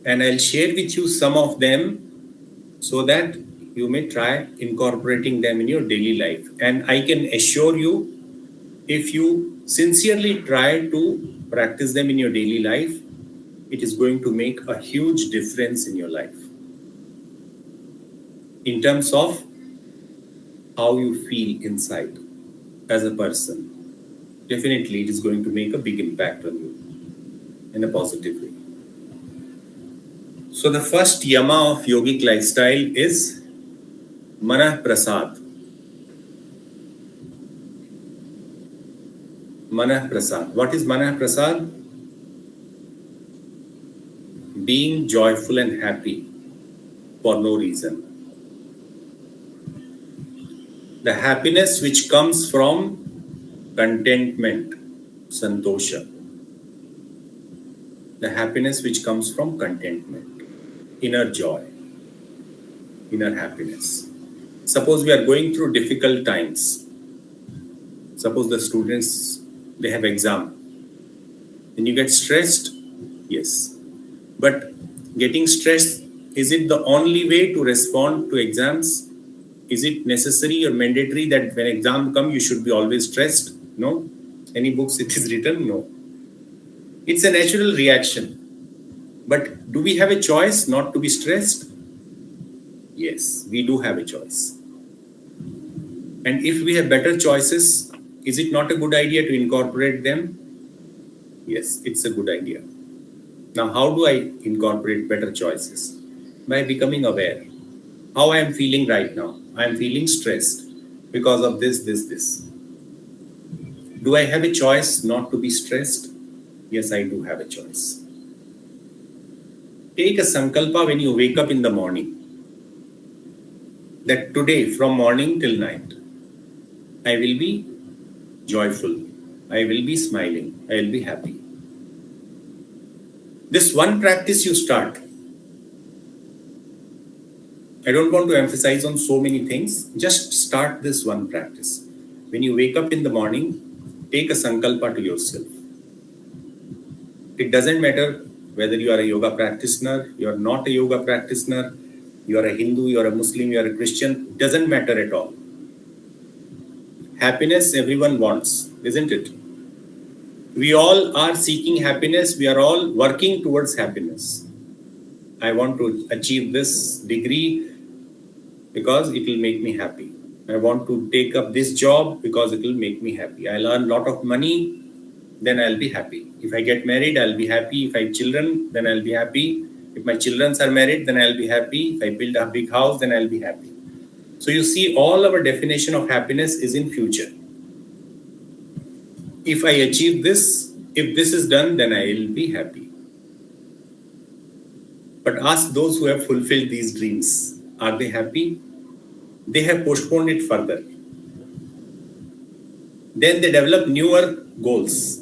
And I'll share with you some of them so that you may try incorporating them in your daily life. And I can assure you, if you sincerely try to practice them in your daily life, it is going to make a huge difference in your life. In terms of how you feel inside as a person. Definitely it is going to make a big impact on you in a positive way. So the first yama of yogic lifestyle is Manah Prasad. Manah Prasad. What is Manah Prasad? Being joyful and happy for no reason. The happiness which comes from contentment, santosha. The happiness which comes from contentment, inner joy, inner happiness. Suppose we are going through difficult times. Suppose the students, they have exam. Then you get stressed? Yes. But getting stressed, is it the only way to respond to exams? Is it necessary or mandatory that when exam come, you should be always stressed? No. Any books it is written? No. It's a natural reaction. But do we have a choice not to be stressed? Yes, we do have a choice. And if we have better choices, is it not a good idea to incorporate them? Yes, it's a good idea. Now, how do I incorporate better choices? By becoming aware. How I am feeling right now. I am feeling stressed because of this. Do I have a choice not to be stressed? Yes, I do have a choice. Take a sankalpa when you wake up in the morning. That today, from morning till night, I will be joyful. I will be smiling. I will be happy. This one practice you start. I don't want to emphasize on so many things. Just start this one practice. When you wake up in the morning, take a sankalpa to yourself. It doesn't matter whether you are a yoga practitioner, you are not a yoga practitioner, you are a Hindu, you are a Muslim, you are a Christian. It doesn't matter at all. Happiness everyone wants, isn't it? We all are seeking happiness. We are all working towards happiness. I want to achieve this degree because it will make me happy. I want to take up this job because it will make me happy. I'll earn a lot of money, then I'll be happy. If I get married, I'll be happy. If I have children, then I'll be happy. If my children are married, then I'll be happy. If I build a big house, then I'll be happy. So you see, all our definition of happiness is in future. If I achieve this, if this is done, then I will be happy. But ask those who have fulfilled these dreams, are they happy? They have postponed it further. Then they develop newer goals.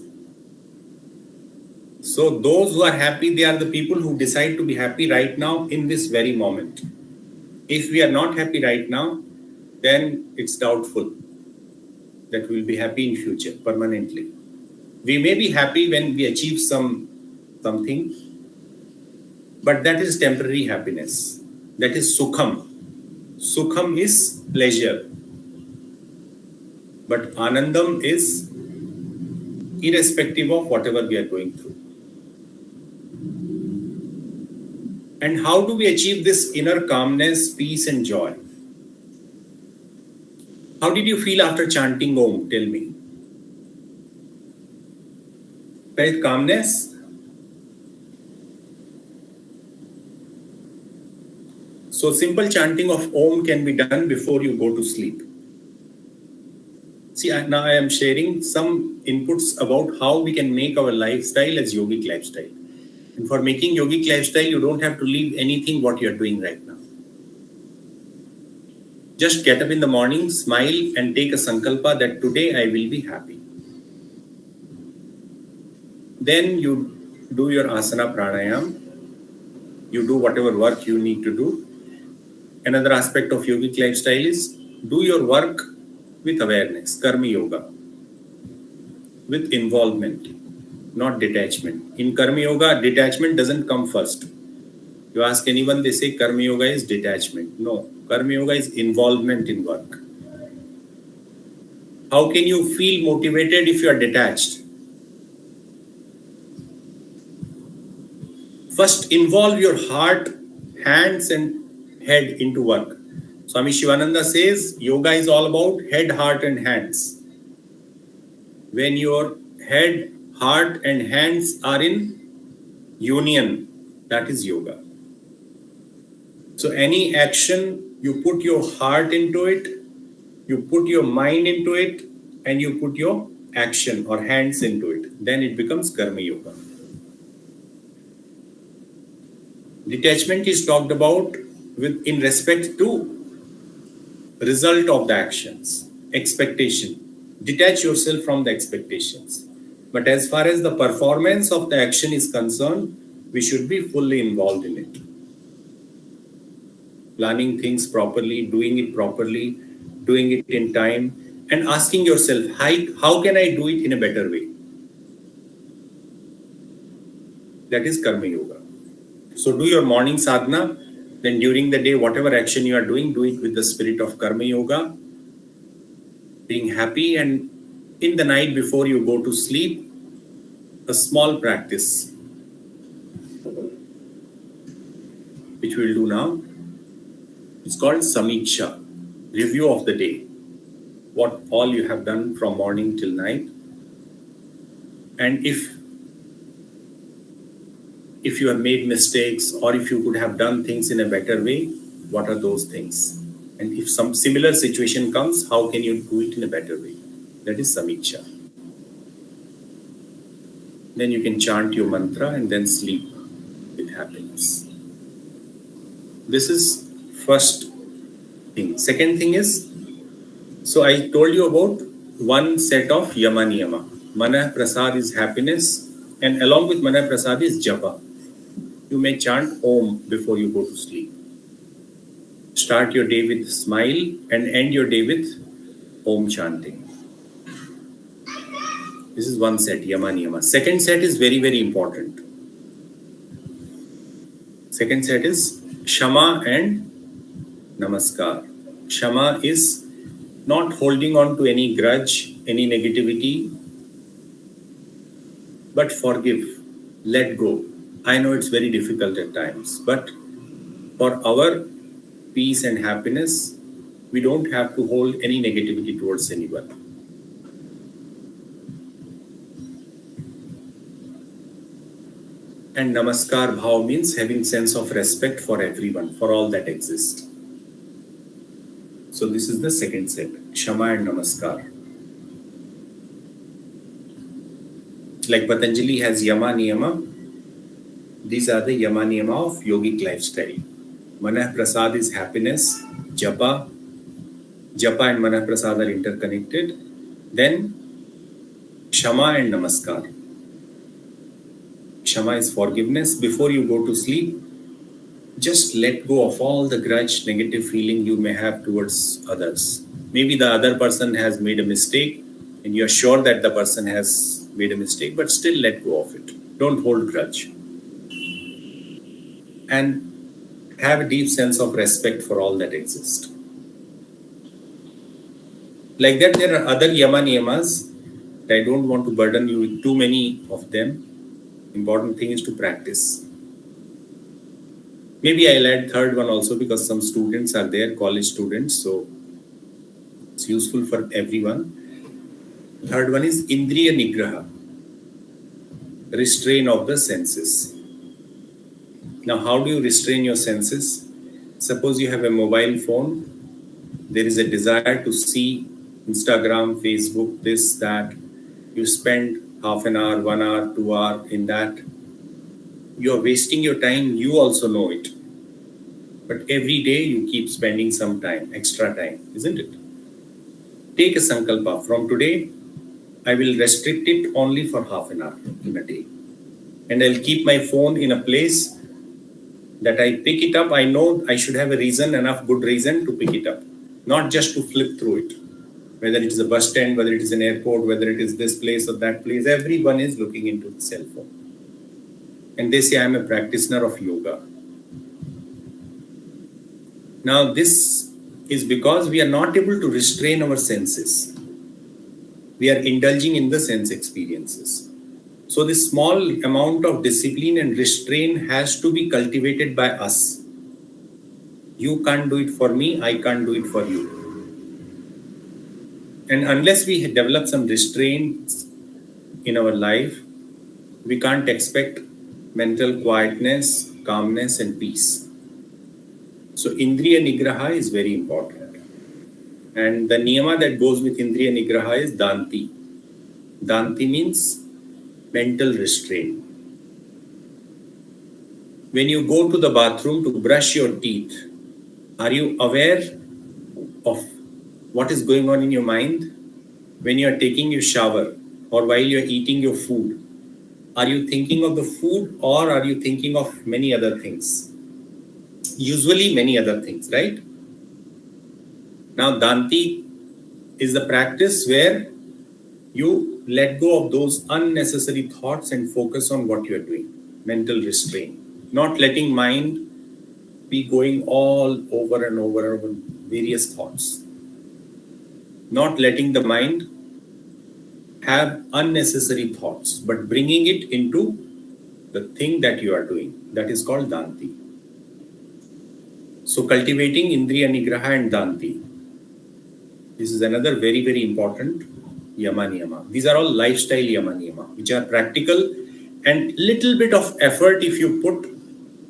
So those who are happy, they are the people who decide to be happy right now in this very moment. If we are not happy right now, then it's doubtful that we'll be happy in future permanently. We may be happy when we achieve something, but that is temporary happiness. That is sukham. Sukham is pleasure. But anandam is irrespective of whatever we are going through. And how do we achieve this inner calmness, peace, and joy? How did you feel after chanting Om? Tell me. Felt calmness? So simple chanting of Om can be done before you go to sleep. See, now I am sharing some inputs about how we can make our lifestyle as yogic lifestyle. And for making yogic lifestyle, you don't have to leave anything what you are doing right now. Just get up in the morning, smile, and take a sankalpa that today I will be happy. Then you do your asana pranayam. You do whatever work you need to do. Another aspect of yogic lifestyle is do your work with awareness, karma yoga, with involvement, not detachment. In karma yoga, detachment doesn't come first. You ask anyone, they say karma yoga is detachment. No, karma yoga is involvement in work. How can you feel motivated if you are detached? First, involve your heart, hands, and head into work. Swami Shivananda says yoga is all about head, heart, and hands. When your head, heart, and hands are in union, that is yoga. So any action, you put your heart into it, you put your mind into it, and you put your action or hands into it. Then it becomes karma yoga. Detachment is talked about in respect to result of the actions, expectation. Detach yourself from the expectations. But as far as the performance of the action is concerned, we should be fully involved in it. Planning things properly, doing it properly, doing it in time, and asking yourself, how can I do it in a better way? That is karma yoga. So do your morning sadhana, then during the day, whatever action you are doing, do it with the spirit of karma yoga, being happy, and in the night before you go to sleep, a small practice, which we'll do now. It's called Samiksha, review of the day. What all you have done from morning till night. And if you have made mistakes or if you could have done things in a better way, what are those things? And if some similar situation comes, how can you do it in a better way? That is Samiksha. Then you can chant your mantra and then sleep with happiness. This is first thing. Second thing is, so I told you about one set of Yama Niyama. Mana Prasad is happiness, and along with Mana Prasad is Japa. You may chant Om before you go to sleep. Start your day with smile and end your day with Om chanting. This is one set, Yama Niyama. Second set is very, very important. Second set is Shama and Namaskar. Shama is not holding on to any grudge, any negativity, but forgive, let go. I know it's very difficult at times, but for our peace and happiness, we don't have to hold any negativity towards anyone. And Namaskar Bhav means having sense of respect for everyone, for all that exists. So this is the second set, Shama and Namaskar. Like Patanjali has Yama Niyama, these are the Yama Niyama of yogic lifestyle. Manah Prasad is happiness, Japa. Japa and Manah Prasad are interconnected. Then Shama and Namaskar. Shama is forgiveness. Before you go to sleep, just let go of all the grudge, negative feeling you may have towards others. Maybe the other person has made a mistake and you're sure that the person has made a mistake, but still let go of it. Don't hold grudge. And have a deep sense of respect for all that exists. Like that, there are other Yama Niyamas. I don't want to burden you with too many of them. Important thing is to practice. Maybe I'll add third one also because some students are there, college students, so it's useful for everyone. Third one is Indriya Nigraha, restrain of the senses. Now, how do you restrain your senses? Suppose you have a mobile phone, there is a desire to see Instagram, Facebook, this, that. You spend half an hour, 1 hour, 2 hours in that. You are wasting your time, you also know it. But every day you keep spending some time, extra time, isn't it? Take a sankalpa. From today, I will restrict it only for half an hour in a day. And I'll keep my phone in a place that I pick it up. I know I should have a reason, enough good reason to pick it up. Not just to flip through it. Whether it is a bus stand, whether it is an airport, whether it is this place or that place, everyone is looking into the cell phone. And they say, I'm a practitioner of yoga. Now, this is because we are not able to restrain our senses. We are indulging in the sense experiences. So this small amount of discipline and restraint has to be cultivated by us. You can't do it for me, I can't do it for you. And unless we develop some restraints in our life, we can't expect mental quietness, calmness, and peace. So Indriya Nigraha is very important. And the niyama that goes with Indriya Nigraha is Danti. Danti means mental restraint. When you go to the bathroom to brush your teeth, are you aware of what is going on in your mind? When you are taking your shower or while you are eating your food, are you thinking of the food or are you thinking of many other things? Usually many other things, right? Now, Danti is the practice where you let go of those unnecessary thoughts and focus on what you are doing. Mental restraint. Not letting mind be going all over and over various thoughts. Not letting the mind have unnecessary thoughts, but bringing it into the thing that you are doing. That is called Danti. So cultivating Indriya Nigraha and Danti. This is another very, very important Yama Niyama. These are all lifestyle Yama Niyama, which are practical and little bit of effort if you put,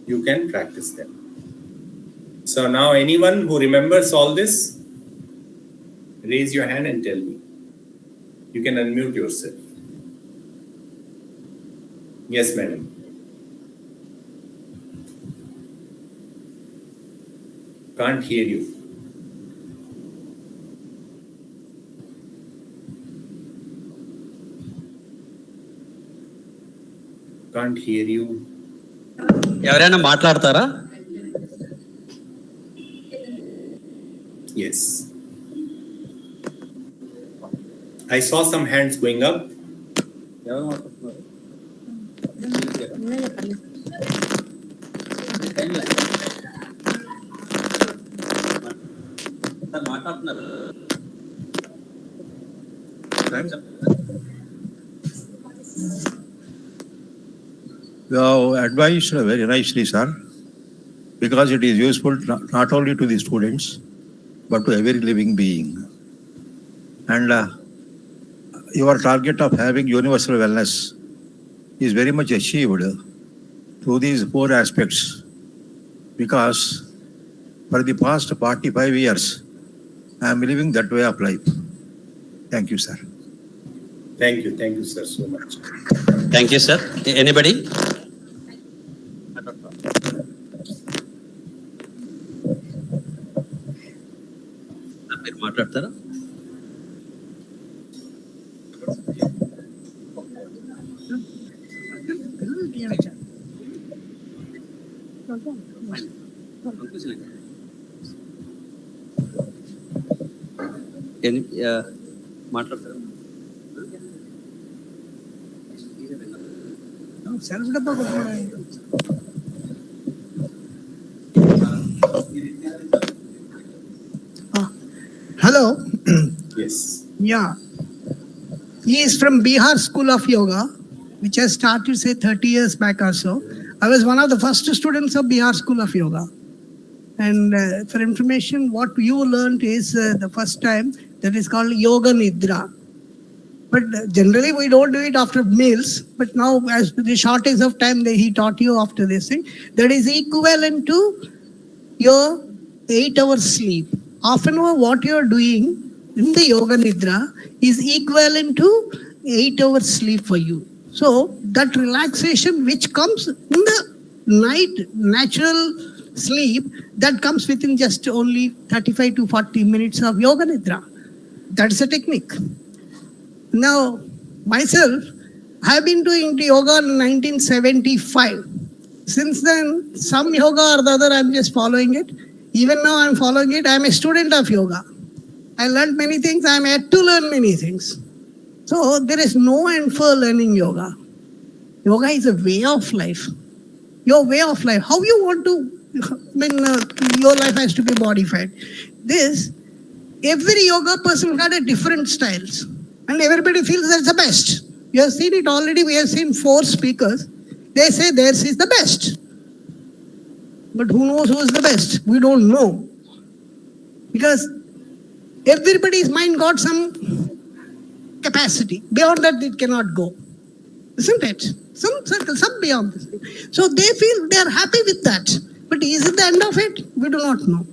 you can practice them. So now anyone who remembers all this, raise your hand and tell me. You can unmute yourself. Yes, madam. Can't hear you. Can't hear you. ఎవరైనా మాట్లాడతారా? Yes. I saw some hands going up. ఎవరు మాట్లాడుతున్నారు? Sir మాట్లాడుతున్నారు. You have advised very nicely, sir, because it is useful not only to the students, but to every living being. And your target of having universal wellness is very much achieved through these four aspects, because for the past 45 years, I am living that way of life. Thank you, sir. Thank you, sir, so much. Thank you, sir. Anybody? మీరు మాట్లాడతారా? మాట్లాడతారా? Hello. Yes. Yeah. He is from Bihar School of Yoga, which has started, say, 30 years back or so. I was one of the first students of Bihar School of Yoga. And for information, what you learned is the first time that is called Yoga Nidra. But generally, we don't do it after meals. But now, as the shortage of time, he taught you after this thing. That is equivalent to your 8 hours sleep. Half an hour, what you are doing in the Yoga Nidra is equivalent to 8 hours sleep for you. So, that relaxation which comes in the night, natural sleep, that comes within just only 35 to 40 minutes of Yoga Nidra. That's a technique. Now, myself, I have been doing yoga in 1975. Since then, some yoga or the other, I'm just following it. Even now, I'm following it. I'm a student of yoga. I learned many things. I'm yet to learn many things. So, there is no end for learning yoga. Yoga is a way of life. Your way of life. How you want to, your life has to be modified. Every yoga person got a different styles. And everybody feels that's the best. You have seen it already. We have seen 4 speakers. They say theirs is the best. But who knows who is the best? We don't know. Because everybody's mind got some capacity. Beyond that, it cannot go. Isn't it? Some circle, some beyond this. So they feel they are happy with that. But is it the end of it? We do not know.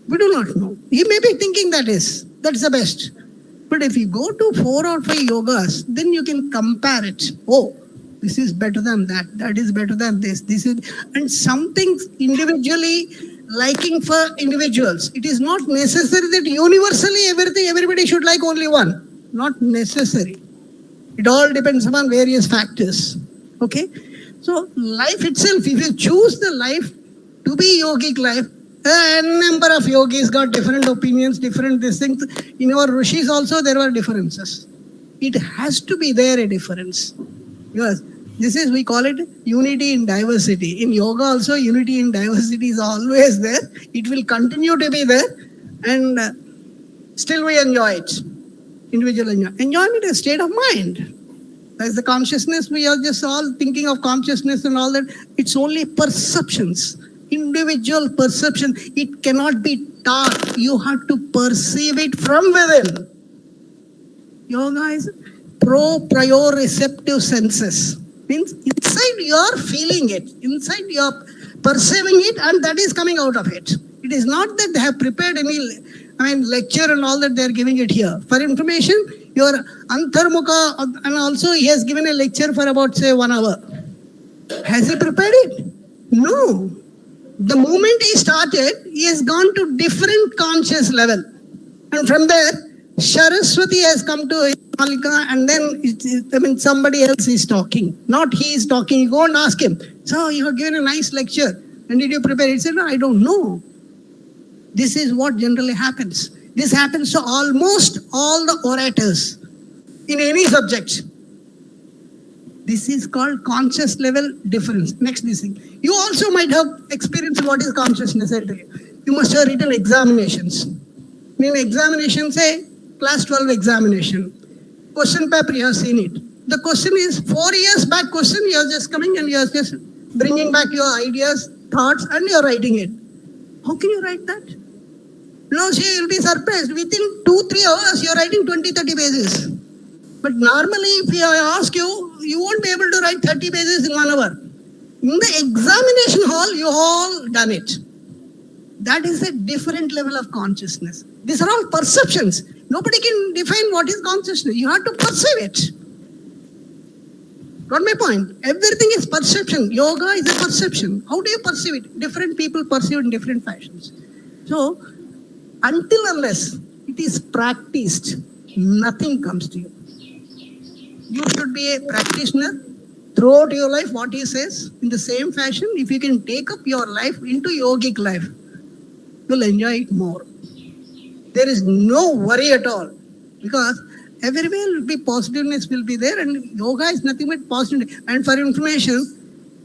We do not know. He may be thinking that's the best. But if you go to 4 or 5 yogas, then you can compare it. Oh, this is better than that. That is better than this. This is, and something individually liking for individuals. It is not necessary that universally everybody should like only one. Not necessary. It all depends upon various factors. Okay? So life itself, if you choose the life to be yogic life, a number of yogis got different opinions, different things. In our rishis also there were differences. It has to be there a difference. Because this is, we call it unity in diversity. In yoga also unity in diversity is always there. It will continue to be there. And still we enjoy it. Individual enjoyment. Enjoyment is a state of mind. That's the consciousness. We are just all thinking of consciousness and all that. It's only perceptions. Individual perception. It cannot be taught. You have to perceive it from within. Yoga is proprioceptive senses. Means inside you are feeling it. Inside you are perceiving it, and that is coming out of it. It is not that they have prepared any lecture and all that they are giving it here. For information, your Antharmukha, and also he has given a lecture for about, say, 1 hour. Has he prepared it? No. The moment he started, he has gone to different conscious level. And from there, Saraswati has come to Malika and then somebody else is talking. Not he is talking. You go and ask him. So you have given a nice lecture. When did you prepare? He said, no, I don't know. This is what generally happens. This happens to almost all the orators in any subject. This is called conscious level difference. Next, this thing. You also might have experienced what is consciousness. You must have written examinations. In examination, say, class 12 examination. Question paper, you have seen it. The question is 4 years back question, you are just coming and you are just bringing back your ideas, thoughts, and you are writing it. How can you write that? No, she will be surprised. Within 2-3 hours, you are writing 20-30 pages. But normally, if I ask you, you won't be able to write 30 pages in 1 hour. In the examination hall, you all done it. That is a different level of consciousness. These are all perceptions. Nobody can define what is consciousness. You have to perceive it. Got my point? Everything is perception. Yoga is a perception. How do you perceive it? Different people perceive it in different fashions. So, until unless it is practiced, nothing comes to you. You should be a practitioner throughout your life. What he says in the same fashion, if you can take up your life into yogic life, you'll enjoy it more. There is no worry at all because everywhere will be positiveness will be there, and yoga is nothing but positive. And for information,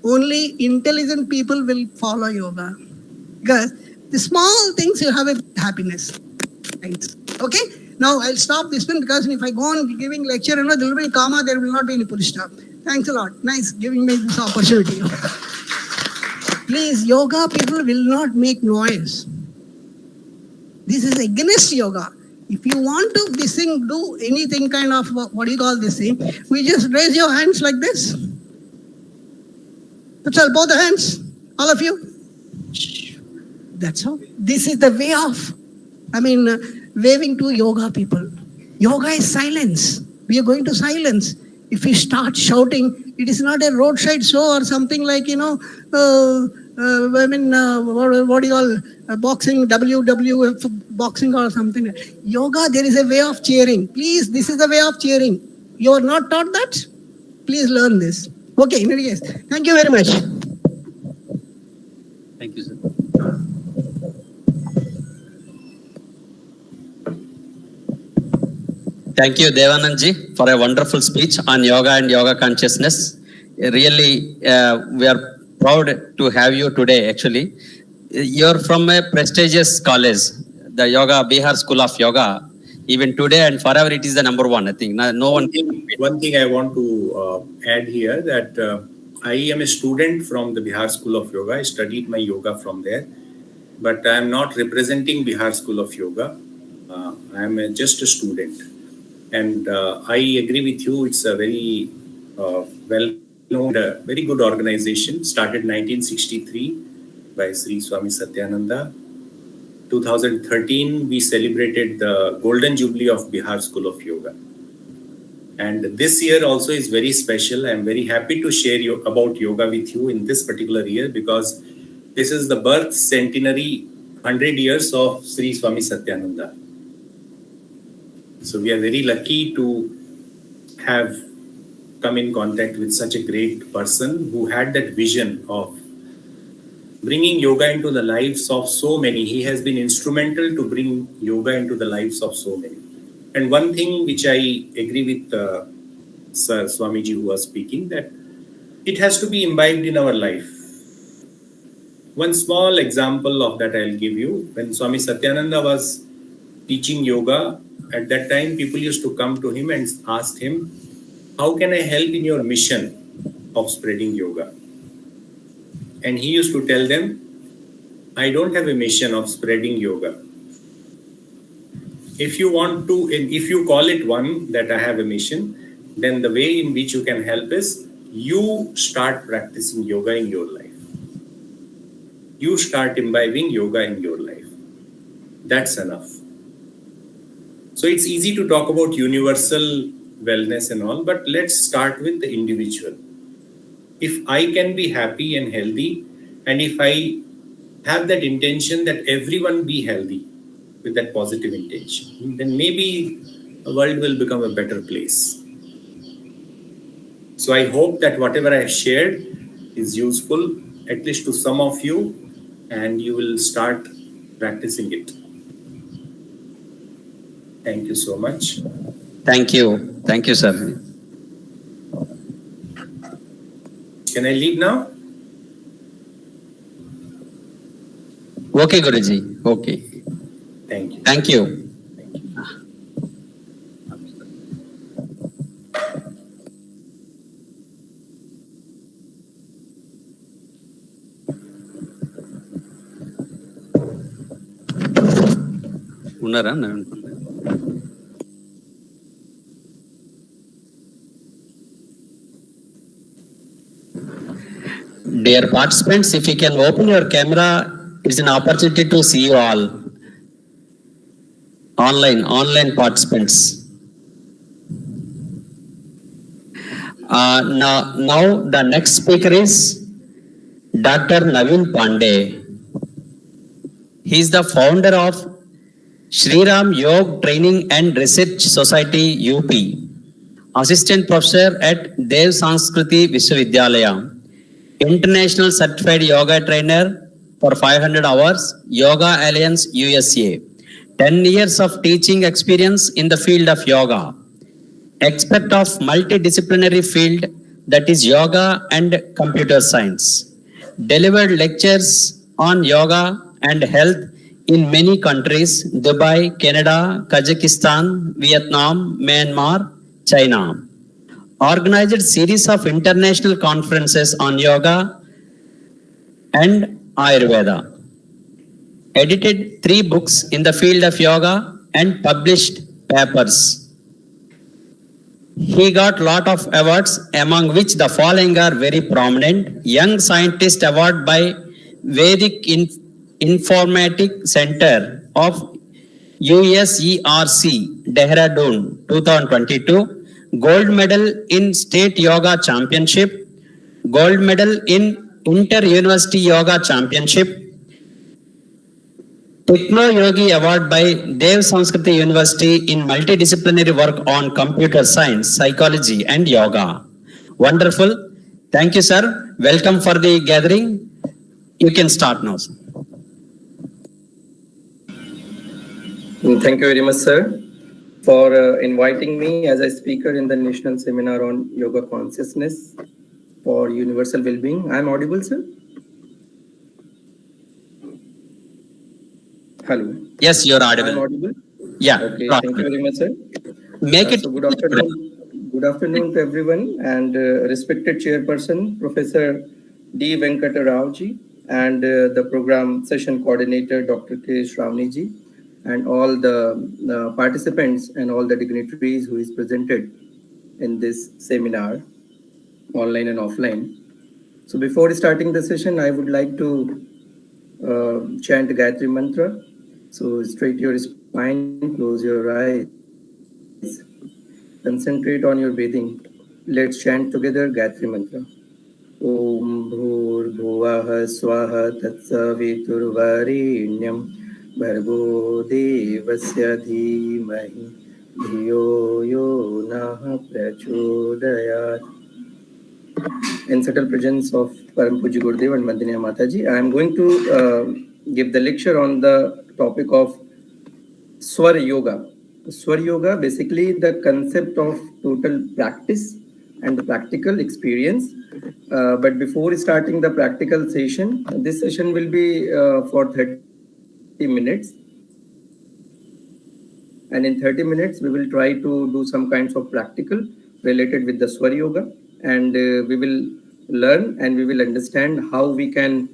only intelligent people will follow yoga because the small things you have a happiness. Thanks. Okay. Now I'll stop this one because if I go on giving lecture, there will be a comma, there will not be any full stop. Thanks a lot. Nice giving me this opportunity. Please, yoga people will not make noise. This is against yoga. If you want to do anything kind of, what do you call this thing? We just raise your hands like this. That's all, both the hands, all of you. That's all. This is the way of, waving to yoga people. Yoga is silence. We are going to silence. If we start shouting, it is not a roadside show or something like, what do you call boxing, WWF boxing or something. Yoga, there is a way of cheering. Please, this is the way of cheering. You are not taught that? Please learn this. Okay, in any case, thank you very much. Thank you, sir. Thank you, Devanandji, for a wonderful speech on yoga and yoga consciousness. Really, we are proud to have you today, actually. You're from a prestigious college, the Bihar School of Yoga. Even today and forever, it is the number one, I think. No one. One thing I want to add here that I am a student from the Bihar School of Yoga. I studied my yoga from there, but I am not representing Bihar School of Yoga. I am just a student. And I agree with you. It's a very well-known, very good organization. Started 1963 by Sri Swami Satyananda. 2013, we celebrated the Golden Jubilee of Bihar School of Yoga. And this year also is very special. I'm very happy to share about yoga with you in this particular year because this is the birth centenary 100 years of Sri Swami Satyananda. So we are very lucky to have come in contact with such a great person who had that vision of bringing yoga into the lives of so many. He has been instrumental to bring yoga into the lives of so many. And one thing which I agree with Sir Swamiji who was speaking, that it has to be imbibed in our life. One small example of that I'll give you. When Swami Satyananda was teaching yoga, at that time people used to come to him and ask him, how can I help in your mission of spreading yoga? And he used to tell them, I don't have a mission of spreading yoga. If you want to, if you call it one that I have a mission, then the way in which you can help is you start practicing yoga in your life. You start imbibing yoga in your life. That's enough. So it's easy to talk about universal wellness and all, but let's start with the individual. If I can be happy and healthy, and if I have that intention that everyone be healthy, with that positive intention, then maybe the world will become a better place. So I hope that whatever I have shared is useful, at least to some of you, and you will start practicing it. Thank you so much. Thank you. Thank you, sir. Can I leave now? Okay, Guruji. Okay. Thank you. Thank you. ఉన్నారా నవీన్ పండే? Dear participants, if you can open your camera, it's an opportunity to see you all. Online participants. Now the next speaker is Dr. Naveen Pandey. He is the founder of Shri Ram Yoga Training and Research Society UP, Assistant Professor at Dev Sanskriti Vishwavidyalaya, International Certified Yoga Trainer for 500 hours, Yoga Alliance USA, 10 years of teaching experience in the field of yoga, expert of multidisciplinary field that is yoga and computer science, delivered lectures on yoga and health in many countries, Dubai, Canada, Kazakhstan, Vietnam, Myanmar, China. Organized series of international conferences on yoga and Ayurveda. Edited 3 books in the field of yoga and published papers. He got lot of awards, among which the following are very prominent. Young Scientist Award by Vedic Informatic Center of USERC, Dehradun, 2022. Gold medal in State Yoga Championship. Gold medal in Inter-University Yoga Championship. Techno Yogi Award by Dev Sanskriti University in multidisciplinary work on computer science, psychology and yoga. Wonderful. Thank you, sir. Welcome for the gathering. You can start now, sir. Thank you very much, sir, for inviting me as a speaker in the National Seminar on Yoga Consciousness for Universal Well-Being. I am audible, sir? Hello. Yes, you're audible. I'm audible? Yeah. Okay, thank you very much, sir. Make it. So good afternoon to everyone, and respected chairperson, Professor D. Venkata Rao ji, and the program session coordinator, Dr. K. Shravani ji, and all the participants and all the dignitaries who is presented in this seminar, online and offline. So before starting the session, I would like to chant Gayatri Mantra. So straight your spine, close your eyes, concentrate on your breathing. Let's chant together Gayatri Mantra. Om Bhur Bhuvaha Swaha Tatsaviturvarenyam Bhargo Devasya Dhimahi Dhiyo Yo Nah Prachodayat. In subtle presence of Param Puji Gurudev and Mandiniya Mataji, I am going to give the lecture on the topic of Swar Yoga. Swar Yoga, basically the concept of total practice and the practical experience. But before starting the practical session, this session will be for 30 minutes. And in 30 minutes, we will try to do some kinds of practical related with the Swar Yoga. And we will learn and we will understand how we can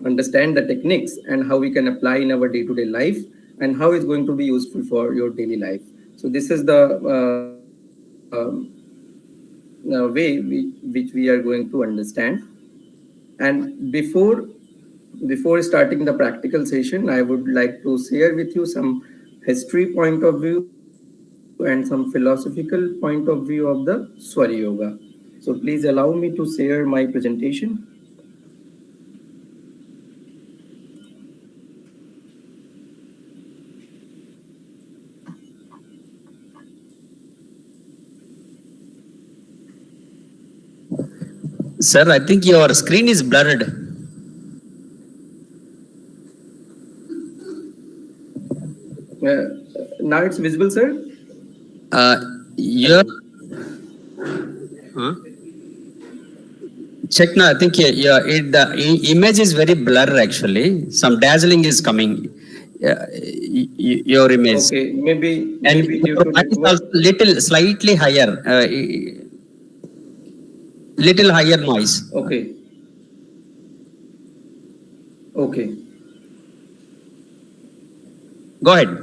understand the techniques and how we can apply in our day-to-day life and how it's going to be useful for your daily life. So this is the way which we are going to understand. And before starting the practical session, I would like to share with you some history point of view and some philosophical point of view of the Swar Yoga. So please allow me to share my presentation. Sir, I think your screen is blurred. Now it's visible, sir. Your check now. I think the image is very blur actually. Some dazzling is coming. Your image. Okay, maybe And maybe due your to voice is network. also little slightly higher. Little higher noise. Okay. Okay. Go ahead.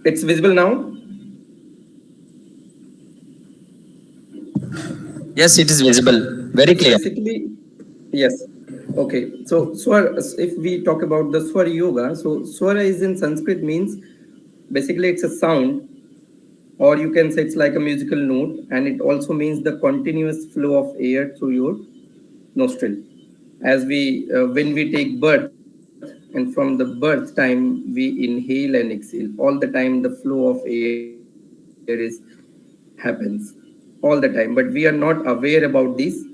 It's visible now. Yes, it is visible. Very clear. Basically, yes. Okay. So swara, if we talk about the swara yoga, so swara is in Sanskrit means basically it's a sound, or you can say it's like a musical note, and it also means the continuous flow of air through your nostril. As we when we take birth, and from the birth time we inhale and exhale. All the time the flow of air is happens all the time, but we are not aware about these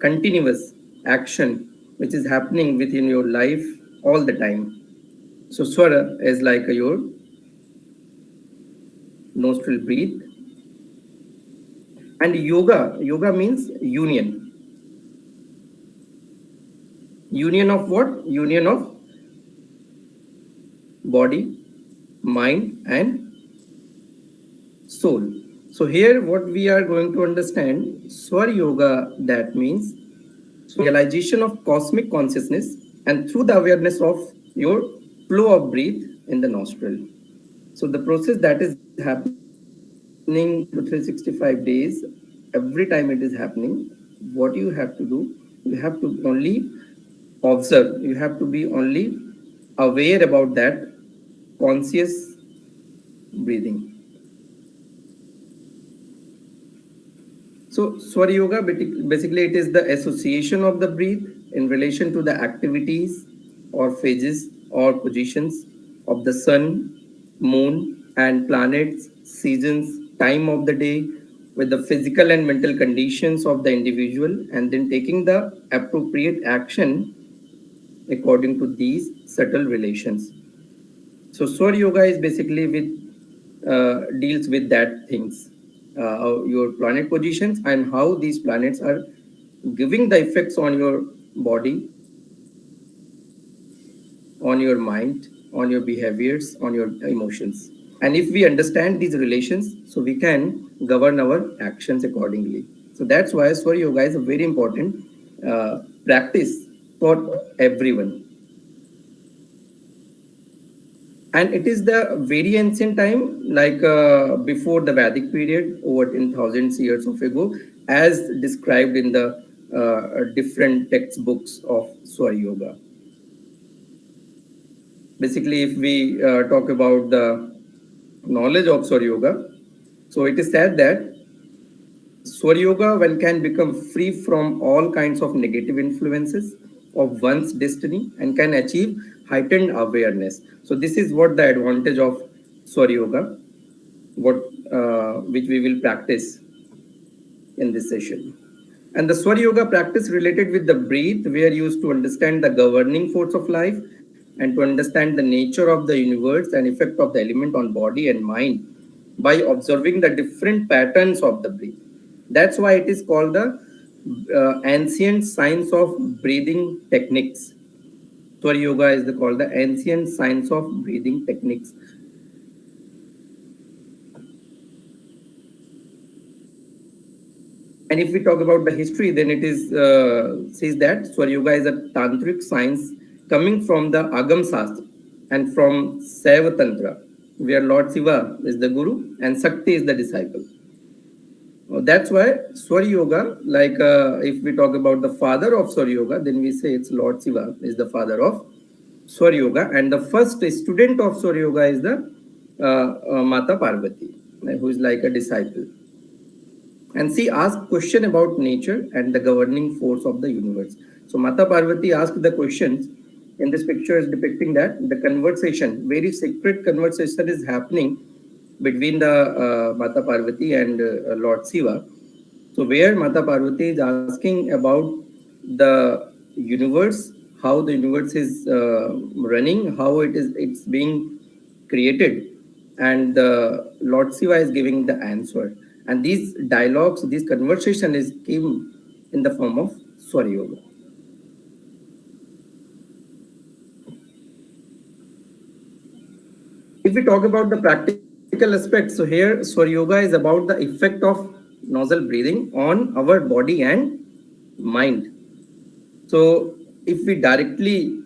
continuous action which is happening within your life all the time. So swara is like your nostril breathe, and yoga means union of what? Union of body, mind, and soul. So here what we are going to understand, Swar Yoga, that means realization of cosmic consciousness and through the awareness of your flow of breath in the nostril. So the process that is happening for 365 days, every time it is happening, what you have to do, you have to only observe, you have to be only aware about that conscious breathing. So Swara Yoga, basically it is the association of the breath in relation to the activities or phases or positions of the sun, moon, and planets, seasons, time of the day, with the physical and mental conditions of the individual, and then taking the appropriate action according to these subtle relations. So Swar Yoga is basically deals with that things, your planet positions and how these planets are giving the effects on your body, on your mind, on your behaviors, on your emotions. And if we understand these relations, so we can govern our actions accordingly. So that's why Swar Yoga is a very important practice for everyone. And it is the very ancient time, like before the Vedic period, over 10,000 years of ago, as described in the different textbooks of Swar Yoga. Basically, if we talk about the knowledge of Swar Yoga, so it is said that Swar Yoga, one can become free from all kinds of negative influences of one's destiny and can achieve heightened awareness. So this is what the advantage of Swar Yoga, which we will practice in this session. And the Swar Yoga practice related with the breath, we are used to understand the governing force of life and to understand the nature of the universe and effect of the element on body and mind by observing the different patterns of the breath. That's why it is called the ancient science of breathing techniques. Swar Yoga is called the ancient science of breathing techniques. And if we talk about the history, then it is says that Swar Yoga is a tantric science coming from the Agam Sastra and from Saiva Tantra, where Lord Shiva is the guru and Shakti is the disciple. That's why Swar Yoga, like if we talk about the father of Swar Yoga, then we say it's Lord Shiva is the father of Swar Yoga, and the first student of Swar Yoga is the Mata Parvati, who is like a disciple. And she asked question about nature and the governing force of the universe. So Mata Parvati asked the questions in this picture is depicting that the conversation, very secret conversation is happening between the Mata Parvati and Lord Shiva. So where Mata Parvati is asking about the universe, how the universe is running, how it's being created, and the Lord Shiva is giving the answer. And these dialogues, this conversation is came in the form of Swara Yoga. If we talk about the practical aspects, so here Swara Yoga is about the effect of nostril breathing on our body and mind. So if we directly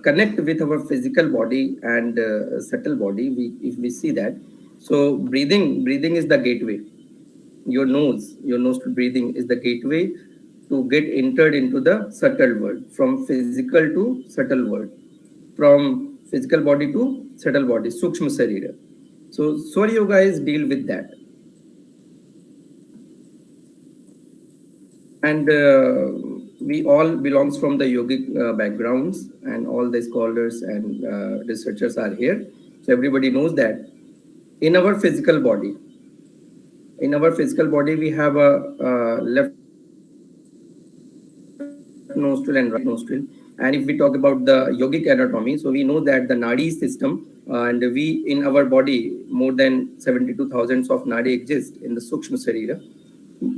connect with our physical body and subtle body, if we see that, so breathing is the gateway. Your nostril breathing is the gateway to get entered into the subtle world, from physical to subtle world, from physical body to subtle body, Sukshma Sarira. So Swara Yoga is deal with that. And we all belongs from the yogic backgrounds, and all the scholars and researchers are here. So everybody knows that in our physical body, we have a left nostril and right nostril. And if we talk about the yogic anatomy, so we know that the nadi system, and we in our body more than 72,000 of nadi exist in the Sukshma Sarira.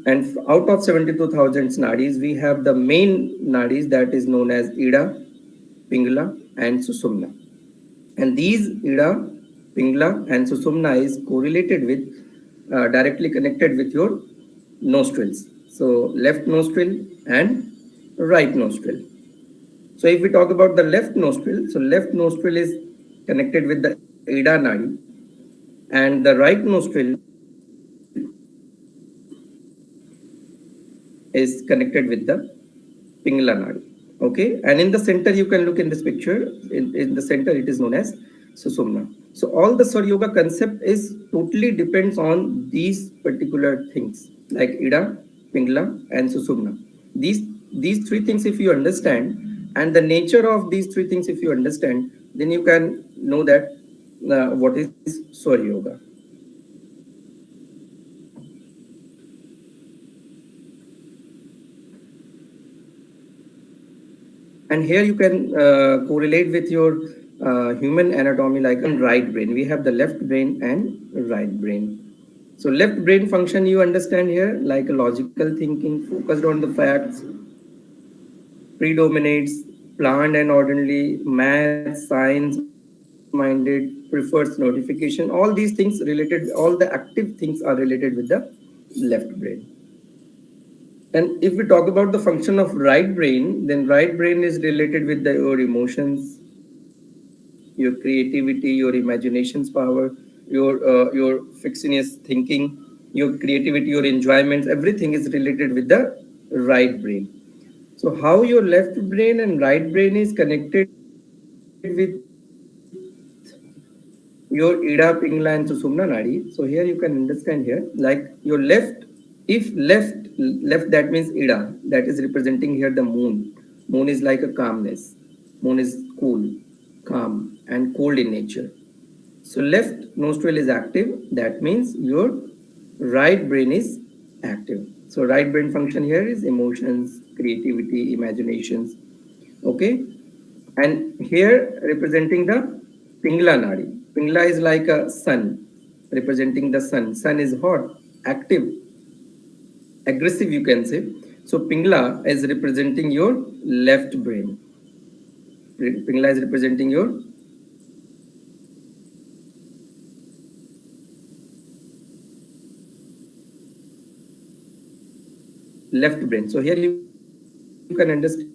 And out of 72,000 nadis, we have the main nadis that is known as Ida, Pingala, and Susumna. And these Ida, Pingala, and Susumna is correlated with, directly connected with your nostrils. So left nostril and right nostril. So if we talk about the left nostril, so left nostril is connected with the Ida nadi, and the right nostril is connected with the Pingala nadi. Okay, and in the center, you can look in this picture. In the center, it is known as Susumna. So all the Swara Yoga concept is totally depends on these particular things like Ida, Pingala, and Susumna. These three things, if you understand, and the nature of these three things, if you understand, then you can know that what is Swara Yoga. And here you can correlate with your human anatomy like a right brain. We have the left brain and right brain. So left brain function you understand here like a logical thinking, focused on the facts, predominates, planned and orderly, math, science minded, prefers notification. All these things related, all the active things are related with the left brain. And if we talk about the function of right brain, then right brain is related with your emotions, your creativity, your imagination's power, your fixiness thinking, your creativity, your enjoyments, everything is related with the right brain. So how your left brain and right brain is connected with your Ida, Pingala, and Susumna Nadi. So here you can understand here, like your left, if left that means Ida, that is representing here the moon. Moon is like a calmness. Moon is cool, calm, and cold in nature. So left nostril is active. That means your right brain is active. So right brain function here is emotions, creativity, imaginations. Okay. And here representing the Pingala Nadi. Pingala is like a sun, representing the sun. Sun is hot, active, aggressive, you can say. So Pingala is representing your left brain. Pingala is representing your left brain. So here you can understand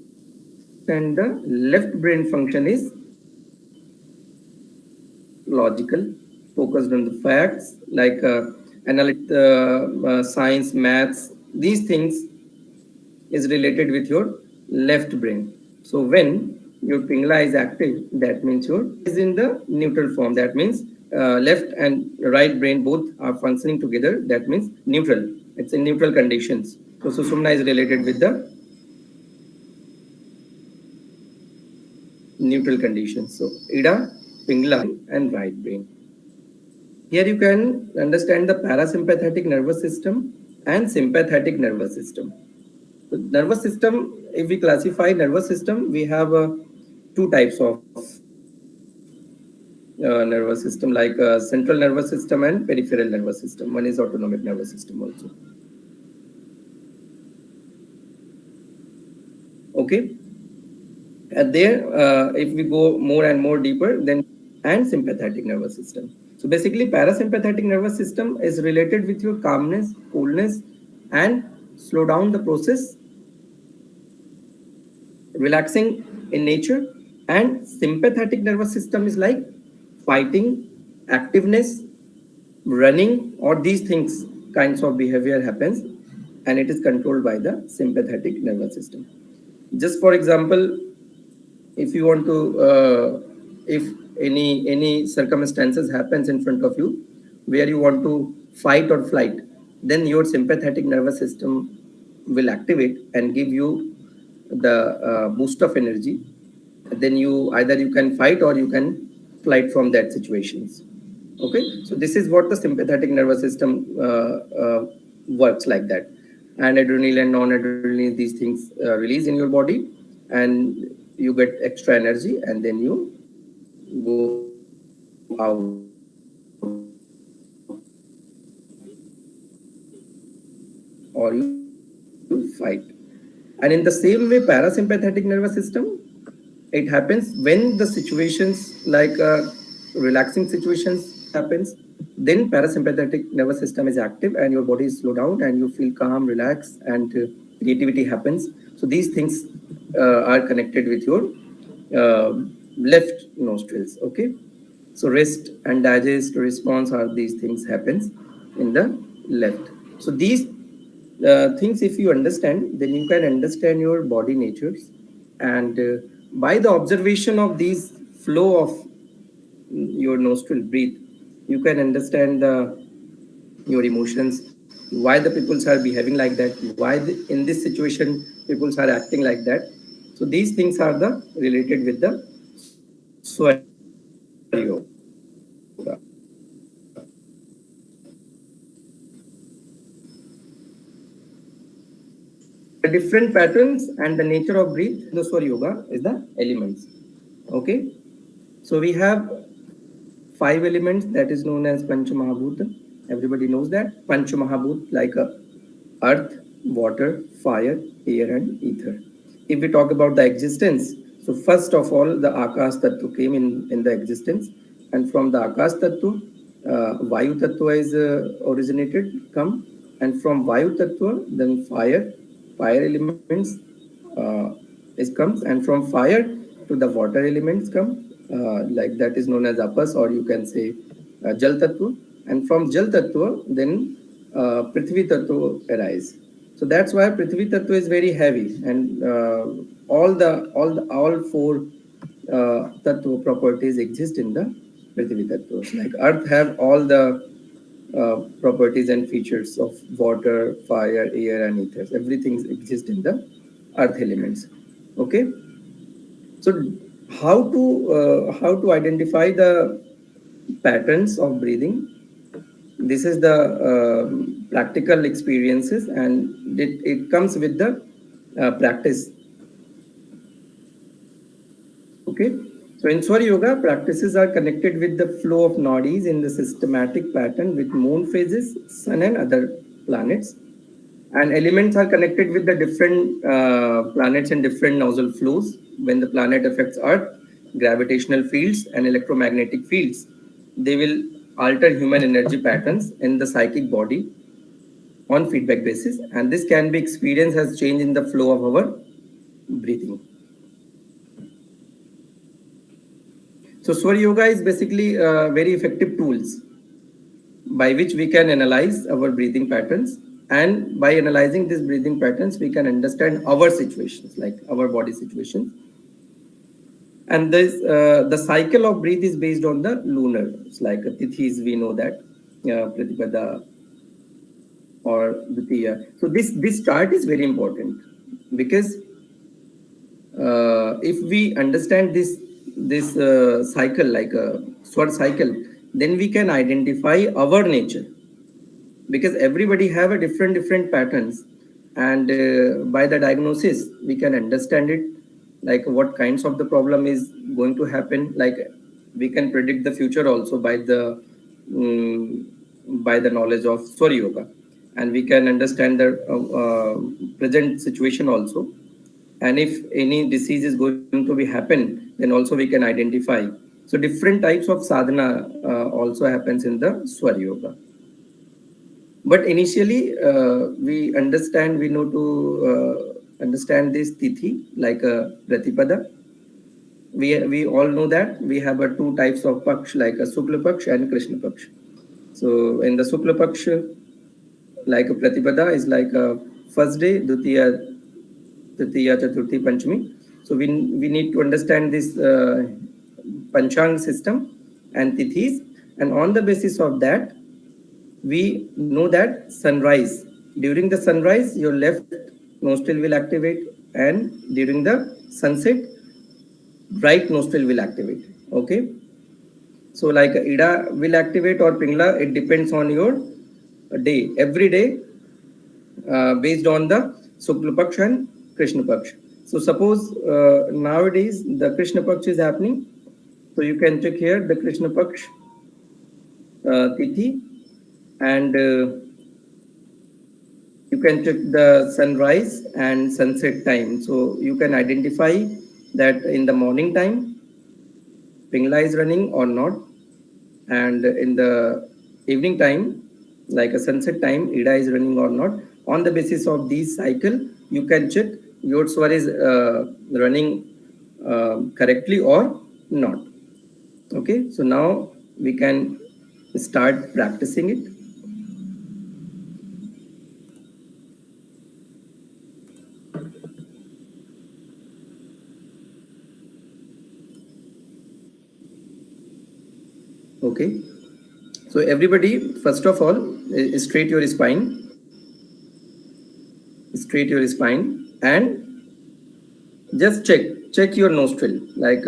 the left brain function is logical, focused on the facts like science, maths. These things is related with your left brain. So when your Pingala is active, that means your is in the neutral form. That means left and right brain both are functioning together. That means neutral. It's in neutral conditions. So Susumna is related with the neutral conditions. So Ida, Pingala, and right brain. Here you can understand the parasympathetic nervous system and sympathetic nervous system. The nervous system, if we classify nervous system, we have two types of nervous system, like central nervous system and peripheral nervous system. One is autonomic nervous system also. Okay. And there, if we go more and more deeper, then and sympathetic nervous system. So basically, parasympathetic nervous system is related with your calmness, coolness, and slow down the process, relaxing in nature. And sympathetic nervous system is like fighting, activeness, running, or these things kinds of behavior happens, and it is controlled by the sympathetic nervous system. Just for example, if you want to if any circumstances happens in front of you where you want to fight or flight, then your sympathetic nervous system will activate and give you the boost of energy. Then you either you can fight or you can flight from that situations. Okay, so this is what the sympathetic nervous system works like that. And adrenaline and non-adrenaline, these things release in your body, and you get extra energy, and then you go out or you fight. And in the same way, parasympathetic nervous system, it happens when the situations like relaxing situations happens, then parasympathetic nervous system is active and your body is slow down and you feel calm, relaxed, and creativity happens. So these things are connected with your left nostrils. Okay, so rest and digest response are these things happens in the left. So these things, if you understand, then you can understand your body natures, and by the observation of these flow of your nostril breathe, you can understand your emotions, why the peoples are behaving like that, why in this situation peoples are acting like that. So these things are the related with the Swar Yoga. The different patterns and the nature of breath, the Swar Yoga is the elements. Okay, so we have 5 elements that is known as Pancha Mahabhuta. Everybody knows that. Pancha Mahabhut, like earth, water, fire, air, and ether. If we talk about the existence, so first of all, the Akash Tattva came in the existence, and from the Akash Tattva, Vayu Tattva is originated, come, and from Vayu Tattva, then fire elements is comes, and from fire to the water elements come, like that is known as Apas, or you can say Jal Tattva, and from Jal Tattva, then Prithvi Tattva arise. So that's why Prithvi Tattva is very heavy, and all 4 Tattva properties exist in the Prithvi Tattva. Like Earth have all the properties and features of water, fire, air, and ether. Everything exists in the Earth elements. Okay. So how to identify the patterns of breathing? This is the practical experiences, and it comes with the practice. Okay, so in Swar Yoga, practices are connected with the flow of nadis in the systematic pattern with moon phases, sun, and other planets. And elements are connected with the different planets and different nozzle flows. When the planet affects Earth, gravitational fields and electromagnetic fields, they will alter human energy patterns in the psychic body on feedback basis, and this can be experienced as change in the flow of our breathing. So Swar Yoga is basically very effective tools by which we can analyze our breathing patterns, and by analyzing these breathing patterns we can understand our situations, like our body situation. And this the cycle of breath is based on the lunar. It's like tithis, we know that Pratipada or Dutiya. So this chart is very important, because if we understand this this cycle, like a sword cycle, then we can identify our nature, because everybody have a different patterns, and by the diagnosis we can understand it, like what kinds of the problem is going to happen. Like we can predict the future also mm, by the knowledge of Swar Yoga, and we can understand the present situation also, and if any disease is going to be happen, then also we can identify. So different types of sadhana also happens in the Swar Yoga. But initially, we know to understand this tithi like a pratipada. We all know that we have two types of paksh, like a Shukla paksh and Krishna paksh. So in the Shukla paksh, like a pratipada is like a first day, Dutiya, Tritiya, Chaturthi, Panchami. So we need to understand this Panchang system and tithis, and on the basis of that, we know that sunrise. During the sunrise, your left nostril will activate, and during the sunset, right nostril will activate. Okay. So like Ida will activate or Pingla, it depends on your day. Every day, based on the Shukla Paksh and Krishna Paksh. So suppose nowadays the Krishna Paksh is happening. So you can check here the Krishna Paksh Tithi, and you can check the sunrise and sunset time. So you can identify that in the morning time, Pingla is running or not, and in the evening time, like a sunset time, Ida is running or not. On the basis of these cycle, you can check your swar is running correctly or not. Okay, so now we can start practicing it. Okay, so everybody, first of all, straight your spine, and just check your nostril. Like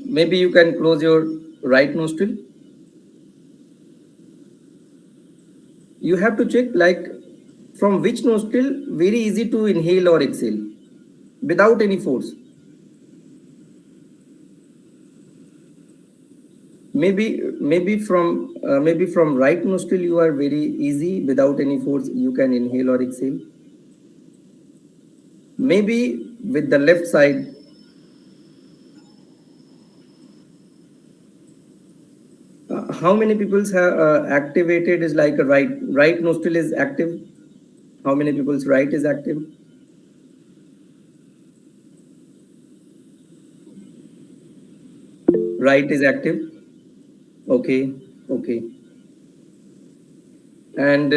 maybe you can close your right nostril. You have to check like from which nostril very easy to inhale or exhale without any force. Maybe from right nostril you are very easy without any force, you can inhale or exhale. Maybe with the left side, how many people have activated is like a right nostril is active? How many people's right is active? Right is active. Okay. And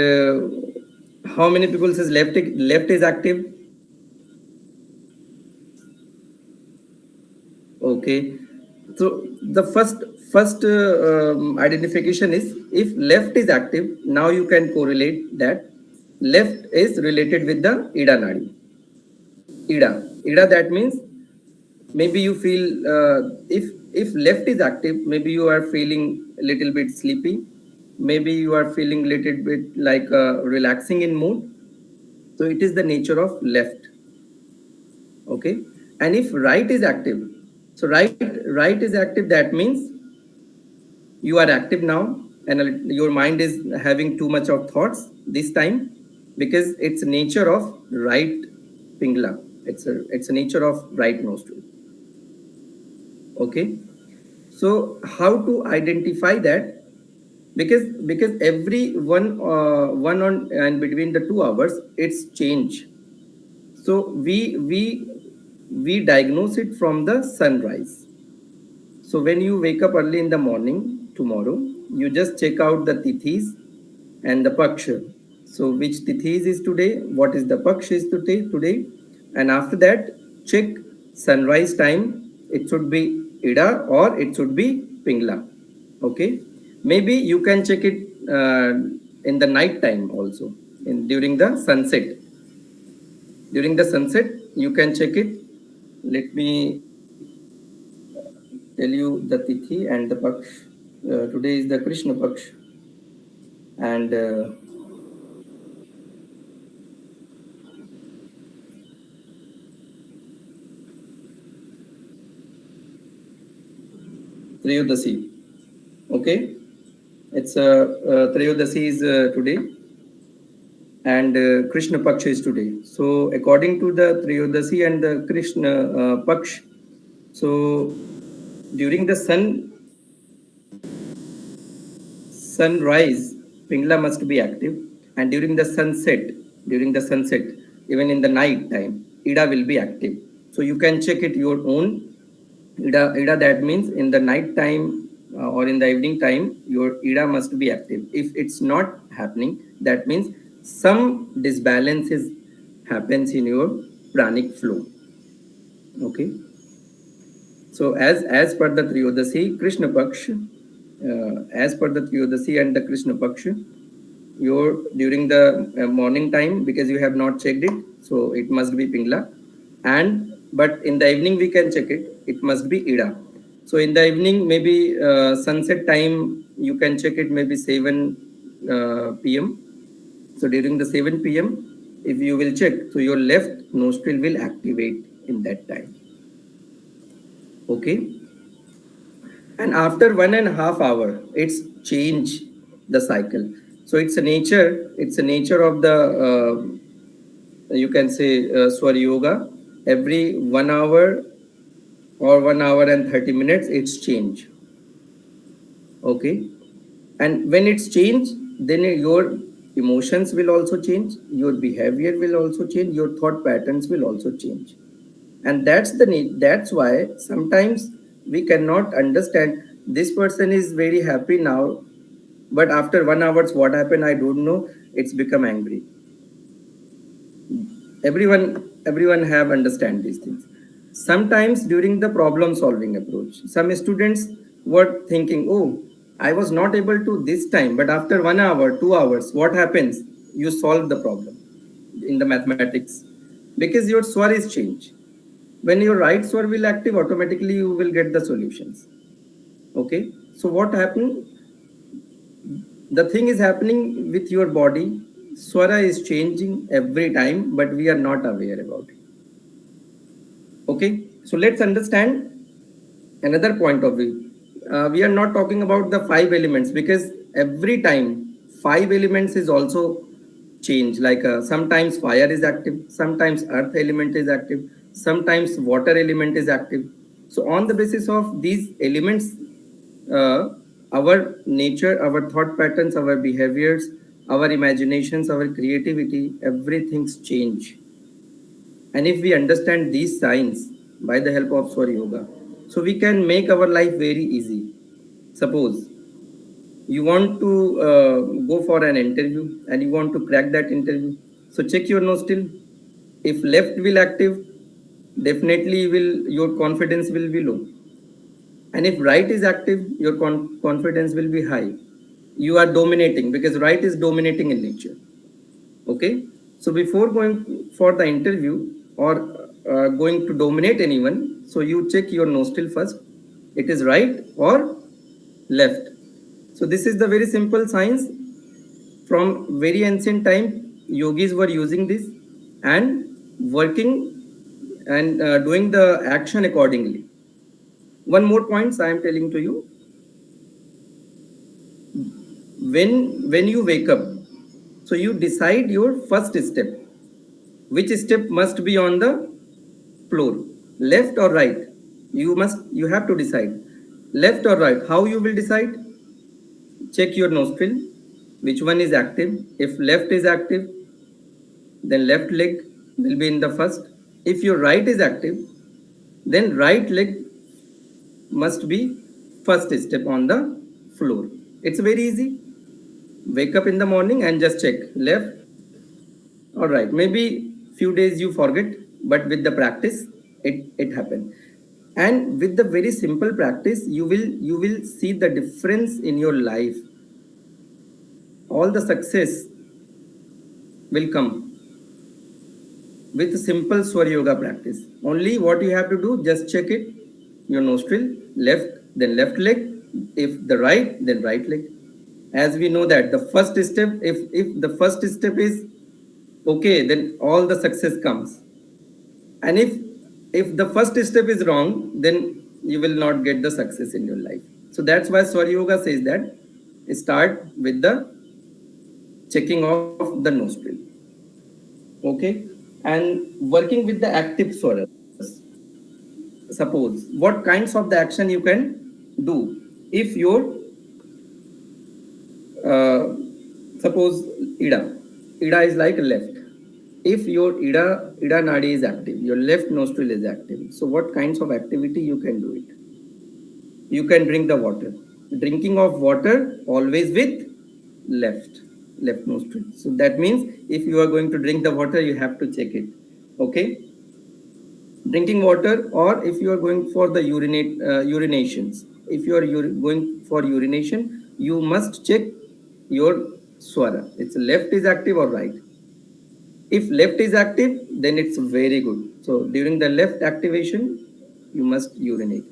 how many people says left is active? Okay. So the first identification is, if left is active, now you can correlate that left is related with the Ida Nadi. Ida, that means maybe you feel if left is active, maybe you are feeling a little bit sleepy, maybe you are feeling a little bit like relaxing in mood. So it is the nature of left. Okay. And if right is active, so right is active, that means you are active now, and your mind is having too much of thoughts this time, because it's nature of right Pingla. It's a nature of right nostril. Okay. So how to identify that? Because every one on and between the 2 hours, it's change. So we diagnose it from the sunrise. So when you wake up early in the morning tomorrow, you just check out the tithis and the paksha. So which tithis is today, what is the paksha is today, and after that check sunrise time. It should be Ida or it should be Pingla. Okay, maybe you can check it in the night time also, during the sunset. During the sunset, you can check it. Let me tell you the Tithi and the Paksh. Today is the Krishna Paksh. And Triyodasi. Okay? It's Triyodasi is today, and Krishna Paksh is today. So according to the Triyodasi and the Krishna Paksh, so during the sunrise, Pingla must be active, and during the sunset, even in the night time, Ida will be active. So you can check it your own. Ida that means in the night time or in the evening time, your Ida must be active. If it's not happening, that means some disbalances happens in your pranic flow. Okay. So as per the Triyodasi, Krishna Paksh, as per the Triyodasi and the Krishna Paksh, your during the morning time, because you have not checked it, so it must be Pingla, and but in the evening we can check it, it must be Ida. So in the evening, maybe sunset time, you can check it maybe 7 p.m. So during the 7 p.m., if you will check, so your left nostril will activate in that time. Okay. And after 1.5 hours, it's change the cycle. So it's a nature of the, you can say, Swar Yoga. Every 1 hour or 1 hour and 30 minutes, it's change. Okay. And when it's change, then your emotions will also change, your behavior will also change, your thought patterns will also change. And that's why sometimes we cannot understand this person is very happy now, but after 1 hour what happened, I don't know, it's become angry. Everyone have understand these things. Sometimes during the problem solving approach, some students were thinking, oh, I was not able to this time, but after 1 hour 2 hours what happens, you solve the problem in the mathematics, because your swar is changed. When your right swar will active, automatically you will get the solutions. Okay. So what happened, the thing is happening with your body, swara is changing every time, but we are not aware about it. Okay. So let's understand another point of view. We are not talking about the 5 elements, because every time 5 elements is also change, like sometimes fire is active, sometimes earth element is active, sometimes water element is active. So on the basis of these elements, our nature, our thought patterns, our behaviors, our imaginations, our creativity, everything's change. And if we understand these signs by the help of Swar Yoga, so we can make our life very easy. Suppose you want to go for an interview and you want to crack that interview. So check your nostril. If left will active, definitely your confidence will be low. And if right is active, your confidence will be high. You are dominating, because right is dominating in nature. Okay. So before going for the interview or going to dominate anyone, so you check your nostril first. It is right or left. So this is the very simple science. From very ancient time, yogis were using this and working and doing the action accordingly. One more point I am telling to you. When you wake up, so you decide your first step. Which step must be on the floor, left or right? You have to decide, left or right. How you will decide? Check your nostril, which one is active. If left is active, then left leg will be in the first. If your right is active, then right leg must be first step on the floor. It's very easy. Wake up in the morning and just check left or right. Maybe few days you forget, but with the practice, it happens. And with the very simple practice, you will see the difference in your life. All the success will come with simple Swar Yoga practice. Only what you have to do, just check it your nostril, left, then left leg. If the right, then right leg. As we know that the first step, if the first step is okay, then all the success comes. And if the first step is wrong, then you will not get the success in your life. So that's why Swar Yoga says that start with the checking of the nostril. Okay, and working with the active swaras. Suppose what kinds of the action you can do if your uh, suppose ida ida is like left. If your ida nadi is active, your left nostril is active, so what kinds of activity you can do it? You can drink the water. Drinking of water always with left nostril. So that means if you are going to drink the water, you have to check it. Okay, drinking water, or if you are going for the urinations. If you are going for urination, you must check your swara. It's left is active or right. If left is active, then it's very good. So during the left activation, you must urinate.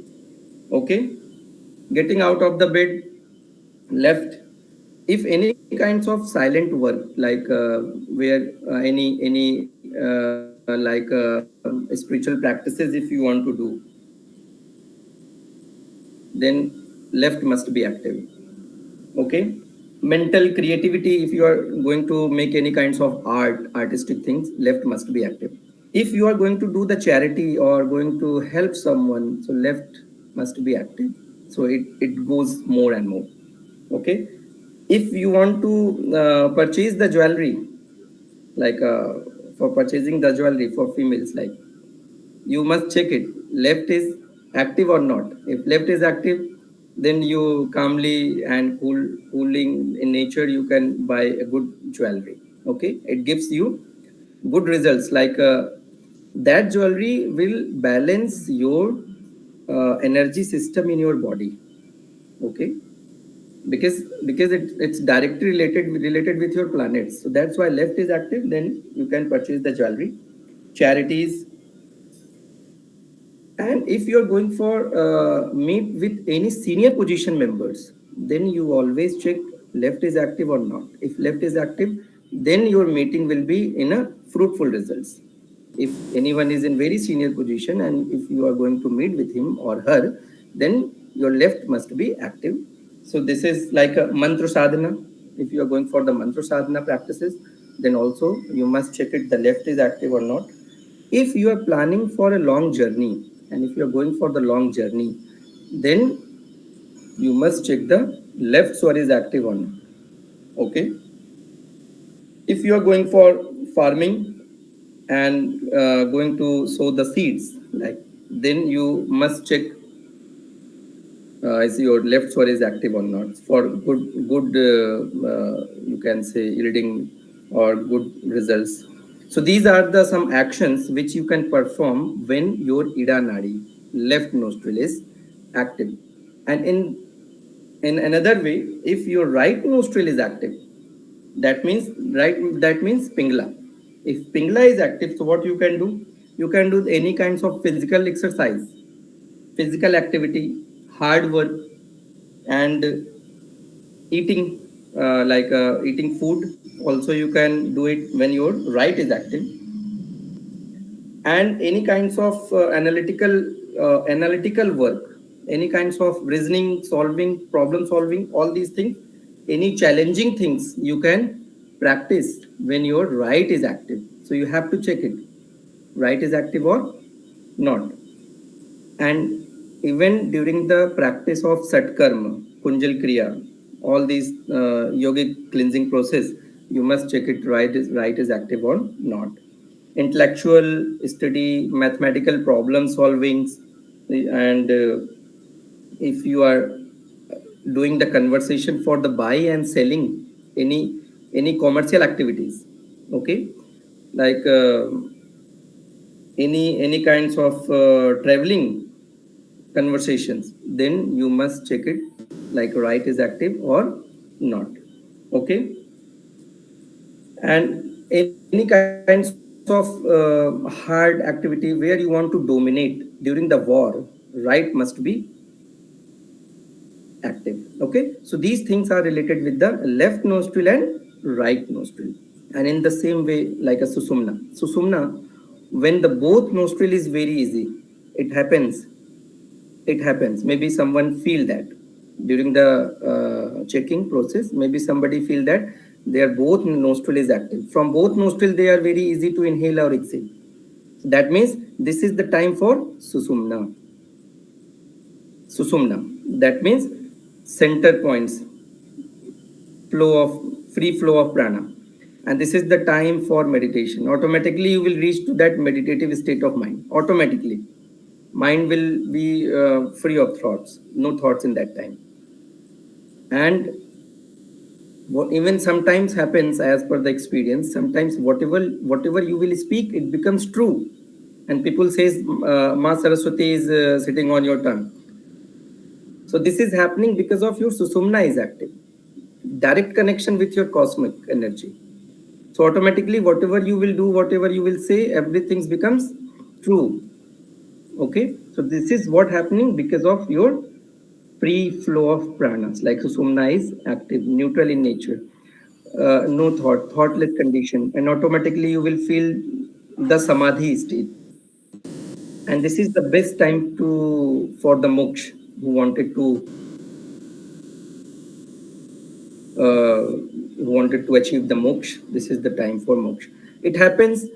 Okay, getting out of the bed, left. If any kinds of silent work, like where spiritual practices, if you want to do, then left must be active. Okay, mental creativity, if you are going to make any kinds of artistic things, left must be active. If you are going to do the charity or going to help someone, so left must be active. So it goes more and more. Okay, if you want to purchase the jewelry, like for purchasing the jewelry for females, like you must check it, left is active or not. If left is active, then you calmly and cooling in nature, you can buy a good jewelry. Okay, it gives you good results, like that jewelry will balance your energy system in your body. Okay, because it's directly related with your planets. So that's why left is active, then you can purchase the jewelry, charities. And if you're going for meet with any senior position members, then you always check left is active or not. If left is active, then your meeting will be in a fruitful results. If anyone is in very senior position and if you are going to meet with him or her, then your left must be active. So this is like a mantra sadhana. If you are going for the mantra sadhana practices, then also you must check it, the left is active or not. If you are planning for a long journey, and if you are going for the long journey, then you must check the left swar is active or not. Okay. If you are going for farming and going to sow the seeds, like, then you must check is your left swar is active or not for good you can say yielding or good results. So these are the some actions which you can perform when your ida nadi, left nostril, is active. And in another way, if your right nostril is active, that means pingla. If pingla is active, so what you can do, you can do any kinds of physical exercise, physical activity, hard work, and eating, eating food. Also you can do it when your right is active. And any kinds of analytical work, any kinds of reasoning, solving, problem solving, all these things, any challenging things you can practice when your right is active. So you have to check it, right is active or not. And even during the practice of Satkarma, Kunjal Kriya, all these yogic cleansing process, you must check it, right is active or not. Intellectual study, mathematical problem solvings, and if you are doing the conversation for the buy and selling, any commercial activities, okay, like any kinds of traveling conversations, then you must check it, like right is active or not. Okay, and any kinds of hard activity where you want to dominate during the war, right must be active. Okay, so these things are related with the left nostril and right nostril. And in the same way, like a susumna, when the both nostril is very easy, it happens. Maybe someone feel that during the checking process, maybe somebody feel that their both nostril is active. From both nostril, they are very easy to inhale or exhale. That means this is the time for susumna. That means center points, free flow of prana. And this is the time for meditation. Automatically, you will reach to that meditative state of mind. Automatically, mind will be free of thoughts, no thoughts in that time. And what even sometimes happens as per the experience, sometimes whatever you will speak, it becomes true. And people says, Ma Saraswati is sitting on your tongue. So this is happening because of your susumna is active. Direct connection with your cosmic energy. So automatically, whatever you will do, whatever you will say, everything becomes true. Okay, so this is what happening because of your free flow of pranas. Like susumna is active, neutral in nature, no thoughtless condition, and automatically you will feel the samadhi state. And this is the best time for the moksha who wanted to achieve the moksha. This is the time for moksha. It happens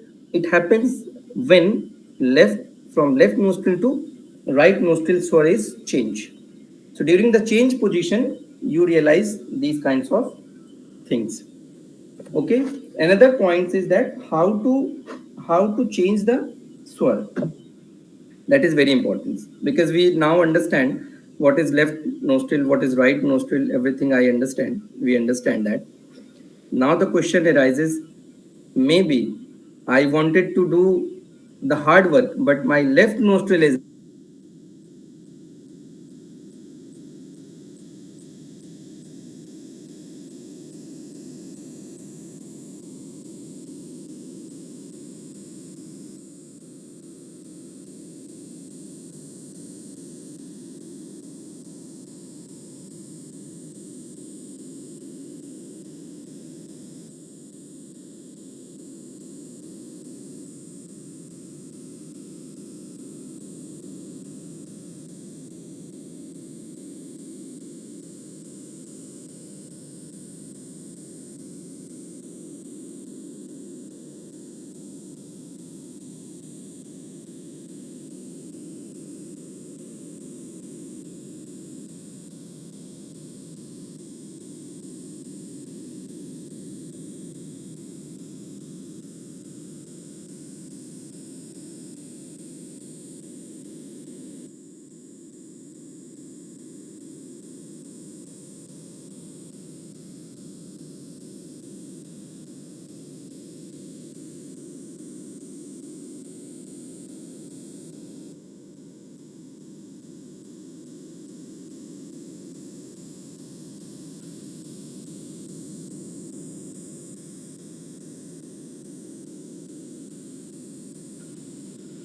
when from left nostril to right nostril swara is change. So during the change position, you realize these kinds of things. Okay, another point is that how to change the swara. That is very important, because we now understand what is left nostril, what is right nostril, everything I understand. We understand that. Now the question arises, maybe I wanted to do the hard work, but my left nostril is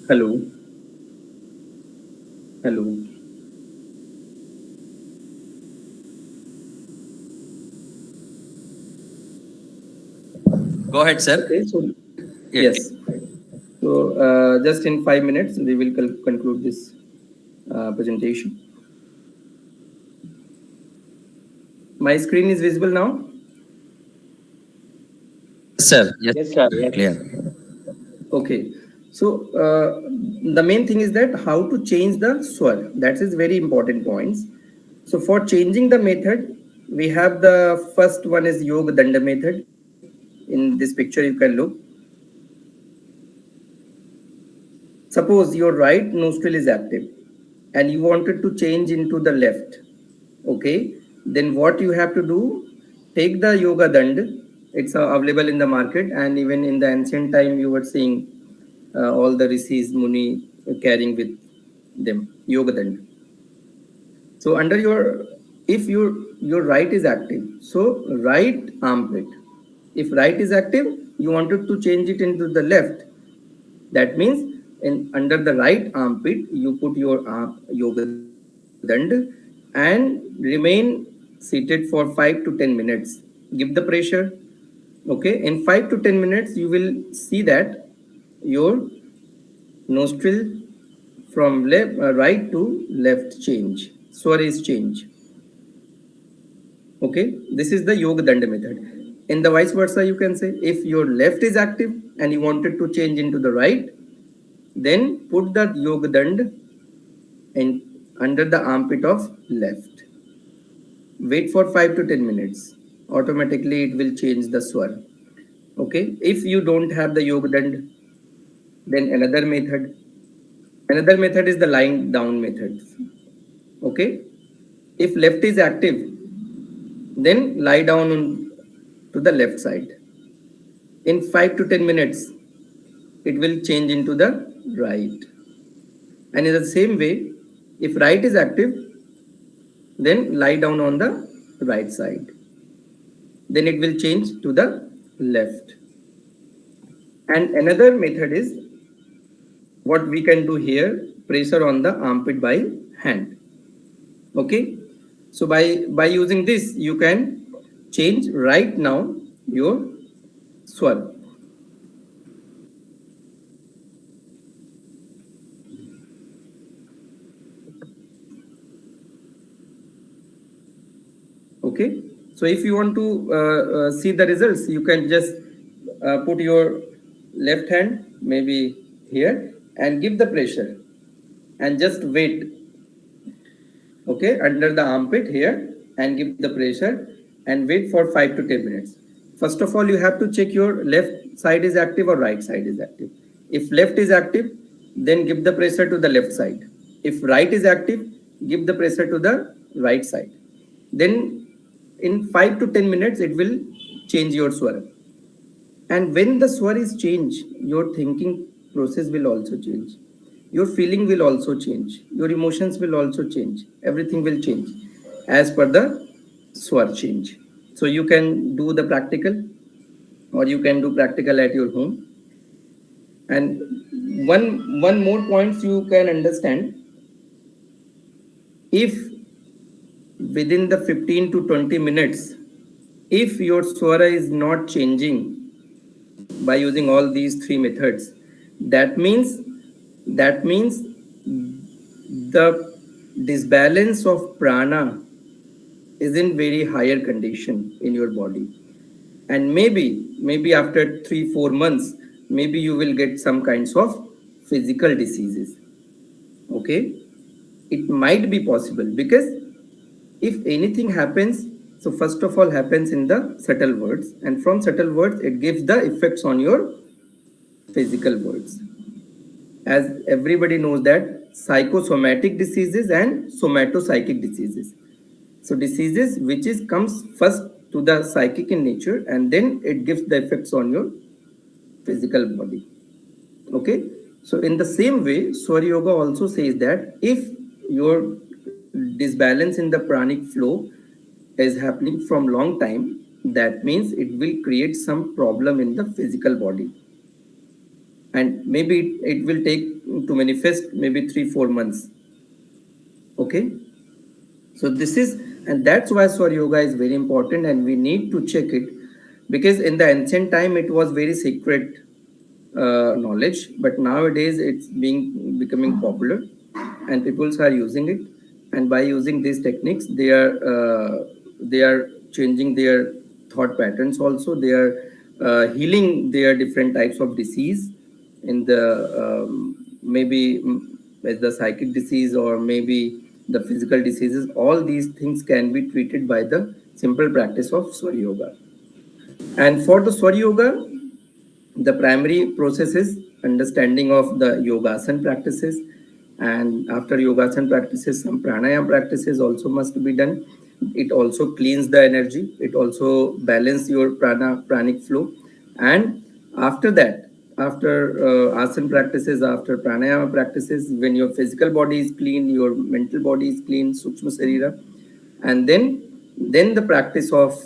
hello, hello. Go ahead, sir. Okay, so yes. So just in 5 minutes, we will conclude this presentation. My screen is visible now. Sir, yes, sir. clear. Okay, so the main thing is that how to change the swar. That is very important points. So for changing the method, we have the first one is Yoga Danda method. In this picture, you can look. Suppose your right nostril is active and you wanted to change into the left. Okay, then what you have to do, take the Yoga Dand. It's available in the market, and even in the ancient time, you were seeing all the rishis, muni carrying with them Yoga Dand. So under if your right is active, so right armpit. If right is active, you wanted to change it into the left. That means in under the right armpit, you put your yoga dand and remain seated for 5 to 10 minutes. Give the pressure. Okay, in 5 to 10 minutes, you will see that your nostril from right to left change. Swar is change. Okay, this is the yoga danda method. In the vice versa, you can say if your left is active and you wanted to change into the right, then put the yoga dand in under the armpit of left. Wait for 5 to 10 minutes. Automatically, it will change the swar. Okay, if you don't have the yoga dand, then another method. Another method is the lying down method. Okay, if left is active, then lie down to the left side. In 5 to 10 minutes, it will change into the right. And in the same way, if right is active, then lie down on the right side. Then it will change to the left. And another method is what we can do here, pressure on the armpit by hand. Okay, so by using this, you can change right now your swar. Okay, so if you want to see the results, you can just put your left hand maybe here and give the pressure and just wait. Okay, under the armpit here and give the pressure and wait for 5 to 10 minutes. First of all, you have to check your left side is active or right side is active. If left is active, then give the pressure to the left side. If right is active, give the pressure to the right side. Then in 5 to 10 minutes, it will change your swar. And when the swar is changed, your thinking process will also change. Your feeling will also change. Your emotions will also change. Everything will change as per the swar change. So you can do the practical or you can do practical at your home. And one more points you can understand. If within the 15 to 20 minutes, if your swara is not changing by using all these three methods, that means the disbalance of prana is in very higher condition in your body. And maybe after 3-4 months, maybe you will get some kinds of physical diseases. Okay, it might be possible because if anything happens, so first of all happens in the subtle words, and from subtle words it gives the effects on your physical words. As everybody knows that psychosomatic diseases and somatopsychic diseases. So diseases which is comes first to the psychic in nature and then it gives the effects on your physical body. Okay, so in the same way, Swar Yoga also says that if your disbalance in the pranic flow is happening from long time, that means it will create some problem in the physical body. And maybe it will take to manifest maybe 3-4 months. Okay, so this is, and that's why Swar Yoga is very important and we need to check it, because in the ancient time it was very secret knowledge, but nowadays it's becoming popular and people are using it, and by using these techniques they are changing their thought patterns also. They are healing their different types of disease in the maybe as the psychic disease or maybe the physical diseases. All these things can be treated by the simple practice of Swar Yoga. And for the Swar Yoga, the primary process is understanding of the yogasana practices, and after yogasana practices, some pranayama practices also must be done. It also cleans the energy, it also balances your pranic flow, and after that, after asana practices, after pranayama practices, when your physical body is clean, your mental body is clean, sukshma sarira, and then the practice of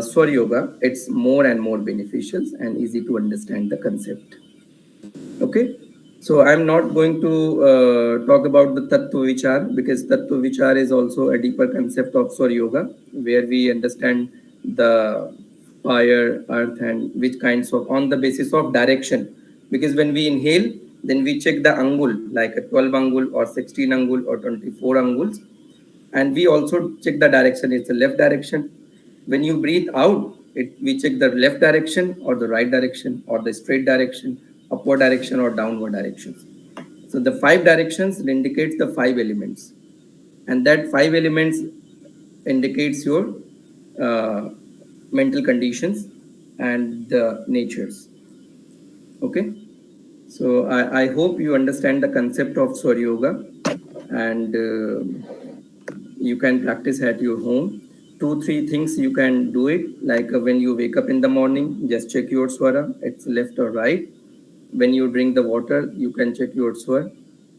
Swar Yoga, it's more and more beneficial and easy to understand the concept. Okay, so I'm not going to talk about the Tattva Vichar, because Tattva Vichar is also a deeper concept of Swar Yoga, where we understand the fire, earth, and which kinds of, on the basis of direction. Because when we inhale, then we check the angul, like a 12 angul or 16 angul or 24 anguls. And we also check the direction, it's the left direction. When you breathe out, we check the left direction or the right direction or the straight direction, upward direction or downward directions. So the 5 directions indicates the 5 elements, and that 5 elements indicates your mental conditions and the natures. Okay, so I hope you understand the concept of Swar Yoga, and you can practice at your home. 2-3 things you can do it, like when you wake up in the morning, just check your swara, it's left or right. When you drink the water, you can check your swar,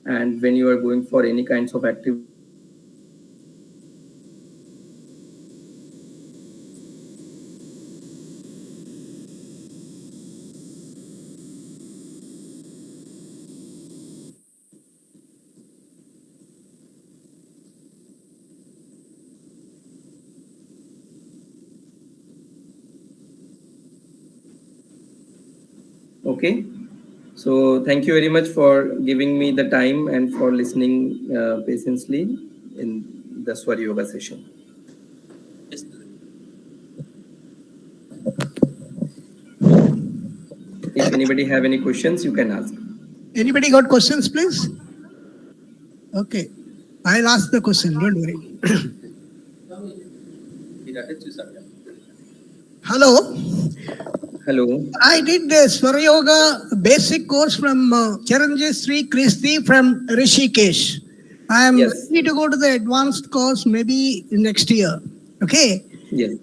and when you are going for any kinds of activity, okay. So thank you very much for giving me the time and for listening patiently in the Swar Yoga session. If anybody have any questions, you can ask. Anybody got questions, please? Okay, I'll ask the question, don't worry. Hello. Hello. I did the Swara Yoga basic course from Charanjit Sri Kristi from Rishikesh. I am ready to go to the advanced course maybe next year. Okay. Yes.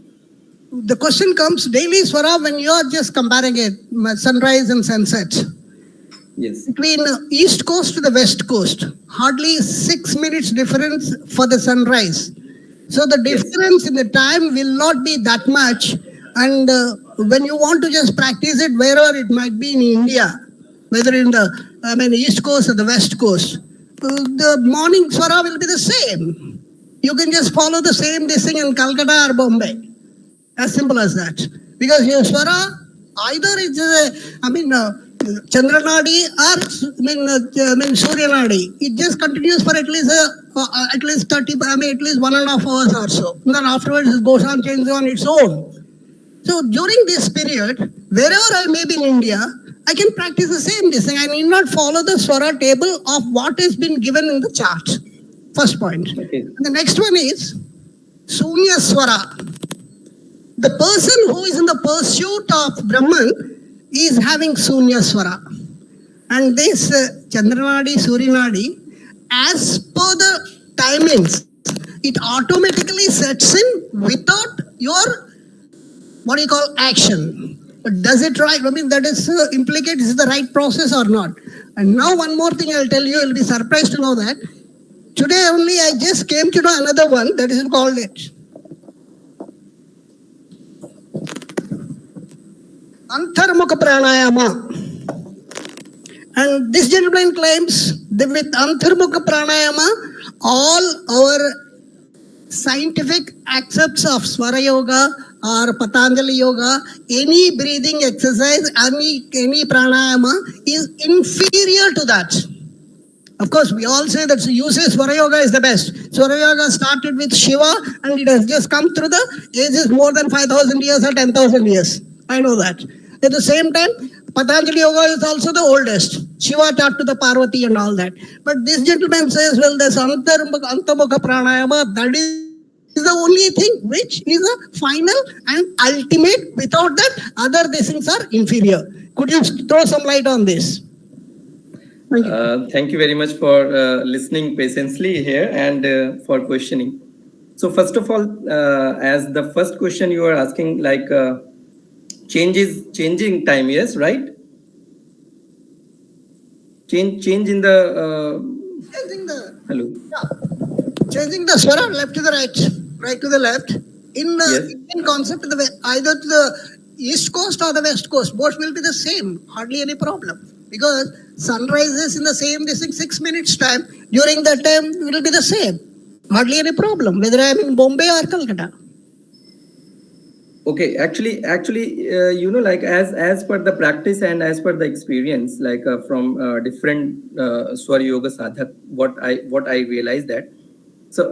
The question comes, daily Swara, when you are just comparing it, sunrise and sunset. Yes. Between east coast to the west coast, hardly 6 minutes difference for the sunrise. So the difference in the time will not be that much. And when you want to just practice it wherever it might be in India, whether in the east coast or the west coast, the morning swara will be the same. You can just follow the same this thing in Calcutta or Bombay. As simple as that. Because your swara either it's Chandra Nadi or Surya Nadi. It just continues for at least 30, at least 1.5 hours or so. And then afterwards it goes on, changes on its own. So during this period, wherever I may be in India, I can practice the same thing. I need not follow the swara table of what has been given in the chart. First point. Okay. And the next one is Sunya Swara. The person who is in the pursuit of Brahman is having Sunya Swara. And this Chandranadi, Surinadi, as per the timings, it automatically sets in without your action. But does it right? That is implicate, is the right process or not? And now one more thing I'll tell you, you'll be surprised to know that. Today only I just came to know another one, that is called it Antharmukha Pranayama. And this gentleman claims that with Antharmukha Pranayama, all our scientific accepts of Swara Yoga or Patanjali Yoga, any breathing exercise, any pranayama is inferior to that. Of course, we all say that you say Swara Yoga is the best. Swara Yoga started with Shiva and it has just come through the ages more than 5,000 years or 10,000 years. I know that. At the same time, Patanjali Yoga is also the oldest. Shiva taught to the Parvati and all that. But this gentleman says, well, there's Anthamukha Pranayama, that is the only thing which is a final and ultimate. Without that, other things are inferior. Could you throw some light on this? Thank you very much for listening patiently here and for questioning. So first of all, as the first question you are asking, like changing time, yes, right? Change in the hello. Yeah. Changing the swara left to the right to the left. In Indian concept, either to the east coast or the west coast, both will be the same. Hardly any problem. because sun rises in the same this 6 minutes time. During that time, it will be the same. Hardly any problem, whether I am in Bombay or Calcutta. Okay, actually, like as per the practice and as per the experience, like from different Swar Yoga sadhak, what I realized that, so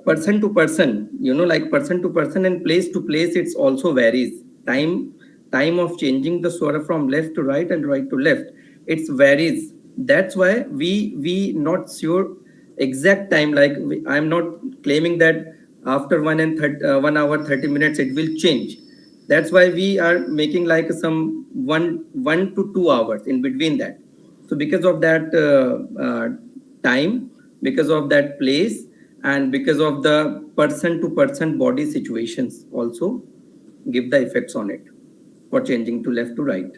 person to person, like person to person and place to place, it's also varies. Time of changing the swara from left to right and right to left, it varies. That's why we not sure exact time. Like I'm not claiming that after 1 hour 30 minutes it will change. That's why we are making like some 1 to 2 hours in between that. So because of that time, because of that place, and because of the person to person body situations also give the effects on it for changing to left to right.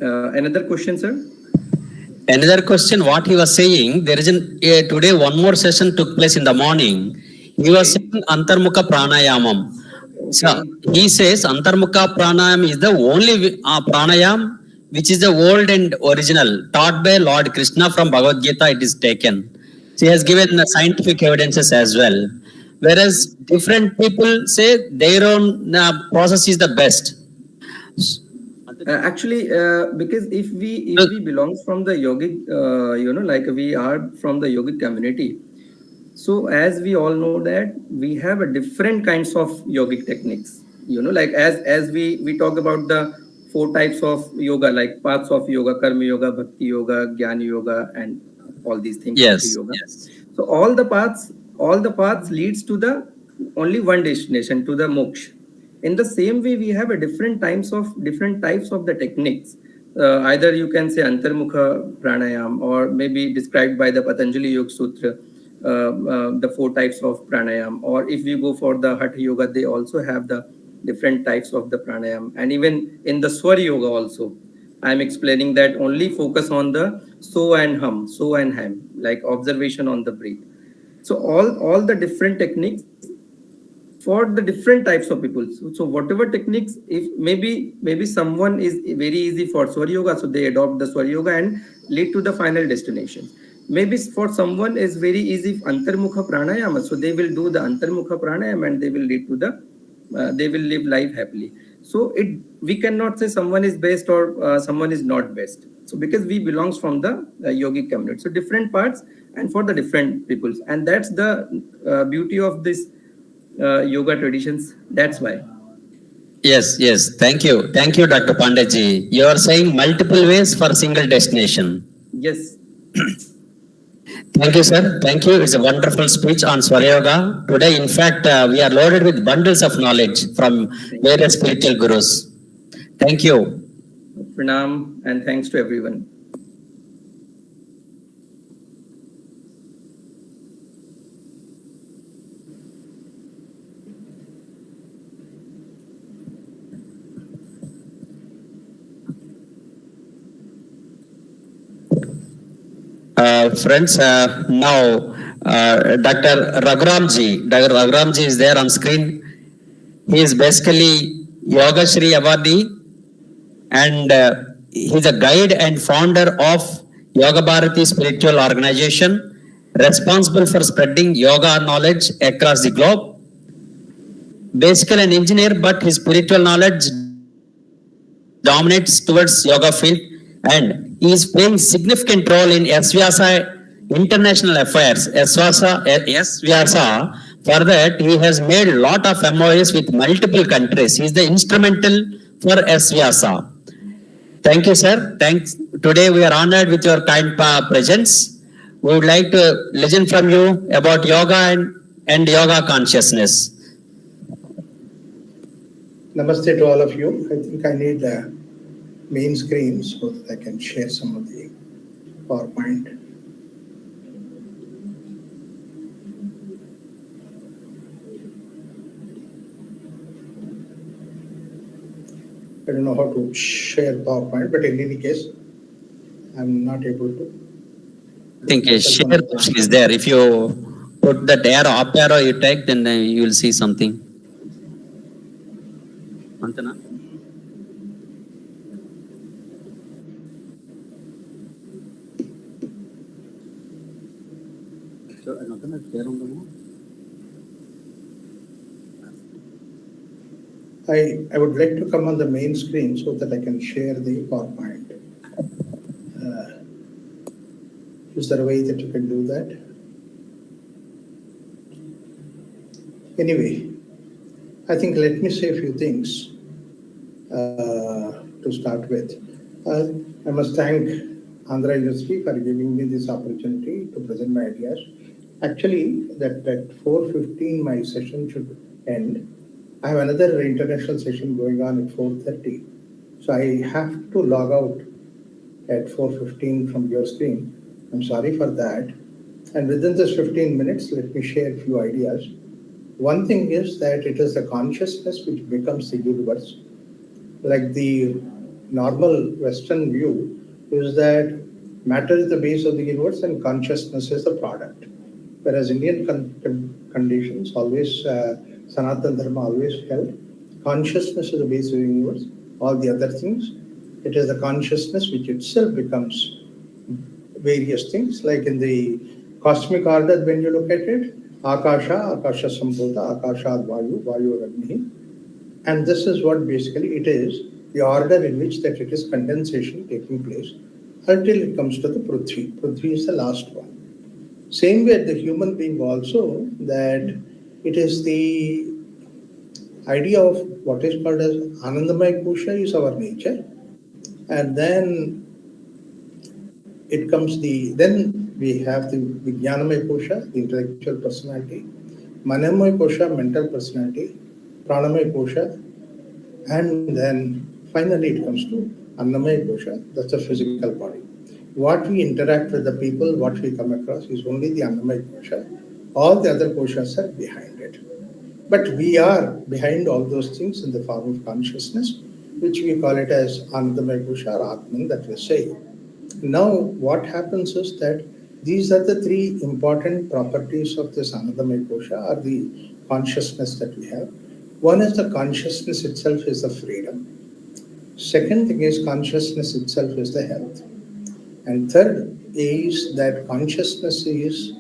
Another question, sir? Another question, what he was saying, there is today one more session took place in the morning. He was saying Antarmukha Pranayamam. So he says Antarmukha Pranayam is the only pranayam which is the old and original, taught by Lord Krishna from Bhagavad Gita, it is taken. So he has given the scientific evidences as well. Whereas different people say their own process is the best. Actually, because if we belongs from the yogic, like we are from the yogic community. So as we all know that we have a different kinds of yogic techniques. Like as we talk about the 4 types of yoga, like paths of yoga, karma yoga, bhakti yoga, jnana yoga, and all these things. Yes. Yoga. Yes. So all the paths leads to the only one destination, to the moksha. In the same way, we have a different types of the techniques. Either you can say Antarmukha Pranayam, or maybe described by the Patanjali Yoga Sutra, the 4 types of pranayam. Or if we go for the Hatha Yoga, they also have the different types of the pranayam. And even in the Swar Yoga also, I'm explaining that only focus on the so and hum, like observation on the breath. So all the different techniques for the different types of people. So whatever techniques, if maybe someone is very easy for Swar Yoga, so they adopt the Swar Yoga and lead to the final destination. Maybe for someone is very easy Antarmukha Pranayama, so they will do the Antarmukha Pranayama and they will lead to the, they will live life happily. So we cannot say someone is best or someone is not best. So because we belongs from the yogic community, so different parts and for the different peoples, and that's the beauty of this yoga traditions. That's why. Yes. Thank you, Dr. Panditji. You are saying multiple ways for single destination. Yes. Thank you, sir. Thank you. It's a wonderful speech on Swar Yoga. Today, in fact, we are loaded with bundles of knowledge from various spiritual gurus. Thank you. Pranam and thanks to everyone. Friends, now Dr. Raghuramji is there on screen. He is basically Yoga Shri Avadi, and he's a guide and founder of Yoga Bharati Spiritual Organization, responsible for spreading yoga knowledge across the globe. Basically an engineer, but his spiritual knowledge dominates towards yoga field, and he is playing significant role in SVYASA international affairs. SVYASA, for that he has made a lot of MOUs with multiple countries. He is the instrumental for SVYASA. Thank you, sir. Thanks. Today we are honored with your kind presence. We would like to listen from you about yoga and yoga consciousness. Namaste to all of you. I think I need the main screen so that I can share some of the PowerPoint. I don't know how to share PowerPoint, but in any case, I'm not able to. I think a share is there. If you put that arrow, up arrow you take, then you will see something. అంతేనా? I would like to come on the main screen so that I can share the PowerPoint. Is there a way that you can do that? Anyway, I think let me say a few things to start with. I must thank Andhra University for giving me this opportunity to present my ideas. Actually, that at 4:15 my session should end. I have another international session going on at 4:30. So I have to log out at 4:15 from your screen. I'm sorry for that. And within this 15 minutes, let me share a few ideas. One thing is that it is the consciousness which becomes the universe. Like the normal Western view is that matter is the base of the universe and consciousness is the product. Whereas Indian conditions always, Sanatana Dharma always held, consciousness is the base of the universe. All the other things, it is the consciousness which itself becomes various things. Like in the cosmic order, when you look at it, Akasha, Akasha Sambhuta, Akasha Vayu, Vayu Agni. And this is what basically it is, the order in which that it is condensation taking place until it comes to the Prithvi. Prithvi is the last one. Same way the human being also, that it is the idea of what is called as Anandamaya Kosha is our nature. And then it comes then we have the Vijnanamaya Kosha, the intellectual personality, Manamaya Kosha, mental personality, Pranamaya Kosha, and then finally it comes to Annamaya Kosha, that's a physical body. What we interact with the people, what we come across is only the Annamaya Kosha. All the other koshas are behind it. But we are behind all those things in the form of consciousness, which we call it as Anandamaya Kosha or Atman that we say. Now, what happens is that these are the three important properties of this Anandamaya Kosha, or the consciousness that we have. One is the consciousness itself is the freedom. Second thing is consciousness itself is the health. And third is that consciousness is,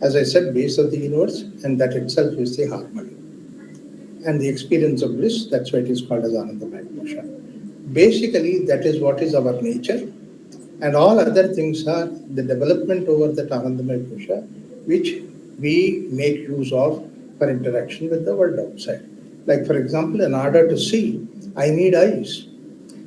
as I said, base of the universe, and that itself is the harmony. And the experience of bliss, that's why it is called as Anandamaya Kosha. Basically, that is what is our nature. And all other things are the development over that Anandamaya Kosha, which we make use of for interaction with the world outside. Like, for example, in order to see, I need eyes.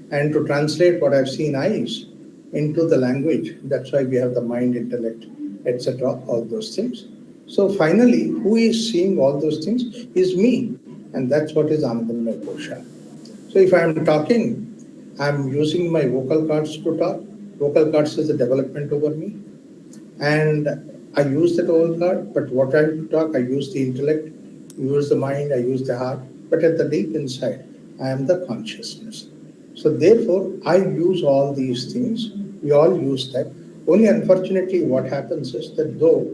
And to translate what I've seen eyes into the language, that's why we have the mind, intellect, etc., all those things. So finally, who is seeing all those things is me. And that's what is Anandamaya Kosha. So if I'm talking, I'm using my vocal cords to talk. Vocal cords is the development over me. And I use the vocal cord, but what I talk, I use the intellect, use the mind, I use the heart. But at the deep inside, I am the consciousness. So therefore, I use all these things. We all use that. Only unfortunately, what happens is that though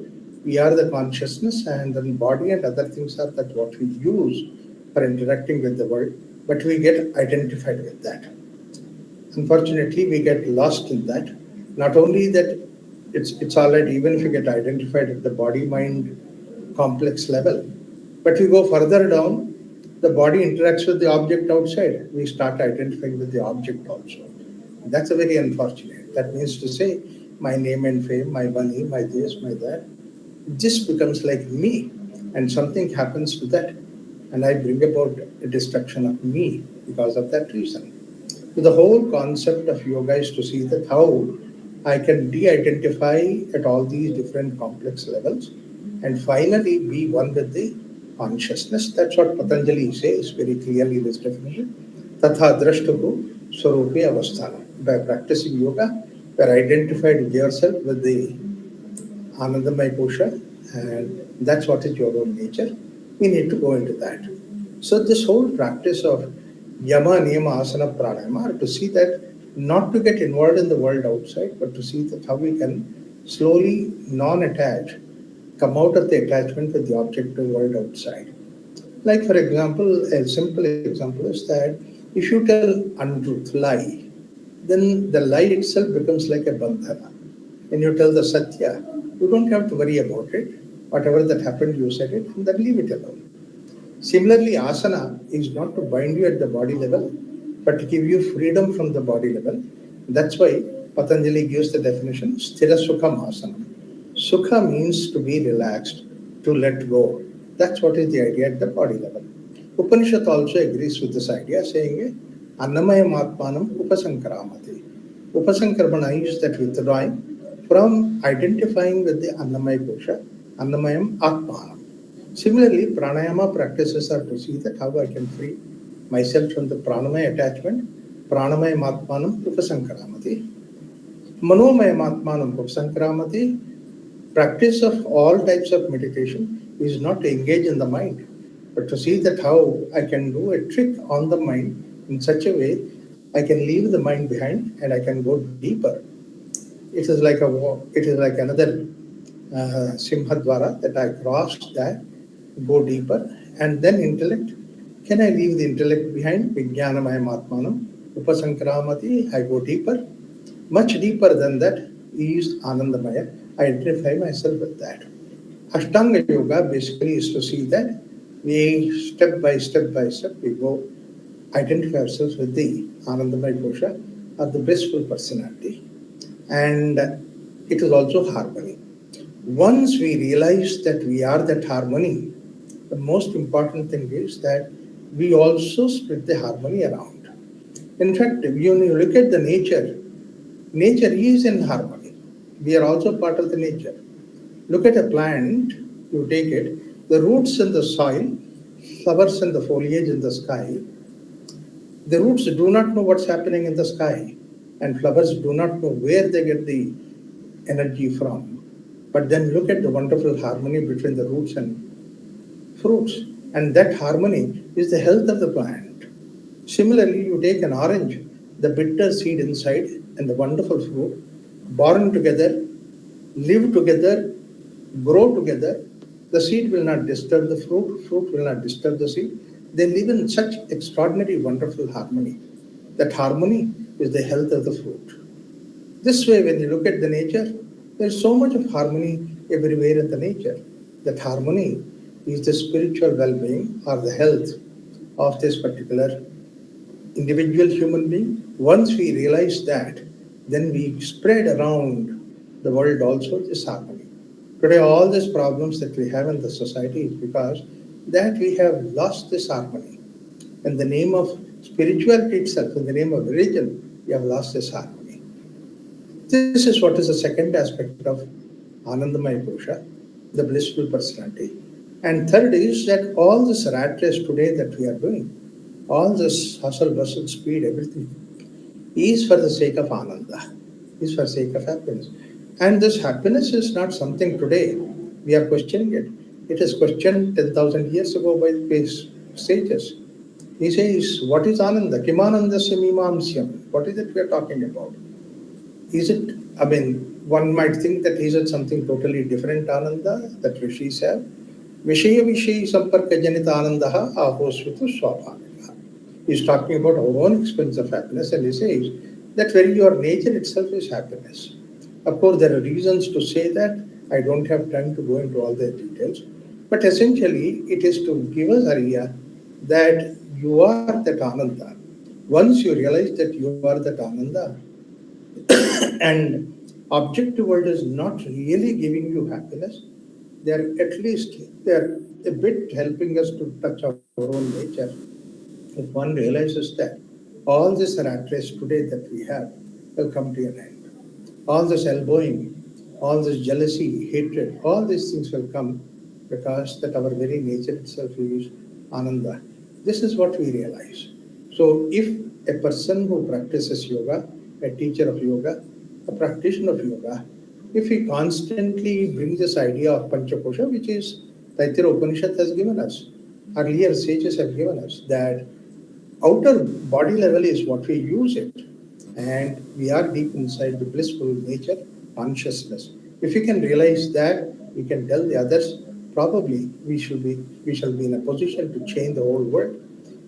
we are the consciousness and the body and other things are that what we use for interacting with the world, but we get identified with that. Unfortunately, we get lost in that. Not only that, it's all right, even if you get identified at the body-mind complex level, but we go further down, the body interacts with the object outside. We start identifying with the object also. That's a very unfortunate. That means to say, my name and fame, my money, my this, my that, this becomes like me, and something happens to that, and I bring about a destruction of me because of that reason. So the whole concept of yoga is to see that how I can de-identify at all these different complex levels and finally be one with the consciousness. That's what Patanjali says very clearly in this definition. Tatha drashtahu swarupe avasthana. By practicing yoga, we are identified with yourself with the Anandamaya Kosha, and that's what is your own nature. We need to go into that. So this whole practice of Yama, Niyama, Asana, Pranayama are to see that not to get involved in the world outside, but to see that how we can slowly non-attach, come out of the attachment with the objective world outside. Like, for example, a simple example is that if you tell untruth, lie, then the lie itself becomes like a bandhana. When you tell the satya, you don't have to worry about it. Whatever that happened, you said it, and then leave it alone. Similarly, asana is not to bind you at the body level, but to give you freedom from the body level. That's why Patanjali gives the definition, sthira sukham asana. Sukha means to be relaxed, to let go. That's what is the idea at the body level. Upanishad also agrees with this idea, saying, Annamayam Atmanam Upasankaramati. Upasankaramana is that withdrawing from identifying with the Annamaya Kosha, Annamayam Atmanam. Similarly, pranayama practices are to see that how I can free myself from the pranamaya attachment. Pranamaya matmanam upasankaramati. Manomaya matmanam upasankaramati. Practice of all types of meditation is not to engage in the mind, but to see that how I can do a trick on the mind in such a way I can leave the mind behind and I can go deeper. It is like a walk. It is like another Simhadwara that I crossed that, go deeper, and then intellect. Can I leave the intellect behind? Vijnanamaya Atmanam, Upasankaramati, I go deeper. Much deeper than that is Anandamaya. I identify myself with that. Ashtanga Yoga basically is to see that we step by step we go identify ourselves with the Anandamaya Kosha or the blissful personality. And it is also harmony. Once we realize that we are that harmony, the most important thing is that we also spread the harmony around. In fact, when you look at the nature, nature is in harmony. We are also part of the nature. Look at a plant, you take it, the roots in the soil, flowers and the foliage in the sky. The roots do not know what's happening in the sky, and flowers do not know where they get the energy from. But then look at the wonderful harmony between the roots and fruits. And that harmony is the health of the plant. Similarly, you take an orange, the bitter seed inside and the wonderful fruit, born together, live together, grow together. The seed will not disturb the fruit, fruit will not disturb the seed. They live in such extraordinary, wonderful harmony. That harmony is the health of the fruit. This way, when you look at the nature, there's so much of harmony everywhere in the nature. That harmony is the spiritual well-being or the health of this particular individual human being. Once we realize that, then we spread around the world also this harmony. Today, all these problems that we have in the society is because that we have lost this harmony. In the name of spirituality itself, in the name of religion, we have lost this harmony. This is what is the second aspect of Anandamaya Purusha, the blissful personality. And third is that all this rat race today that we are doing, all this hustle, bustle, speed, everything, is for the sake of Ananda, is for the sake of happiness. And this happiness is not something today we are questioning it. It is questioned 10,000 years ago by the sages. He says, what is Ananda? Kimanandasya mimamsyam. What is it we are talking about? Is it, one might think that is it something totally different Ananda that rishis have? Vishaya Vishayi Samparka Janita Anandaha Ahosvitu Swabhavika. He's talking about our own experience of happiness, and he says that very your nature itself is happiness. Of course, there are reasons to say that. I don't have time to go into all the details. But essentially, it is to give us an idea that you are that Ananda. Once you realize that you are that Ananda, and objective world is not really giving you happiness, they are a bit helping us to touch our own nature. If one realizes that all this rat race today that we have will come to an end. All this elbowing, all this jealousy, hatred, all these things will come because that our very nature itself is Ananda. This is what we realize. So if a person who practices yoga, a teacher of yoga, a practitioner of yoga, if he constantly brings this idea of Panchakosha, which is Taittiriya Upanishad has given us, earlier sages have given us, that outer body level is what we use it, and we are deep inside the blissful nature, consciousness. If we can realize that, we can tell the others probably we shall be in a position to change the whole world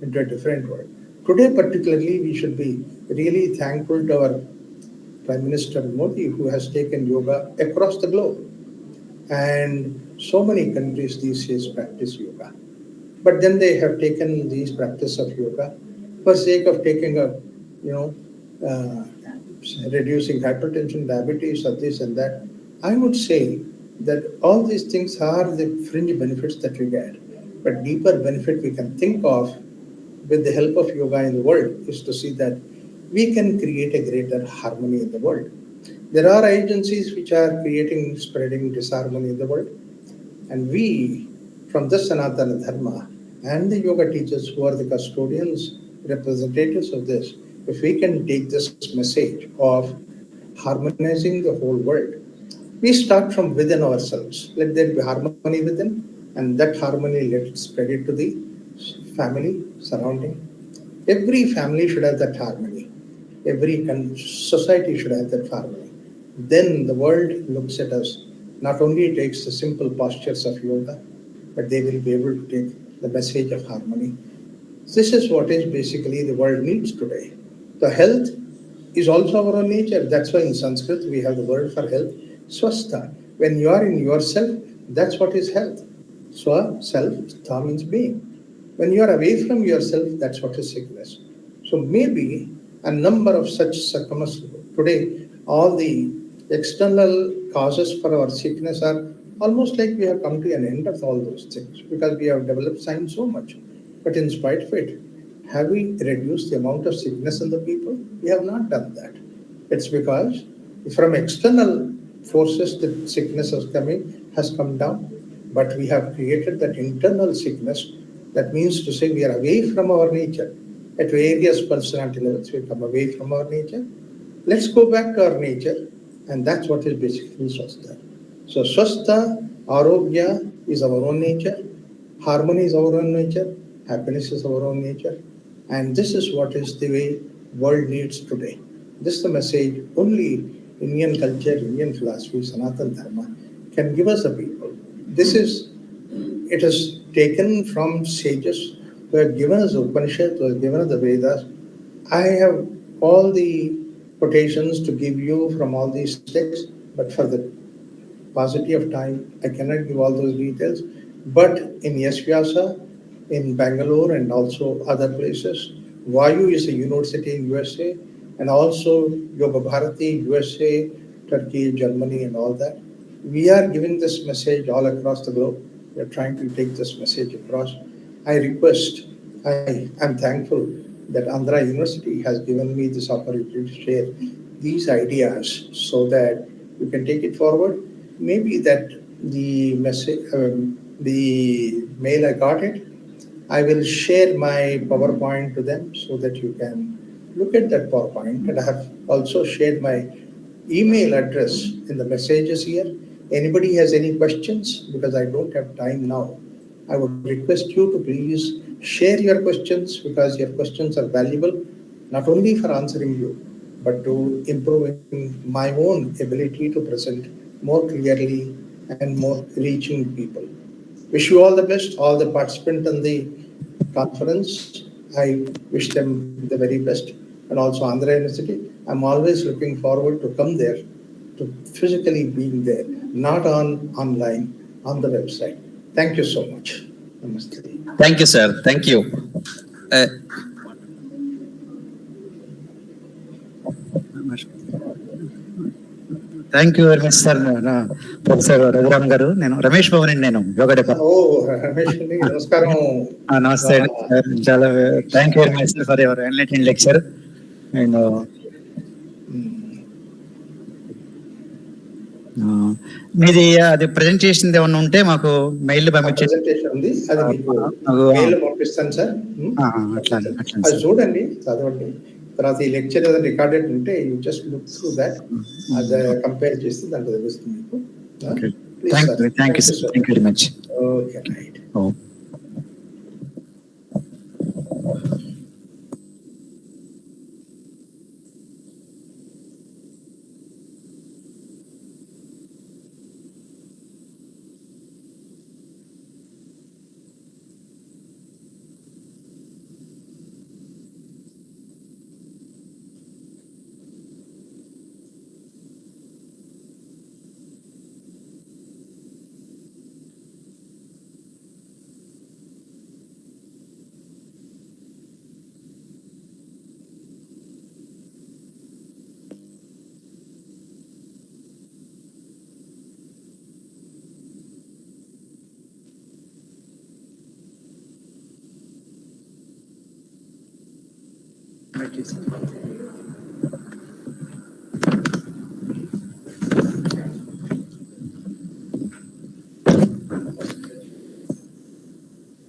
into a different world. Today, particularly, we should be really thankful to our Prime Minister Modi, who has taken yoga across the globe. And so many countries these days practice yoga. But then they have taken these practice of yoga for sake of taking a, you know, reducing hypertension, diabetes, or this and that. I would say that all these things are the fringe benefits that we get. But deeper benefit we can think of with the help of yoga in the world is to see that we can create a greater harmony in the world. There are agencies which are creating, spreading disharmony in the world. And we, from the Sanatana Dharma and the yoga teachers who are the custodians, representatives of this, if we can take this message of harmonizing the whole world, we start from within ourselves. Let there be harmony within, and that harmony let it spread it to the family surrounding. Every family should have that harmony. Every society should have that harmony. Then the world looks at us. Not only takes the simple postures of yoga, but they will be able to take the message of harmony. This is what is basically the world needs today. The health is also our own nature. That's why in Sanskrit we have the word for health, swastha. When you are in yourself, that's what is health. Swa, self, tha means being. When you are away from yourself, that's what is sickness. So maybe a number of such circumstances today, all the external causes for our sickness are almost like we have come to an end of all those things because we have developed science so much. But in spite of it, have we reduced the amount of sickness in the people? We have not done that. It's because from external forces the sickness has come down, but we have created that internal sickness. That means to say we are away from our nature. At various personality levels, we come away from our nature. Let's go back to our nature, and that's what is basically swastha. So swastha, arogya is our own nature, harmony is our own nature, happiness is our own nature, and this is what is the way world needs today. This is the message only Indian culture, Indian philosophy, Sanatana Dharma can give us a people. This is, it is taken from sages who have given us Upanishads, who have given us the Vedas. I have all the quotations to give you from all these texts, but for the paucity of time, I cannot give all those details. But in Yashvyasa, in Bangalore, and also other places, Vayu is a university in USA, and also Yoga Bharati, USA, Turkey, Germany, and all that. We are giving this message all across the globe. We are trying to take this message across. I request, I am thankful that Andhra University has given me this opportunity to share these ideas so that you can take it forward. Maybe that the message, the mail I got it, I will share my PowerPoint to them so that you can look at that PowerPoint. And I have also shared my email address in the messages here. Anybody has any questions? Because I don't have time now. I would request you to please share your questions because your questions are valuable, not only for answering you, but to improving my own ability to present more clearly and more reaching people. Wish you all the best, all the participants in the conference. I wish them the very best. And also Andhra University. I'm always looking forward to come there, to physically being there, not on online, on the website. Thank you so much. Namaste. Thank you, sir. Thank you. Thank you very much sir professor Raghuram గారు. నేను రమేష్ భవన్ అండి, నేను యోగా ఓ రమేష్ అండి, నమస్కారం. నమస్తే అండి sir. చాలా thank you very much for your enlightening lecture. And మీది అది ప్రెజెంటేషన్ ఏమన్నా ఉంటే మాకు మెయిల్ పంపించేసి ప్రెజెంటేషన్ ఉంది, అది మీకు మెయిల్ పంపిస్తాను సార్. అట్లా అది చూడండి, చదవండి. తర్వాత ఈ లెక్చర్ ఏదైనా రికార్డెడ్ ఉంటే you just look through that, అది కంపేర్ చేస్తే దాంట్లో తెలుస్తుంది మీకు. Thank you sir, thank you very much. Okay, right.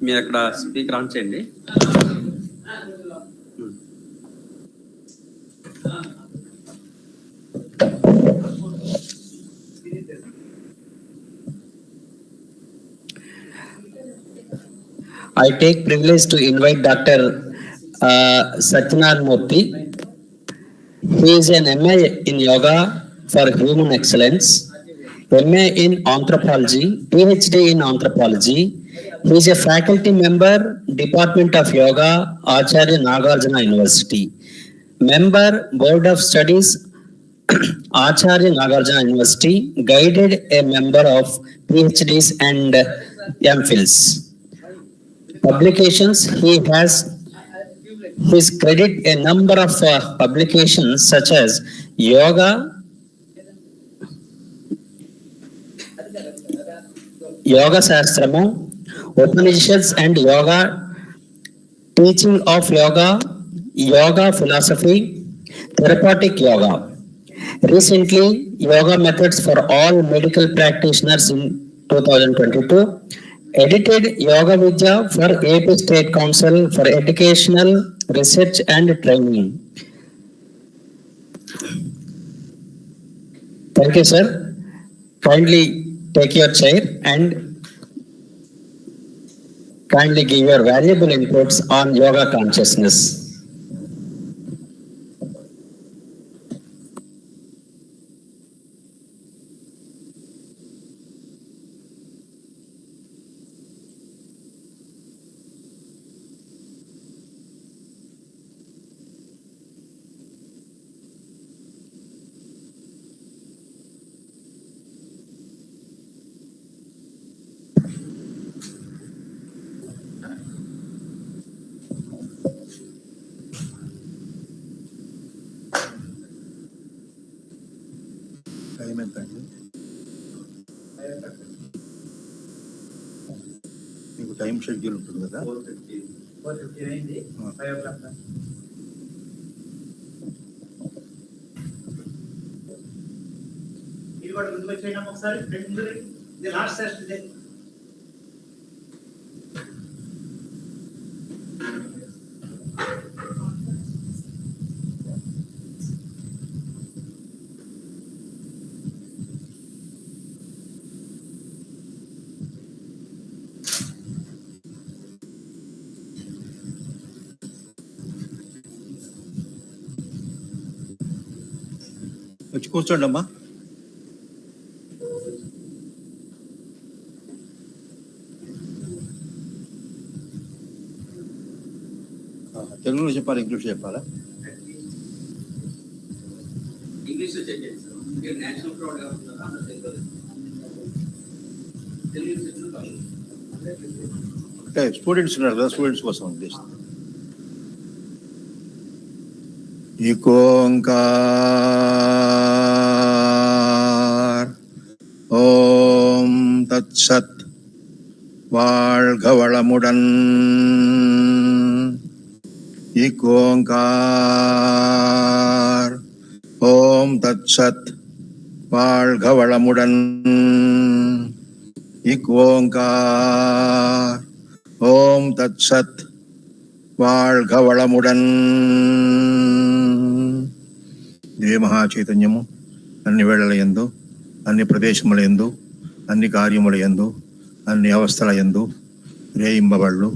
మీరు అక్కడ స్పీకర్ ఆన్ చేయండి. I take privilege to invite Dr. Satyanarayana Murthy. He is an MA in Yoga for Human Excellence, MA in Anthropology, PhD in Anthropology. He is a faculty member, Department of Yoga, Acharya Nagarjuna University. Member, Board of Studies, Acharya Nagarjuna University. Guided a member of PhDs and MPhils. Publications, he has his credit a number of publications such as Yoga Shastramu, Upanishads and Yoga, Teaching of Yoga, Yoga Philosophy, Therapeutic Yoga. Recently, Yoga Methods for All Medical Practitioners in 2022. Edited Yoga Vidya for AP State Council for Educational Research and Training. Thank you, sir. Kindly take your chair and kindly give your valuable inputs on yoga consciousness. Time ఎంత అండి? మీకు time schedule ఉంటుంది కదా? వచ్చి కూర్చోండి అమ్మా. తెలుగులో చెప్పాలా, ఇంగ్లీష్ చెప్పాలా? ఇంగ్లీష్లో చెప్పండి సార్. మీరు నేషనల్ ప్రౌడ్ అంటే స్టూడెంట్స్ ఉన్నారు కదా, స్టూడెంట్స్ కోసం ఉద్దేశం. இகோங்கார் ஓம் தத்சத் வாழ்க வளமுடன். இகோங்கார் ஓம் தத்சத் வாழ்க வளமுடன். இகோங்கார் ஓம் தத்சத் வாழ்க వళముడన్. ఏ మహాచైతన్యము అన్ని వేళల యందు, అన్ని ప్రదేశముల యందు, అన్ని కార్యముల యందు, అన్ని అవస్థల యందు రేయింబబళ్ళు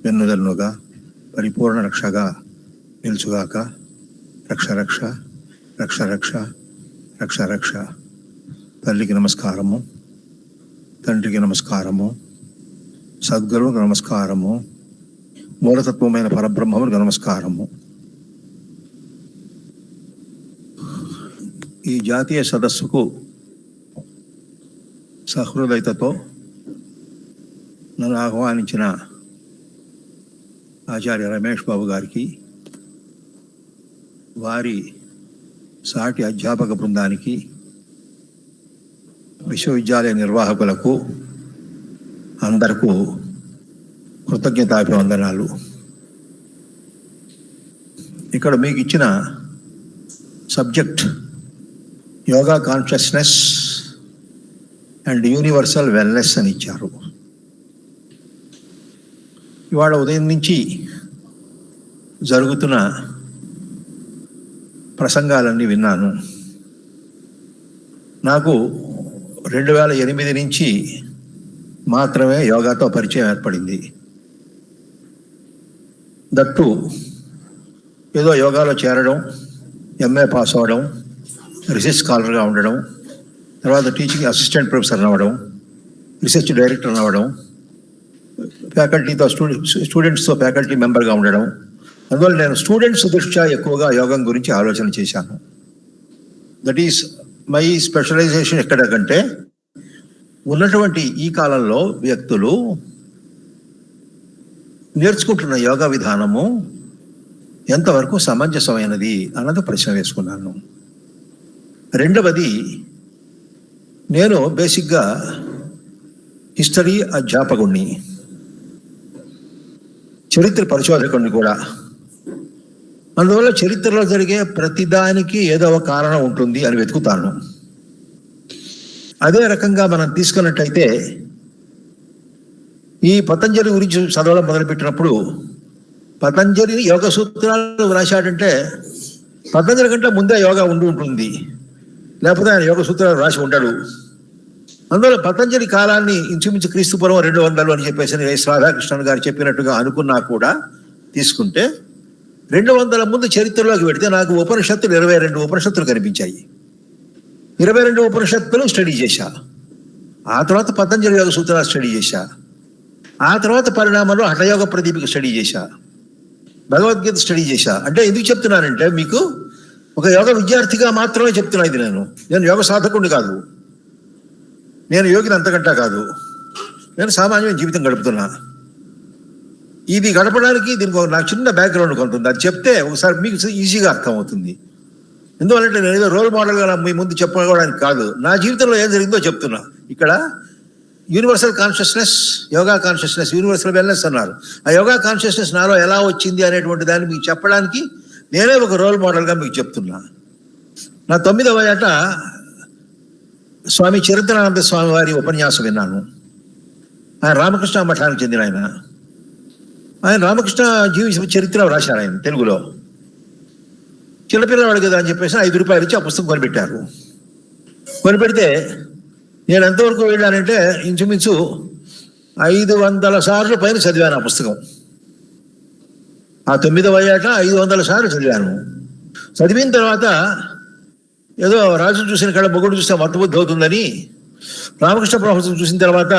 వెన్నుదన్నుగా పరిపూర్ణ రక్షగా నిలుచుగాక. రక్ష రక్ష రక్ష రక్ష రక్ష రక్ష. తల్లికి నమస్కారము, తండ్రికి నమస్కారము, సద్గురువుకు నమస్కారము, మూలతత్వమైన పరబ్రహ్మములకు నమస్కారము. ఈ జాతీయ సదస్సుకు సహృదయతతో నన్ను ఆహ్వానించిన ఆచార్య రమేష్ బాబు గారికి, వారి సాటి అధ్యాపక బృందానికి, విశ్వవిద్యాలయ నిర్వాహకులకు అందరకు కృతజ్ఞతాభివందనాలు. ఇక్కడ మీకు ఇచ్చిన subject yoga consciousness and universal wellness అని ఇచ్చారు. ఇవాళ ఉదయం నుంచి జరుగుతున్న ప్రసంగాలన్నీ విన్నాను. నాకు 2008 నుంచి మాత్రమే యోగాతో పరిచయం ఏర్పడింది. దట్టు ఏదో యోగాలో చేరడం, ఎంఏ పాస్ అవ్వడం, రీసెర్చ్ స్కాలర్గా ఉండడం, తర్వాత టీచింగ్ అసిస్టెంట్ ప్రొఫెసర్ అవ్వడం, రీసెర్చ్ డైరెక్టర్ అవ్వడం, ఫ్యాకల్టీతో స్టూడెంట్స్తో ఫ్యాకల్టీ మెంబర్గా ఉండడం. అందువల్ల నేను స్టూడెంట్స్ దృష్ట్యా ఎక్కువగా యోగం గురించి ఆలోచన చేశాను. That is my specialisation. ఎక్కడకంటే ఉన్నటువంటి ఈ కాలంలో వ్యక్తులు నేర్చుకుంటున్న యోగా విధానము ఎంతవరకు సమంజసమైనది అన్నది ప్రశ్న వేసుకున్నాను. రెండవది, నేను బేసిక్గా హిస్టరీ అధ్యాపకుడిని, చరిత్ర పరిశోధకుడిని కూడా. అందువల్ల చరిత్రలో జరిగే ప్రతిదానికి ఏదో ఒక కారణం ఉంటుంది అని వెతుకుతాను. అదే రకంగా మనం తీసుకున్నట్టయితే ఈ పతంజలి గురించి చదవడం మొదలుపెట్టినప్పుడు, పతంజలి యోగ సూత్రాలు రాశాడంటే పతంజలి కంటే ముందే యోగా ఉంటుంది, లేకపోతే ఆయన యోగ సూత్రాలు రాసి ఉంటాడు. అందువల్ల పతంజలి కాలాన్ని ఇంచుమించు క్రీస్తుపూర్వం 200 అని చెప్పేసి ఎస్ రాధాకృష్ణన్ గారు చెప్పినట్టుగా అనుకున్నా కూడా తీసుకుంటే 200 ముందు చరిత్రలోకి పెడితే నాకు ఉపనిషత్తులు 22 ఉపనిషత్తులు కనిపించాయి. 22 ఉపనిషత్తులు స్టడీ చేశా. ఆ తర్వాత పతంజలి యోగ సూత్రాలు స్టడీ చేశా. ఆ తర్వాత పరిణామంలో హఠయోగ ప్రదీపిక స్టడీ చేశా, భగవద్గీత స్టడీ చేశా. అంటే ఎందుకు చెప్తున్నానంటే మీకు ఒక యోగ విద్యార్థిగా మాత్రమే చెప్తున్నా. ఇది నేను యోగ సాధకుడిని కాదు, నేను యోగిని అంతకంటా కాదు. నేను సామాన్యమైన జీవితం గడుపుతున్నా. ఇది గడపడానికి దీనికి నాకు చిన్న బ్యాక్గ్రౌండ్ కొంటుంది. అది చెప్తే ఒకసారి మీకు ఈజీగా అర్థమవుతుంది. ఎందువల్లంటే నేను ఏదో రోల్ మోడల్గా మీ ముందు చెప్పుకోవడానికి కాదు, నా జీవితంలో ఏం జరిగిందో చెప్తున్నా. ఇక్కడ universal consciousness, yoga consciousness, universal wellness అన్నారు. ఆ యోగా కాన్షియస్నెస్ నాలో ఎలా వచ్చింది అనేటువంటి దాన్ని మీకు చెప్పడానికి నేనే ఒక రోల్ మోడల్గా మీకు చెప్తున్నా. నా 9వ ఏట స్వామి చరిత్రానంద స్వామి వారి ఉపన్యాసం విన్నాను. ఆయన రామకృష్ణ మఠానికి చెందిన ఆయన రామకృష్ణ జీవిత చరిత్ర రాశారు ఆయన తెలుగులో. చిన్నపిల్లవాడు కదా అని చెప్పేసి 5 రూపాయలు ఇచ్చి ఆ పుస్తకం కొనిపెట్టారు. కొనిపెడితే నేను ఎంతవరకు వెళ్ళానంటే ఇంచుమించు 500 సార్లు పైన చదివాను ఆ పుస్తకం. ఆ 9వ ఏట 500 సార్లు చదివాను. చదివిన తర్వాత ఏదో రాజు చూసిన కళ్ళ మొగుడు చూస్తే మత్తబుద్ధి అవుతుందని రామకృష్ణ పరమహంసను చూసిన తర్వాత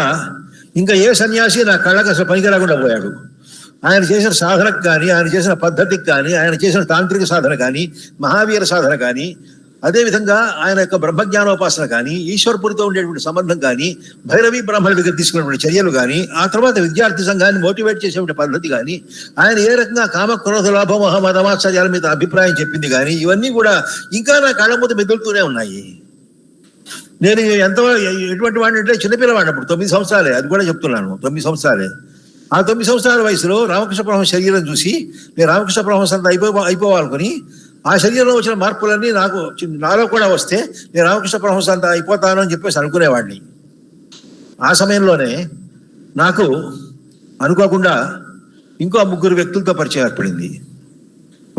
ఇంకా ఏ సన్యాసి నా కళ్ళకి అసలు పనికి రాకుండా పోయాడు. ఆయన చేసిన సాధనకు కానీ, ఆయన చేసిన పద్ధతికి కానీ, ఆయన చేసిన తాంత్రిక సాధన కానీ, మహావీర సాధన కానీ, అదేవిధంగా ఆయన యొక్క బ్రహ్మజ్ఞానోపాసన కానీ, ఈశ్వరపురితో ఉండేటువంటి సంబంధం కానీ, భైరవి బ్రాహ్మణుల దగ్గర తీసుకున్నటువంటి చర్యలు కానీ, ఆ తర్వాత విద్యార్థి సంఘాన్ని మోటివేట్ చేసేటువంటి పద్ధతి కానీ, ఆయన ఏ రకంగా కామ క్రోధ లాభ మహ మదమాశ్చర్యాల మీద అభిప్రాయం చెప్పింది కానీ, ఇవన్నీ కూడా ఇంకా నా కళ్ళ ముందు మెదులుతూనే ఉన్నాయి. నేను ఎటువంటి వాడిని అంటే చిన్నపిల్లవాడిని అప్పుడు 9 సంవత్సరాలే, అది కూడా చెప్తున్నాను, 9 సంవత్సరాలే. ఆ 9 సంవత్సరాల వయసులో రామకృష్ణ పరమహంస శరీరం చూసి నేను రామకృష్ణ పరమహంస అంతా అయిపోవాలనుకుని ఆ శరీరంలో వచ్చిన మార్పులన్నీ నాలో కూడా వస్తే నేను రామకృష్ణ పరమహంస అంతా అయిపోతాను అని చెప్పేసి అనుకునేవాడిని. ఆ సమయంలోనే నాకు అనుకోకుండా ఇంకో 3 వ్యక్తులతో పరిచయం ఏర్పడింది.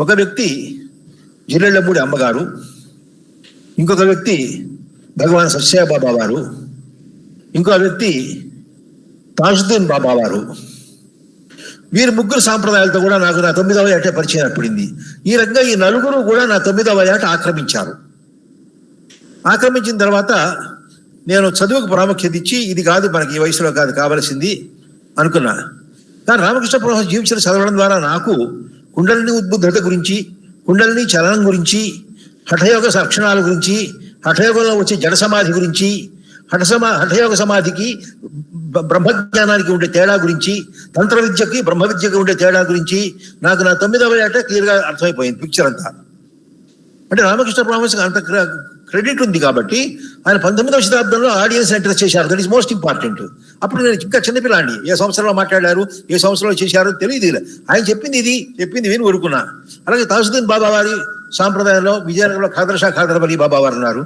ఒక వ్యక్తి జిల్లెళ్ళమూడి అమ్మగారు, ఇంకొక వ్యక్తి భగవాన్ సత్యసాయిబాబా వారు, ఇంకో వ్యక్తి తాజుద్దీన్ బాబా వారు. వీరు 3 సాంప్రదాయాలతో కూడా నాకు నా 9వ ఏట పరిచయం ఏర్పడింది. ఈ రకంగా ఈ 4 కూడా నా 9వ ఏట ఆక్రమించారు. ఆక్రమించిన తర్వాత నేను చదువుకు ప్రాముఖ్యత ఇచ్చి ఇది కాదు మనకి ఈ వయసులో కాదు కావలసింది అనుకున్నా. కానీ రామకృష్ణ పరమహంస జీవించిన చదవడం ద్వారా నాకు కుండలిని ఉద్బుద్ధత గురించి, కుండలిని చలనం గురించి, హఠయోగ లక్షణాల గురించి, హఠయోగంలో వచ్చే జడ సమాధి గురించి, హఠయోగ సమాధికి బ్రహ్మజ్ఞానానికి ఉండే తేడా గురించి, తంత్ర విద్యకి బ్రహ్మ విద్యకి ఉండే తేడా గురించి నాకు నా 9వ ఏట క్లియర్గా అర్థమైపోయింది పిక్చర్ అంతా. అంటే రామకృష్ణ పరమహంసకి అంత క్రెడిట్ ఉంది కాబట్టి ఆయన 19వ శతాబ్దంలో ఆడియన్స్ అడ్రస్ చేశారు. That is most important. అప్పుడు నేను ఇంకా చిన్నపిల్లాడిని, ఏ సంవత్సరంలో మాట్లాడారు, ఏ సంవత్సరంలో చేశారు తెలియదు. ఆయన చెప్పింది విని ఊరుకున్నా. అలాగే తాజుద్దీన్ బాబా వారి సాంప్రదాయంలో విజయనగరంలో ఖాదర్ షా ఖాదర్ అలీ బాబా వారు ఉన్నారు.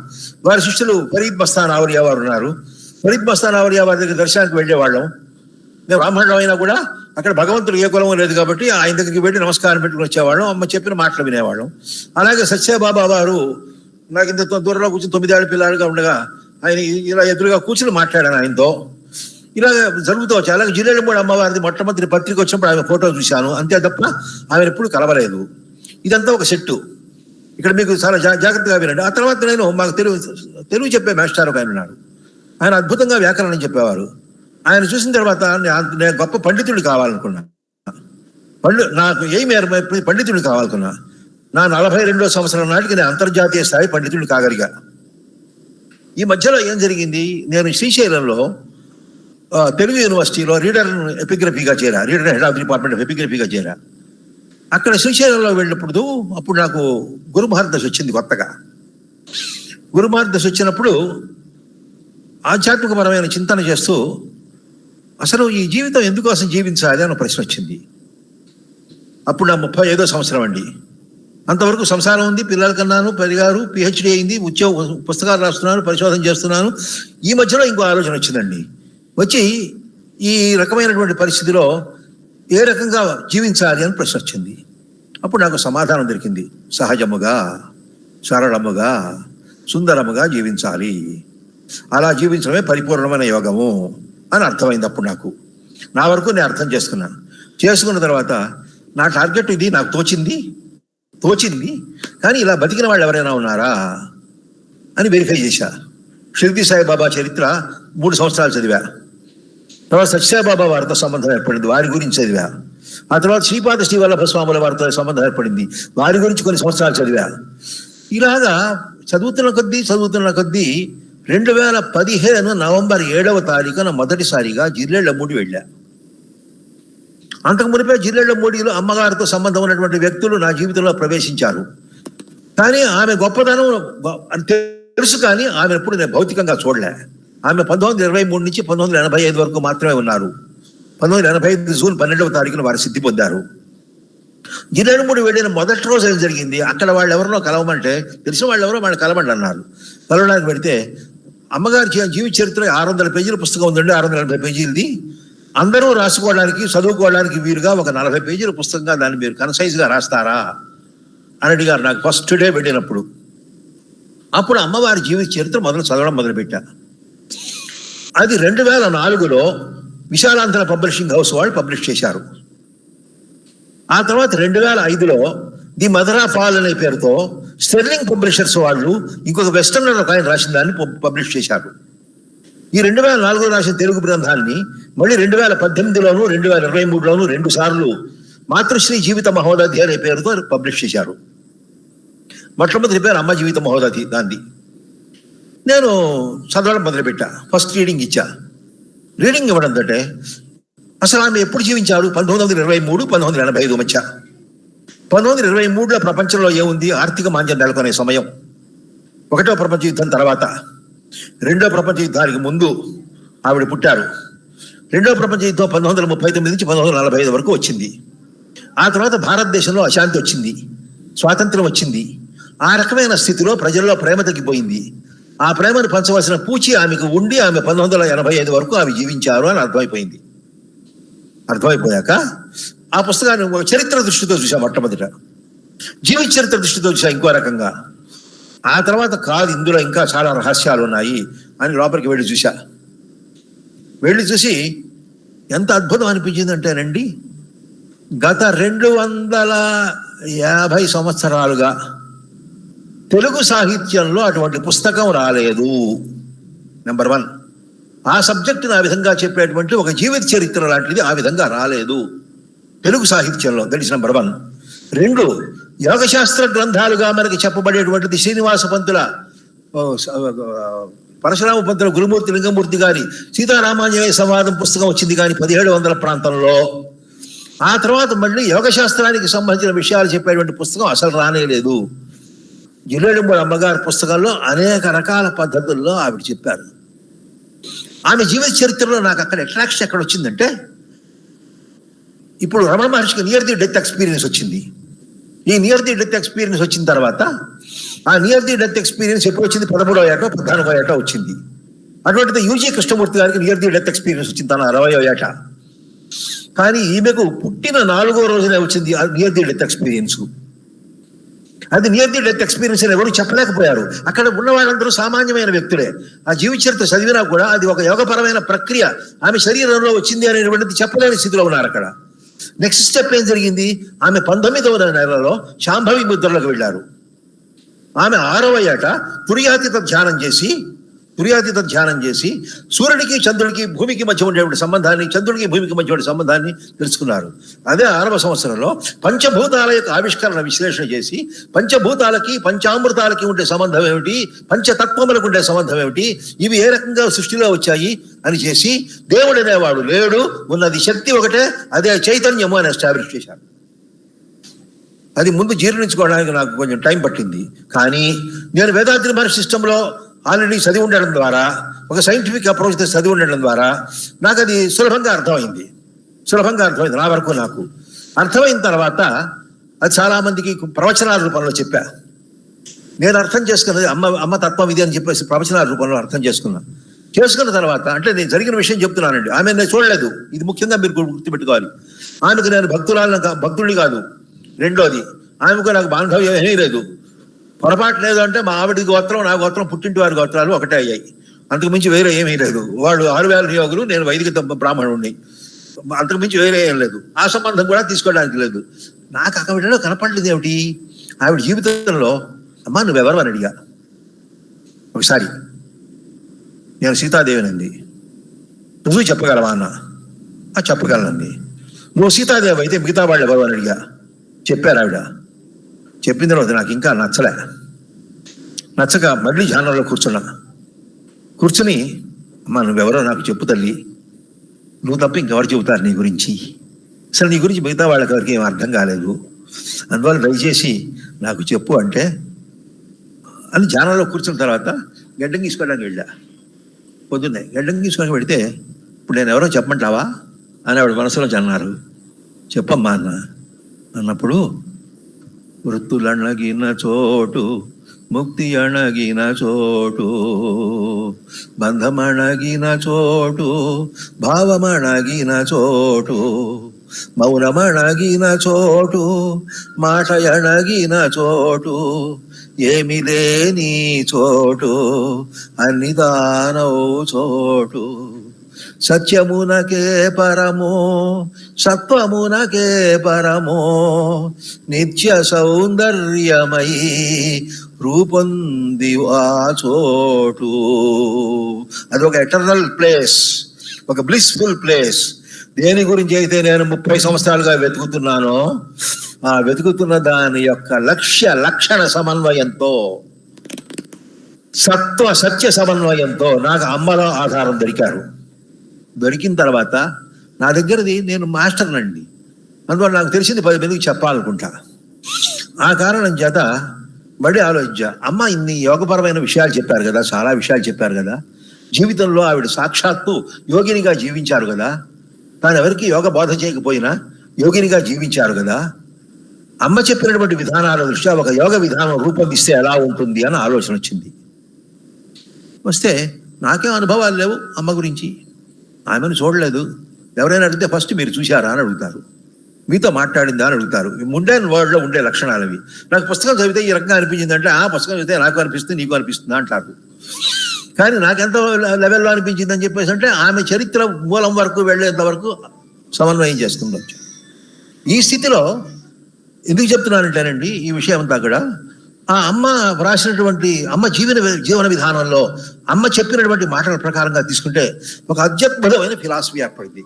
వారి శిష్యులు ఫరీద్ మస్తాన్ ఆవలియా వారు ఉన్నారు. ఫరీద్ మస్తాన్ ఆవలియా వారి దగ్గర దర్శనానికి వెళ్ళేవాళ్ళం. మేము బ్రాహ్మణులు అయినా కూడా అక్కడ భగవంతుడు ఏ కులం లేదు కాబట్టి ఆయన దగ్గరికి వెళ్ళి నమస్కారం పెట్టుకుని వచ్చేవాళ్ళం. అమ్మ చెప్పిన మాటలు వినేవాళ్ళం. అలాగే సత్యబాబా వారు నాకు ఇంత దూరంలో కూర్చొని 9 ఏళ్ల పిల్లాడుగా ఉండగా ఆయన ఇలా ఎదురుగా కూర్చుని మాట్లాడాను ఆయనతో. ఇలా జరుగుతూ వచ్చి అలాగే జిల్లేళ్ళమూడి అమ్మవారిది మొట్టమొదటి పత్రిక వచ్చినప్పుడు ఆమె ఫోటో చూశాను, అంతే తప్ప ఆమెను ఎప్పుడు కలవలేదు. ఇదంతా ఒక సెట్టు. ఇక్కడ మీకు చాలా జాగ్రత్తగా వినండి. ఆ తర్వాత నేను మాకు తెలుగు చెప్పే మాస్టర్ ఒక ఆయన ఉన్నాడు. ఆయన అద్భుతంగా వ్యాకరణం చెప్పేవారు. ఆయన చూసిన తర్వాత నేను గొప్ప పండితుడు కావాలనుకున్నా. నాకు పండితుడు కావాలనుకున్నా. నా 42వ సంవత్సరం నాటికి నేను అంతర్జాతీయ స్థాయి పండితుడు కాగలిగా. ఈ మధ్యలో ఏం జరిగింది, నేను శ్రీశైలంలో తెలుగు యూనివర్సిటీలో రీడర్ ఎపిగ్రఫీగా చేరా, reader head of department of ఎపిగ్రఫీగా చేరా. అక్కడ శ్రీశైలంలో వెళ్ళినప్పుడు అప్పుడు నాకు గురు మహాదశ వచ్చింది కొత్తగా. గురు మహాదశ వచ్చినప్పుడు ఆధ్యాత్మికపరమైన చింతన చేస్తూ అసలు ఈ జీవితం ఎందుకోసం జీవించాలి అన్న ప్రశ్న వచ్చింది. అప్పుడు నా 35వ సంవత్సరం అండి. అంతవరకు సంసారం ఉంది, పిల్లల కన్నాను, పెరిగారు, పిహెచ్డి అయింది, పుస్తకాలు రాస్తున్నాను, పరిశోధన చేస్తున్నాను. ఈ మధ్యలో ఇంకో ఆలోచన వచ్చిందండి. వచ్చి ఈ రకమైనటువంటి పరిస్థితిలో ఏ రకంగా జీవించాలి అని ప్రశ్న వచ్చింది. అప్పుడు నాకు సమాధానం దొరికింది. సహజముగా, సరళముగా, సుందరముగా జీవించాలి. అలా జీవించడమే పరిపూర్ణమైన యోగము అని అర్థమైంది. అప్పుడు నా వరకు నేను అర్థం చేసుకున్న తర్వాత నా టార్గెట్ ఇది, నాకు తోచింది కానీ ఇలా బతికిన వాళ్ళు ఎవరైనా ఉన్నారా అని వెరిఫై చేశా. షిర్దీ సాయిబాబా చరిత్ర 3 సంవత్సరాలు చదివా. తర్వాత సత్యసాయిబాబా వారితో సంబంధం ఏర్పడింది, వారి గురించి చదివా. ఆ తర్వాత శ్రీపాద శ్రీవల్లభ స్వాముల వారితో సంబంధం ఏర్పడింది, వారి గురించి కొన్ని సంవత్సరాలు చదివా. ఇలాగా చదువుతున్న కొద్దీ 2015 నవంబర్ 7వ తారీఖున మొదటిసారిగా జిల్లేళ్లమూడి వెళ్ళా. అంతకు మునిపే జిల్లేళ్లమూడిలో అమ్మగారితో సంబంధం ఉన్నటువంటి వ్యక్తులు నా జీవితంలో ప్రవేశించారు. కానీ ఆమె గొప్పతనం తెలుసు, కానీ ఆమె ఎప్పుడు నేను భౌతికంగా చూడలే. ఆమె 1923 నుంచి 1985 వరకు మాత్రమే ఉన్నారు. 1985 జూన్ 12వ తారీఖున వారు సిద్ధి పొందారు. జిల్లేళ్లమూడి వెళ్ళిన మొదటి రోజు ఏం జరిగింది, అక్కడ వాళ్ళు ఎవరినో కలవమంటే తెలిసిన వాళ్ళు ఎవరో వాళ్ళు కలవండి అన్నారు. కలవడానికి పెడితే అమ్మగారి జీవిత చరిత్ర 600 పేజీల పుస్తకం ఉందండి, 680 పేజీలది. అందరూ రాసుకోవడానికి చదువుకోవడానికి వీలుగా ఒక 40 పేజీల పుస్తకంగా దాన్ని మీరు కన్సైజ్గా రాస్తారా అని అడిగారు నాకు ఫస్ట్ డే వెళ్ళినప్పుడు. అప్పుడు అమ్మవారి జీవిత చరిత్ర చదవడం మొదలుపెట్టా. అది 2004లో విశాలాంధ్ర పబ్లిషింగ్ హౌస్ వాళ్ళు పబ్లిష్ చేశారు. ఆ తర్వాత 2005లో ది మదర్ ఆఫ్ ఆల్ అనే పేరుతో స్టెర్లింగ్ పబ్లిషర్స్ వాళ్ళు ఇంకొక వెస్టర్నర్ ఒక ఆయన రాసిన దాన్ని పబ్లిష్ చేశారు. ఈ 2004లో రాసిన తెలుగు గ్రంథాన్ని మళ్ళీ 2018లోను 2023లోను 2 సార్లు మాతృశ్రీ జీవిత మహోదధి అనే పేరుతో పబ్లిష్ చేశారు. మొట్టమొదటి పేరు అమ్మ జీవిత మహోదధి. దాన్ని నేను చదవడం మొదలుపెట్టా. ఫస్ట్ రీడింగ్ ఇచ్చా. రీడింగ్ ఇవ్వడంతో అసలు ఆమె ఎప్పుడు జీవించారు, 1923, 1985 మధ్య. 1923లో ప్రపంచంలో ఏముంది, ఆర్థిక మాంద్యం నెలకొనే సమయం. 1వ ప్రపంచ యుద్ధం తర్వాత, 2వ ప్రపంచ యుద్ధానికి ముందు ఆవిడ పుట్టారు. 2వ ప్రపంచ యుద్ధం 1939 నుంచి 1945 వరకు వచ్చింది. ఆ తర్వాత భారతదేశంలో అశాంతి వచ్చింది, స్వాతంత్రం వచ్చింది. ఆ రకమైన స్థితిలో ప్రజల్లో ప్రేమ తగ్గిపోయింది. ఆ ప్రేమను పంచవలసిన పూచి ఆమెకు ఉండి ఆమె 1985 వరకు ఆమె జీవించారు అని అర్థమైపోయాక ఆ పుస్తకాన్ని చరిత్ర దృష్టితో చూసా. మొట్టమొదట జీవిత చరిత్ర దృష్టితో చూసా ఇంకో రకంగా. ఆ తర్వాత కాదు, ఇందులో ఇంకా చాలా రహస్యాలు ఉన్నాయి అని లోపలికి వెళ్ళి చూసి ఎంత అద్భుతం అనిపించిందంటేనండి, గత 250 సంవత్సరాలుగా తెలుగు సాహిత్యంలో అటువంటి పుస్తకం రాలేదు. నెంబర్ 1, ఆ సబ్జెక్టును ఆ విధంగా చెప్పేటువంటి ఒక జీవిత చరిత్ర లాంటిది ఆ విధంగా రాలేదు తెలుగు సాహిత్యంలో. That is number 1. 2, యోగశాస్త్ర గ్రంథాలుగా మనకి చెప్పబడేటువంటిది శ్రీనివాస పంతుల, పరశురామ పంతుల గురుమూర్తి లింగమూర్తి గారి సీతారామాంజనేయ సంవాదం పుస్తకం వచ్చింది కానీ 1700 ప్రాంతంలో. ఆ తర్వాత మళ్ళీ యోగశాస్త్రానికి సంబంధించిన విషయాలు చెప్పేటువంటి పుస్తకం అసలు రానేలేదు. జిల్లేడుమూడి అమ్మగారి పుస్తకంలో అనేక రకాల పద్ధతుల్లో ఆవిడ చెప్పారు. ఆమె జీవిత చరిత్రలో నాకు అక్కడ అట్రాక్షన్ ఎక్కడ వచ్చిందంటే, ఇప్పుడు రమణ మహర్షికి నియర్ ది డెత్ ఎక్స్పీరియన్స్ వచ్చింది. ఈ నియర్ ది డెత్ ఎక్స్పీరియన్స్ వచ్చిన తర్వాత ఆ నియర్ ది డెత్ ఎక్స్పీరియన్స్ ఎప్పుడు వచ్చింది? 13వ ఏట 14వ ఏట వచ్చింది. అటువంటిది యూజీ కృష్ణమూర్తి గారికి నియర్ ది డెత్ ఎక్స్పీరియన్స్ వచ్చింది తన 60వ ఏట. కానీ ఈమెకు పుట్టిన 4వ రోజునే వచ్చింది నియర్ ది డెత్ ఎక్స్పీరియన్స్. అది నియర్ ది డెత్ ఎక్స్పీరియన్స్ అని ఎవరు చెప్పలేకపోయారు. అక్కడ ఉన్న వాళ్ళందరూ సామాన్యమైన వ్యక్తులే. ఆ జీవిత చరిత్ర చదివినా కూడా అది ఒక యోగపరమైన ప్రక్రియ ఆమె శరీరంలో వచ్చింది అనేటువంటిది చెప్పలేని స్థితిలో ఉన్నారు అక్కడ. నెక్స్ట్ స్టెప్ ఏం జరిగింది? ఆమె 19వ నెలలో శాంభవి ముద్రలకు వెళ్ళారు. ఆమె 6వ ఏట తుర్యాతీత ధ్యానం చేసి సూర్యుడికి చంద్రుడికి భూమికి మధ్య ఉండేటువంటి సంబంధాన్ని, చంద్రుడికి భూమికి మధ్య ఉండే సంబంధాన్ని తెలుసుకున్నారు. అదే 6వ సంవత్సరంలో పంచభూతాల యొక్క ఆవిష్కరణ విశ్లేషణ చేసి పంచభూతాలకి పంచామృతాలకి ఉండే సంబంధం ఏమిటి, పంచతత్వములకు ఉండే సంబంధం ఏమిటి, ఇవి ఏ రకంగా సృష్టిలో వచ్చాయి అని చేసి దేవుడు అనేవాడు లేడు, ఉన్నది శక్తి ఒకటే, అదే చైతన్యము అని ఎస్టాబ్లిష్ చేశారు. అది ముందు జీర్ణించుకోవడానికి నాకు కొంచెం టైం పట్టింది. కానీ నేను వేదాద్రి మహర్షి సిస్టంలో ఆల్రెడీ చదివి ఉండడం ద్వారా, ఒక సైంటిఫిక్ అప్రోచ్తో చదివి ఉండడం ద్వారా నాకు అది సులభంగా అర్థమైంది. నా వరకు నాకు అర్థమైన తర్వాత అది చాలామందికి ప్రవచనాల రూపంలో చెప్పా. నేను అర్థం చేసుకున్నది అమ్మ తత్వం ఇది అని చెప్పేసి ప్రవచనాల రూపంలో అర్థం చేసుకున్న తర్వాత, అంటే నేను జరిగిన విషయం చెప్తున్నానండి. ఆమె నేను చూడలేదు, ఇది ముఖ్యంగా మీరు గుర్తుపెట్టుకోవాలి. ఆమెకు నేను భక్తుడిని కాదు. రెండోది, ఆమెకు నాకు బాంధవ్యం ఏమీ లేదు. పొరపాటు లేదు అంటే మా ఆవిడ గోత్రం నా గోత్రం పుట్టింటి వారి గోత్రాలు ఒకటే అయ్యాయి, అంతకు మించి వేరే ఏమీ లేదు. వాళ్ళు 6000 యోగులు, నేను వైదిక బ్రాహ్మణుడిని, అంతకు మించి వేరే ఏం లేదు. ఆ సంబంధం కూడా తీసుకోవడానికి లేదు. నాకు ఆవిడలో కనపడలేదు ఏమిటి? ఆవిడ జీవితంలో అమ్మా నువ్వెవరు అని అడిగా ఒకసారి. నేను సీతాదేవినండి. నువ్వు చెప్పగలవా అన్న? చెప్పగలనండి. నువ్వు సీతాదేవి అయితే మిగతా వాళ్ళు ఎవరు అని అడిగా. చెప్పారు ఆవిడ. చెప్పిన తర్వాత నాకు ఇంకా నచ్చక మళ్ళీ ధ్యానంలో కూర్చుని అమ్మా నువ్వెవరో నాకు చెప్పు తల్లి, నువ్వు తప్ప ఇంకెవరు చెబుతారు నీ గురించి, అసలు నీ గురించి మిగతా వాళ్ళకి ఎవరికి ఏం అర్థం కాలేదు, అందువల్ల దయచేసి నాకు చెప్పు అంటే అని ధ్యానంలో కూర్చున్న తర్వాత గడ్డం గీసుకోవడానికి వెళ్ళా. పొద్దున్నే గడ్డం గీసుకోవడానికి వెళితే, ఇప్పుడు నేను ఎవరో చెప్పమంటావా అని ఆవిడ మనసులో అన్నారు. చెప్పమ్మా అన్నప్పుడు, వృత్తులణగిన చోటు ముక్తి అణగిన చోటు, బంధమణగిన చోటు భావమణగిన చోటు, మౌనమణగిన చోటు మాట అణగిన చోటు, ఏమి లేని చోటు అన్నిదానౌ చోటు, సత్యమునకే పరమో సత్వమునకే పరమో, నిత్య సౌందర్యమై రూపొంది ఆ చోటు. అది ఒక ఎటర్నల్ ప్లేస్, ఒక బ్లిస్ఫుల్ ప్లేస్. దేని గురించి అయితే నేను 30 సంవత్సరాలుగా వెతుకుతున్నానో, ఆ వెతుకుతున్న దాని యొక్క లక్షణ సమన్వయంతో, సత్య సమన్వయంతో నాకు అమ్మలో ఆధారం దొరికిన తర్వాత నా దగ్గరది నేను మాస్టర్నండి, అందువల్ల నాకు తెలిసింది 10 మందికి చెప్పాలనుకుంటా. ఆ కారణం చేత మళ్ళీ ఆలోచించా. అమ్మ ఇన్ని యోగపరమైన విషయాలు చెప్పారు కదా, చాలా విషయాలు చెప్పారు కదా, జీవితంలో ఆవిడ సాక్షాత్తు యోగినిగా జీవించారు కదా, తాను ఎవరికి యోగ బోధ చేయకపోయినా యోగినిగా జీవించారు కదా, అమ్మ చెప్పినటువంటి విధానాల దృష్ట్యా ఒక యోగ విధానం రూపొందిస్తే ఎలా ఉంటుంది అని ఆలోచన వచ్చింది. వస్తే నాకేం అనుభవాలు లేవు అమ్మ గురించి, ఆమెను చూడలేదు. ఎవరైనా అడిగితే ఫస్ట్ మీరు చూశారా అని అడుగుతారు, మీతో మాట్లాడిందా అని అడుగుతారు. ముండేన్ వరల్డ్లో ఉండే లక్షణాలు అవి. నాకు పుస్తకం చదివితే ఈ రకంగా అనిపించింది అంటే, ఆ పుస్తకం చదివితే నాకు అనిపిస్తుంది నీకు అనిపిస్తుందా అంటారు. కానీ నాకెంత లెవెల్లో అనిపించింది అని చెప్పేసి అంటే, ఆమె చరిత్ర మూలం వరకు వెళ్ళేంత వరకు సమన్వయం చేసుకుండొచ్చు. ఈ స్థితిలో ఎందుకు చెప్తున్నానంటేనండి ఈ విషయం అంతా కూడా, ఆ అమ్మ రాసినటువంటి అమ్మ జీవన విధానంలో అమ్మ చెప్పినటువంటి మాటల ప్రకారంగా తీసుకుంటే ఒక అత్యద్భుతమైన ఫిలాసఫీ ఏర్పడింది.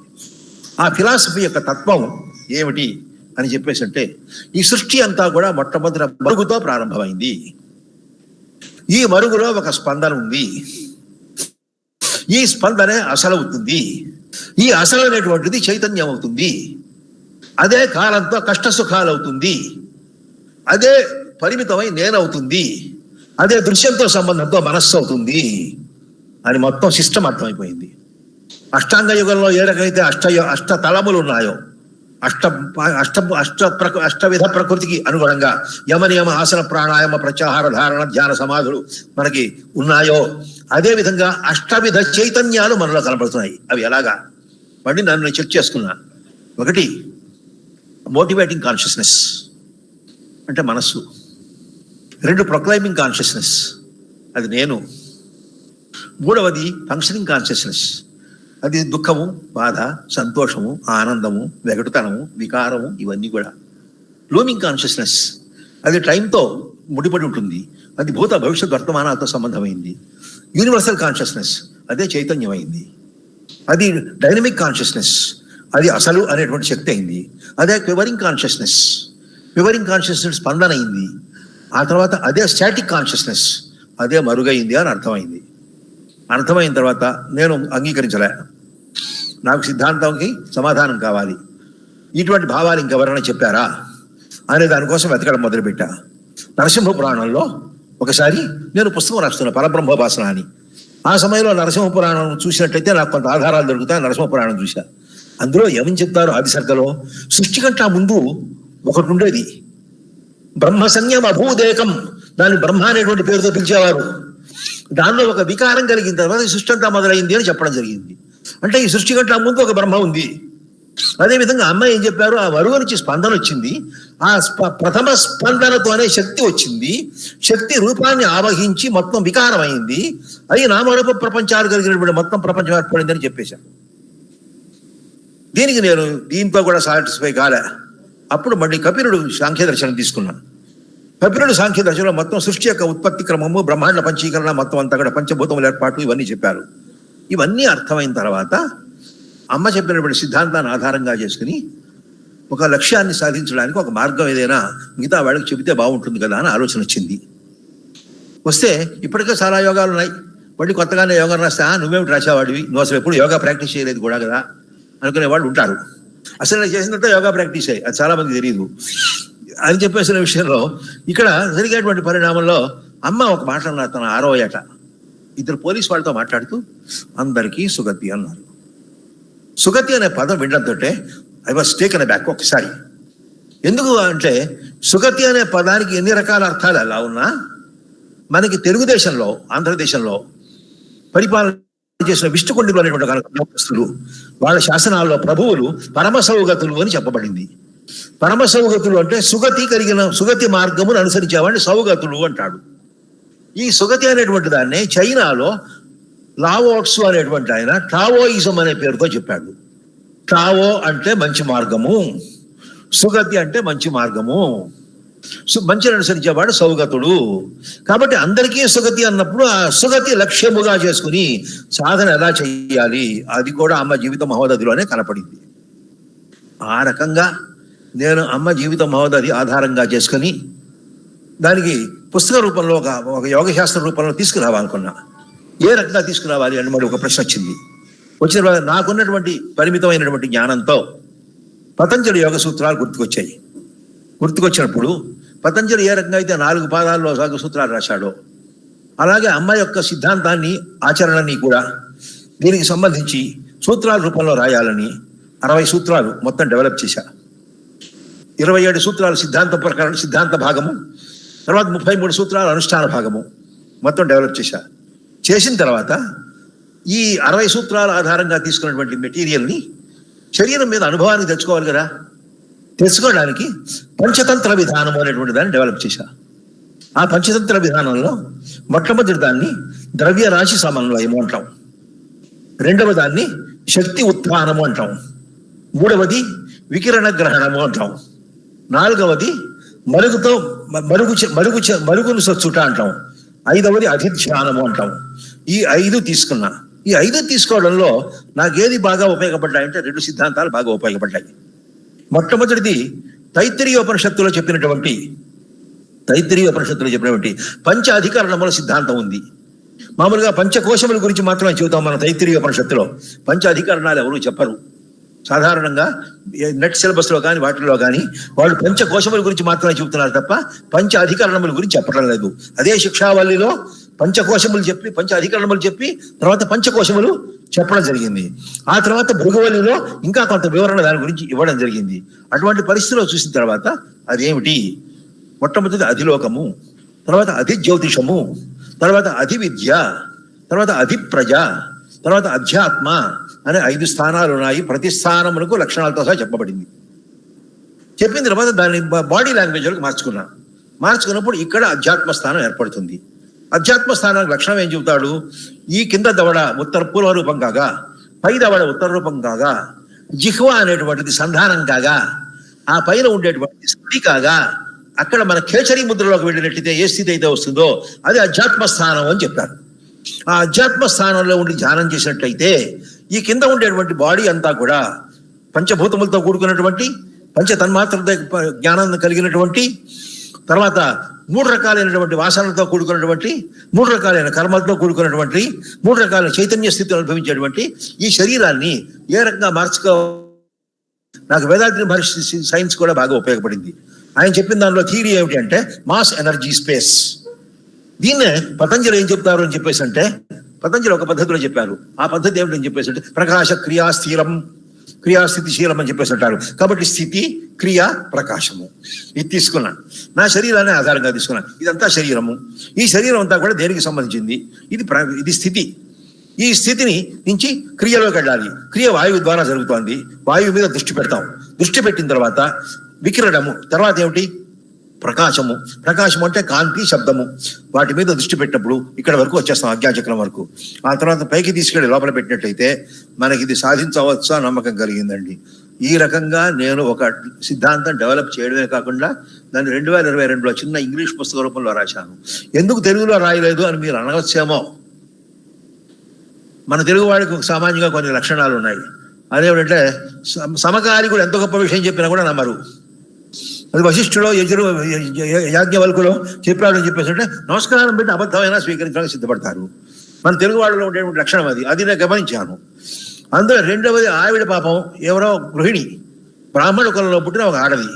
ఆ ఫిలాసఫీ యొక్క తత్వం ఏమిటి అని చెప్పేసి అంటే, ఈ సృష్టి అంతా కూడా మొట్టమొదటి మరుగుతో ప్రారంభమైంది. ఈ మరుగులో ఒక స్పందన ఉంది. ఈ స్పందనే అసలవుతుంది. ఈ అసలు అనేటువంటిది చైతన్యం అవుతుంది. అదే కాలంతో కష్ట సుఖాలు అవుతుంది. అదే పరిమితమై నేనవుతుంది. అదే దృశ్యంతో సంబంధంతో మనస్సు అవుతుంది అని మొత్తం సిస్టమ్ అర్థమైపోయింది. అష్టాంగ యుగంలో ఏ రకమైతే అష్ట తలములు ఉన్నాయో, అష్టవిధ ప్రకృతికి అనుగుణంగా యమ నియమ ఆసన ప్రాణాయామ ప్రత్యాహార ధారణ ధ్యాన సమాధులు మనకి ఉన్నాయో, అదే విధంగా అష్టవిధ చైతన్యాలు మనలో కనబడుతున్నాయి. అవి ఎలాగా? మళ్ళీ నన్ను చెక్ చేసుకున్నా. ఒకటి మోటివేటింగ్ కాన్షియస్నెస్ అంటే మనస్సు. 2 ప్రొక్లైమింగ్ కాన్షియస్నెస్, అది నేను. 3వది ఫంక్షనింగ్ కాన్షియస్నెస్, అది దుఃఖము, బాధ, సంతోషము, ఆనందము, వెగటుతనము, వికారము, ఇవన్నీ కూడా. బ్లూమింగ్ కాన్షియస్నెస్, అది టైంతో ముడిపడి ఉంటుంది, అది భూత భవిష్యత్ వర్తమానాలతో సంబంధమైంది. యూనివర్సల్ కాన్షియస్నెస్, అదే చైతన్యమైంది. అది డైనమిక్ కాన్షియస్నెస్, అది అసలు అనేటువంటి శక్తి అయింది. అదే క్వివరింగ్ కాన్షియస్నెస్, క్వివరింగ్ కాన్షియస్నెస్ స్పందన అయింది. ఆ తర్వాత అదే స్టాటిక్ కాన్షియస్నెస్, అదే మరుగైంది అని అర్థమైంది. అర్థమైన తర్వాత నేను అంగీకరించలే, నాకు సిద్ధాంతంకి సమాధానం కావాలి, ఇటువంటి భావాలు ఇంకెవరైనా చెప్పారా అనే దానికోసం వెతకడం మొదలుపెట్టా. నరసింహ పురాణంలో ఒకసారి నేను పుస్తకం రాస్తున్నా, పరబ్రహ్మోపాసన అని. ఆ సమయంలో నరసింహ పురాణం చూసినట్టయితే నాకు కొంత ఆధారాలు దొరుకుతాయి. నరసింహ పురాణం చూసా. అందులో ఏమని చెప్తారు, ఆదిసర్గలో సృష్టి కంటే ముందు ఒకటి ఉండేది, బ్రహ్మ సంజ్ఞం అభూదేకం, దాన్ని బ్రహ్మ అనేటువంటి పేరుతో పిలిచేవారు. దానిలో ఒక వికారం కలిగిన తర్వాత సృష్టి అంతా మొదలైంది అని చెప్పడం జరిగింది. అంటే ఈ సృష్టి కంటే ముందు ఒక బ్రహ్మ ఉంది. అదేవిధంగా అమ్మాయి ఏం చెప్పారు, ఆ వరువు నుంచి స్పందన వచ్చింది, ఆ ప్రథమ స్పందనతోనే శక్తి వచ్చింది, శక్తి రూపాన్ని ఆవహించి మొత్తం వికారం అయింది, అది నామరూప ప్రపంచాలు కలిగినటువంటి మొత్తం ప్రపంచం ఏర్పడింది అని చెప్పేశాను. దీనికి నేను దీంతో కూడా సాటిస్ఫై కాలే. అప్పుడు మళ్ళీ కపిలుడు సాంఖ్య దర్శనం తీసుకున్నాను. కపిలుడు సాంఖ్య దర్శనంలో మొత్తం సృష్టి యొక్క ఉత్పత్తి క్రమము, బ్రహ్మాండ పంచీకరణ, మొత్తం అంతా కూడా పంచభూతముల ఏర్పాటు, ఇవన్నీ చెప్పారు. ఇవన్నీ అర్థమైన తర్వాత అమ్మ చెప్పినటువంటి సిద్ధాంతాన్ని ఆధారంగా చేసుకుని ఒక లక్ష్యాన్ని సాధించడానికి ఒక మార్గం ఏదైనా మిగతా వాళ్ళకి చెబితే బాగుంటుంది కదా అని ఆలోచన వచ్చింది. వస్తే ఇప్పటికే చాలా యోగాలు ఉన్నాయి, మళ్ళీ కొత్తగానే యోగా రాస్తా, నువ్వేమిటి రాసేవాడివి, నువ్వు అసలు ఎప్పుడు యోగా ప్రాక్టీస్ చేయలేదు కూడా కదా అనుకునే వాళ్ళు ఉంటారు. అసలు నేను చేసినట్టే యోగా ప్రాక్టీస్ అయ్యి, అది చాలా మందికి తెలియదు అని చెప్పేసిన విషయంలో ఇక్కడ జరిగేటువంటి పరిణామంలో అమ్మ ఒక మాట అన్నారు. తన 6వ ఏట 2 పోలీస్ వాళ్ళతో మాట్లాడుతూ అందరికీ సుగతి అన్నారు. సుగతి అనే పదం వినడంతో ఐ వాజ్ టేకెన్ బ్యాక్ ఒకసారి. ఎందుకు అంటే సుగతి అనే పదానికి ఎన్ని రకాల అర్థాలు ఎలా ఉన్నా, మనకి తెలుగుదేశంలో, ఆంధ్రదేశంలో పరిపాలన చేసిన విష్ణుకుండిలు అనేటువంటి గ్రామస్తులు, వాళ్ళ శాసనాల్లో ప్రభువులు పరమ సౌగతులు అని చెప్పబడింది. పరమ సౌగతులు అంటే సుగతి కలిగిన, సుగతి మార్గమును అనుసరించేవాడిని సౌగతులు అంటాడు. ఈ సుగతి అనేటువంటి దాన్ని చైనాలో లావోట్సు అనేటువంటి ఆయన టావోయిజం అనే పేరుతో చెప్పాడు. టావో అంటే మంచి మార్గము, సుగతి అంటే మంచి మార్గము, మంచిని అనుసరించేవాడు సౌగతుడు. కాబట్టి అందరికీ సుగతి అన్నప్పుడు ఆ సుగతి లక్ష్యముగా చేసుకుని సాధన ఎలా చెయ్యాలి, అది కూడా అమ్మ జీవిత మహోదధిలోనే కనపడింది. ఆ రకంగా నేను అమ్మ జీవిత మహోదధి ఆధారంగా చేసుకుని దానికి పుస్తక రూపంలో ఒక యోగశాస్త్ర రూపంలో తీసుకురావాలనుకున్నా. ఏ రకంగా తీసుకురావాలి అని మరి ఒక ప్రశ్న వచ్చింది. వచ్చిన తర్వాత నాకున్నటువంటి పరిమితమైనటువంటి జ్ఞానంతో పతంజలి యోగ సూత్రాలు గుర్తుకొచ్చినప్పుడు పతంజలి ఏ రకంగా అయితే 4 పాదాల్లో యోగ సూత్రాలు రాశాడో, అలాగే అమ్మ యొక్క సిద్ధాంతాన్ని, ఆచరణని కూడా దీనికి సంబంధించి సూత్రాల రూపంలో రాయాలని 60 సూత్రాలు మొత్తం డెవలప్ చేశా. 27 సూత్రాలు సిద్ధాంత ప్రకారం, సిద్ధాంత భాగము, తర్వాత 33 సూత్రాలు అనుష్ఠాన భాగము మొత్తం డెవలప్ చేశా. చేసిన తర్వాత ఈ 60 సూత్రాల ఆధారంగా తీసుకున్నటువంటి మెటీరియల్ని శరీరం మీద అనుభవానికి తెచ్చుకోవాలి కదా, తెచ్చుకోవడానికి పంచతంత్ర విధానం అనేటువంటి దాన్ని డెవలప్ చేశా. ఆ పంచతంత్ర విధానంలో మొట్టమొదటి దాన్ని ద్రవ్య రాశి సమన్వయము అంటాం, 2వ దాన్ని శక్తి ఉత్థానము అంటాం, 3వది వికిరణ గ్రహణము అంటాం, 4వది మరుగును సచ్చుట అంటాం, 5వది అధిధ్యానము అంటాం. ఈ 5 తీసుకున్నా. ఈ 5 తీసుకోవడంలో నాకేది బాగా ఉపయోగపడ్డాయంటే 2 సిద్ధాంతాలు బాగా ఉపయోగపడ్డాయి. మొట్టమొదటిది తైత్తిరీయోపనిషత్తులో చెప్పినటువంటి పంచ అధికరణముల సిద్ధాంతం ఉంది. మామూలుగా పంచకోశముల గురించి మాత్రమే చెబుతాం మనం తైత్తిరీయోపనిషత్తులో. పంచ అధికరణాలు ఎవరు చెప్పరు. సాధారణంగా నెట్ సిలబస్లో కానీ వాటిల్లో కానీ వాళ్ళు పంచకోశముల గురించి మాత్రమే చెబుతున్నారు తప్ప పంచ అధికరణముల గురించి చెప్పడం లేదు. అదే శిక్షావళిలో పంచకోశములు చెప్పి పంచ అధికరణములు చెప్పి తర్వాత పంచకోశములు చెప్పడం జరిగింది. ఆ తర్వాత భృగువల్లిలో ఇంకా కొంత వివరణ దాని గురించి ఇవ్వడం జరిగింది. అటువంటి పరిస్థితిలో చూసిన తర్వాత అదేమిటి, మొట్టమొదటి అధిలోకము, తర్వాత అధి జ్యోతిషము, తర్వాత అధి విద్య, తర్వాత అధి ప్రజ, తర్వాత అధ్యాత్మ అనే 5 స్థానాలు ఉన్నాయి. ప్రతి స్థానమునకు లక్షణాలతో సహా చెప్పబడింది. చెప్పిన తర్వాత దాన్ని బాడీ లాంగ్వేజ్ వరకు మార్చుకున్నప్పుడు ఇక్కడ అధ్యాత్మ స్థానం ఏర్పడుతుంది. అధ్యాత్మ స్థానానికి లక్షణం ఏం చెబుతాడు, ఈ కింద దవడ పూర్వ రూపం కాగా, పై దవడ ఉత్తర రూపం కాగా, జిహ్వ అనేటువంటిది సంధానం కాగా, ఆ పైన ఉండేటువంటి స్థితి కాగా, అక్కడ మన కేచరీ ముద్రలోకి వెళ్ళినట్టయితే ఏ స్థితి అయితే వస్తుందో అది అధ్యాత్మ స్థానం అని చెప్తారు. ఆ అధ్యాత్మ స్థానంలో ఉండి ధ్యానం చేసినట్టయితే ఈ కింద ఉండేటువంటి బాడీ అంతా కూడా పంచభూతములతో కూడుకున్నటువంటి, పంచ తన్మాత్రతో జ్ఞానం కలిగినటువంటి, తర్వాత 3 రకాలైనటువంటి వాసనలతో కూడుకున్నటువంటి, 3 రకాలైన కర్మలతో కూడుకున్నటువంటి, 3 రకాలైన చైతన్య స్థితిని అనుభవించేటువంటి ఈ శరీరాన్ని ఏ రకంగా మార్చుకో, నాకు వేదాంతి మహర్షి సైన్స్ కూడా బాగా ఉపయోగపడింది. ఆయన చెప్పిన దానిలో థియరీ ఏమిటి అంటే మాస్ ఎనర్జీ స్పేస్. దీన్నే పతంజలి ఏం చెప్తారు అని చెప్పేసి అంటే, పతంజలి ఒక పద్ధతిలో చెప్పారు. ఆ పద్ధతి ఏమిటని చెప్పేసి అంటే ప్రకాశ క్రియాస్థిరం, క్రియాస్థితిశీలం అని చెప్పేసి అంటారు. కాబట్టి స్థితి, క్రియ, ప్రకాశము ఇది తీసుకున్నాను. నా శరీరాన్ని ఆధారంగా తీసుకున్నాను. ఇదంతా శరీరము. ఈ శరీరం అంతా కూడా దేనికి సంబంధించింది, ఇది స్థితి. ఈ స్థితిని నుంచి క్రియలోకి వెళ్ళాలి. క్రియ వాయువు ద్వారా జరుగుతోంది. వాయువు మీద దృష్టి పెడతాం. దృష్టి పెట్టిన తర్వాత వికిరణము, తర్వాత ఏమిటి ప్రకాశము. ప్రకాశము అంటే కాంతి, శబ్దము. వాటి మీద దృష్టి పెట్టినప్పుడు ఇక్కడ వరకు వచ్చేస్తాం, అజ్ఞాచక్రం వరకు. ఆ తర్వాత పైకి తీసుకెళ్ళి లోపల పెట్టినట్టయితే మనకి ఇది సాధించవచ్చా నమ్మకం కలిగిందండి. ఈ రకంగా నేను ఒక సిద్ధాంతం డెవలప్ చేయడమే కాకుండా దాన్ని 2022లో చిన్న ఇంగ్లీష్ పుస్తక రూపంలో రాశాను. ఎందుకు తెలుగులో రాయలేదు అని మీరు అనవచ్చేమో. మన తెలుగు వాడికి సామాన్యంగా కొన్ని లక్షణాలు ఉన్నాయి. అదేమిటంటే సమకాలికుడు ఎంత గొప్ప విషయం చెప్పినా కూడా నమ్మరు. అది వశిష్ఠులో యాజ్ఞవల్కులో చెప్పాడని చెప్పేసి అంటే నమస్కారం పెట్టి అబద్ధమైనా స్వీకరించడానికి సిద్ధపడతారు. మన తెలుగు వాళ్ళలో ఉండేటువంటి లక్షణం అది నేను గమనించాను. అందులో రెండవది ఆవిడ పాపం ఎవరో గృహిణి, బ్రాహ్మణ కులంలో పుట్టిన ఒక ఆడది.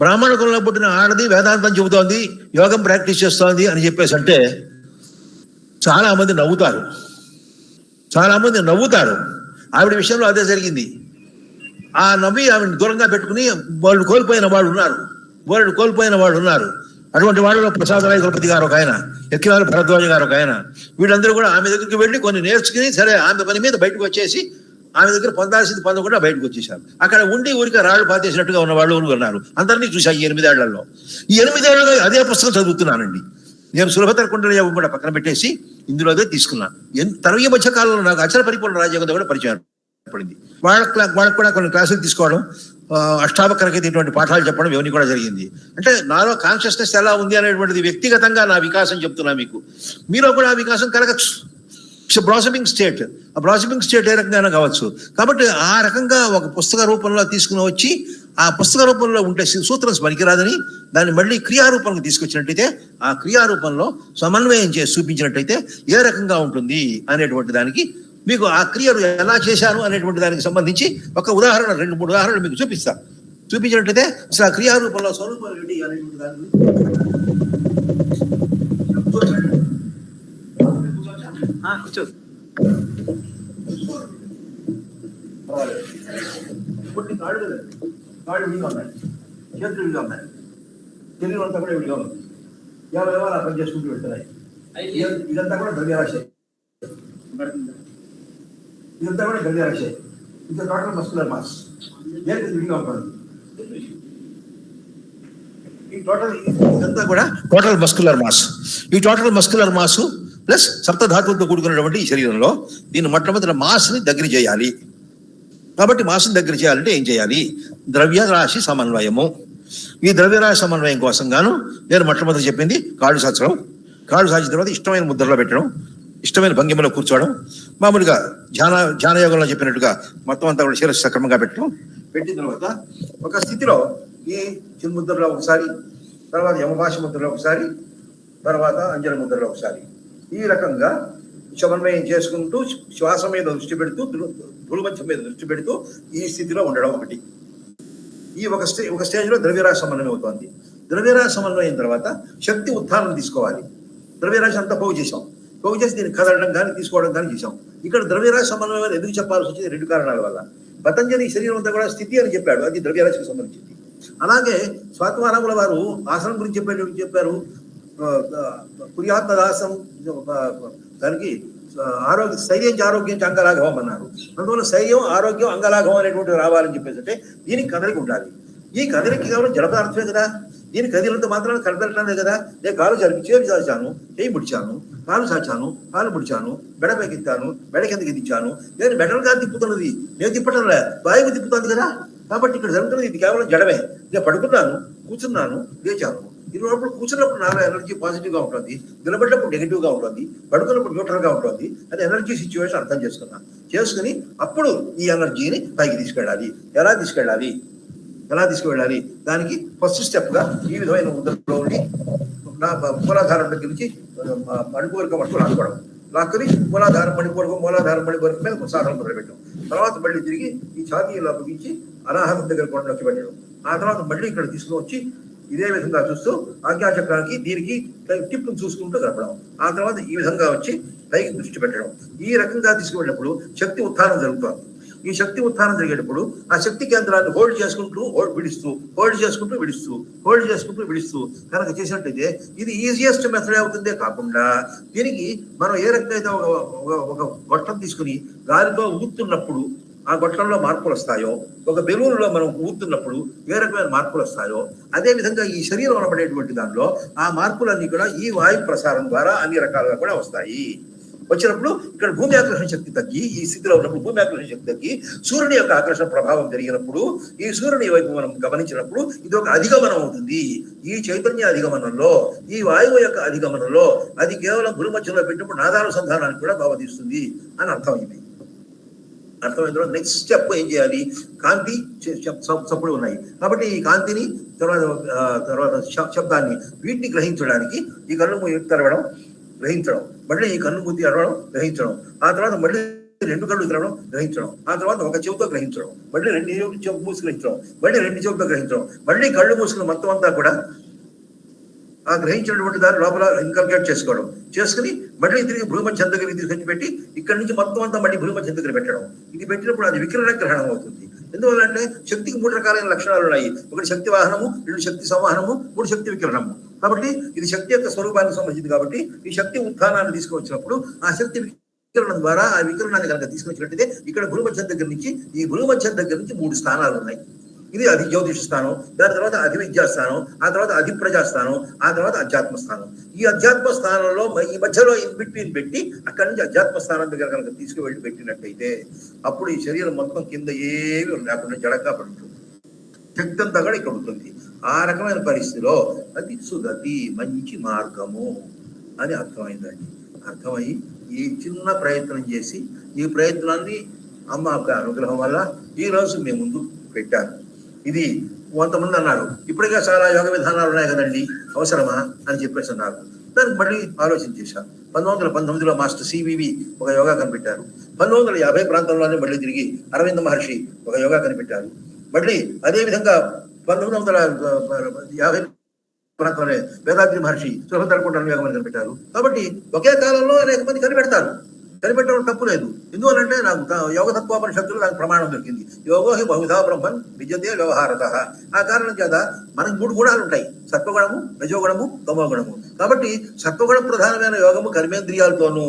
బ్రాహ్మణ కులంలో పుట్టిన ఆడది వేదాంతం చెబుతోంది, యోగం ప్రాక్టీస్ చేస్తోంది అని చెప్పేసి అంటే చాలామంది నవ్వుతారు. ఆవిడ విషయంలో అదే జరిగింది. ఆ నవ్వి ఆవిడని దూరంగా పెట్టుకుని వాళ్ళు కోల్పోయిన వాళ్ళు ఉన్నారు. అటువంటి వాళ్ళలో ప్రసాదరాయ కులపతి గారు ఒక ఆయన, ఎక్కివాల భరద్వాజ గారు ఒక ఆయన. వీళ్ళందరూ కూడా ఆమె దగ్గరికి వెళ్ళి కొన్ని నేర్చుకుని సరే ఆమె పని మీద బయటకు వచ్చేసి ఆమె దగ్గర పొందాల్సింది పొందకుండా బయటకు వచ్చేసారు. అక్కడ ఉండి ఊరికి రాళ్ళు పాతేసినట్టుగా ఉన్న వాళ్ళు ఉన్నారు. అందరినీ చూశాను ఈ 8 ఏళ్లలో. ఈ 8 ఏళ్ళలో అదే పుస్తకం చదువుతున్నానండి. నేను సులభతర కుండల కూడా పక్కన పెట్టేసి ఇందులోదే తీసుకున్నాను. ఈ మధ్య కాలంలో నాకు అచల పరిపూర్ణ రాజ్యాంగంతో కూడా పరిచయం పడింది. వాళ్ళకు కూడా కొన్ని క్లాసులు తీసుకోవడం, అష్టావక్రకి ఇటువంటి పాఠాలు చెప్పడం ఇవన్నీ కూడా జరిగింది. అంటే నాలో కాన్షియస్నెస్ ఎలా ఉంది అనేటువంటిది వ్యక్తిగతంగా నా వికాసం చెప్తున్నా మీకు. మీలో కూడా ఆ వికాసం కలగచ్చు. It's blossoming state. ఆ బ్లాసమింగ్ స్టేట్ ఏ రకంగా కావచ్చు. కాబట్టి ఆ రకంగా ఒక పుస్తక రూపంలో తీసుకుని వచ్చి ఆ పుస్తక రూపంలో ఉంటే సూత్రం పనికిరాదని దాన్ని మళ్ళీ క్రియారూపంలో తీసుకొచ్చినట్టయితే ఆ క్రియారూపంలో సమన్వయం చేసి చూపించినట్టయితే ఏ రకంగా ఉంటుంది అనేటువంటి దానికి మీకు ఆ క్రియలు ఎలా చేశాను అనేటువంటి దానికి సంబంధించి ఒక ఉదాహరణ 2-3 ఉదాహరణలు మీకు చూపించినట్టయితే అసలు ఆ క్రియారూపంలో స్వరూపం ఏంటి అనేటువంటి దాని కాళ్ళు విడిగా ఉన్నాయి, చేతులు విడిగా ఉన్నాయి, శరీరం అంతా కూడా విడిగా ఉంది. అలా పని చేసుకుంటూ వెళ్తున్నాయి. ఇదంతా కూడా ద్రవ్యరాశి. ఇదంతా ఇది టోటల్ మస్కులర్ మాస్. ఏంటి విడిగా ఉంటుంది ఇదంతా కూడా టోటల్ మస్కులర్ మాస్. ఈ టోటల్ మస్కులర్ మాస్ ప్లస్ సప్తధాతువులతో కూడుకున్నటువంటి ఈ శరీరంలో దీన్ని మొట్టమొదటి మాస్ని దగ్గర చేయాలి. కాబట్టి మాస్ని దగ్గర చేయాలంటే ఏం చేయాలి? ద్రవ్యరాశి సమన్వయము. ఈ ద్రవ్యరాశి సమన్వయం కోసం గాను నేను మొట్టమొదటి చెప్పింది కాళ్ళు సాచడం. కాళ్ళు సాచిన తర్వాత ఇష్టమైన ముద్రలో పెట్టడం, ఇష్టమైన భంగిమలో కూర్చోవడం, మామూలుగా ధ్యానయోగంలో చెప్పినట్టుగా మొత్తం అంతా కూడా శిరస్సు సక్రమంగా పెట్టడం. పెట్టిన తర్వాత ఒక స్థితిలో ఈ చిన్ముద్రలో ఒకసారి, తర్వాత యమభాష ముద్రలో ఒకసారి, తర్వాత అంజన ముద్రలో ఒకసారి, ఈ రకంగా సమన్వయం చేసుకుంటూ శ్వాస మీద దృష్టి పెడుతూ ధృమధ్యం మీద దృష్టి పెడుతూ ఈ స్థితిలో ఉండడం ఒకటి. ఈ ఒక స్టేజ్లో ద్రవ్యరాశి సమన్వయం అవుతుంది. ద్రవ్యరాశి సమన్వయం తర్వాత శక్తి ఉత్థానం తీసుకోవాలి. ద్రవ్యరాశి అంతా పోగు చేసాం. పోగు చేసి దీన్ని కదలడం కానీ తీసుకోవడం కానీ చేసాం. ఇక్కడ ద్రవ్యరాశి సమన్వయం ఎందుకు చెప్పాల్సి వచ్చింది? 2 కారణాల వల్ల. పతంజలి శరీరం అంతా కూడా స్థితి అని చెప్పాడు, అది ద్రవ్యరాశికి సంబంధించింది. అలాగే స్వాత్మారాముల వారు ఆసనం గురించి చెప్పారు. కుర్యాత్మదాసం దానికి ఆరోగ్య స్థైర్యం ఆరోగ్యం అంగలాఘవం అన్నారు. అందువల్ల స్థైర్యం ఆరోగ్యం అంగలాఘవం అనేటువంటి రావాలని చెప్పేసి అంటే దీనికి కదలిక ఉండాలి. ఈ కదలికి కేవలం జడ పదార్థమే కదా. దీని కదిలినంత మాత్రం కదలటమే కదా. నేను కాలు చేయి చాచాను, చేయి ముడిచాను, కాలు చాచాను, కాలు ముడిచాను, మెడ పైకెత్తాను, మెడ కిందకి దించాను. నేను మెడల్ కాదు తిప్పుతున్నది, నేను తిప్పటంలే, వాయువు తిప్పుతుంది కదా. కాబట్టి ఇక్కడ జరుగుతున్నది ఇది కేవలం జడమే. నేను పడుకున్నాను, కూర్చున్నాను, లేచాను. ఇరువైపులు కూర్చున్నప్పుడు నాలో ఎనర్జీ పాజిటివ్గా ఉంటుంది, నిలబడినప్పుడు నెగిటివ్గా ఉంటుంది, పడుకున్నప్పుడు న్యూట్రల్గా ఉంటుంది. అది ఎనర్జీ సిచ్యువేషన్ అర్థం చేసుకుని అప్పుడు ఈ ఎనర్జీని పైకి తీసుకెళ్ళాలి. ఎలా తీసుకువెళ్ళాలి? దానికి ఫస్ట్ స్టెప్గా ఈ విధమైన ముద్రలో ఉండి నా మూలాధారం దగ్గర నుంచి మణిపూరక వరకు లాక్కుని మూలాధారం మణిపూరకం మీద సాధన మొదలుపెట్టాం. తర్వాత మళ్ళీ తిరిగి ఈ ఛాతీలో బిగించి అనాహతం దగ్గర కొండలోకి పెట్టడం. ఆ తర్వాత మళ్ళీ ఇక్కడ తీసుకువచ్చి ఇదే విధంగా చూస్తూ ఆజ్ఞాచక్రానికి దీనికి టిప్ను చూసుకుంటూ గడపడం. ఆ తర్వాత ఈ విధంగా వచ్చి పైకి దృష్టి పెట్టడం. ఈ రకంగా తీసుకువెళ్ళినప్పుడు శక్తి ఉత్థానం జరుగుతుంది. ఈ శక్తి ఉత్థానం జరిగేటప్పుడు ఆ శక్తి కేంద్రాన్ని హోల్డ్ చేసుకుంటూ విడిస్తూ కనుక చేసినట్లయితే ఇది ఈజియెస్ట్ మెథడ్ అవుతుందే కాకుండా దీనికి మనం ఏ రకంగా అయితే ఒక గొట్టం తీసుకుని గాలితో ఊతున్నప్పుడు ఆ గొట్టంలో మార్పులు వస్తాయో, ఒక బెలూన్లో మనం ఊతున్నప్పుడు ఏ రకమైన మార్పులు వస్తాయో, అదే విధంగా ఈ శరీరం అనబడేటువంటి దానిలో ఆ మార్పులన్నీ కూడా ఈ వాయు ప్రసారం ద్వారా అన్ని రకాలుగా కూడా వస్తాయి. వచ్చినప్పుడు ఇక్కడ భూమి ఆకర్షణ శక్తి తగ్గి, ఈ స్థితిలో ఉన్నప్పుడు భూమి ఆకర్షణ శక్తి తగ్గి సూర్యుని యొక్క ఆకర్షణ ప్రభావం జరిగినప్పుడు ఈ సూర్యుని వైపు మనం గమనించినప్పుడు ఇది ఒక అధిగమనం అవుతుంది. ఈ చైతన్య అధిగమనంలో, ఈ వాయువు యొక్క అధిగమనంలో అది కేవలం గురు మధ్యలో పెట్టినప్పుడు నాదానుసంధానానికి కూడా భావతీస్తుంది అని అర్థమైంది. అర్థమైన నెక్స్ట్ స్టెప్ ఏం చేయాలి? కాంతి చప్పుడు ఉన్నాయి కాబట్టి ఈ కాంతిని తర్వాత శబ్దాన్ని వీటిని గ్రహించడానికి ఈ కళ్ళు తెరవడం, గ్రహించడం, మళ్ళీ ఈ కన్ను మూతి అరవడం, గ్రహించడం, ఆ తర్వాత మళ్ళీ 2 కళ్ళు తెరవడం, గ్రహించడం, ఆ తర్వాత ఒక చెవుతో గ్రహించడం, మళ్ళీ 2 చెవు మూసి గ్రహించడం, మళ్ళీ 2 చెవుతో గ్రహించడం, మళ్ళీ కళ్ళు మూసుకున్న మొత్తం అంతా కూడా ఆ గ్రహించినటువంటి దాన్ని లోపల ఇన్కల్కేట్ చేసుకుని మళ్ళీ తిరిగి భూమధ్యం దగ్గరికి తీసుకొచ్చి పెట్టి ఇక్కడి నుంచి మొత్తం అంతా మళ్ళీ భూమధ్యం దగ్గర పెట్టడం. ఇది పెట్టినప్పుడు అది వికిరణ గ్రహణం అవుతుంది. ఎందువల్లంటే శక్తికి 3 రకాలైన లక్షణాలు ఉన్నాయి. 1 శక్తి వాహనము, 2 శక్తి సంవహనము, 3 శక్తి వికిరణము. కాబట్టి ఇది శక్తి యొక్క స్వరూపానికి సంబంధించింది. కాబట్టి ఈ శక్తి ఉత్థానాన్ని తీసుకువచ్చినప్పుడు ఆ శక్తి వికిరణం ద్వారా ఆ వికిరణాన్ని కనుక తీసుకొచ్చినట్టయితే ఇక్కడ భూమధ్యం దగ్గర నుంచి 3 స్థానాలు ఉన్నాయి. ఇది అధి జ్యోతిష స్థానం, దాని తర్వాత అధి విద్యా స్థానం, ఆ తర్వాత అధి ప్రజా స్థానం, ఆ తర్వాత అధ్యాత్మ స్థానం. ఈ అధ్యాత్మ స్థానంలో ఈ మధ్యలో ఇన్ బిట్వీన్ పెట్టి అక్కడి నుంచి అధ్యాత్మ స్థానం దగ్గర కనుక తీసుకువెళ్ళి పెట్టినట్టయితే అప్పుడు ఈ శరీరం మొత్తం కింద ఏమి లేకుండా జడంగా పడుతుంది. శక్తి అంతా కూడా ఇక్కడ ఉంటుంది. ఆ రకమైన పరిస్థితిలో అది సుగతి, మంచి మార్గము అని అర్థమైందండి. అర్థమై ఈ చిన్న ప్రయత్నం చేసి ఈ ప్రయత్నాన్ని అమ్మ యొక్క అనుగ్రహం వల్ల ఈ రోజు మేము ముందు పెట్టాను. ఇది కొంతమంది అన్నారు ఇప్పటికే చాలా యోగ విధానాలు ఉన్నాయి కదండి, అవసరమా అని చెప్పేసి అన్నారు. దానికి మళ్ళీ ఆలోచన చేశాను. 1919లో మాస్టర్ సివివి ఒక యోగా కనిపెట్టారు. 1950 ప్రాంతంలోనే మళ్ళీ తిరిగి అరవింద మహర్షి ఒక యోగా కనిపెట్టారు. మళ్ళీ అదేవిధంగా 1950 ప్రాంతంలో వేదాద్రి మహర్షి సులభతరకుండ యోగం కనిపెట్టారు. కాబట్టి ఒకే కాలంలో అనేక మంది కనిపెట్టడం తప్పు లేదు. ఎందువల్లంటే నాకు యోగ తత్వోపనిషత్తులు దానికి ప్రమాణం దొరికింది. యోగో హి బహుధా బ్రహ్మన్ విద్యతే వ్యవహారత. ఆ కారణం చేత మనకి 3 గుణాలు ఉంటాయి: సత్వగుణము, రజోగుణము, తమోగుణము. కాబట్టి సత్వగుణ ప్రధానమైన యోగము కర్మేంద్రియాలతోనూ,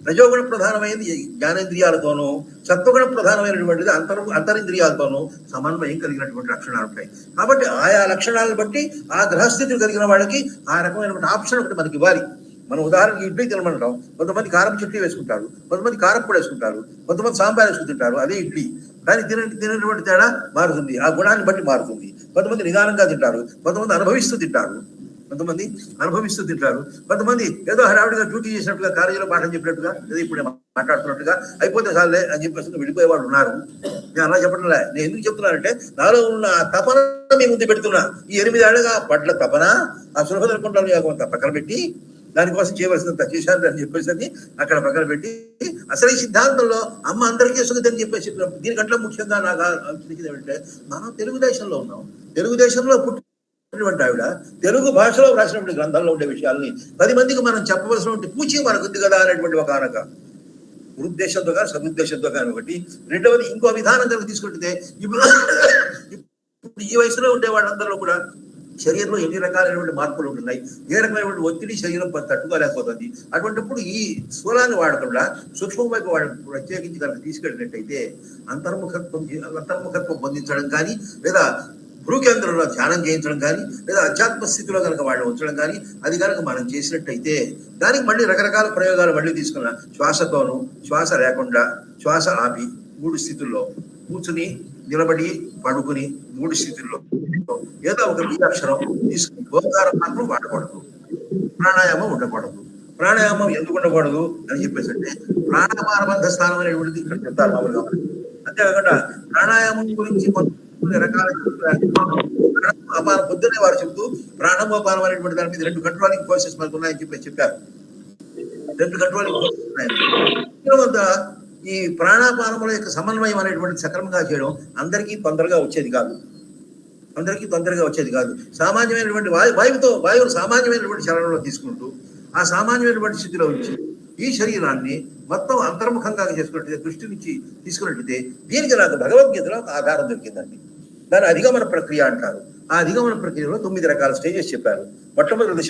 రజోగుణ ప్రధానమైనది జ్ఞానేంద్రియాలతోనూ, సత్వగుణ ప్రధానమైనటువంటిది అంతరింద్రియాలతోనూ సమన్వయం కలిగినటువంటి లక్షణాలు ఉంటాయి. కాబట్టి ఆయా లక్షణాలను బట్టి ఆ గ్రహస్థితులు కలిగిన వాళ్ళకి ఆ రకమైనటువంటి ఆప్షన్ ఒకటి మనకి ఇవ్వాలి. మనం ఉదాహరణకి ఇడ్లీ తినమంటాం, కొంతమంది కారం చట్నీ వేసుకుంటారు, కొంతమంది కారం పొడి వేసుకుంటారు, కొంతమంది సాంబార్ వేసుకుంటుంటారు, అదే ఇడ్లీ. కానీ తినేటువంటి తేడా మారుతుంది, ఆ గుణాన్ని బట్టి మారుతుంది. కొంతమంది నిదానంగా తింటారు, కొంతమంది అనుభవిస్తూ తింటారు, కొంతమంది ఏదో హడావుడిగా డ్యూటీ చేసినట్టుగా, కాలేజీలో పాఠం చెప్పినట్టుగా, ఏదో ఇప్పుడు మాట్లాడుతున్నట్టుగా అయిపోతే చాలే అని చెప్పేసి వెళ్ళిపోయేవాళ్ళు ఉన్నారు. నేను అలా చెప్పడంలే. నేను ఎందుకు చెప్తున్నానంటే నాలో ఉన్న ఆ తపన మీ ముందు పెడుతున్నా. ఈ 8 ఏళ్ళగా పడ్ల తపన, ఆ సులభ కుండల యోగం పక్కన పెట్టి దానికోసం చేయవలసినంత చేశాను అని చెప్పేసి అక్కడ పక్కన పెట్టి అసలు ఈ సిద్ధాంతంలో అమ్మ అందరికీ సుగతి చెప్పేసి దీనికంటే ముఖ్యంగా నాకు అనిపించింది ఏమంటే మనం తెలుగుదేశంలో ఉన్నాం. తెలుగుదేశంలో పుట్టినటువంటి ఆవిడ తెలుగు భాషలో రాసినటువంటి గ్రంథాల్లో ఉండే విషయాల్ని 10 మందికి మనం చెప్పవలసినటువంటి పూచి మనకు ఉంది కదా అనేటువంటి ఒక ఆనక దురుద్దేశంతో కానీ సదుద్దేశంతో కానీ ఒకటి. రెండవది ఇంకో విధానం కనుక తీసుకుంటే ఇప్పుడు ఈ వయసులో ఉండే వాళ్ళందరిలో కూడా శరీరంలో ఎన్ని రకాలైనటువంటి మార్పులు ఉంటున్నాయి, ఏ రకమైనటువంటి ఒత్తిడి శరీరం తట్టుకోలేకపోతుంది. అటువంటిప్పుడు ఈ స్థూలాన్ని వాడకుండా సూక్ష్మ వైపు ప్రత్యేకించి కనుక తీసుకెళ్ళినట్టయితే అంతర్ముఖత్వం పొందించడం కానీ, లేదా భూకేంద్రంలో ధ్యానం చేయించడం కానీ, లేదా అధ్యాత్మ స్థితిలో కనుక వాళ్ళు ఉంచడం కానీ, అది కనుక మనం చేసినట్టయితే దానికి మళ్ళీ రకరకాల ప్రయోగాలు మళ్ళీ తీసుకున్నాం. శ్వాసతోనూ, శ్వాస లేకుండా, శ్వాస ఆపి 3 స్థితుల్లో కూర్చుని, నిలబడి, పడుకుని 3 స్థితుల్లో ఏదో ఒక బీజాక్షరం తీసుకుని ఓంకారం మాత్రం వాడకూడదు, ప్రాణాయామం ఉండకూడదు. ప్రాణాయామం ఎందుకు ఉండకూడదు అని చెప్పేసి అంటే ప్రాణాపానబంధ స్థానం అనేటువంటిది ఇక్కడ చెప్తారు మామూలుగా. అంతేకాకుండా ప్రాణాయామం గురించి కొన్ని రకాల పొద్దున్నే వారు చెబుతూ ప్రాణమోపానం అనేటువంటి దాని మీద 2 కంట్రోలింగ్ ఫోర్సెస్ మనకు ఉన్నాయని చెప్పారు. 2 కంట్రోలింగ్ ఫోర్సెస్ ఉన్నాయి. ఈ ప్రాణాపానముల యొక్క సమన్వయం అనేటువంటి సక్రమంగా చేయడం అందరికీ తొందరగా వచ్చేది కాదు. సామాన్యమైనటువంటి వాయువును సామాన్యమైనటువంటి చలనంలో తీసుకుంటూ ఆ సామాన్యమైనటువంటి స్థితిలో ఉంచి ఈ శరీరాన్ని మొత్తం అంతర్ముఖంగా చేసుకున్నట్లయితే, దృష్టి నుంచి తీసుకున్నట్లయితే దీనికి నాకు భగవద్గీతలో ఒక ఆధారం దొరికిందండి. దాని అధిగమన ప్రక్రియ అంటారు. ఆ అధిగమన ప్రక్రియలో 9 రకాల స్టేజెస్ చెప్పారు. మొట్టమొదటి దశ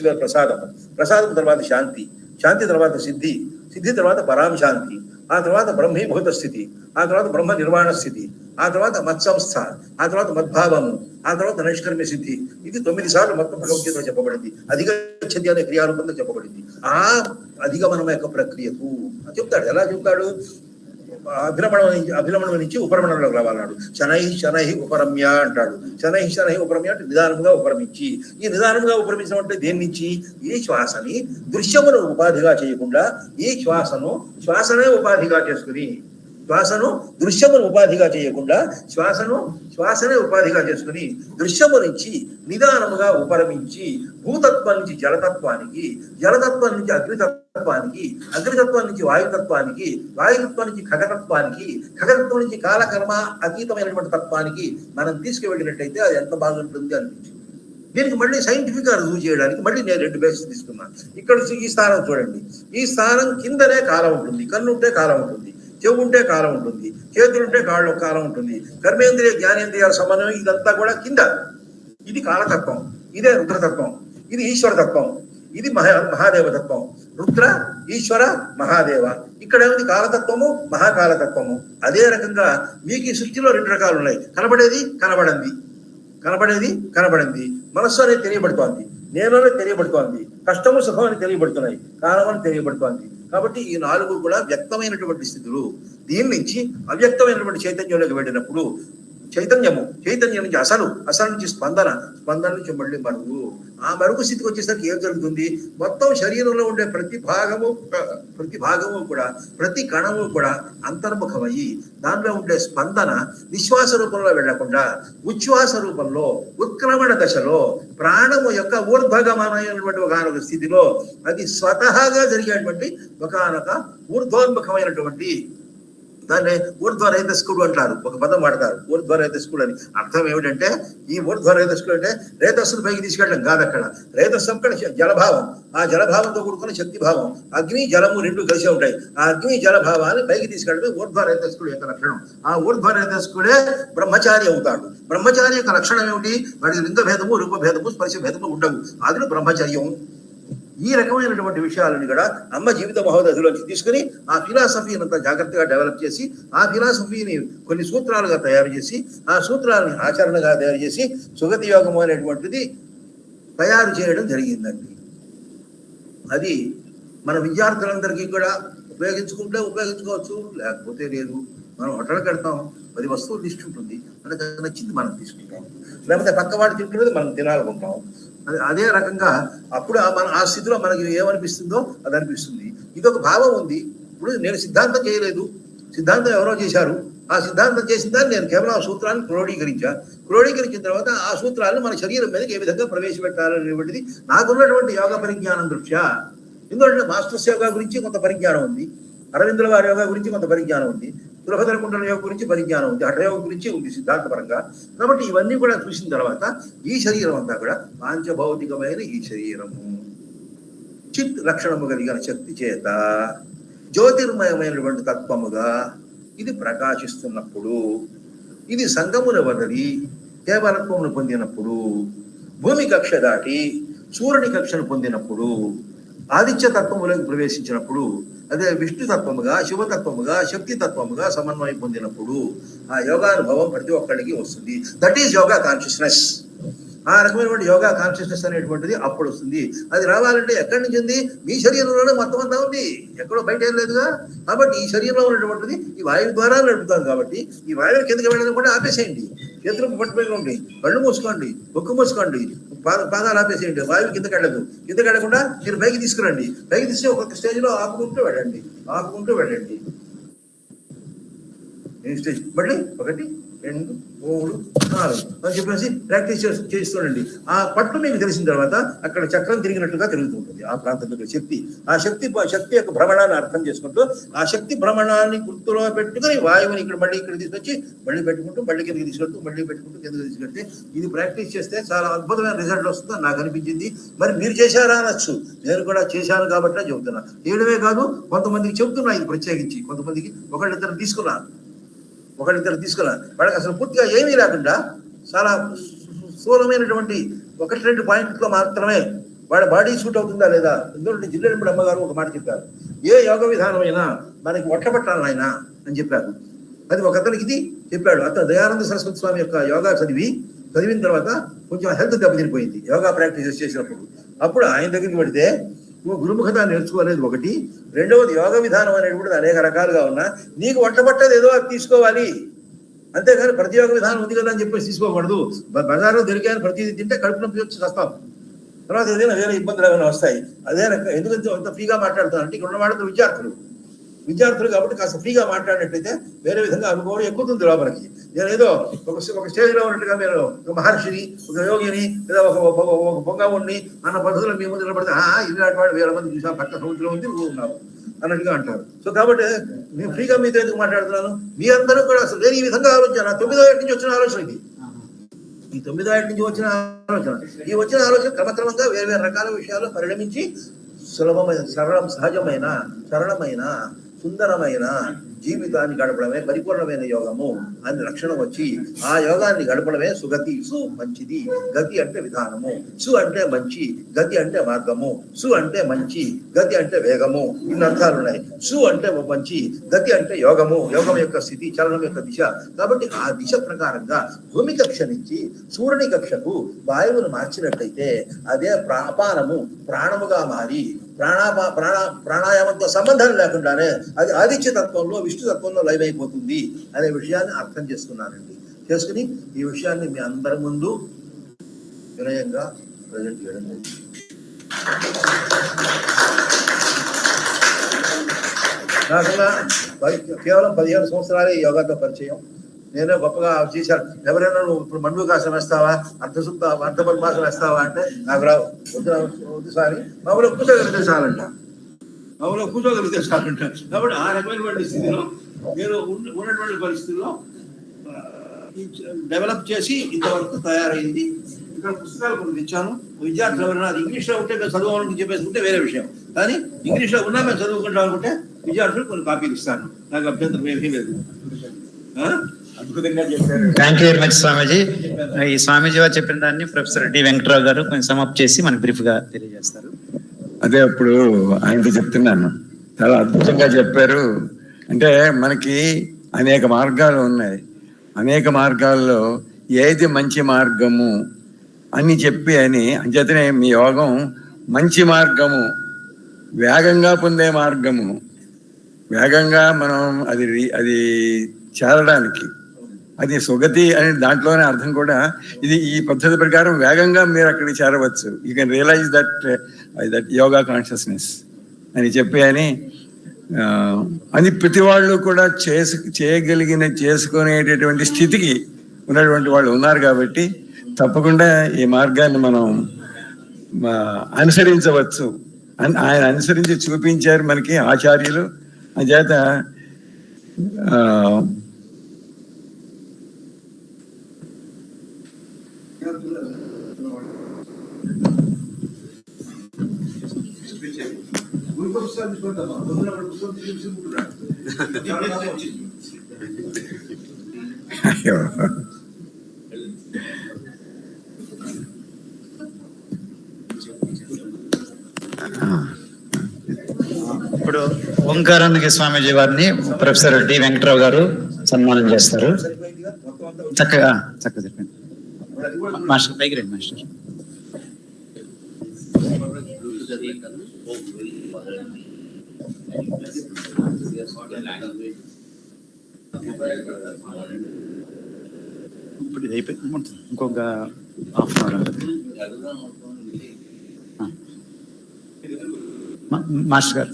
ప్రసాదం తర్వాత శాంతి తర్వాత సిద్ధి తర్వాత పరాం శాంతి, ఆ తర్వాత బ్రహ్మీభూత స్థితి, ఆ తర్వాత బ్రహ్మ నిర్వాణ స్థితి, ఆ తర్వాత మత్సంస్థ, ఆ తర్వాత మద్భావము, ఆ తర్వాత నైష్కర్మ్య సిద్ధి. ఇది 9 సార్లు మొత్తం భగవద్గీతలో చెప్పబడింది. అధిగచ్చతి అనే క్రియారూపంలో చెప్పబడింది. ఆ అధిగమనం యొక్క ప్రక్రియకు చెప్తాడు. ఎలా చెప్తాడు? అభిరమణం నుంచి ఉపరమణంలోకి రావాలన్నాడు. శనై ఉపరమ్య అంటాడు. శనై ఉపరమ్య అంటే నిదానంగా ఉపరమించి. ఈ నిదానంగా ఉపరమించడం అంటే దేని నుంచి? ఈ శ్వాసని దృశ్యమును ఉపాధిగా చేయకుండా ఈ శ్వాసనే ఉపాధిగా చేసుకుని, శ్వాసను దృశ్యమును ఉపాధిగా చేయకుండా శ్వాసనే ఉపాధిగా చేసుకుని దృశ్యము నుంచి నిదానముగా ఉపరమించి భూతత్వం నుంచి జలతత్వానికి, జలతత్వం నుంచి అగ్నితత్వానికి, అగ్నితత్వం నుంచి వాయుతత్వానికి, వాయుతత్వం నుంచి ఖగతత్వానికి, ఖగతత్వం నుంచి కాలకర్మ అతీతమైనటువంటి తత్వానికి మనం తీసుకువెళ్ళినట్టయితే అది ఎంత బాగుంటుంది అనిపించింది. దీనికి మళ్ళీ సైంటిఫిక్ గా రుజువు చేయడానికి మళ్ళీ నేను 2 బేసిస్ తీసుకున్నాను. ఇక్కడ ఈ స్థానం చూడండి. ఈ స్థానం కిందనే కాలం ఉంటుంది. కన్ను ఉంటే కాలం ఉంటుంది, చెవు ఉంటే కాలం ఉంటుంది, చేతులుంటే కాళ్ళు కాలం ఉంటుంది, కర్మేంద్రియ జ్ఞానేంద్రియాల సమన్వయం ఇదంతా కూడా కింద. ఇది కాలతత్వం, ఇదే రుద్రతత్వం, ఇది ఈశ్వరతత్వం, ఇది మహాదేవతత్వం. రుద్ర, ఈశ్వర, మహాదేవ. ఇక్కడ ఏమిటి? కాలతత్వము, మహాకాలతత్వము. అదే రకంగా మీకు ఈ సృష్టిలో 2 రకాలు ఉన్నాయి. కనబడేది, కనబడింది. మనస్సు అనేది తెలియబడుతోంది, నేను అనేది తెలియబడుతోంది, కష్టము సుఖం అని తెలియబడుతున్నాయి, కాలం అని తెలియబడుతోంది. కాబట్టి ఈ 4 కూడా వ్యక్తమైనటువంటి స్థితులు. దీని నుంచి అవ్యక్తమైనటువంటి చైతన్యంలోకి వెళ్ళినప్పుడు చైతన్యం నుంచి అసలు నుంచి స్పందన నుంచి మళ్ళీ మరుగు. ఆ మరుగు స్థితికి వచ్చేసరికి ఏం జరుగుతుంది? మొత్తం శరీరంలో ఉండే ప్రతి భాగము కూడా, ప్రతి కణము కూడా అంతర్ముఖమయ్యి దానిలో ఉండే స్పందన నిశ్వాస రూపంలో వెళ్లకుండా ఉచ్ఛ్వాస రూపంలో ఉత్క్రమణ దశలో ప్రాణము యొక్క ఊర్ధ్వగమనమైనటువంటి ఒకనొక స్థితిలో అది స్వతహాగా జరిగేటువంటి ఒకనొక ఊర్ధ్వోన్ముఖమైనటువంటి, దాన్ని ఊర్ధ్వరేతస్కుడు అంటారు. ఒక పదం వాడతారు, ఊర్ధ్వరేతస్కుడు అని. అర్థం ఏమిటంటే ఈ ఊర్ధ్వరేతస్కుడు అంటే రేతస్సును పైకి తీసుకెళ్ళడం కాదు. అక్కడ రేతస్సు అక్కడ జలభావం, ఆ జలభావంతో కూడుకున్న శక్తిభావం, అగ్ని జలము 2 కలిసి ఉంటాయి. ఆ అగ్ని జలభావాన్ని పైకి తీసుకెళ్ళడం ఊర్ధ్వరేతస్కుడు యొక్క లక్షణం. ఆ ఊర్ధ్వరేతస్కుడే బ్రహ్మచారి అవుతాడు. బ్రహ్మచారి యొక్క లక్షణం ఏమిటి? వాడికి లింగభేదము, రూపభేదము, స్పర్శభేదము ఉండవు. అది బ్రహ్మచర్యం. ఈ రకమైనటువంటి విషయాలను కూడా అమ్మ జీవిత మహోదధిలోంచి తీసుకుని ఆ ఫిలాసఫీని అంతా జాగ్రత్తగా డెవలప్ చేసి, ఆ ఫిలాసఫీని కొన్ని సూత్రాలుగా తయారు చేసి, ఆ సూత్రాలని ఆచరణగా తయారు చేసి సుగతి యోగము అనేటువంటిది తయారు చేయడం జరిగిందండి. అది మన విద్యార్థులందరికీ కూడా ఉపయోగించుకోవచ్చు, లేకపోతే లేదు. మనం హోటల్ కడతాం, 10 వస్తువులు లిస్ట్ ఉంటుంది, మనకు నచ్చింది మనం తీసుకుంటాం, లేకపోతే పక్కవాడు తింటున్నది మనం తినాలనుకుంటాం. అదే రకంగా అప్పుడు ఆ స్థితిలో మనకి ఏమనిపిస్తుందో అది అనిపిస్తుంది. ఇదొక భావం ఉంది. ఇప్పుడు నేను సిద్ధాంతం చేయలేదు, సిద్ధాంతం ఎవరో చేశారు. ఆ సిద్ధాంతం చేసిన దాన్ని నేను కేవలం ఆ సూత్రాన్ని క్రోడీకరించిన తర్వాత ఆ సూత్రాలను మన శరీరం మీదకి ఏ విధంగా ప్రవేశపెట్టాలనేటువంటిది నాకున్నటువంటి యోగ పరిజ్ఞానం దృష్ట్యా ఎందుకంటే మాస్టర్స్ యోగా గురించి కొంత పరిజ్ఞానం ఉంది, అరవిందుల వారి యోగా గురించి కొంత పరిజ్ఞానం ఉంది, సులభధర కుండల యోగ గురించి పరిజ్ఞానం ఉంది, హఠయోగ గురించి ఉంది సిద్ధాంతపరంగా. కాబట్టి ఇవన్నీ కూడా చూసిన తర్వాత ఈ శరీరం అంతా కూడా పాంచభౌతికమైన ఈ శరీరము చిత్ లక్షణము కలిగిన శక్తి చేత జ్యోతిర్మయమైనటువంటి తత్వముగా ఇది ప్రకాశిస్తున్నప్పుడు, ఇది సంగమును వదలి కేవలత్వమును పొందినప్పుడు, భూమి కక్ష దాటి సూర్యుని కక్షను పొందినప్పుడు, ఆదిత్య తత్వములోకి ప్రవేశించినప్పుడు, అదే విష్ణు తత్వముగా, శివతత్వముగా, శక్తి తత్వముగా సమన్వయం పొందినప్పుడు ఆ యోగానుభవం ప్రతి ఒక్కరికి వస్తుంది. That is yoga consciousness. ఆ రకమైనటువంటి యోగా కాన్షియస్నెస్ అనేటువంటిది అప్పుడు వస్తుంది. అది రావాలంటే ఎక్కడి నుంచి ఉంది? మీ శరీరంలోనే మొత్తం అంతా ఉంది, ఎక్కడో బయట ఏం లేదుగా. కాబట్టి ఈ శరీరంలో ఉన్నటువంటిది ఈ వాయువు ద్వారా నడుపుతాం. కాబట్టి ఈ వాయువు కిందకి వెళ్ళడం కూడా ఆపేసేయండి, చేతులకు పట్టుకోండి, కళ్ళు మూసుకోండి, ముక్కు మూసుకోండి, పాదాలు ఆపేసేయండి, వాయువు కిందకి వెళ్ళదు. కిందకి వెళ్ళకుండా మీరు పైకి తీసుకురండి, పైకి తీసి ఒక్కొక్క స్టేజ్లో ఆపుకుంటూ వెళ్ళండి, ఆపుకుంటూ వెళ్ళండి. స్టేజ్ మళ్ళీ 1, 2, 3, 4 అని చెప్పేసి ప్రాక్టీస్ చేస్తుండండి. ఆ పట్టు మీకు తెలిసిన తర్వాత అక్కడ చక్రం తిరిగినట్టుగా తిరుగుతుంటుంది ఆ ప్రాంతంలో శక్తి. ఆ శక్తి యొక్క భ్రమణాన్ని అర్థం చేసుకుంటూ ఆ శక్తి భ్రమణాన్ని గుర్తులో పెట్టుకుని వాయువుని ఇక్కడ తీసుకొచ్చి మళ్ళీ పెట్టుకుంటూ మళ్ళీ కిందకి తీసుకెళ్తూ మళ్ళీ పెట్టుకుంటూ కిందకి తీసుకెళ్తే ఇది ప్రాక్టీస్ చేస్తే చాలా అద్భుతమైన రిజల్ట్ వస్తుందని నాకు అనిపించింది. మరి మీరు చేశారా అనొచ్చు, నేను కూడా చేశాను కాబట్టి చెబుతున్నా. చేయడమే కాదు, కొంతమందికి చెబుతున్నా ఇది ప్రత్యేకించి. కొంతమందికి ఒకళ్ళిద్దరు తీసుకున్నాను, వాళ్ళకి అసలు పూర్తిగా ఏమీ లేకుండా చాలా స్థూలమైనటువంటి 1-2 పాయింట్లో మాత్రమే వాళ్ళ బాడీ సూట్ అవుతుందా లేదా. ఎందుకంటే జిల్లెంపుడు అమ్మగారు ఒక మాట చెప్పారు, ఏ యోగ విధానమైనా మనకి ఒట్టబట్టాలైనా అని చెప్పారు. అది ఒక అతనికి ఇది చెప్పాడు. అతను దయానంద సరస్వతి స్వామి యొక్క యోగా చదివిన తర్వాత కొంచెం హెల్త్ దెబ్బతినిపోయింది యోగా ప్రాక్టీసెస్ చేసినప్పుడు. అప్పుడు ఆయన దగ్గరికి పెడితే నువ్వు గురుముఖత నేర్చుకోలేదు ఒకటి, రెండవది యోగ విధానం అనేటువంటి అనేక రకాలుగా ఉన్నా నీకు వంటపట్టేది ఏదో అది తీసుకోవాలి, అంతేగాని ప్రతి యోగ విధానం ఉంది కదా అని చెప్పేసి తీసుకోకూడదు. బజార్లో దొరికాయని ప్రతిదీ తింటే కడుపు నొప్పి వచ్చి వస్తాం, తర్వాత ఏదైనా వేరే ఇబ్బందులు ఏమైనా వస్తాయి. అదే రకంగా ఎందుకంటే అంత ఫ్రీగా మాట్లాడుతానంటే ఇక్కడ ఉన్న వాళ్ళతో విద్యార్థులు కాబట్టి కాస్త ఫ్రీగా మాట్లాడినట్లయితే వేరే విధంగా అనుభవం ఎక్కుతుంది లోపలికి. నేను ఏదో ఒక స్టేజ్లో ఉన్నట్టుగా మీరు ఒక మహర్షిని, ఒక యోగిని, లేదా ఒక పొంగవుణ్ణి అన్న పద్ధతిలో మీ ముందు నిలబడితే ఇలాంటి వాడు 1000 మంది చూసా పక్క సముద్రం ఉంది నువ్వు ఉన్నావు అన్నట్టుగా అంటారు. సో కాబట్టి నేను ఫ్రీగా మీతో ఎందుకు మాట్లాడుతున్నాను, మీ అందరూ కూడా అసలు నేను ఈ విధంగా ఆలోచన 9వ ఏటి నుంచి వచ్చిన ఆలోచన ఇది. ఈ 9వ ఏటి నుంచి వచ్చిన ఆలోచన క్రమక్రమంగా వేరే రకాల విషయాలు పరిణమించి సులభమైన సరళమైన సుందరమైన జీవితాన్ని గడపడమే పరిపూర్ణమైన యోగము అని లక్షణం వచ్చి ఆ యోగాన్ని గడపడమే సుగతి. మంచిది, గతి అంటే విధానము, అంటే మంచి, గతి అంటే మార్గము, అంటే మంచి, గతి అంటే వేగము, ఇన్ని అర్థాలు ఉన్నాయి. అంటే మంచి, గతి అంటే యోగం యొక్క స్థితి, చలనం యొక్క దిశ. కాబట్టి ఆ దిశ ప్రకారంగా భూమి కక్ష నుంచి సూర్యుని కక్షకు వాయువును మార్చినట్లయితే అదే అపానము ప్రాణముగా మారి ప్రాణాయామంతో సంబంధం లేకుండానే అది ఆదిత్య తత్వంలో విష్ణు తత్వంలో లైవ్ అయిపోతుంది అనే విషయాన్ని అర్థం చేసుకుని ఈ విషయాన్ని మీ అందరి ముందు వినయంగా ప్రజెంట్ చేయడం జరిగింది. నాకన్నా కేవలం 15 సంవత్సరాలే ఈ యోగాతో పరిచయం. నేనే గొప్పగా చేశాను. ఎవరైనా నువ్వు ఇప్పుడు మండూకాసం వేస్తావా, అర్ధపద్మాసం వేస్తావా అంటే నాకు రావు, వద్దు సారి, మామూలుగా కూర్చోగలిగితే చాలంట. కాబట్టి ఆ రకమైనటువంటి స్థితిలో నేను ఉన్నటువంటి పరిస్థితుల్లో డెవలప్ చేసి ఇంతవరకు తయారైంది. ఇక్కడ పుస్తకాలు కొన్ని ఇచ్చాను. విద్యార్థులు ఎవరైనా అది ఇంగ్లీష్లో ఉంటే మేము చదవాలని చెప్పేసుకుంటే వేరే విషయం, కానీ ఇంగ్లీష్లో ఉన్నా మేము చదువుకుంటాం అనుకుంటే విద్యార్థులు కొన్ని కాపీలు ఇస్తాను, నాకు అభ్యంతరం ఏమీ లేదు. అద్భుతంగా చెప్పారు. థ్యాంక్ యూ వెరీ మచ్ స్వామీజీ. ఈ స్వామీజీ వారు చెప్పిన దాన్ని ప్రొఫెసర్ డి వెంకట్రావు గారు కొంచెం సమప్ చేసి మనకు బ్రీఫ్ గా తెలియజేస్తారు. అదే అప్పుడు ఆయనతో చెప్తున్నాను, చాలా అద్భుతంగా చెప్పారు. అంటే మనకి అనేక మార్గాలు ఉన్నాయి, అనేక మార్గాల్లో ఏది మంచి మార్గము అని అంచేతనే మీ యోగం మంచి మార్గము, వేగంగా పొందే మార్గము, వేగంగా మనం అది చేరడానికి అది సుగతి అనే దాంట్లోనే అర్థం కూడా. ఇది ఈ పద్ధతి ప్రకారం వేగంగా మీరు అక్కడికి చేరవచ్చు. You can realise that yoga consciousness అని అది ప్రతి వాళ్ళు కూడా చేసుకునేటటువంటి స్థితికి ఉన్నటువంటి వాళ్ళు ఉన్నారు. కాబట్టి తప్పకుండా ఈ మార్గాన్ని మనం అనుసరించవచ్చు ఆయన అనుసరించి చూపించారు మనకి ఆచార్యులు. అంచేత అయ్యో ఇప్పుడు ఓంకారానికి స్వామీజీ వారిని ప్రొఫెసర్ డి వెంకటరావు గారు సన్మానం చేస్తారు. చక్కగా చెప్పండి మాస్టర్. పైకి రండి మాస్టర్. ఇప్పుడు ఇది అయిపోయింది, ఇంకొక హాఫ్ అన్ అవర్ మాస్టర్ గారు.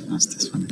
నమస్తే స్వామి.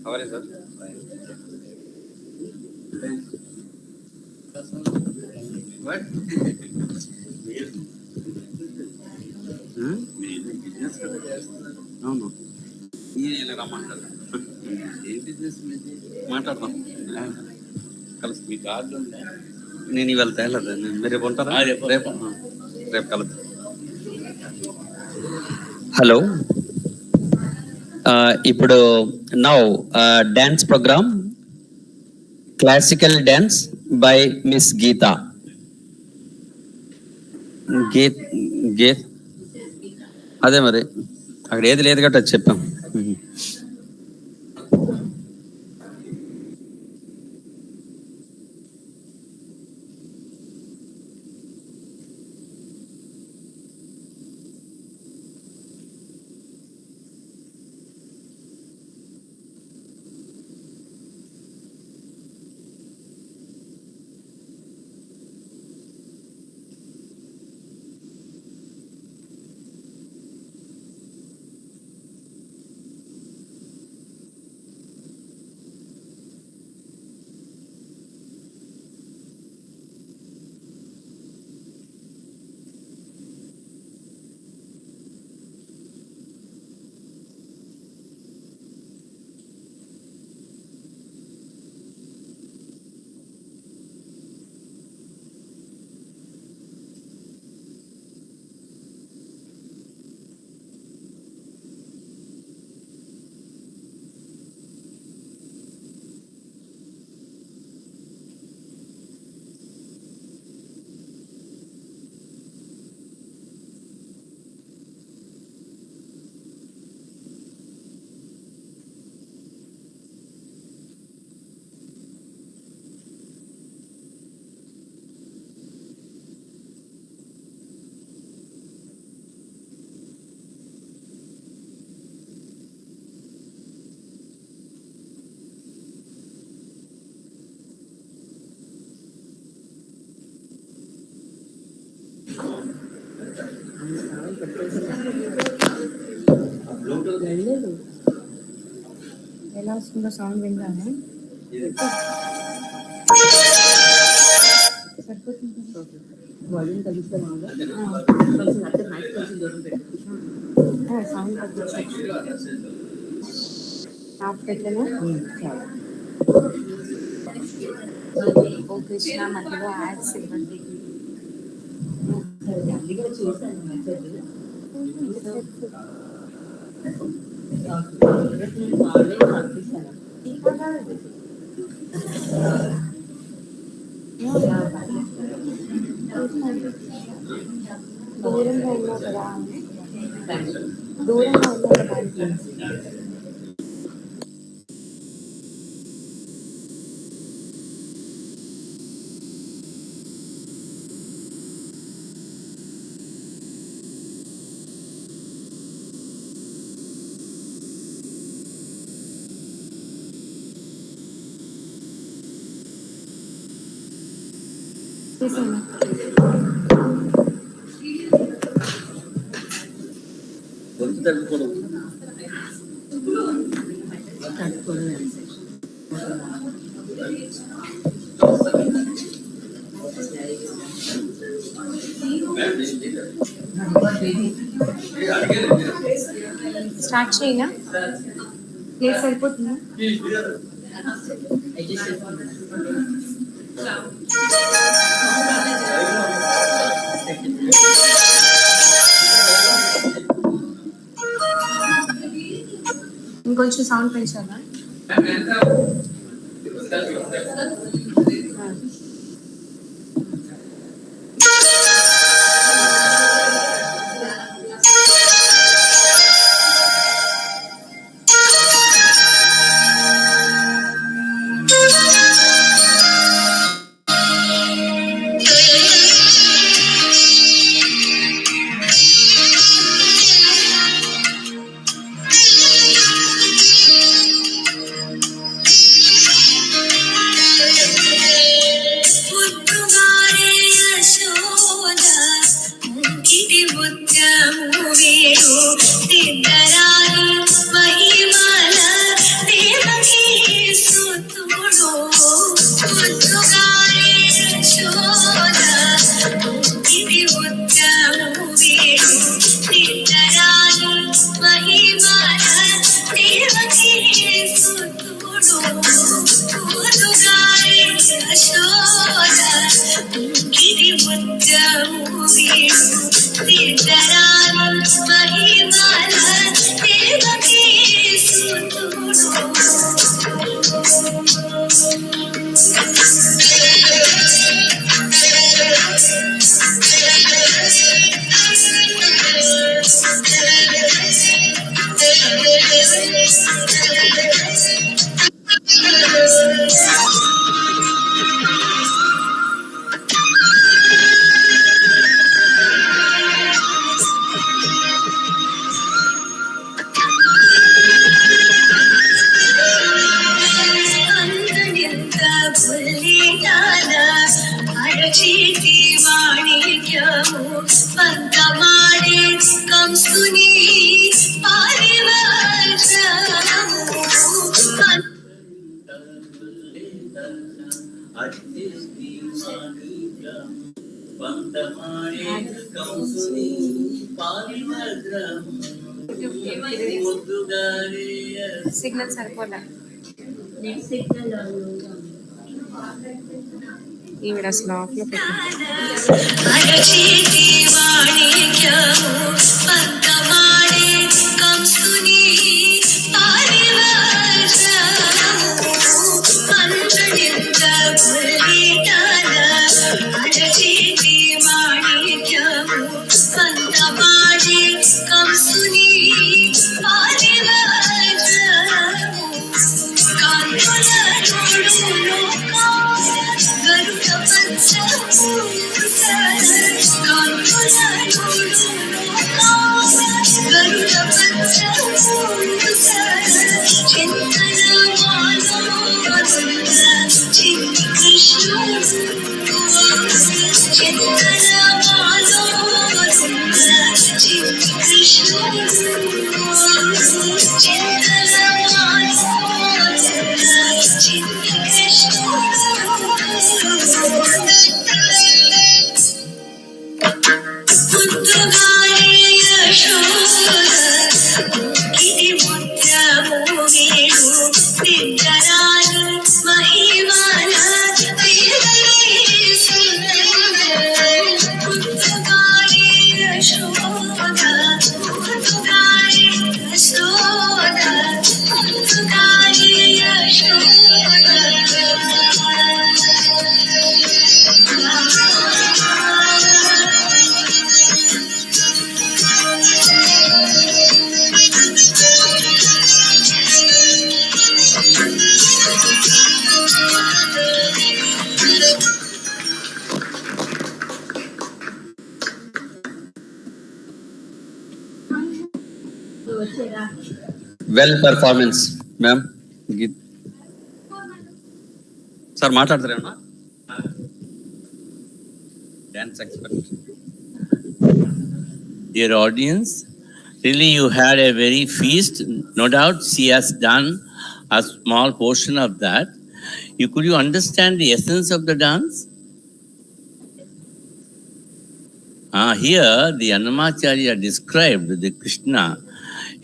How are you, sir? What? అవును, రమ్మంటారు. ఏ బిజినెస్ మాట్లాడదాం, కలిసి మీ కార్డు నేను ఇవాళ తేలేదు. మీరు రేపు ఉంటారా? రేపు రేపు కలుద్దాం. హలో, ఇప్పుడు now dance program classical dance by miss Geetha. గీత్ అదే మరి అక్కడ ఏది లేదు కాబట్టి అది చెప్పాం. ఎలా వస్తుందో సౌండ్ విన్నాను. వాల్యూమ్ తగ్గిస్తే సౌండ్ పెట్టను. ఓ కృష్ణ మధ్యలో యాడ్స్ ఇవ్వండి. దూరంగా ఉన్నా కదా, దూరంగా ఉన్నా కదా. స్టార్ట్ చేయనా? ప్లేస్ సరిపోతుందా? ఇంకొంచెం సౌండ్ పెంచాలా? సిగ్నల్ సరిపోలే. ఈవిడ అసలు ఆఫ్లో వెల్ పర్ఫార్మెన్స్ మ్యామ్. సార్ మాట్లాడతారేమన్నా? Dance expert. Dear audience, really you had a very feast. No doubt she has done a small portion of that. Could you understand the essence of the dance? Here the Annamacharya described the Krishna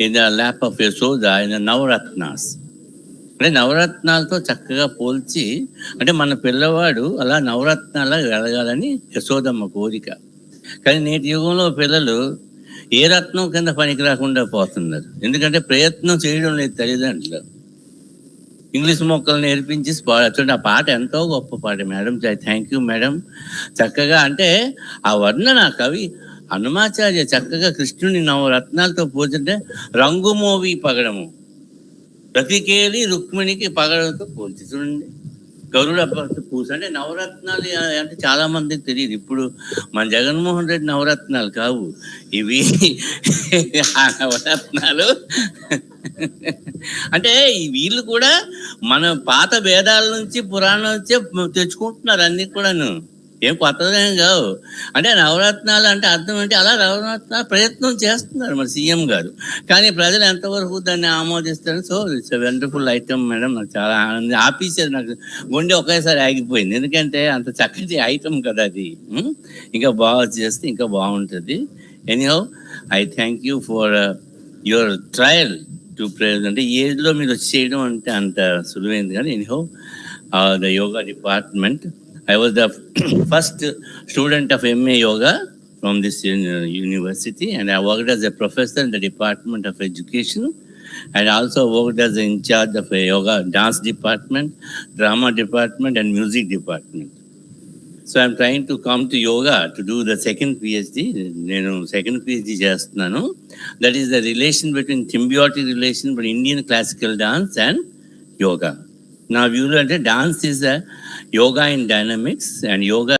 in the lap of Yasoda in the Navaratnas. అంటే నవరత్నాలతో చక్కగా పోల్చి, అంటే మన పిల్లవాడు అలా నవరత్నాలా వెలగాలని యశోదమ్మ కోరిక. కానీ నేటి యుగంలో పిల్లలు ఏ రత్నం కింద పనికి రాకుండా పోతున్నారు. ఎందుకంటే ప్రయత్నం చేయడం లేదు తల్లిదండ్రులు. ఇంగ్లీష్ మొక్కలు నేర్పించి చూడండి, ఆ పాట ఎంతో గొప్ప పాట మేడం. Thank you madam. చక్కగా అంటే ఆ వర్ణన కవి హనుమాచార్య చక్కగా కృష్ణుని నవరత్నాలతో పోల్చుంటే రంగుమోవి పగడము, ప్రతికేలి రుక్మిణికి పగడంతో పోల్చి చూడండి. గరుడ పూస అంటే నవరత్నాలు అంటే చాలా మందికి తెలియదు. ఇప్పుడు మన జగన్మోహన్ రెడ్డి నవరత్నాలు కావు ఇవి, ఆ నవరత్నాలు అంటే వీళ్ళు కూడా మన పాత వేదాల నుంచి పురాణం నుంచే తెచ్చుకుంటున్నారు అన్ని కూడాను, ఏం కొత్తదేం కావు. అంటే నవరత్నాలు అంటే అర్థం ఏంటి, అలా నవరత్నాలు ప్రయత్నం చేస్తున్నారు మన సీఎం గారు. కానీ ప్రజలు ఎంతవరకు దాన్ని ఆమోదిస్తారు? So it's a wonderful item madam. నాకు చాలా ఆనందం ఆపేసేది, నాకు గుండె ఒకేసారి ఆగిపోయింది. ఎందుకంటే అంత చక్కటి ఐటమ్ కదా అది. ఇంకా బాగా చేస్తే ఇంకా బాగుంటుంది. Anyhow I thank you for your trial to praise. అంటే ఈ ఏజ్లో మీరు వచ్చి చేయడం అంటే అంత సులువైంది. కానీ anyhow the yoga department, I was the first student of MA Yoga from this university, and I worked as a professor in the Department of Education, and also worked as in charge of a yoga dance department, drama department, and music department. So I'm trying to come to yoga to do the second PhD. Second PhD చేస్తున్నాను. That is the relation between symbiotic relation between Indian classical dance and yoga. నా వ్యూలో అంటే dance is yoga in dynamics, and yoga